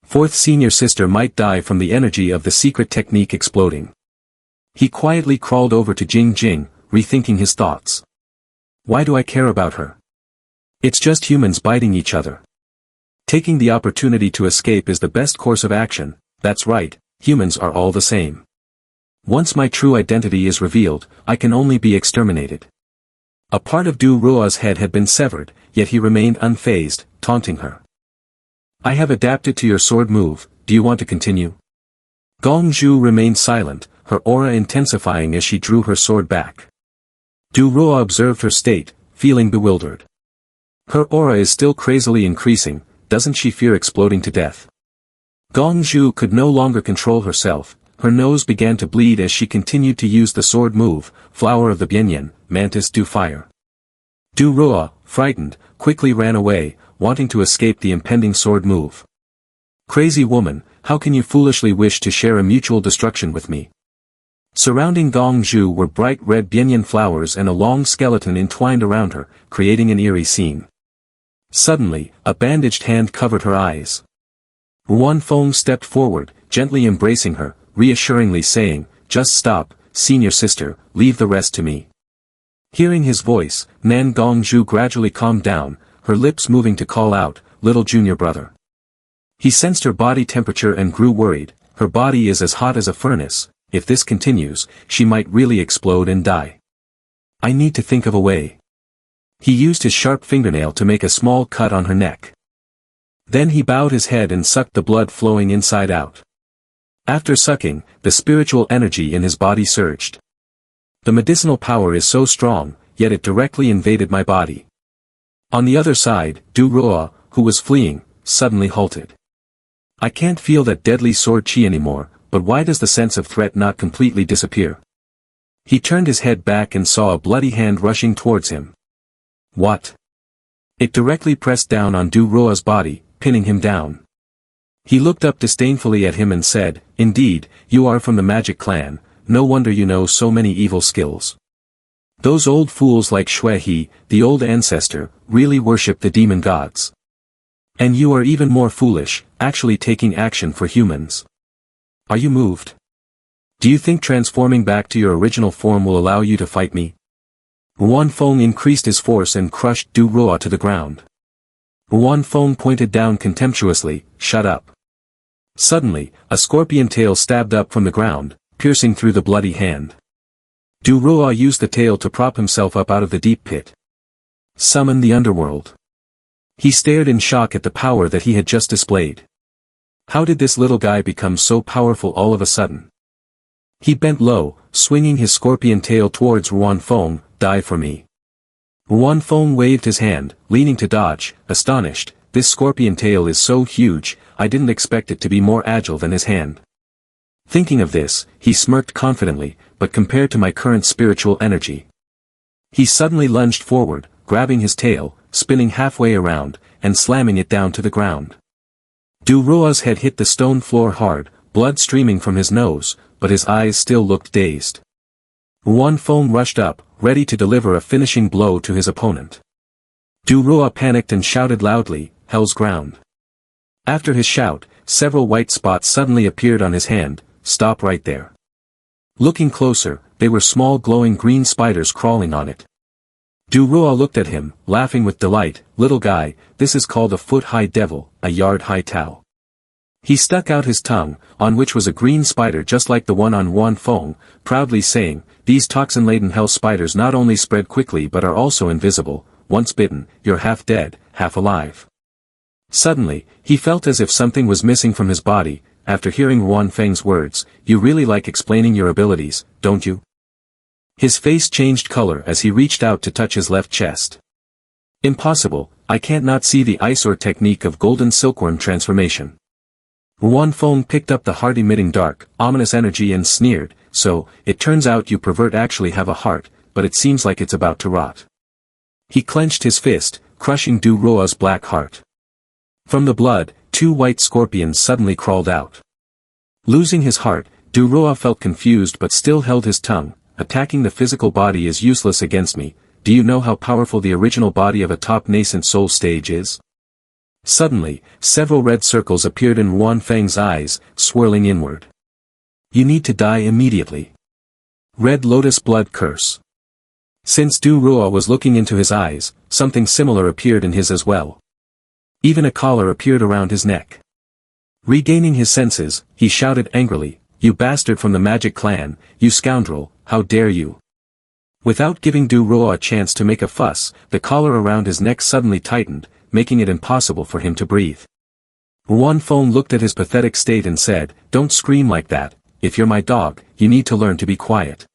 Fourth senior sister might die from the energy of the secret technique exploding. He quietly crawled over to Jing Jing, rethinking his thoughts. Why do I care about her? It's just humans biting each other. Taking the opportunity to escape is the best course of action, that's right, humans are all the same. Once my true identity is revealed, I can only be exterminated. A part of Du Ruo's head had been severed, yet he remained unfazed, taunting her. I have adapted to your sword move, do you want to continue? Gong Zhu remained silent, her aura intensifying as she drew her sword back. Du Ruo observed her state, feeling bewildered. Her aura is still crazily increasing, doesn't she fear exploding to death? Gong Zhu could no longer control herself, her nose began to bleed as she continued to use the sword move, Flower of the Bianyan, Mantis do Fire. Du Ruo, frightened, quickly ran away, wanting to escape the impending sword move. Crazy woman, how can you foolishly wish to share a mutual destruction with me? Surrounding Gong Zhu were bright red Bianyan flowers and a long skeleton entwined around her, creating an eerie scene. Suddenly, a bandaged hand covered her eyes. Wan Feng stepped forward, gently embracing her, reassuringly saying, just stop, senior sister, leave the rest to me. Hearing his voice, Nan Gong Zhu gradually calmed down, her lips moving to call out, little junior brother. He sensed her body temperature and grew worried, her body is as hot as a furnace, if this continues, she might really explode and die. I need to think of a way. He used his sharp fingernail to make a small cut on her neck. Then he bowed his head and sucked the blood flowing inside out. After sucking, the spiritual energy in his body surged. The medicinal power is so strong, yet it directly invaded my body. On the other side, Du Ruo, who was fleeing, suddenly halted. I can't feel that deadly sword chi anymore, but why does the sense of threat not completely disappear? He turned his head back and saw a bloody hand rushing towards him. What? It directly pressed down on Du Roa's body, pinning him down. He looked up disdainfully at him and said, "Indeed, you are from the magic clan, no wonder you know so many evil skills. Those old fools like Shui He, the old ancestor, really worship the demon gods. And you are even more foolish, actually taking action for humans. Are you moved? Do you think transforming back to your original form will allow you to fight me?" Wan Feng increased his force and crushed Du Roa to the ground. Wan Feng pointed down contemptuously, "Shut up." Suddenly, a scorpion tail stabbed up from the ground, piercing through the bloody hand. Du Roa used the tail to prop himself up out of the deep pit. Summon the underworld. He stared in shock at the power that he had just displayed. How did this little guy become so powerful all of a sudden? He bent low, swinging his scorpion tail towards Wan Feng. "Die for me." Wan Feng waved his hand, leaning to dodge, astonished. "This scorpion tail is so huge, I didn't expect it to be more agile than his hand." Thinking of this, he smirked confidently, "But compared to my current spiritual energy." He suddenly lunged forward, grabbing his tail, spinning halfway around, and slamming it down to the ground. Du Roa's head hit the stone floor hard, blood streaming from his nose, but his eyes still looked dazed. Wan Feng rushed up, ready to deliver a finishing blow to his opponent. Du Roa panicked and shouted loudly, "Hell's ground." After his shout, several white spots suddenly appeared on his hand. "Stop right there." Looking closer, they were small glowing green spiders crawling on it. Du Roa looked at him, laughing with delight. "Little guy, this is called a foot-high devil, a yard-high Tao." He stuck out his tongue, on which was a green spider just like the one on Wan Feng, proudly saying, "These toxin-laden hell spiders not only spread quickly but are also invisible. Once bitten, you're half dead, half alive." Suddenly, he felt as if something was missing from his body. After hearing Wan Feng's words, "You really like explaining your abilities, don't you?" His face changed color as he reached out to touch his left chest. "Impossible, I can't not see the ice or technique of golden silkworm transformation." Wan Feng picked up the heart-emitting dark, ominous energy and sneered, "So, it turns out you pervert actually have a heart, but it seems like it's about to rot." He clenched his fist, crushing Du Roa's black heart. From the blood, 2 white scorpions suddenly crawled out. Losing his heart, Du Roa felt confused but still held his tongue. "Attacking the physical body is useless against me. Do you know how powerful the original body of a top nascent soul stage is?" Suddenly, several red circles appeared in Wan Feng's eyes, swirling inward. "You need to die immediately." Red Lotus Blood Curse. Since Du Roa was looking into his eyes, something similar appeared in his as well. Even a collar appeared around his neck. Regaining his senses, he shouted angrily, "You bastard from the magic clan, you scoundrel, how dare you!" Without giving Du Roa a chance to make a fuss, the collar around his neck suddenly tightened, making it impossible for him to breathe. Wan Feng looked at his pathetic state and said, "Don't scream like that, if you're my dog, you need to learn to be quiet."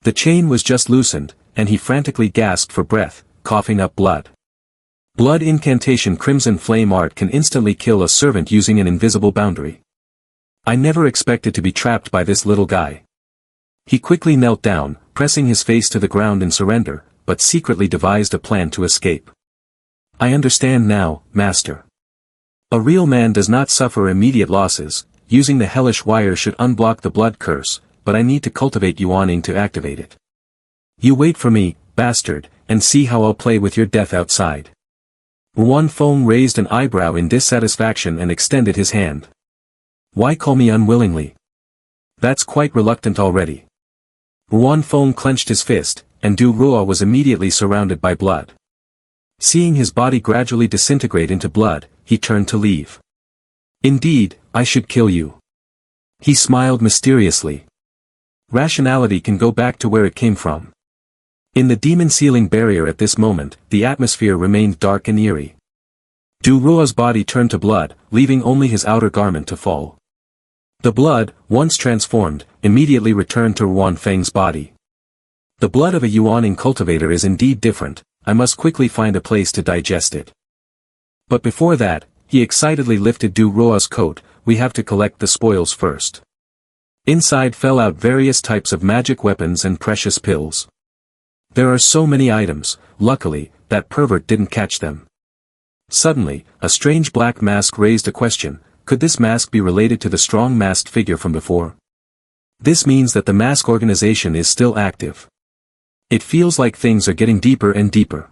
The chain was just loosened, and he frantically gasped for breath, coughing up blood. Blood incantation Crimson Flame art can instantly kill a servant using an invisible boundary. I never expected to be trapped by this little guy. He quickly knelt down, pressing his face to the ground in surrender, but secretly devised a plan to escape. "I understand now, Master. A real man does not suffer immediate losses, using the hellish wire should unblock the blood curse, but I need to cultivate Yuaning to activate it. You wait for me, bastard, and see how I'll play with your death outside." Wan Feng raised an eyebrow in dissatisfaction and extended his hand. "Why call me unwillingly? That's quite reluctant already." Wan Feng clenched his fist, and Du Roa was immediately surrounded by blood. Seeing his body gradually disintegrate into blood, he turned to leave. "Indeed, I should kill you." He smiled mysteriously. Rationality can go back to where it came from. In the demon sealing barrier at this moment, the atmosphere remained dark and eerie. Du Roa's body turned to blood, leaving only his outer garment to fall. The blood, once transformed, immediately returned to Wan Feng's body. The blood of a Yuaning cultivator is indeed different, I must quickly find a place to digest it. But before that, he excitedly lifted Du Roa's coat, "We have to collect the spoils first." Inside fell out various types of magic weapons and precious pills. There are so many items, luckily, that pervert didn't catch them. Suddenly, a strange black mask raised a question: could this mask be related to the strong masked figure from before? This means that the mask organization is still active. It feels like things are getting deeper and deeper.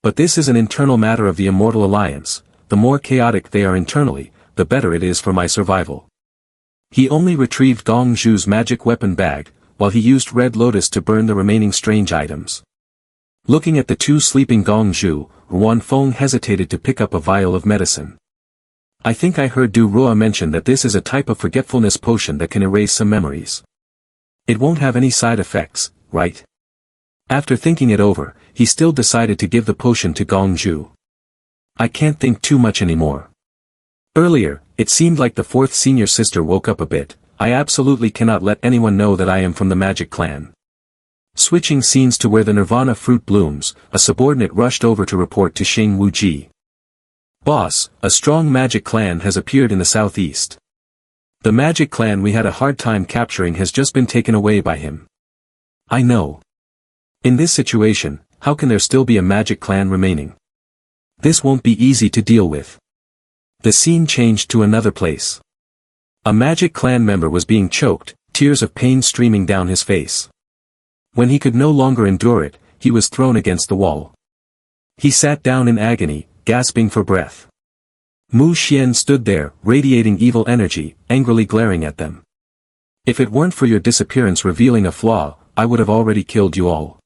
But this is an internal matter of the Immortal Alliance. The more chaotic they are internally, the better it is for my survival. He only retrieved Gong Zhu's magic weapon bag, while he used Red Lotus to burn the remaining strange items. Looking at the two sleeping Gong Zhu, Ruan Feng hesitated to pick up a vial of medicine. I think I heard Du Rua mention that this is a type of forgetfulness potion that can erase some memories. It won't have any side effects, right? After thinking it over, he still decided to give the potion to Gong Zhu. I can't think too much anymore. Earlier, it seemed like the fourth senior sister woke up a bit. I absolutely cannot let anyone know that I am from the magic clan. Switching scenes to where the Nirvana fruit blooms, a subordinate rushed over to report to Xing Wuji. Boss, a strong magic clan has appeared in the southeast. The magic clan we had a hard time capturing has just been taken away by him. I know. In this situation, how can there still be a magic clan remaining? This won't be easy to deal with. The scene changed to another place. A magic clan member was being choked, tears of pain streaming down his face. When he could no longer endure it, he was thrown against the wall. He sat down in agony, gasping for breath. Mu Xian stood there, radiating evil energy, angrily glaring at them. If it weren't for your disappearance revealing a flaw, I would have already killed you all.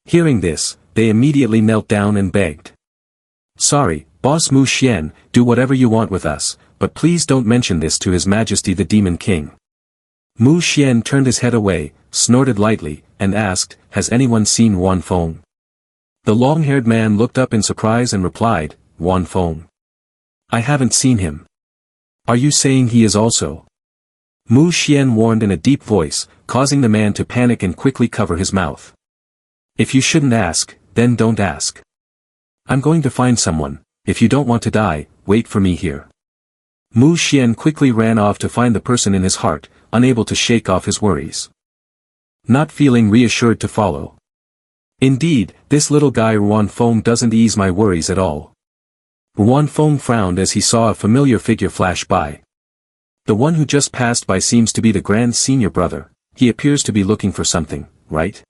Hearing this, they immediately knelt down and begged. Sorry, Boss Mu Xian, do whatever you want with us, but please don't mention this to His Majesty the Demon King. Mu Xian turned his head away, snorted lightly, and asked, has anyone seen Wan Feng? The long-haired man looked up in surprise and replied, Wan Feng. I haven't seen him. Are you saying he is also? Mu Xian warned in a deep voice, causing the man to panic and quickly cover his mouth. If you shouldn't ask, then don't ask. I'm going to find someone. If you don't want to die, wait for me here. Mu Xian quickly ran off to find the person in his heart, unable to shake off his worries. Not feeling reassured to follow. Indeed, this little guy Ruan Feng doesn't ease my worries at all. Ruan Feng frowned as he saw a familiar figure flash by. The one who just passed by seems to be the Grand Senior Brother. He appears to be looking for something, right?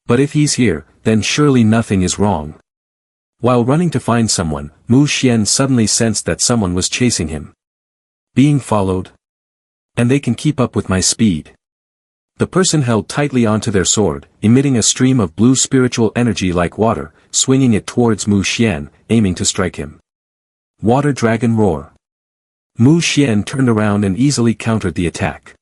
But if he's here, then surely nothing is wrong. While running to find someone, Mu Xian suddenly sensed that someone was chasing him. Being followed? And they can keep up with my speed. The person held tightly onto their sword, emitting a stream of blue spiritual energy like water, swinging it towards Mu Xian, aiming to strike him. Water Dragon Roar. Mu Xian turned around and easily countered the attack.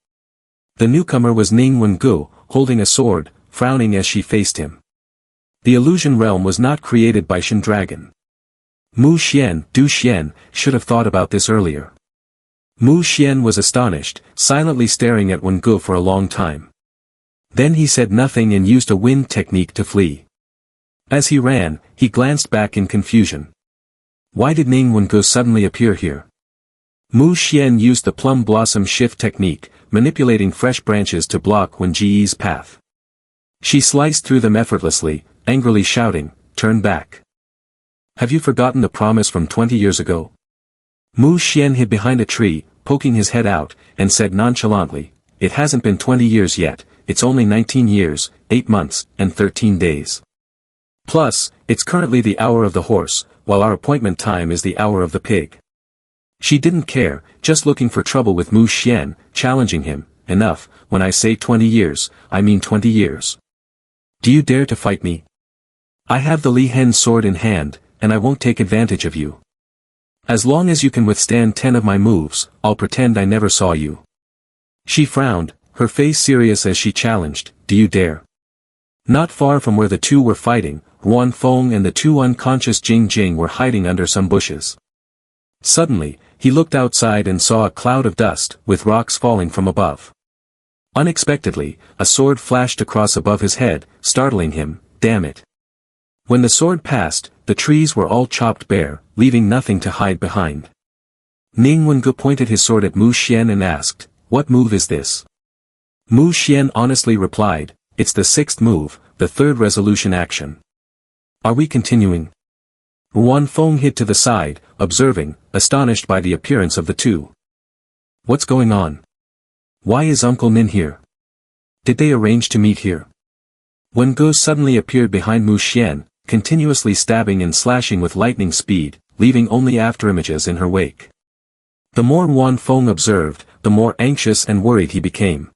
The newcomer was Ning Wengu, holding a sword, frowning as she faced him. The illusion realm was not created by Shen Dragon. Mu Xian, Du Xian, should have thought about this earlier. Mu Xian was astonished, silently staring at Wengu for a long time. Then he said nothing and used a wind technique to flee. As he ran, he glanced back in confusion. Why did Ning Wengu suddenly appear here? Mu Xian used the plum blossom shift technique, manipulating fresh branches to block Wen Ji's path. She sliced through them effortlessly, angrily shouting, turn back. Have you forgotten the promise from 20 years ago? Mu Xian hid behind a tree, poking his head out, and said nonchalantly, it hasn't been 20 years yet, it's only 19 years, 8 months, and 13 days. Plus, it's currently the hour of the horse, while our appointment time is the hour of the pig. She didn't care, just looking for trouble with Mu Xian, challenging him, enough, when I say 20 years, I mean 20 years. Do you dare to fight me? I have the Li Hen sword in hand, and I won't take advantage of you. As long as you can withstand 10 of my moves, I'll pretend I never saw you. She frowned, her face serious as she challenged, do you dare? Not far from where the two were fighting, Ruan Feng and the two unconscious Jing Jing were hiding under some bushes. Suddenly, he looked outside and saw a cloud of dust, with rocks falling from above. Unexpectedly, a sword flashed across above his head, startling him, damn it. When the sword passed, the trees were all chopped bare, leaving nothing to hide behind. Ning Wengu pointed his sword at Mu Xian and asked, what move is this? Mu Xian honestly replied, it's the sixth move, the third resolution action. Are we continuing? Wan Feng hid to the side, observing, astonished by the appearance of the two. What's going on? Why is Uncle Nin here? Did they arrange to meet here? Wen Ge suddenly appeared behind Mu Xian, continuously stabbing and slashing with lightning speed, leaving only afterimages in her wake. The more Wan Feng observed, the more anxious and worried he became.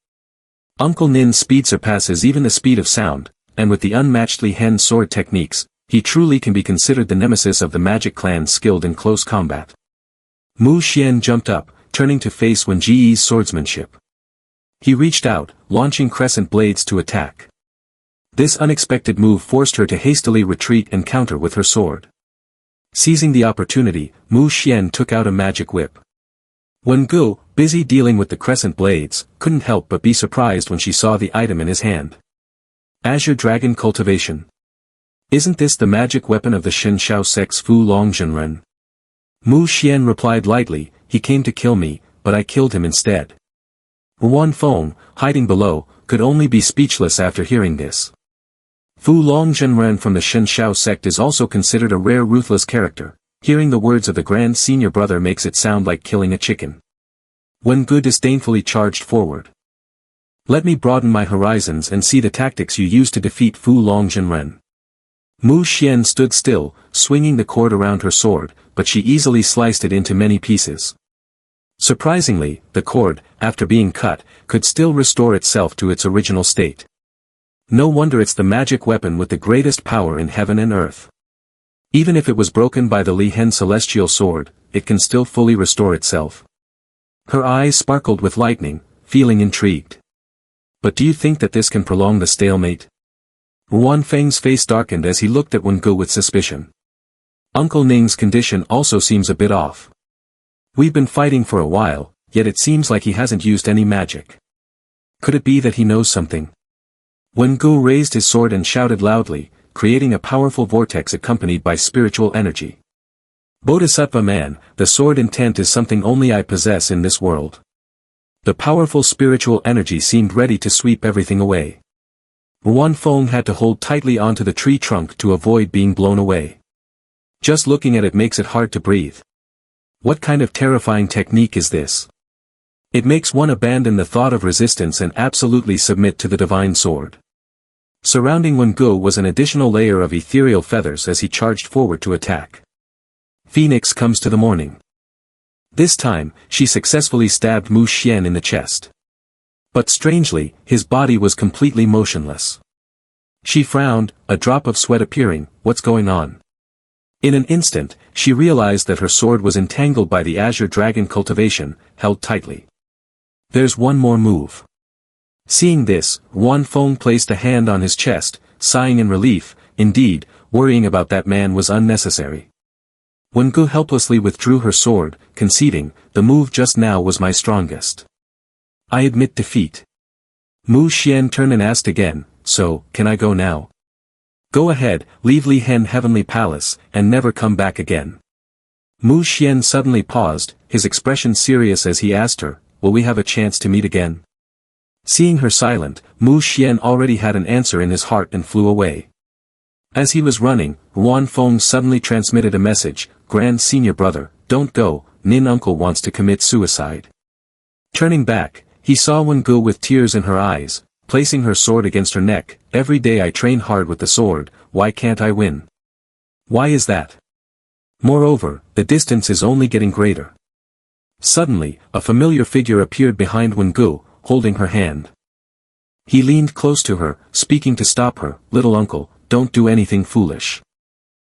Uncle Nin's speed surpasses even the speed of sound, and with the unmatched Li Hen sword techniques, he truly can be considered the nemesis of the magic clan skilled in close combat. Mu Xian jumped up, turning to face Wen Ji's swordsmanship. He reached out, launching crescent blades to attack. This unexpected move forced her to hastily retreat and counter with her sword. Seizing the opportunity, Mu Xian took out a magic whip. Wen Ge, busy dealing with the crescent blades, couldn't help but be surprised when she saw the item in his hand. Azure Dragon Cultivation. Isn't this the magic weapon of the Shen Shao sect's Fu Long Zhenren? Mu Xian replied lightly, he came to kill me, but I killed him instead. Wan Feng, hiding below, could only be speechless after hearing this. Fu Long Zhenren from the Shen Shao sect is also considered a rare ruthless character. Hearing the words of the grand senior brother makes it sound like killing a chicken. Wen Ge disdainfully charged forward. Let me broaden my horizons and see the tactics you use to defeat Fu Long Zhenren. Mu Xian stood still, swinging the cord around her sword, but she easily sliced it into many pieces. Surprisingly, the cord, after being cut, could still restore itself to its original state. No wonder it's the magic weapon with the greatest power in heaven and earth. Even if it was broken by the Li Hen celestial sword, it can still fully restore itself. Her eyes sparkled with lightning, feeling intrigued. But do you think that this can prolong the stalemate? Wan Feng's face darkened as he looked at Wen Ge with suspicion. Uncle Ning's condition also seems a bit off. We've been fighting for a while, yet it seems like he hasn't used any magic. Could it be that he knows something? Wen Ge raised his sword and shouted loudly, creating a powerful vortex accompanied by spiritual energy. Bodhisattva man, the sword intent is something only I possess in this world. The powerful spiritual energy seemed ready to sweep everything away. Wan Feng had to hold tightly onto the tree trunk to avoid being blown away. Just looking at it makes it hard to breathe. What kind of terrifying technique is this? It makes one abandon the thought of resistance and absolutely submit to the divine sword. Surrounding Wen Ge was an additional layer of ethereal feathers as he charged forward to attack. Phoenix comes to the morning. This time, she successfully stabbed Mu Xian in the chest. But strangely, his body was completely motionless. She frowned, a drop of sweat appearing, what's going on? In an instant, she realized that her sword was entangled by the Azure Dragon cultivation, held tightly. There's one more move. Seeing this, Wan Feng placed a hand on his chest, sighing in relief. Indeed, worrying about that man was unnecessary. Wen Ge helplessly withdrew her sword, conceding, the move just now was my strongest. I admit defeat. Mu Xian turned and asked again, so, can I go now? Go ahead, leave Li Hen Heavenly Palace, and never come back again. Mu Xian suddenly paused, his expression serious as he asked her, will we have a chance to meet again? Seeing her silent, Mu Xian already had an answer in his heart and flew away. As he was running, Wan Feng suddenly transmitted a message, Grand Senior Brother, don't go, Nin Uncle wants to commit suicide. Turning back, he saw Wen Ge with tears in her eyes, placing her sword against her neck, every day I train hard with the sword, why can't I win? Why is that? Moreover, the distance is only getting greater. Suddenly, a familiar figure appeared behind Wen Ge, holding her hand. He leaned close to her, speaking to stop her, little uncle, don't do anything foolish.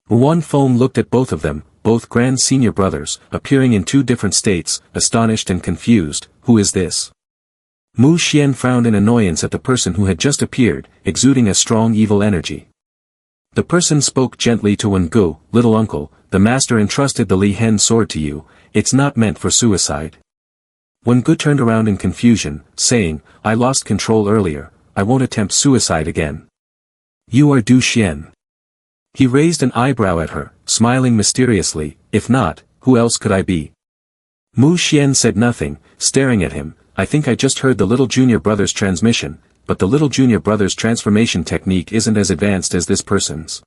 Wan Feng looked at both of them, both grand senior brothers, appearing in two different states, astonished and confused, who is this? Mu Xian frowned in annoyance at the person who had just appeared, exuding a strong evil energy. The person spoke gently to Wen Ge, little uncle, the master entrusted the Li Hen sword to you, it's not meant for suicide. Wen Ge turned around in confusion, saying, I lost control earlier, I won't attempt suicide again. You are Du Xian. He raised an eyebrow at her, smiling mysteriously, if not, who else could I be? Mu Xian said nothing, staring at him, I think I just heard the little junior brother's transmission, but the little junior brother's transformation technique isn't as advanced as this person's.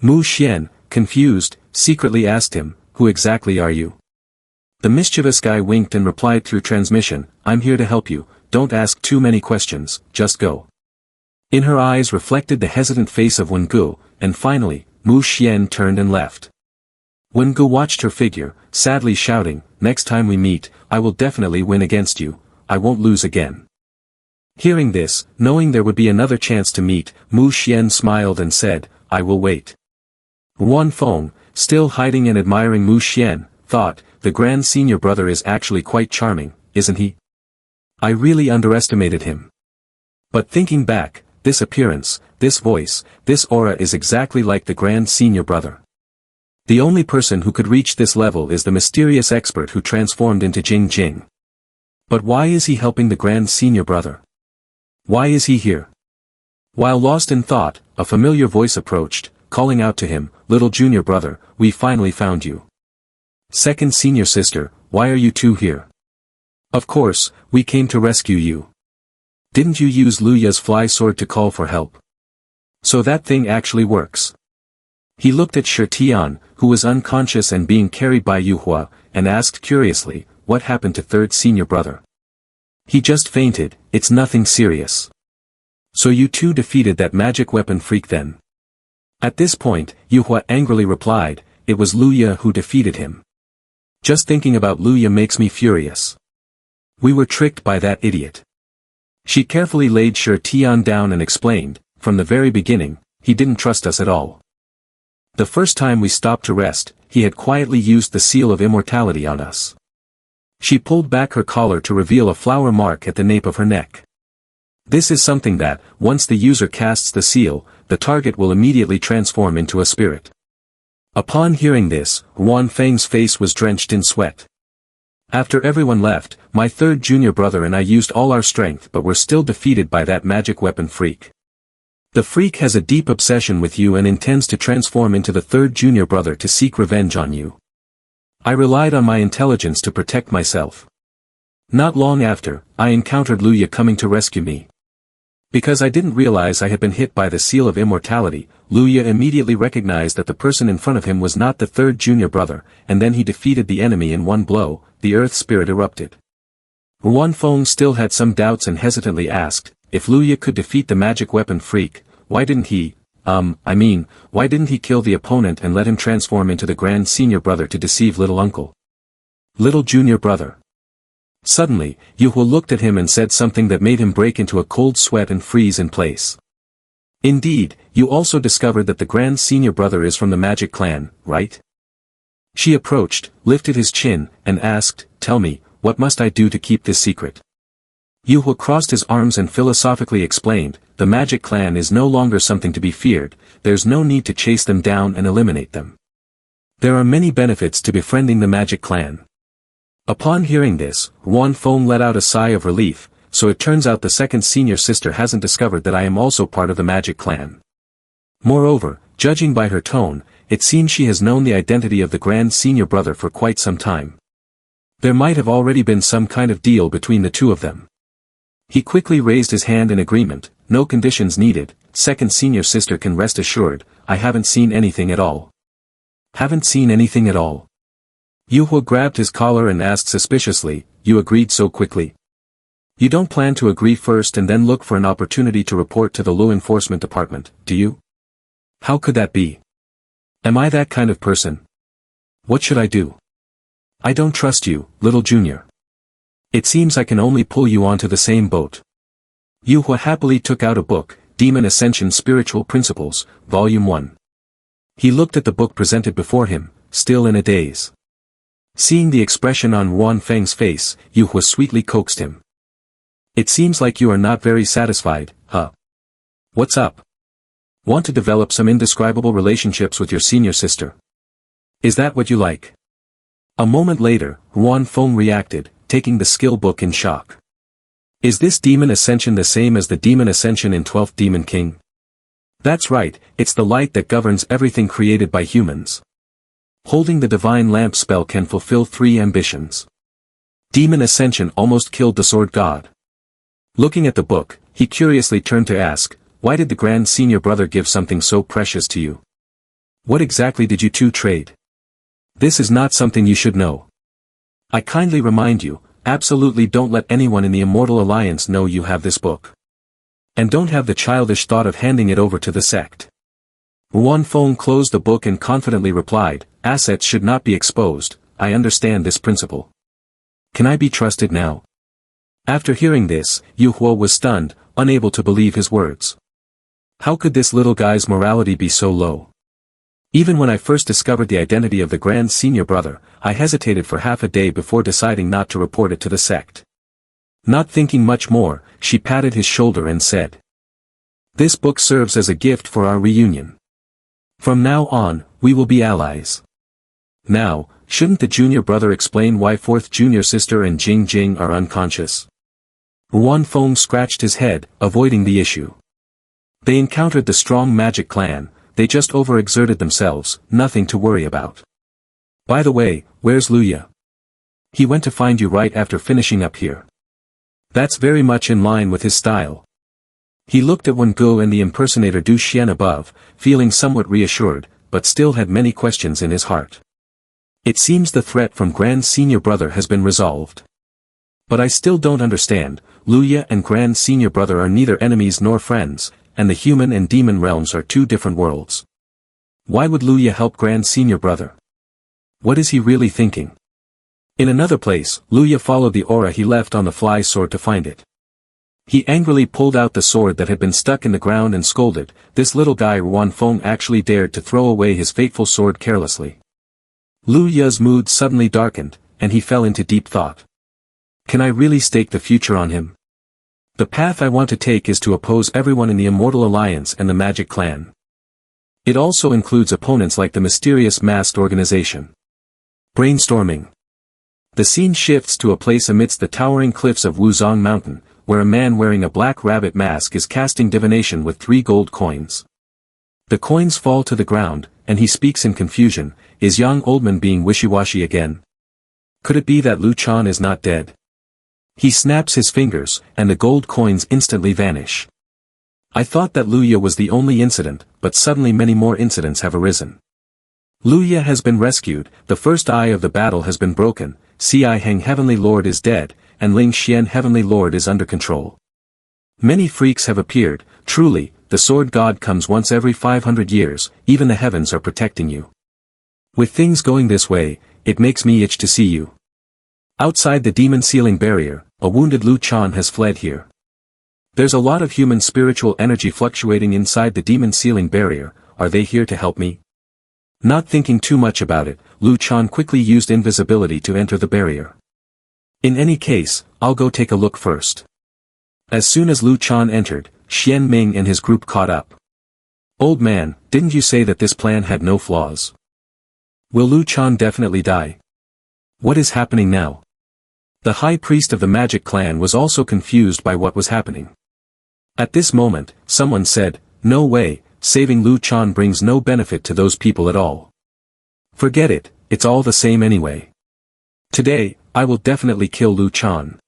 Mu Xian, confused, secretly asked him, who exactly are you? The mischievous guy winked and replied through transmission, I'm here to help you, don't ask too many questions, just go. In her eyes reflected the hesitant face of Wengu, and finally, Mu Xian turned and left. Wengu watched her figure, sadly shouting, next time we meet, I will definitely win against you, I won't lose again. Hearing this, knowing there would be another chance to meet, Mu Xian smiled and said, I will wait. Wan Feng, still hiding and admiring Mu Xian, thought, the grand senior brother is actually quite charming, isn't he? I really underestimated him. But thinking back, this appearance, this voice, this aura is exactly like the grand senior brother. The only person who could reach this level is the mysterious expert who transformed into Jing Jing. But why is he helping the grand senior brother? Why is he here? While lost in thought, a familiar voice approached, calling out to him, little junior brother, we finally found you. Second senior sister, why are you two here? Of course, we came to rescue you. Didn't you use Lu Ya's fly sword to call for help? So that thing actually works. He looked at Shi Tian, who was unconscious and being carried by Yu Hua, and asked curiously, what happened to third senior brother? He just fainted, it's nothing serious. So you two defeated that magic weapon freak then? At this point, Yu Hua angrily replied, it was Lu Ya who defeated him. Just thinking about Lu Ya makes me furious. We were tricked by that idiot. She carefully laid Shi Tian down and explained, from the very beginning, he didn't trust us at all. The first time we stopped to rest, he had quietly used the seal of immortality on us. She pulled back her collar to reveal a flower mark at the nape of her neck. This is something that, once the user casts the seal, the target will immediately transform into a spirit. Upon hearing this, Wan Feng's face was drenched in sweat. After everyone left, my third junior brother and I used all our strength but were still defeated by that magic weapon freak. The freak has a deep obsession with you and intends to transform into the third junior brother to seek revenge on you. I relied on my intelligence to protect myself. Not long after, I encountered Lu Ya coming to rescue me. Because I didn't realize I had been hit by the seal of immortality, Lu Ya immediately recognized that the person in front of him was not the third junior brother, and then he defeated the enemy in one blow. The earth spirit erupted. Wan Feng still had some doubts and hesitantly asked, if Lu Ya could defeat the magic weapon freak, why didn't he, why didn't he kill the opponent and let him transform into the grand senior brother to deceive little uncle? Little junior brother. Suddenly, Yu Hua looked at him and said something that made him break into a cold sweat and freeze in place. Indeed, you also discovered that the grand senior brother is from the magic clan, right? She approached, lifted his chin, and asked, tell me, what must I do to keep this secret? Yu Hua crossed his arms and philosophically explained, the magic clan is no longer something to be feared, there's no need to chase them down and eliminate them. There are many benefits to befriending the magic clan. Upon hearing this, Wan Feng let out a sigh of relief, so it turns out the second senior sister hasn't discovered that I am also part of the magic clan. Moreover, judging by her tone, it seems she has known the identity of the grand senior brother for quite some time. There might have already been some kind of deal between the two of them. He quickly raised his hand in agreement, no conditions needed, second senior sister can rest assured, I haven't seen anything at all. Haven't seen anything at all. Yu Hua grabbed his collar and asked suspiciously, you agreed so quickly? You don't plan to agree first and then look for an opportunity to report to the law enforcement department, do you? How could that be? Am I that kind of person? What should I do? I don't trust you, little junior. It seems I can only pull you onto the same boat. Yu Hua happily took out a book, Demon Ascension Spiritual Principles, Volume 1. He looked at the book presented before him, still in a daze. Seeing the expression on Wan Feng's face, Yu Hua sweetly coaxed him. It seems like you are not very satisfied, huh? What's up? Want to develop some indescribable relationships with your senior sister? Is that what you like? A moment later, Wan Feng reacted, taking the skill book in shock. Is this demon ascension the same as the demon ascension in 12th Demon King? That's right, it's the light that governs everything created by humans. Holding the divine lamp spell can fulfill 3 ambitions. Demon ascension almost killed the sword god. Looking at the book, he curiously turned to ask, why did the Grand Senior Brother give something so precious to you? What exactly did you two trade? This is not something you should know. I kindly remind you, absolutely don't let anyone in the Immortal Alliance know you have this book. And don't have the childish thought of handing it over to the sect. Wuan Feng closed the book and confidently replied, assets should not be exposed, I understand this principle. Can I be trusted now? After hearing this, Yu Huo was stunned, unable to believe his words. How could this little guy's morality be so low? Even when I first discovered the identity of the Grand Senior Brother, I hesitated for half a day before deciding not to report it to the sect. Not thinking much more, she patted his shoulder and said, this book serves as a gift for our reunion. From now on, we will be allies. Now, shouldn't the junior brother explain why fourth junior sister and Jing Jing are unconscious? Wuan Feng scratched his head, avoiding the issue. They encountered the strong magic clan, they just overexerted themselves, nothing to worry about. By the way, where's Luya? He went to find you right after finishing up here. That's very much in line with his style. He looked at Wen Guo and the impersonator Du Xian above, feeling somewhat reassured, but still had many questions in his heart. It seems the threat from Grand Senior Brother has been resolved. But I still don't understand, Luya and Grand Senior Brother are neither enemies nor friends, and the human and demon realms are two different worlds. Why would Luya help Grand Senior Brother? What is he really thinking? In another place, Luya followed the aura he left on the fly sword to find it. He angrily pulled out the sword that had been stuck in the ground and scolded, this little guy Wuan Feng actually dared to throw away his fateful sword carelessly. Luya's mood suddenly darkened, and he fell into deep thought. Can I really stake the future on him? The path I want to take is to oppose everyone in the Immortal Alliance and the Magic Clan. It also includes opponents like the mysterious masked organization. Brainstorming. The scene shifts to a place amidst the towering cliffs of Wuzong Mountain, where a man wearing a black rabbit mask is casting divination with 3 gold coins. The coins fall to the ground, and he speaks in confusion, is young Oldman being wishy-washy again? Could it be that Lu Chan is not dead? He snaps his fingers, and the gold coins instantly vanish. I thought that Luya was the only incident, but suddenly many more incidents have arisen. Luya has been rescued, the first eye of the battle has been broken, Ci Heng Heavenly Lord is dead, and Ling Xian Heavenly Lord is under control. Many freaks have appeared, truly, the sword god comes once every 500 years, even the heavens are protecting you. With things going this way, it makes me itch to see you. Outside the demon sealing barrier, a wounded Lu Chan has fled here. There's a lot of human spiritual energy fluctuating inside the demon sealing barrier, are they here to help me? Not thinking too much about it, Lu Chan quickly used invisibility to enter the barrier. In any case, I'll go take a look first. As soon as Lu Chan entered, Xian Ming and his group caught up. Old man, didn't you say that this plan had no flaws? Will Lu Chan definitely die? What is happening now? The high priest of the magic clan was also confused by what was happening. At this moment, someone said, no way, saving Lu Chan brings no benefit to those people at all. Forget it, it's all the same anyway. Today, I will definitely kill Lu Chan.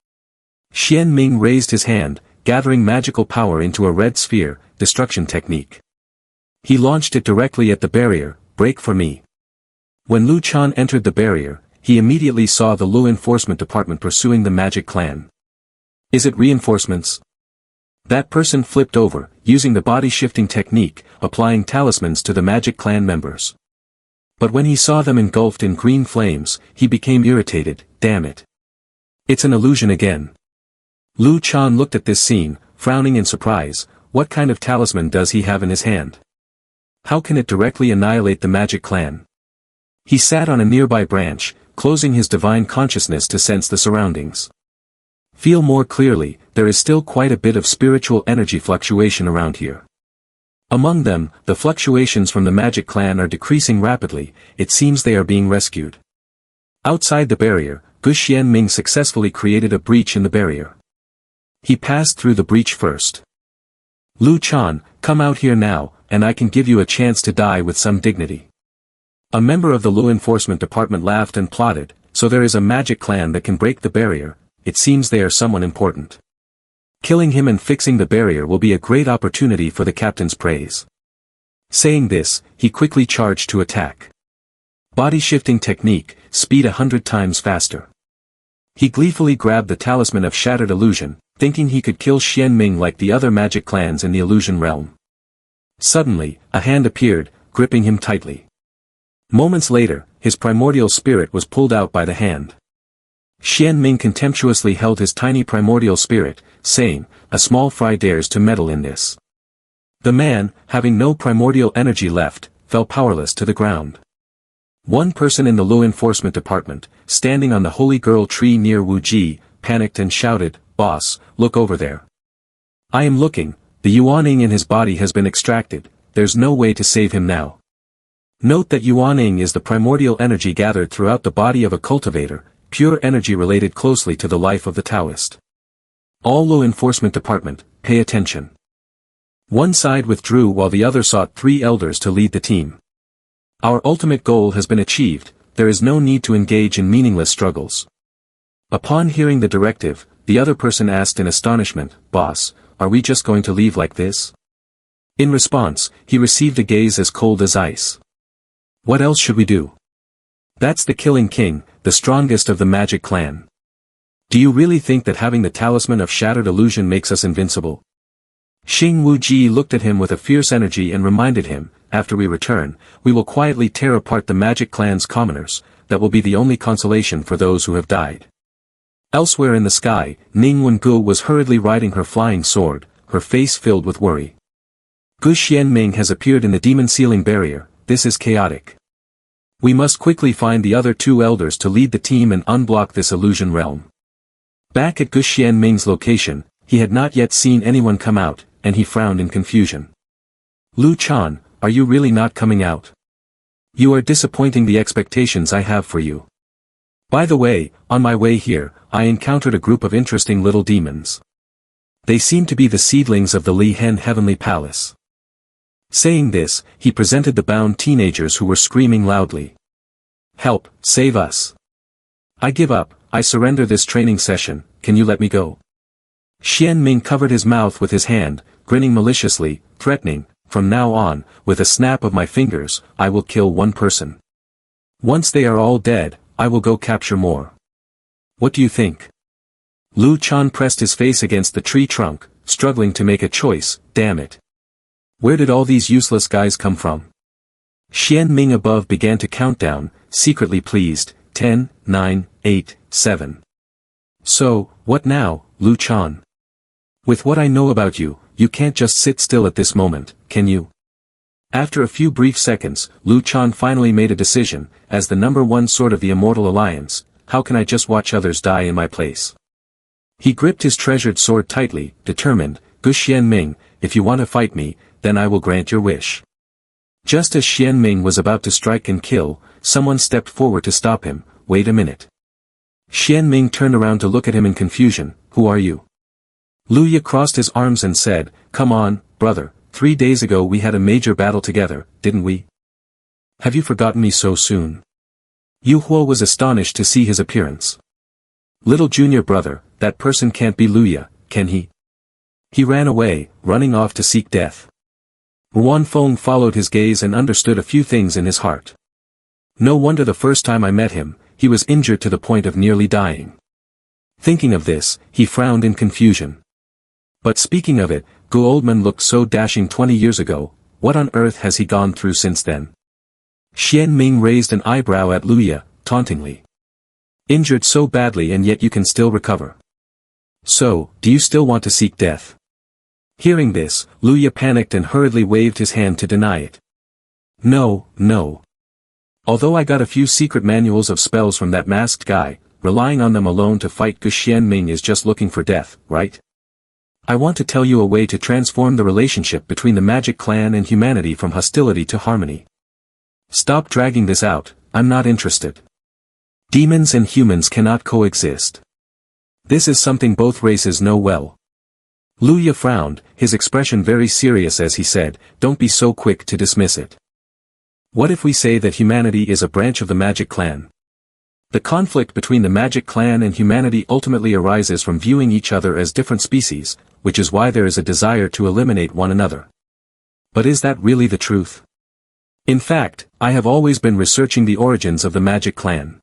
Xian Ming raised his hand, gathering magical power into a red sphere, destruction technique. He launched it directly at the barrier, break for me. When Lu Chan entered the barrier, he immediately saw the Lu Enforcement Department pursuing the magic clan. Is it reinforcements? That person flipped over, using the body-shifting technique, applying talismans to the magic clan members. But when he saw them engulfed in green flames, he became irritated, damn it. It's an illusion again. Lu Chan looked at this scene, frowning in surprise, what kind of talisman does he have in his hand? How can it directly annihilate the magic clan? He sat on a nearby branch, closing his divine consciousness to sense the surroundings. Feel more clearly, there is still quite a bit of spiritual energy fluctuation around here. Among them, the fluctuations from the magic clan are decreasing rapidly, it seems they are being rescued. Outside the barrier, Gu Xianming successfully created a breach in the barrier. He passed through the breach first. Lu Chan, come out here now, and I can give you a chance to die with some dignity. A member of the Lu Enforcement Department laughed and plotted, So there is a magic clan that can break the barrier. It seems they are someone important. Killing him and fixing the barrier will be a great opportunity for the captain's praise. Saying this, he quickly charged to attack. Body shifting technique, speed 100 times faster. He gleefully grabbed the talisman of shattered illusion, thinking he could kill Xian Ming like the other magic clans in the illusion realm. Suddenly, a hand appeared, gripping him tightly. Moments later, his primordial spirit was pulled out by the hand. Xian Ming contemptuously held his tiny primordial spirit, saying, "A small fry dares to meddle in this." The man, having no primordial energy left, fell powerless to the ground. One person in the law enforcement department, standing on the holy girl tree near Wu Ji, panicked and shouted, "Boss, look over there." "I am looking, the Yuaning in his body has been extracted, there's no way to save him now." Note that Yuaning is the primordial energy gathered throughout the body of a cultivator, pure energy related closely to the life of the Taoist. All law enforcement department, pay attention. One side withdrew while the other sought 3 elders to lead the team. Our ultimate goal has been achieved, there is no need to engage in meaningless struggles. Upon hearing the directive, the other person asked in astonishment, "Boss, are we just going to leave like this?" In response, he received a gaze as cold as ice. "What else should we do? That's the Killing King, the strongest of the magic clan. Do you really think that having the talisman of shattered illusion makes us invincible?" Xing Wuji looked at him with a fierce energy and reminded him, "After we return, we will quietly tear apart the magic clan's commoners, that will be the only consolation for those who have died." Elsewhere in the sky, Ning Wengu was hurriedly riding her flying sword, her face filled with worry. Gu Xianming has appeared in the demon sealing barrier, this is chaotic. We must quickly find the other 2 elders to lead the team and unblock this illusion realm. Back at Gu Xianming's location, he had not yet seen anyone come out, and he frowned in confusion. "Lu Chan, are you really not coming out? You are disappointing the expectations I have for you. By the way, on my way here, I encountered a group of interesting little demons. They seem to be the seedlings of the Li Hen Heavenly Palace." Saying this, he presented the bound teenagers who were screaming loudly. "Help, save us. I give up, I surrender this training session, can you let me go?" Xian Ming covered his mouth with his hand, grinning maliciously, threatening, "From now on, with a snap of my fingers, I will kill 1 person. Once they are all dead, I will go capture more. What do you think?" Lu Chan pressed his face against the tree trunk, struggling to make a choice, damn it. Where did all these useless guys come from? Xian Ming above began to count down, secretly pleased, 10, 9, 8, 7. "So, what now, Lu Chan? With what I know about you, you can't just sit still at this moment, can you?" After a few brief seconds, Lu Chan finally made a decision, as the number 1 sword of the Immortal Alliance, how can I just watch others die in my place? He gripped his treasured sword tightly, determined, "Gu Xianming, if you want to fight me, then I will grant your wish." Just as Xianming was about to strike and kill, someone stepped forward to stop him. "Wait a minute." Xianming turned around to look at him in confusion, "Who are you?" Luya crossed his arms and said, "Come on, brother, 3 days ago we had a major battle together, didn't we? Have you forgotten me so soon?" Yu Huo was astonished to see his appearance. "Little junior brother, that person can't be Luya, can he?" He ran away, running off to seek death. Wan Feng followed his gaze and understood a few things in his heart. No wonder the first time I met him, he was injured to the point of nearly dying. Thinking of this, he frowned in confusion. But speaking of it, Gu Oldman looked so dashing 20 years ago, what on earth has he gone through since then? Xian Ming raised an eyebrow at Luya, tauntingly. "Injured so badly and yet you can still recover. So, do you still want to seek death?" Hearing this, Luya panicked and hurriedly waved his hand to deny it. "No, no. Although I got a few secret manuals of spells from that masked guy, relying on them alone to fight Gu Xianming is just looking for death, right? I want to tell you a way to transform the relationship between the magic clan and humanity from hostility to harmony. Stop dragging this out, I'm not interested. Demons and humans cannot coexist. This is something both races know well." Luya frowned, his expression very serious as he said, "Don't be so quick to dismiss it. What if we say that humanity is a branch of the magic clan? The conflict between the magic clan and humanity ultimately arises from viewing each other as different species, which is why there is a desire to eliminate one another. But is that really the truth? In fact, I have always been researching the origins of the magic clan.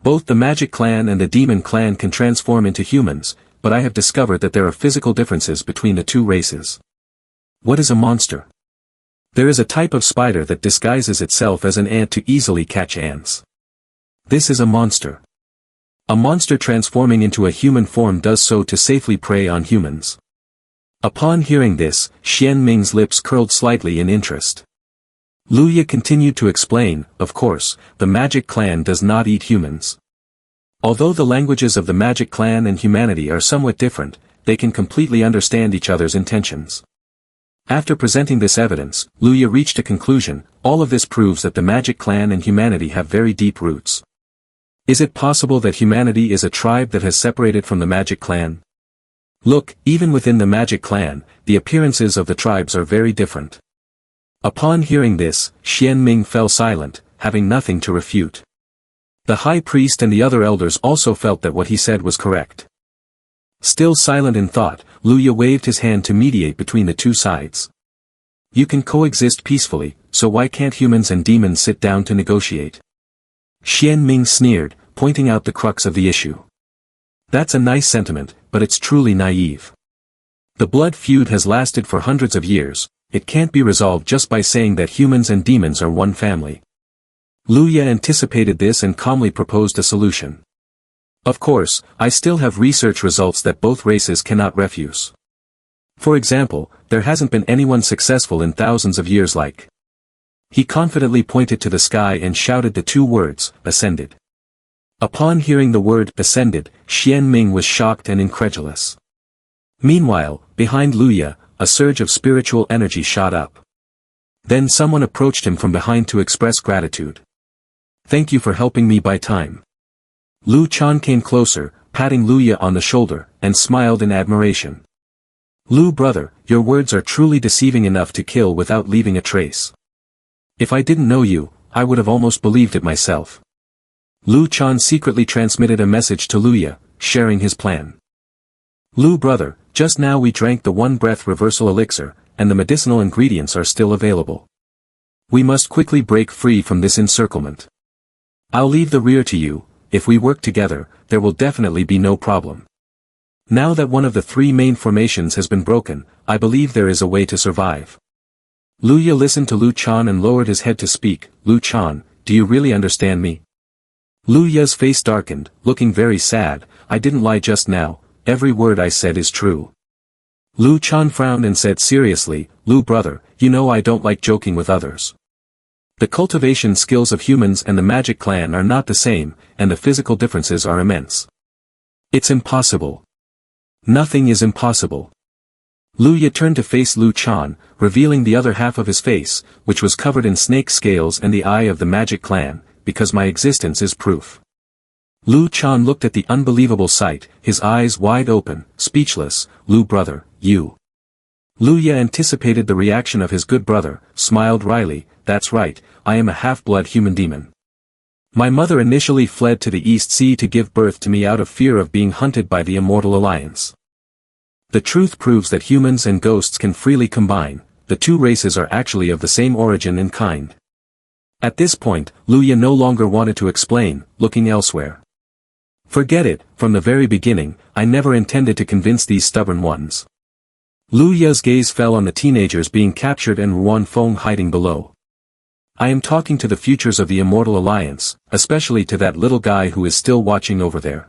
Both the magic clan and the demon clan can transform into humans, but I have discovered that there are physical differences between the two races. What is a monster? There is a type of spider that disguises itself as an ant to easily catch ants. This is a monster. A monster transforming into a human form does so to safely prey on humans. Upon hearing this, Xian Ming's lips curled slightly in interest. Luya continued to explain, of course, the magic clan does not eat humans. Although the languages of the magic clan and humanity are somewhat different, they can completely understand each other's intentions. After presenting this evidence, Luya reached a conclusion: all of this proves that the magic clan and humanity have very deep roots. Is it possible that humanity is a tribe that has separated from the magic clan? Look, even within the magic clan, the appearances of the tribes are very different. Upon hearing this, Xian Ming fell silent, having nothing to refute. The high priest and the other elders also felt that what he said was correct. Still silent in thought, Luya waved his hand to mediate between the two sides. You can coexist peacefully, so why can't humans and demons sit down to negotiate? Xian Ming sneered, pointing out the crux of the issue. That's a nice sentiment, but it's truly naive. The blood feud has lasted for hundreds of years. It can't be resolved just by saying that humans and demons are one family. Luya anticipated this and calmly proposed a solution. Of course, I still have research results that both races cannot refuse. For example, there hasn't been anyone successful in thousands of years like. He confidently pointed to the sky and shouted the two words, ascended. Upon hearing the word ascended, Xian Ming was shocked and incredulous. Meanwhile, behind Luya, a surge of spiritual energy shot up. Then someone approached him from behind to express gratitude. Thank you for helping me buy time. Lu Chan came closer, patting Luya on the shoulder, and smiled in admiration. Lu brother, your words are truly deceiving enough to kill without leaving a trace. If I didn't know you, I would have almost believed it myself. Lu Chan secretly transmitted a message to Luya, sharing his plan. Lu brother, just now we drank the one-breath reversal elixir, and the medicinal ingredients are still available. We must quickly break free from this encirclement. I'll leave the rear to you. If we work together, there will definitely be no problem. Now that one of the three main formations has been broken, I believe there is a way to survive. Luya listened to Lu Chan and lowered his head to speak. Lu Chan, do you really understand me? Luya's face darkened, looking very sad. I didn't lie just now, every word I said is true. Lu Chan frowned and said seriously, Lu brother, you know I don't like joking with others. The cultivation skills of humans and the magic clan are not the same, and the physical differences are immense. It's impossible. Nothing is impossible. Luya turned to face Lu Chan, revealing the other half of his face, which was covered in snake scales and the eye of the magic clan, because my existence is proof. Lu Chan looked at the unbelievable sight, his eyes wide open, speechless. Lu brother, you. Luya anticipated the reaction of his good brother, smiled wryly. That's right, I am a half-blood human demon. My mother initially fled to the East Sea to give birth to me out of fear of being hunted by the Immortal Alliance. The truth proves that humans and ghosts can freely combine. The two races are actually of the same origin and kind. At this point, Luya no longer wanted to explain, looking elsewhere. Forget it, from the very beginning, I never intended to convince these stubborn ones. Luya's gaze fell on the teenagers being captured and Ruan Feng hiding below. I am talking to the futures of the Immortal Alliance, especially to that little guy who is still watching over there.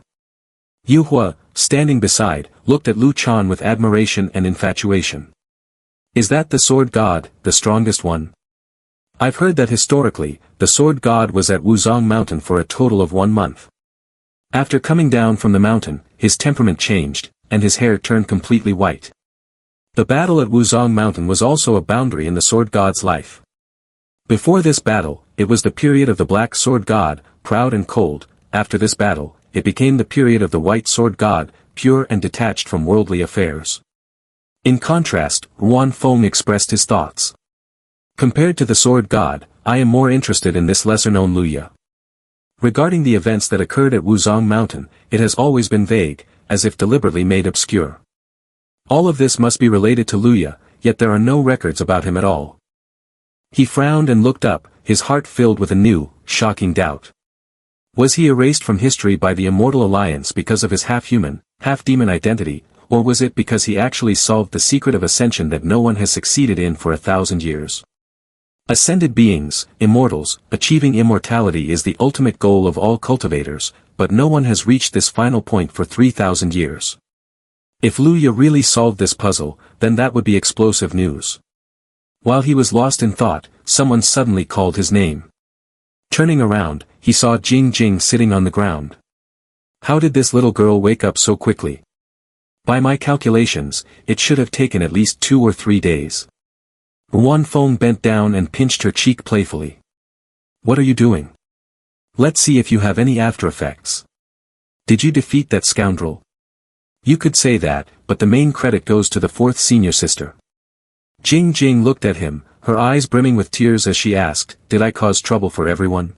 Yu Hua, standing beside, looked at Lu Chan with admiration and infatuation. Is that the sword god, the strongest one? I've heard that historically, the sword god was at Wuzong Mountain for a total of 1 month. After coming down from the mountain, his temperament changed, and his hair turned completely white. The battle at Wuzong Mountain was also a boundary in the sword god's life. Before this battle, it was the period of the black sword god, proud and cold. After this battle, it became the period of the white sword god, pure and detached from worldly affairs. In contrast, Ruan Feng expressed his thoughts. Compared to the sword god, I am more interested in this lesser-known Luya. Regarding the events that occurred at Wuzong Mountain, it has always been vague, as if deliberately made obscure. All of this must be related to Luya, yet there are no records about him at all. He frowned and looked up, his heart filled with a new, shocking doubt. Was he erased from history by the Immortal Alliance because of his half-human, half-demon identity, or was it because he actually solved the secret of ascension that no one has succeeded in for 1,000 years? Ascended beings, immortals, achieving immortality is the ultimate goal of all cultivators, but no one has reached this final point for 3,000 years. If Luya really solved this puzzle, then that would be explosive news. While he was lost in thought, someone suddenly called his name. Turning around, he saw Jing Jing sitting on the ground. How did this little girl wake up so quickly? By my calculations, it should have taken at least 2 or 3 days. Wan Feng bent down and pinched her cheek playfully. What are you doing? Let's see if you have any after effects. Did you defeat that scoundrel? You could say that, but the main credit goes to the 4th senior sister. Jing Jing looked at him, her eyes brimming with tears as she asked, did I cause trouble for everyone?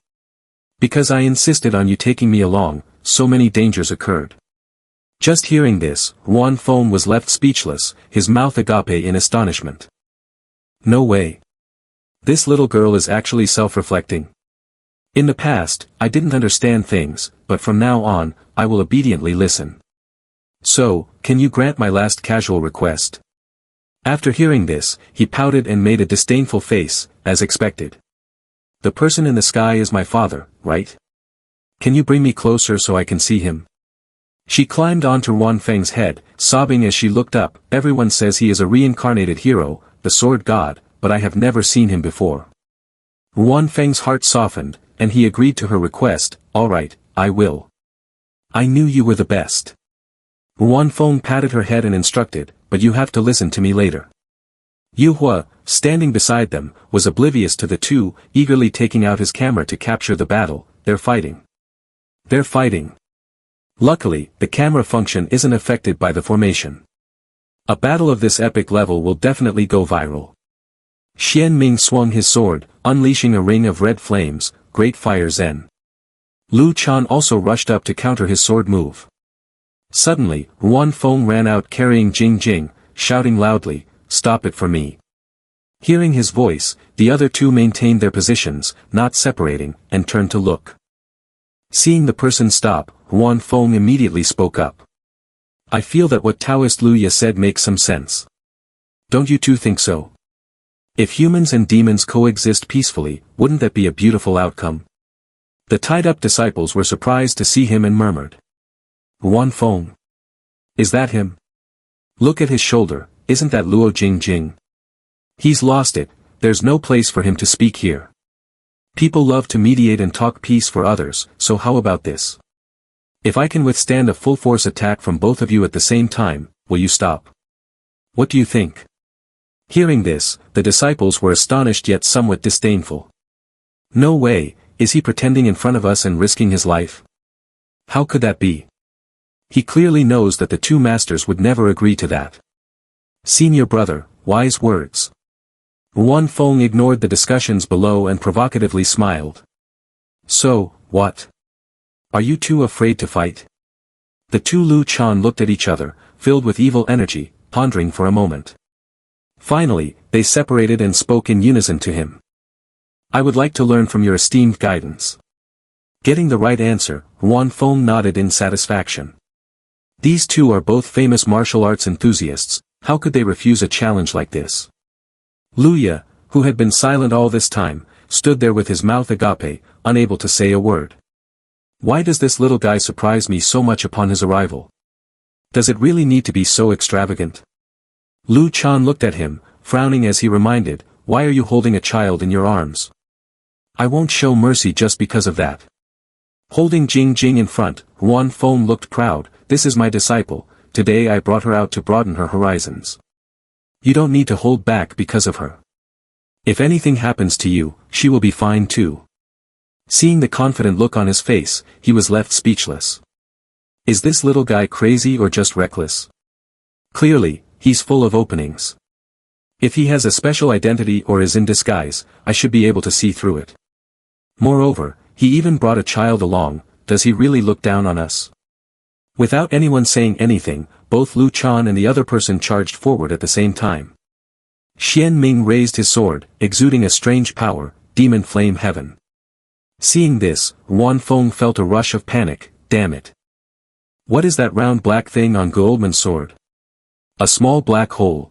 Because I insisted on you taking me along, so many dangers occurred. Just hearing this, Wan Feng was left speechless, his mouth agape in astonishment. No way. This little girl is actually self-reflecting. In the past, I didn't understand things, but from now on, I will obediently listen. So, can you grant my last casual request? After hearing this, he pouted and made a disdainful face, as expected. The person in the sky is my father, right? Can you bring me closer so I can see him? She climbed onto Wan Feng's head, sobbing as she looked up. Everyone says he is a reincarnated hero, the sword god, but I have never seen him before. Wan Feng's heart softened, and he agreed to her request. All right, I will. I knew you were the best. Wan Feng patted her head and instructed, but you have to listen to me later. Yu Hua, standing beside them, was oblivious to the two, eagerly taking out his camera to capture the battle. They're fighting. They're fighting. Luckily, the camera function isn't affected by the formation. A battle of this epic level will definitely go viral. Xian Ming swung his sword, unleashing a ring of red flames, Great Fire Zen. Lu Chan also rushed up to counter his sword move. Suddenly, Wan Feng ran out carrying Jing Jing, shouting loudly, stop it for me. Hearing his voice, the other two maintained their positions, not separating, and turned to look. Seeing the person stop, Wan Feng immediately spoke up. I feel that what Taoist Luya said makes some sense. Don't you two think so? If humans and demons coexist peacefully, wouldn't that be a beautiful outcome? The tied-up disciples were surprised to see him and murmured. Wan Feng. Is that him? Look at his shoulder, isn't that Luo Jing Jing? He's lost it, there's no place for him to speak here. People love to mediate and talk peace for others, so how about this? If I can withstand a full-force attack from both of you at the same time, will you stop? What do you think? Hearing this, the disciples were astonished yet somewhat disdainful. No way, is he pretending in front of us and risking his life? How could that be? He clearly knows that the two masters would never agree to that. Senior brother, wise words. Wan Feng ignored the discussions below and provocatively smiled. So, what? Are you two afraid to fight? The two Lu Chan looked at each other, filled with evil energy, pondering for a moment. Finally, they separated and spoke in unison to him. I would like to learn from your esteemed guidance. Getting the right answer, Wan Feng nodded in satisfaction. These two are both famous martial arts enthusiasts, how could they refuse a challenge like this? Luya, who had been silent all this time, stood there with his mouth agape, unable to say a word. Why does this little guy surprise me so much upon his arrival? Does it really need to be so extravagant? Lu Chan looked at him, frowning as he reminded, why are you holding a child in your arms? I won't show mercy just because of that. Holding Jing Jing in front, Wan Feng looked proud, this is my disciple, today I brought her out to broaden her horizons. You don't need to hold back because of her. If anything happens to you, she will be fine too. Seeing the confident look on his face, he was left speechless. Is this little guy crazy or just reckless? Clearly, he's full of openings. If he has a special identity or is in disguise, I should be able to see through it. Moreover, he even brought a child along, does he really look down on us? Without anyone saying anything, both Lu Chan and the other person charged forward at the same time. Xian Ming raised his sword, exuding a strange power, demon flame heaven. Seeing this, Wan Feng felt a rush of panic, damn it. What is that round black thing on Goldman's sword? A small black hole.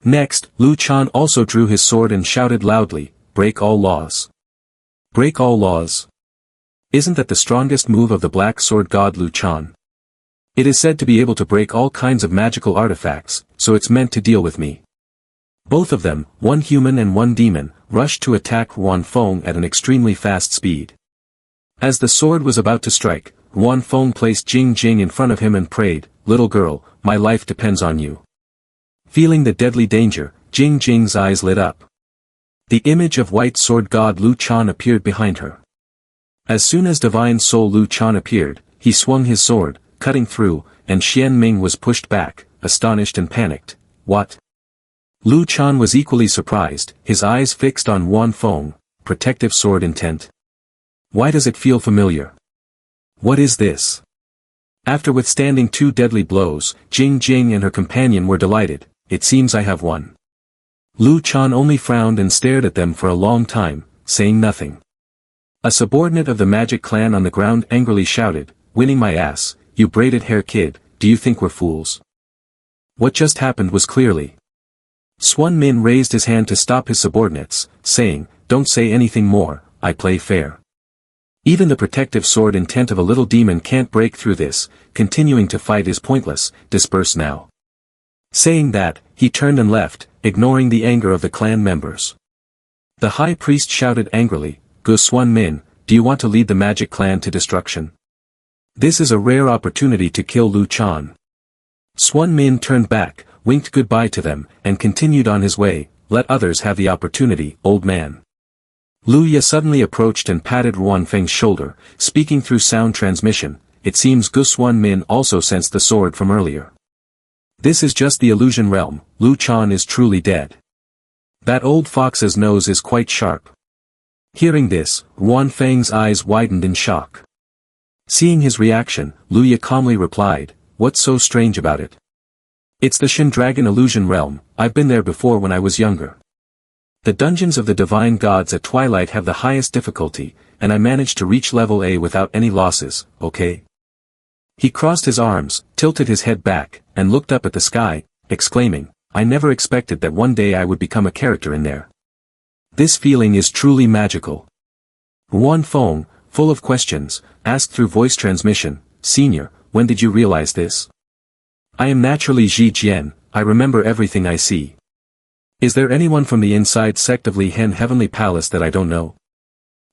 Next, Lu Chan also drew his sword and shouted loudly, break all laws. Break all laws. Isn't that the strongest move of the black sword god Lu Chan? It is said to be able to break all kinds of magical artifacts, so it's meant to deal with me. Both of them, one human and one demon, rushed to attack Wan Feng at an extremely fast speed. As the sword was about to strike, Wan Feng placed Jing Jing in front of him and prayed, little girl, my life depends on you. Feeling the deadly danger, Jing Jing's eyes lit up. The image of white sword god Lu Chan appeared behind her. As soon as divine soul Lu Chan appeared, he swung his sword, cutting through, and Xian Ming was pushed back, astonished and panicked. What? Lu Chan was equally surprised, his eyes fixed on Wan Feng, protective sword intent. Why does it feel familiar? What is this? After withstanding 2 deadly blows, Jing Jing and her companion were delighted, it seems I have won. Lu Chan only frowned and stared at them for a long time, saying nothing. A subordinate of the magic clan on the ground angrily shouted, winning my ass, you braided hair kid, do you think we're fools? What just happened was clearly. Xuan Min raised his hand to stop his subordinates, saying, don't say anything more, I play fair. Even the protective sword intent of a little demon can't break through this, continuing to fight is pointless, disperse now. Saying that, he turned and left, ignoring the anger of the clan members. The high priest shouted angrily, Gu Xuan Min, do you want to lead the magic clan to destruction? This is a rare opportunity to kill Lu Chan. Xuan Min turned back, winked goodbye to them, and continued on his way, let others have the opportunity, old man. Lu Ye suddenly approached and patted Wan Feng's shoulder, speaking through sound transmission, it seems Gu Xuan Min also sensed the sword from earlier. This is just the illusion realm, Lu Chan is truly dead. That old fox's nose is quite sharp. Hearing this, Wan Feng's eyes widened in shock. Seeing his reaction, Lu Ye calmly replied, what's so strange about it? It's the Shindragon illusion realm, I've been there before when I was younger. The dungeons of the divine gods at twilight have the highest difficulty, and I managed to reach level A without any losses, okay? He crossed his arms, tilted his head back, and looked up at the sky, exclaiming, I never expected that one day I would become a character in there. This feeling is truly magical. Wan Feng, full of questions, asked through voice transmission, Senior, when did you realize this? I am naturally Ji Jian, I remember everything I see. Is there anyone from the inside sect of Li Hen Heavenly Palace that I don't know?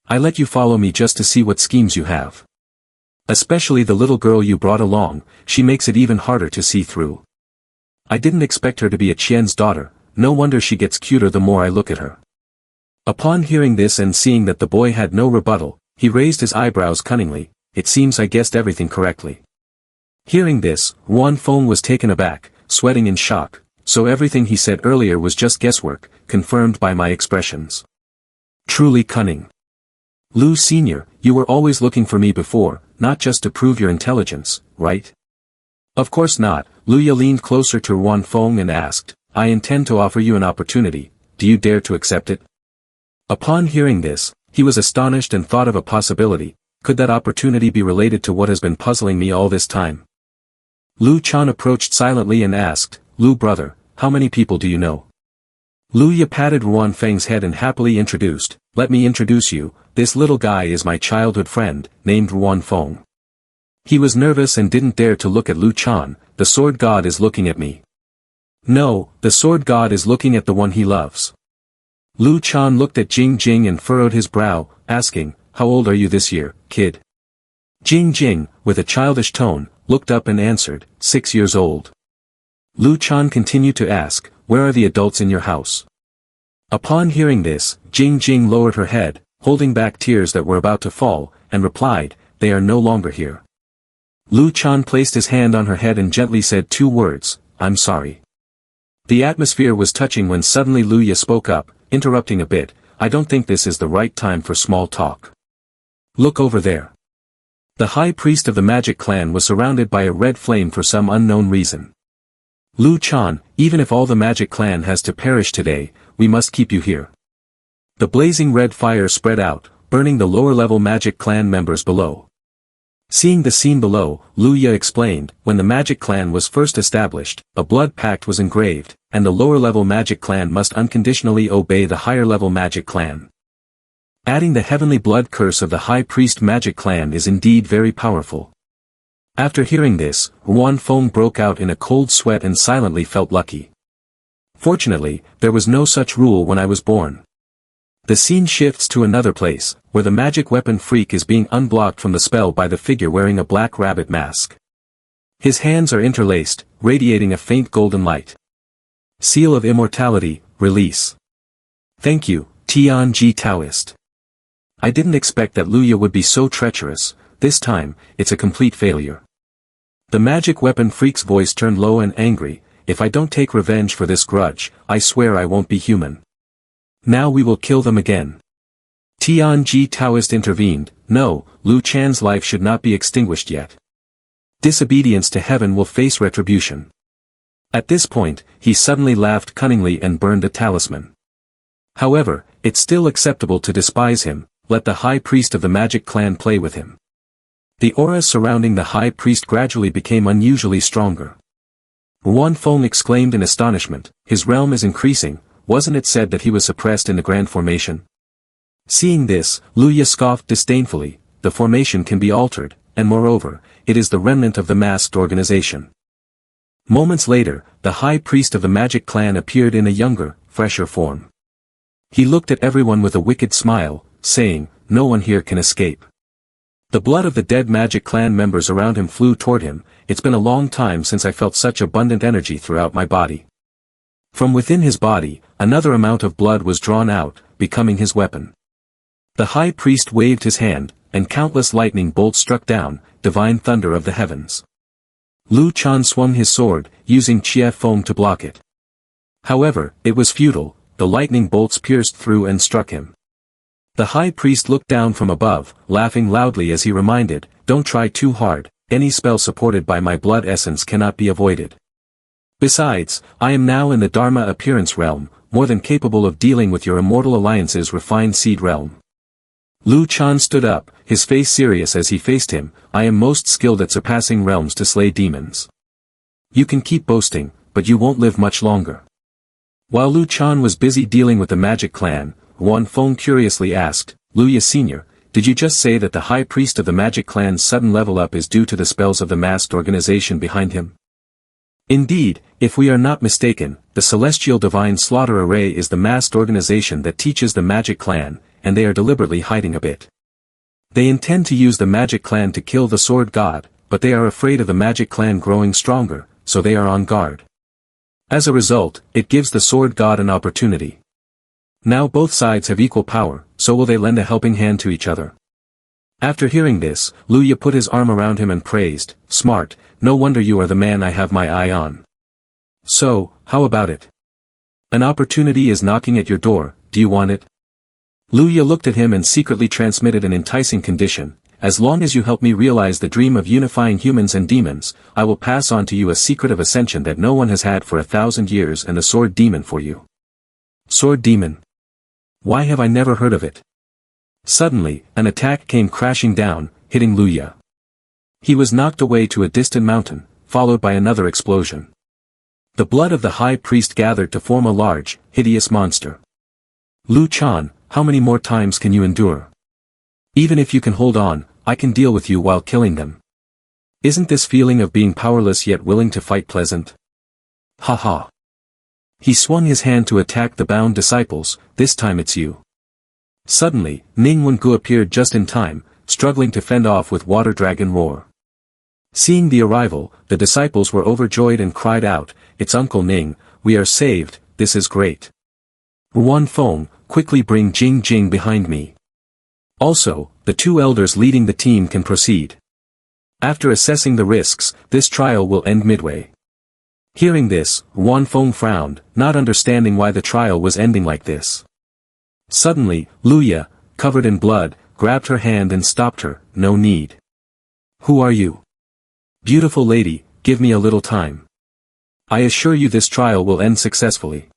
I let you follow me just to see what schemes you have. Especially the little girl you brought along, she makes it even harder to see through. I didn't expect her to be a Qian's daughter, no wonder she gets cuter the more I look at her. Upon hearing this and seeing that the boy had no rebuttal, he raised his eyebrows cunningly, it seems I guessed everything correctly. Hearing this, Wan Feng was taken aback, sweating in shock, so everything he said earlier was just guesswork, confirmed by my expressions. Truly cunning. Lu Senior, you were always looking for me before, not just to prove your intelligence, right? Of course not, Lu Ye leaned closer to Wan Feng and asked, I intend to offer you an opportunity, do you dare to accept it? Upon hearing this, he was astonished and thought of a possibility, could that opportunity be related to what has been puzzling me all this time? Lu Chan approached silently and asked, Lu brother, how many people do you know? Lu Ye patted Wan Feng's head and happily introduced, let me introduce you, this little guy is my childhood friend, named Wan Feng. He was nervous and didn't dare to look at Lu Chan, the sword god is looking at me. No, the sword god is looking at the one he loves. Lu Chan looked at Jing Jing and furrowed his brow, asking, how old are you this year, kid? Jing Jing, with a childish tone, looked up and answered, 6 years old. Lu Chan continued to ask, where are the adults in your house? Upon hearing this, Jing Jing lowered her head, holding back tears that were about to fall, and replied, they are no longer here. Lu Chan placed his hand on her head and gently said 2 words, I'm sorry. The atmosphere was touching when suddenly Lu Ye spoke up, interrupting a bit, I don't think this is the right time for small talk. Look over there. The high priest of the magic clan was surrounded by a red flame for some unknown reason. Lu Chan, even if all the magic clan has to perish today, we must keep you here. The blazing red fire spread out, burning the lower-level magic clan members below. Seeing the scene below, Lu Ya explained, when the magic clan was first established, a blood pact was engraved, and the lower-level magic clan must unconditionally obey the higher-level magic clan. Adding the heavenly blood curse of the high priest magic clan is indeed very powerful. After hearing this, Huan Feng broke out in a cold sweat and silently felt lucky. Fortunately, there was no such rule when I was born. The scene shifts to another place, where the magic weapon freak is being unblocked from the spell by the figure wearing a black rabbit mask. His hands are interlaced, radiating a faint golden light. Seal of Immortality, release. Thank you, Tianji Taoist. I didn't expect that Luya would be so treacherous. This time, it's a complete failure. The magic weapon freak's voice turned low and angry. If I don't take revenge for this grudge, I swear I won't be human. Now we will kill them again. Tianji Taoist intervened. No, Lu Chan's life should not be extinguished yet. Disobedience to heaven will face retribution. At this point, he suddenly laughed cunningly and burned a talisman. However, it's still acceptable to despise him. Let the high priest of the magic clan play with him. The aura surrounding the high priest gradually became unusually stronger. Huan Feng exclaimed in astonishment, his realm is increasing, wasn't it said that he was suppressed in the grand formation? Seeing this, Luya scoffed disdainfully, the formation can be altered, and moreover, it is the remnant of the masked organization. Moments later, the high priest of the magic clan appeared in a younger, fresher form. He looked at everyone with a wicked smile, saying, no one here can escape. The blood of the dead magic clan members around him flew toward him. It's been a long time since I felt such abundant energy throughout my body. From within his body, another amount of blood was drawn out, becoming his weapon. The high priest waved his hand, and countless lightning bolts struck down, divine thunder of the heavens. Lu Chan swung his sword, using Chia Feng to block it. However, it was futile, the lightning bolts pierced through and struck him. The high priest looked down from above, laughing loudly as he reminded, don't try too hard, any spell supported by my blood essence cannot be avoided. Besides, I am now in the Dharma appearance realm, more than capable of dealing with your immortal alliance's refined seed realm. Lu Chan stood up, his face serious as he faced him, I am most skilled at surpassing realms to slay demons. You can keep boasting, but you won't live much longer. While Lu Chan was busy dealing with the magic clan, Huan Feng curiously asked, Luya Sr., did you just say that the high priest of the magic clan's sudden level up is due to the spells of the masked organization behind him? Indeed, if we are not mistaken, the Celestial Divine Slaughter Array is the masked organization that teaches the magic clan, and they are deliberately hiding a bit. They intend to use the magic clan to kill the sword god, but they are afraid of the magic clan growing stronger, so they are on guard. As a result, it gives the sword god an opportunity. Now both sides have equal power, so will they lend a helping hand to each other. After hearing this, Luya put his arm around him and praised, smart, no wonder you are the man I have my eye on. So, how about it? An opportunity is knocking at your door, do you want it? Luya looked at him and secretly transmitted an enticing condition, as long as you help me realize the dream of unifying humans and demons, I will pass on to you a secret of ascension that no one has had for 1,000 years and the sword demon for you. Sword demon. Why have I never heard of it? Suddenly, an attack came crashing down, hitting Luya. He was knocked away to a distant mountain, followed by another explosion. The blood of the high priest gathered to form a large, hideous monster. Lu Chan, how many more times can you endure? Even if you can hold on, I can deal with you while killing them. Isn't this feeling of being powerless yet willing to fight pleasant? Ha ha. He swung his hand to attack the bound disciples, this time it's you. Suddenly, Ning Wengu appeared just in time, struggling to fend off with water dragon roar. Seeing the arrival, the disciples were overjoyed and cried out, it's Uncle Ning, we are saved, this is great. Huan Feng, quickly bring Jing Jing behind me. Also, the two elders leading the team can proceed. After assessing the risks, this trial will end midway. Hearing this, Huan Feng frowned, not understanding why the trial was ending like this. Suddenly, Luya, covered in blood, grabbed her hand and stopped her. No need. Who are you? Beautiful lady, give me a little time. I assure you this trial will end successfully.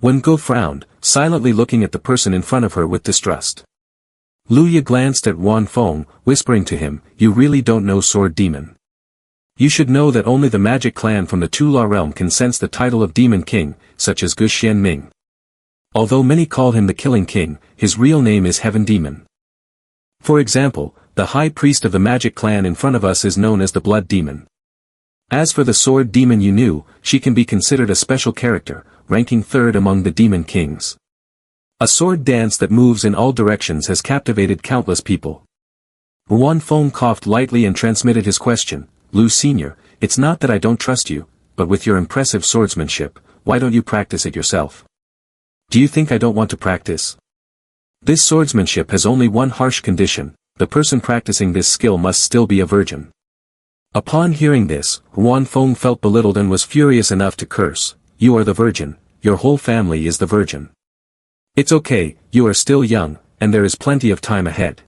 Wen-go frowned, silently looking at the person in front of her with distrust. Luya glanced at Wan Feng, whispering to him, you really don't know Sword Demon. You should know that only the magic clan from the Tula realm can sense the title of Demon King, such as Gu Xianming. Although many call him the Killing King, his real name is Heaven Demon. For example, the high priest of the magic clan in front of us is known as the Blood Demon. As for the Sword Demon you knew, she can be considered a special character, ranking third among the Demon Kings. A sword dance that moves in all directions has captivated countless people. Wan Feng coughed lightly and transmitted his question, Lu Senior, it's not that I don't trust you, but with your impressive swordsmanship, why don't you practice it yourself? Do you think I don't want to practice? This swordsmanship has only one harsh condition, the person practicing this skill must still be a virgin. Upon hearing this, Wan Feng felt belittled and was furious enough to curse, you are the virgin, your whole family is the virgin. It's okay, you are still young, and there is plenty of time ahead.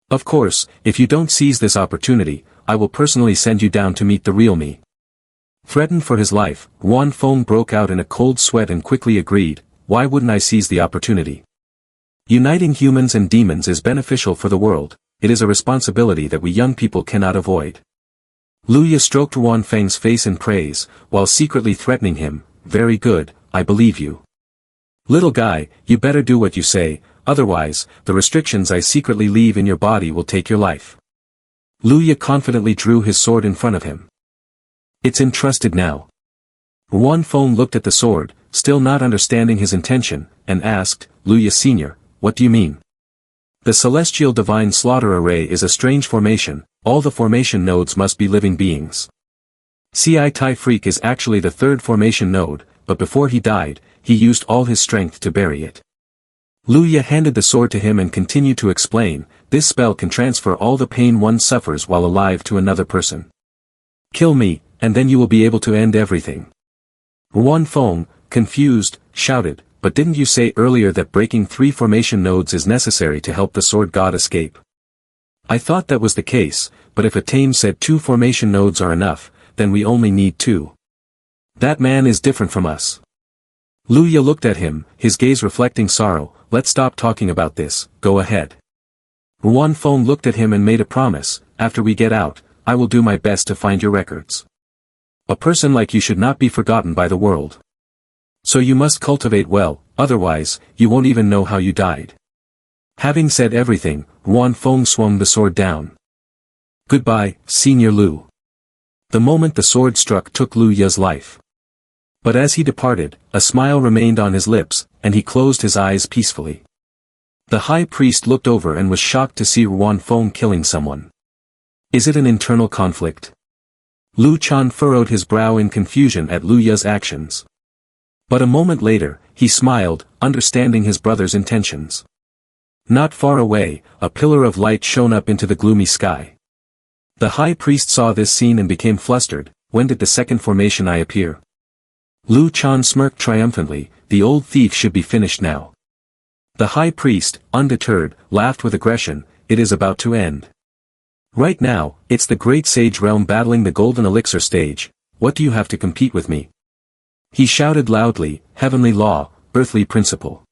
Of course, if you don't seize this opportunity, I will personally send you down to meet the real me. Threatened for his life, Wan Feng broke out in a cold sweat and quickly agreed, why wouldn't I seize the opportunity? Uniting humans and demons is beneficial for the world, it is a responsibility that we young people cannot avoid. Luya stroked Wan Feng's face in praise, while secretly threatening him, very good, I believe you. Little guy, you better do what you say, otherwise, the restrictions I secretly leave in your body will take your life. Luya confidently drew his sword in front of him. It's entrusted now. Wan Feng looked at the sword, still not understanding his intention, and asked, Luya Senior, what do you mean? The Celestial Divine Slaughter Array is a strange formation, all the formation nodes must be living beings. Ci Tai Freak is actually the third formation node, but before he died, he used all his strength to bury it. Luya handed the sword to him and continued to explain, this spell can transfer all the pain one suffers while alive to another person. Kill me, and then you will be able to end everything. Wan Feng, confused, shouted, but didn't you say earlier that breaking 3 formation nodes is necessary to help the sword god escape? I thought that was the case, but if a tame said 2 formation nodes are enough, then we only need 2. That man is different from us. Luya looked at him, his gaze reflecting sorrow, let's stop talking about this, go ahead. Wan Feng looked at him and made a promise, after we get out, I will do my best to find your records. A person like you should not be forgotten by the world. So you must cultivate well, otherwise, you won't even know how you died. Having said everything, Wan Feng swung the sword down. Goodbye, Senior Lu. The moment the sword struck took Lu Ya's life. But as he departed, a smile remained on his lips, and he closed his eyes peacefully. The high priest looked over and was shocked to see Wan Feng killing someone. Is it an internal conflict? Lu Chan furrowed his brow in confusion at Lu Ya's actions. But a moment later, he smiled, understanding his brother's intentions. Not far away, a pillar of light shone up into the gloomy sky. The high priest saw this scene and became flustered, when did the second formation eye appear? Lu Chan smirked triumphantly, the old thief should be finished now. The high priest, undeterred, laughed with aggression, it is about to end. Right now, it's the great sage realm battling the golden elixir stage, what do you have to compete with me? He shouted loudly, heavenly law, earthly principle.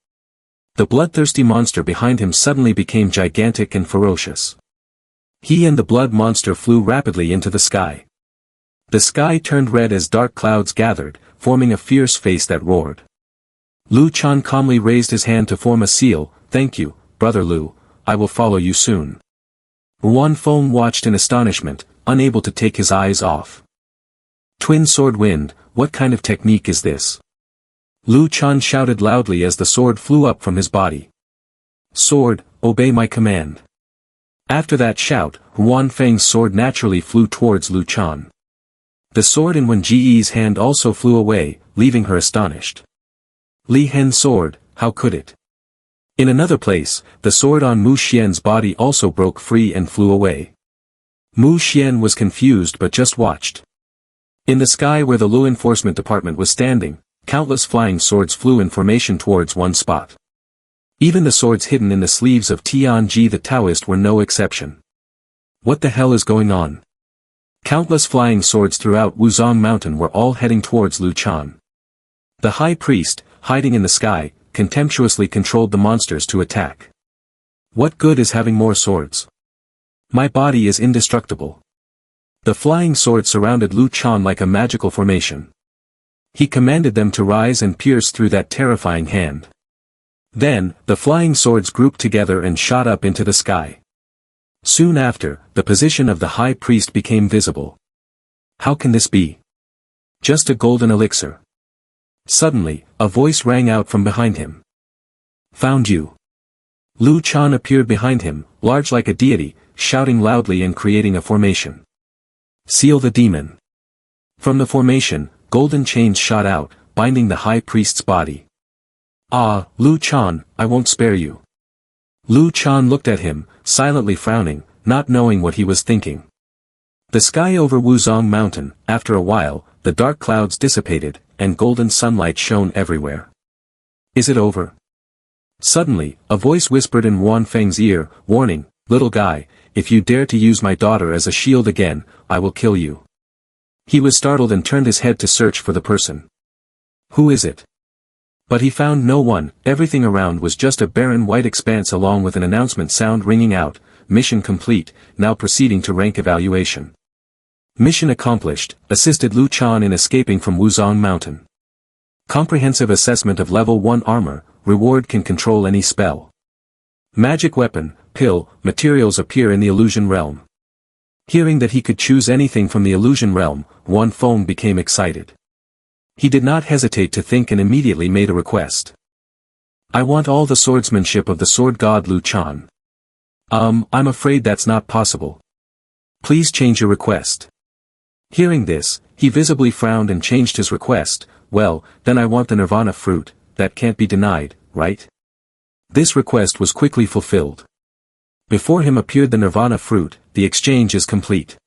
The bloodthirsty monster behind him suddenly became gigantic and ferocious. He and the blood monster flew rapidly into the sky. The sky turned red as dark clouds gathered, forming a fierce face that roared. Lu Chan calmly raised his hand to form a seal, thank you, brother Lu, I will follow you soon. Wan Feng watched in astonishment, unable to take his eyes off. Twin sword wind, what kind of technique is this? Lu Chan shouted loudly as the sword flew up from his body. Sword, obey my command. After that shout, Wan Feng's sword naturally flew towards Lu Chan. The sword in Wen Ji's hand also flew away, leaving her astonished. Li Hen's sword, how could it? In another place, the sword on Mu Xian's body also broke free and flew away. Mu Xian was confused but just watched. In the sky where the Lu Enforcement Department was standing, countless flying swords flew in formation towards one spot. Even the swords hidden in the sleeves of Tianji the Taoist were no exception. What the hell is going on? Countless flying swords throughout Wuzong Mountain were all heading towards Lu Chan. The high priest, hiding in the sky, contemptuously controlled the monsters to attack. What good is having more swords? My body is indestructible. The flying swords surrounded Lu Chan like a magical formation. He commanded them to rise and pierce through that terrifying hand. Then, the flying swords grouped together and shot up into the sky. Soon after, the position of the high priest became visible. How can this be? Just a golden elixir. Suddenly, a voice rang out from behind him. Found you. Lu Chan appeared behind him, large like a deity, shouting loudly and creating a formation. Seal the demon. From the formation, golden chains shot out, binding the high priest's body. Ah, Lu Chan, I won't spare you. Lu Chan looked at him, silently frowning, not knowing what he was thinking. The sky over Wuzong Mountain, after a while, the dark clouds dissipated, and golden sunlight shone everywhere. Is it over? Suddenly, a voice whispered in Wan Feng's ear, warning, little guy, if you dare to use my daughter as a shield again, I will kill you. He was startled and turned his head to search for the person. Who is it? But he found no one, everything around was just a barren white expanse along with an announcement sound ringing out, mission complete, now proceeding to rank evaluation. Mission accomplished, assisted Lu Chan in escaping from Wuzong Mountain. Comprehensive assessment of level 1 armor, reward can control any spell. Magic weapon, pill, materials appear in the illusion realm. Hearing that he could choose anything from the illusion realm, Wan Feng became excited. He did not hesitate to think and immediately made a request. I want all the swordsmanship of the sword god Lu Chan. I'm afraid that's not possible. Please change your request. Hearing this, he visibly frowned and changed his request. Well, then I want the nirvana fruit, that can't be denied, right? This request was quickly fulfilled. Before him appeared the nirvana fruit, the exchange is complete.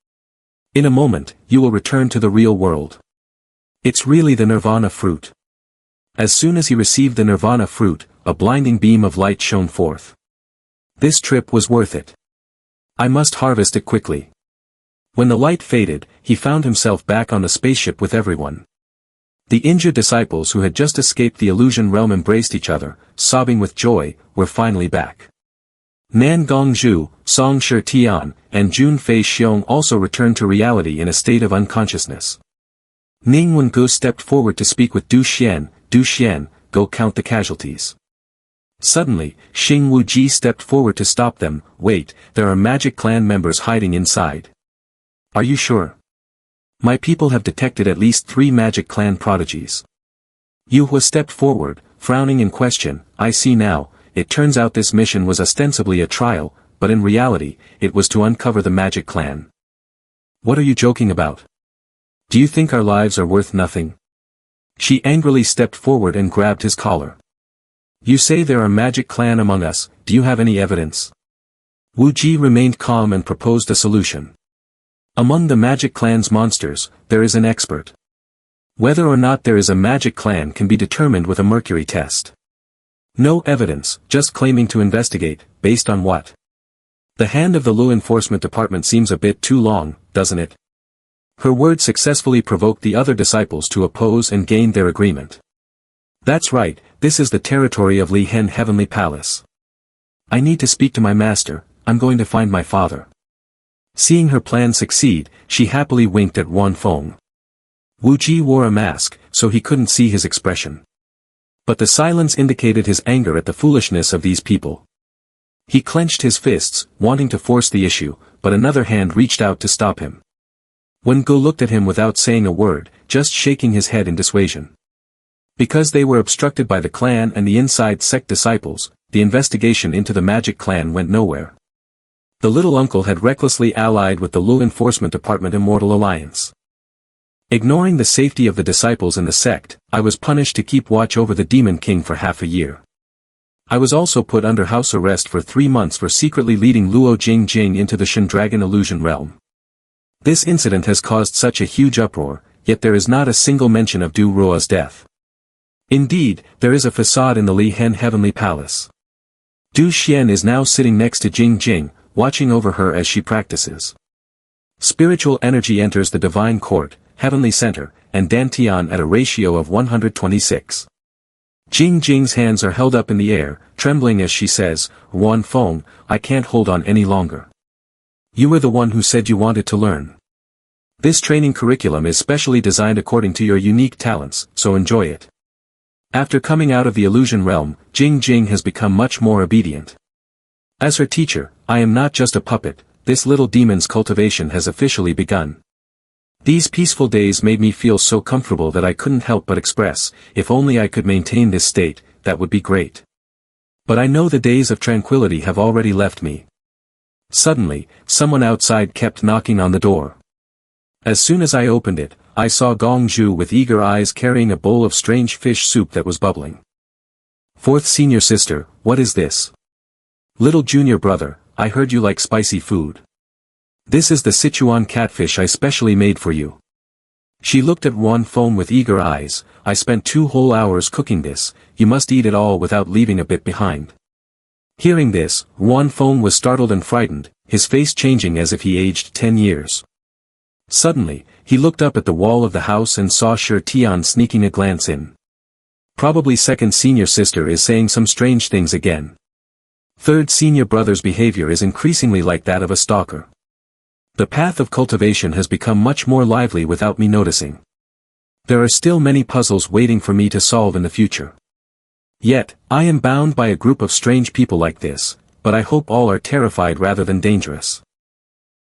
In a moment, you will return to the real world. It's really the nirvana fruit. As soon as he received the nirvana fruit, a blinding beam of light shone forth. This trip was worth it. I must harvest it quickly. When the light faded, he found himself back on the spaceship with everyone. The injured disciples who had just escaped the illusion realm embraced each other, sobbing with joy, were finally back. Nan Gongzhu, Song Shi Tian, and Jun Fei Xiong also returned to reality in a state of unconsciousness. Ning Wengu stepped forward to speak with Du Xian, go count the casualties. Suddenly, Xing Wuji stepped forward to stop them. Wait, there are magic clan members hiding inside. Are you sure? My people have detected at least 3 magic clan prodigies. Yu Hua stepped forward, frowning in question. I see now, it turns out this mission was ostensibly a trial, but in reality, it was to uncover the magic clan. What are you joking about? Do you think our lives are worth nothing? She angrily stepped forward and grabbed his collar. You say there are magic clan among us, do you have any evidence? Wu Ji remained calm and proposed a solution. Among the magic clan's monsters, there is an expert. Whether or not there is a magic clan can be determined with a mercury test. No evidence, just claiming to investigate, based on what? The hand of the law enforcement department seems a bit too long, doesn't it? Her words successfully provoked the other disciples to oppose and gained their agreement. That's right, this is the territory of Li Hen Heavenly Palace. I need to speak to my master, I'm going to find my father. Seeing her plan succeed, she happily winked at Wan Feng. Wu Ji wore a mask, so he couldn't see his expression. But the silence indicated his anger at the foolishness of these people. He clenched his fists, wanting to force the issue, but another hand reached out to stop him. Wengu looked at him without saying a word, just shaking his head in dissuasion. Because they were obstructed by the clan and the inside sect disciples, the investigation into the magic clan went nowhere. The little uncle had recklessly allied with the law enforcement department Immortal Alliance. Ignoring the safety of the disciples and the sect, I was punished to keep watch over the Demon King for half a year. I was also put under house arrest for 3 months for secretly leading Luo Jingjing into the Shendragon illusion realm. This incident has caused such a huge uproar, yet there is not a single mention of Du Ruo's death. Indeed, there is a facade in the Li Hen Heavenly Palace. Du Xian is now sitting next to Jing Jing, watching over her as she practices. Spiritual energy enters the divine court, heavenly center, and Dantian at a ratio of 126. Jing Jing's hands are held up in the air, trembling as she says, Wan Feng, I can't hold on any longer. You were the one who said you wanted to learn. This training curriculum is specially designed according to your unique talents, so enjoy it. After coming out of the illusion realm, Jing Jing has become much more obedient. As her teacher, I am not just a puppet, this little demon's cultivation has officially begun. These peaceful days made me feel so comfortable that I couldn't help but express, if only I could maintain this state, that would be great. But I know the days of tranquility have already left me. Suddenly, someone outside kept knocking on the door. As soon as I opened it, I saw Gong Zhu with eager eyes carrying a bowl of strange fish soup that was bubbling. Fourth senior sister, what is this? Little junior brother, I heard you like spicy food. This is the Sichuan catfish I specially made for you. She looked at Wan Feng with eager eyes, I spent 2 whole hours cooking this, you must eat it all without leaving a bit behind. Hearing this, Wan Feng was startled and frightened, his face changing as if he aged 10 years. Suddenly, he looked up at the wall of the house and saw Shi Tian sneaking a glance in. Probably second senior sister is saying some strange things again. Third senior brother's behavior is increasingly like that of a stalker. The path of cultivation has become much more lively without me noticing. There are still many puzzles waiting for me to solve in the future. Yet, I am bound by a group of strange people like this, but I hope all are terrified rather than dangerous.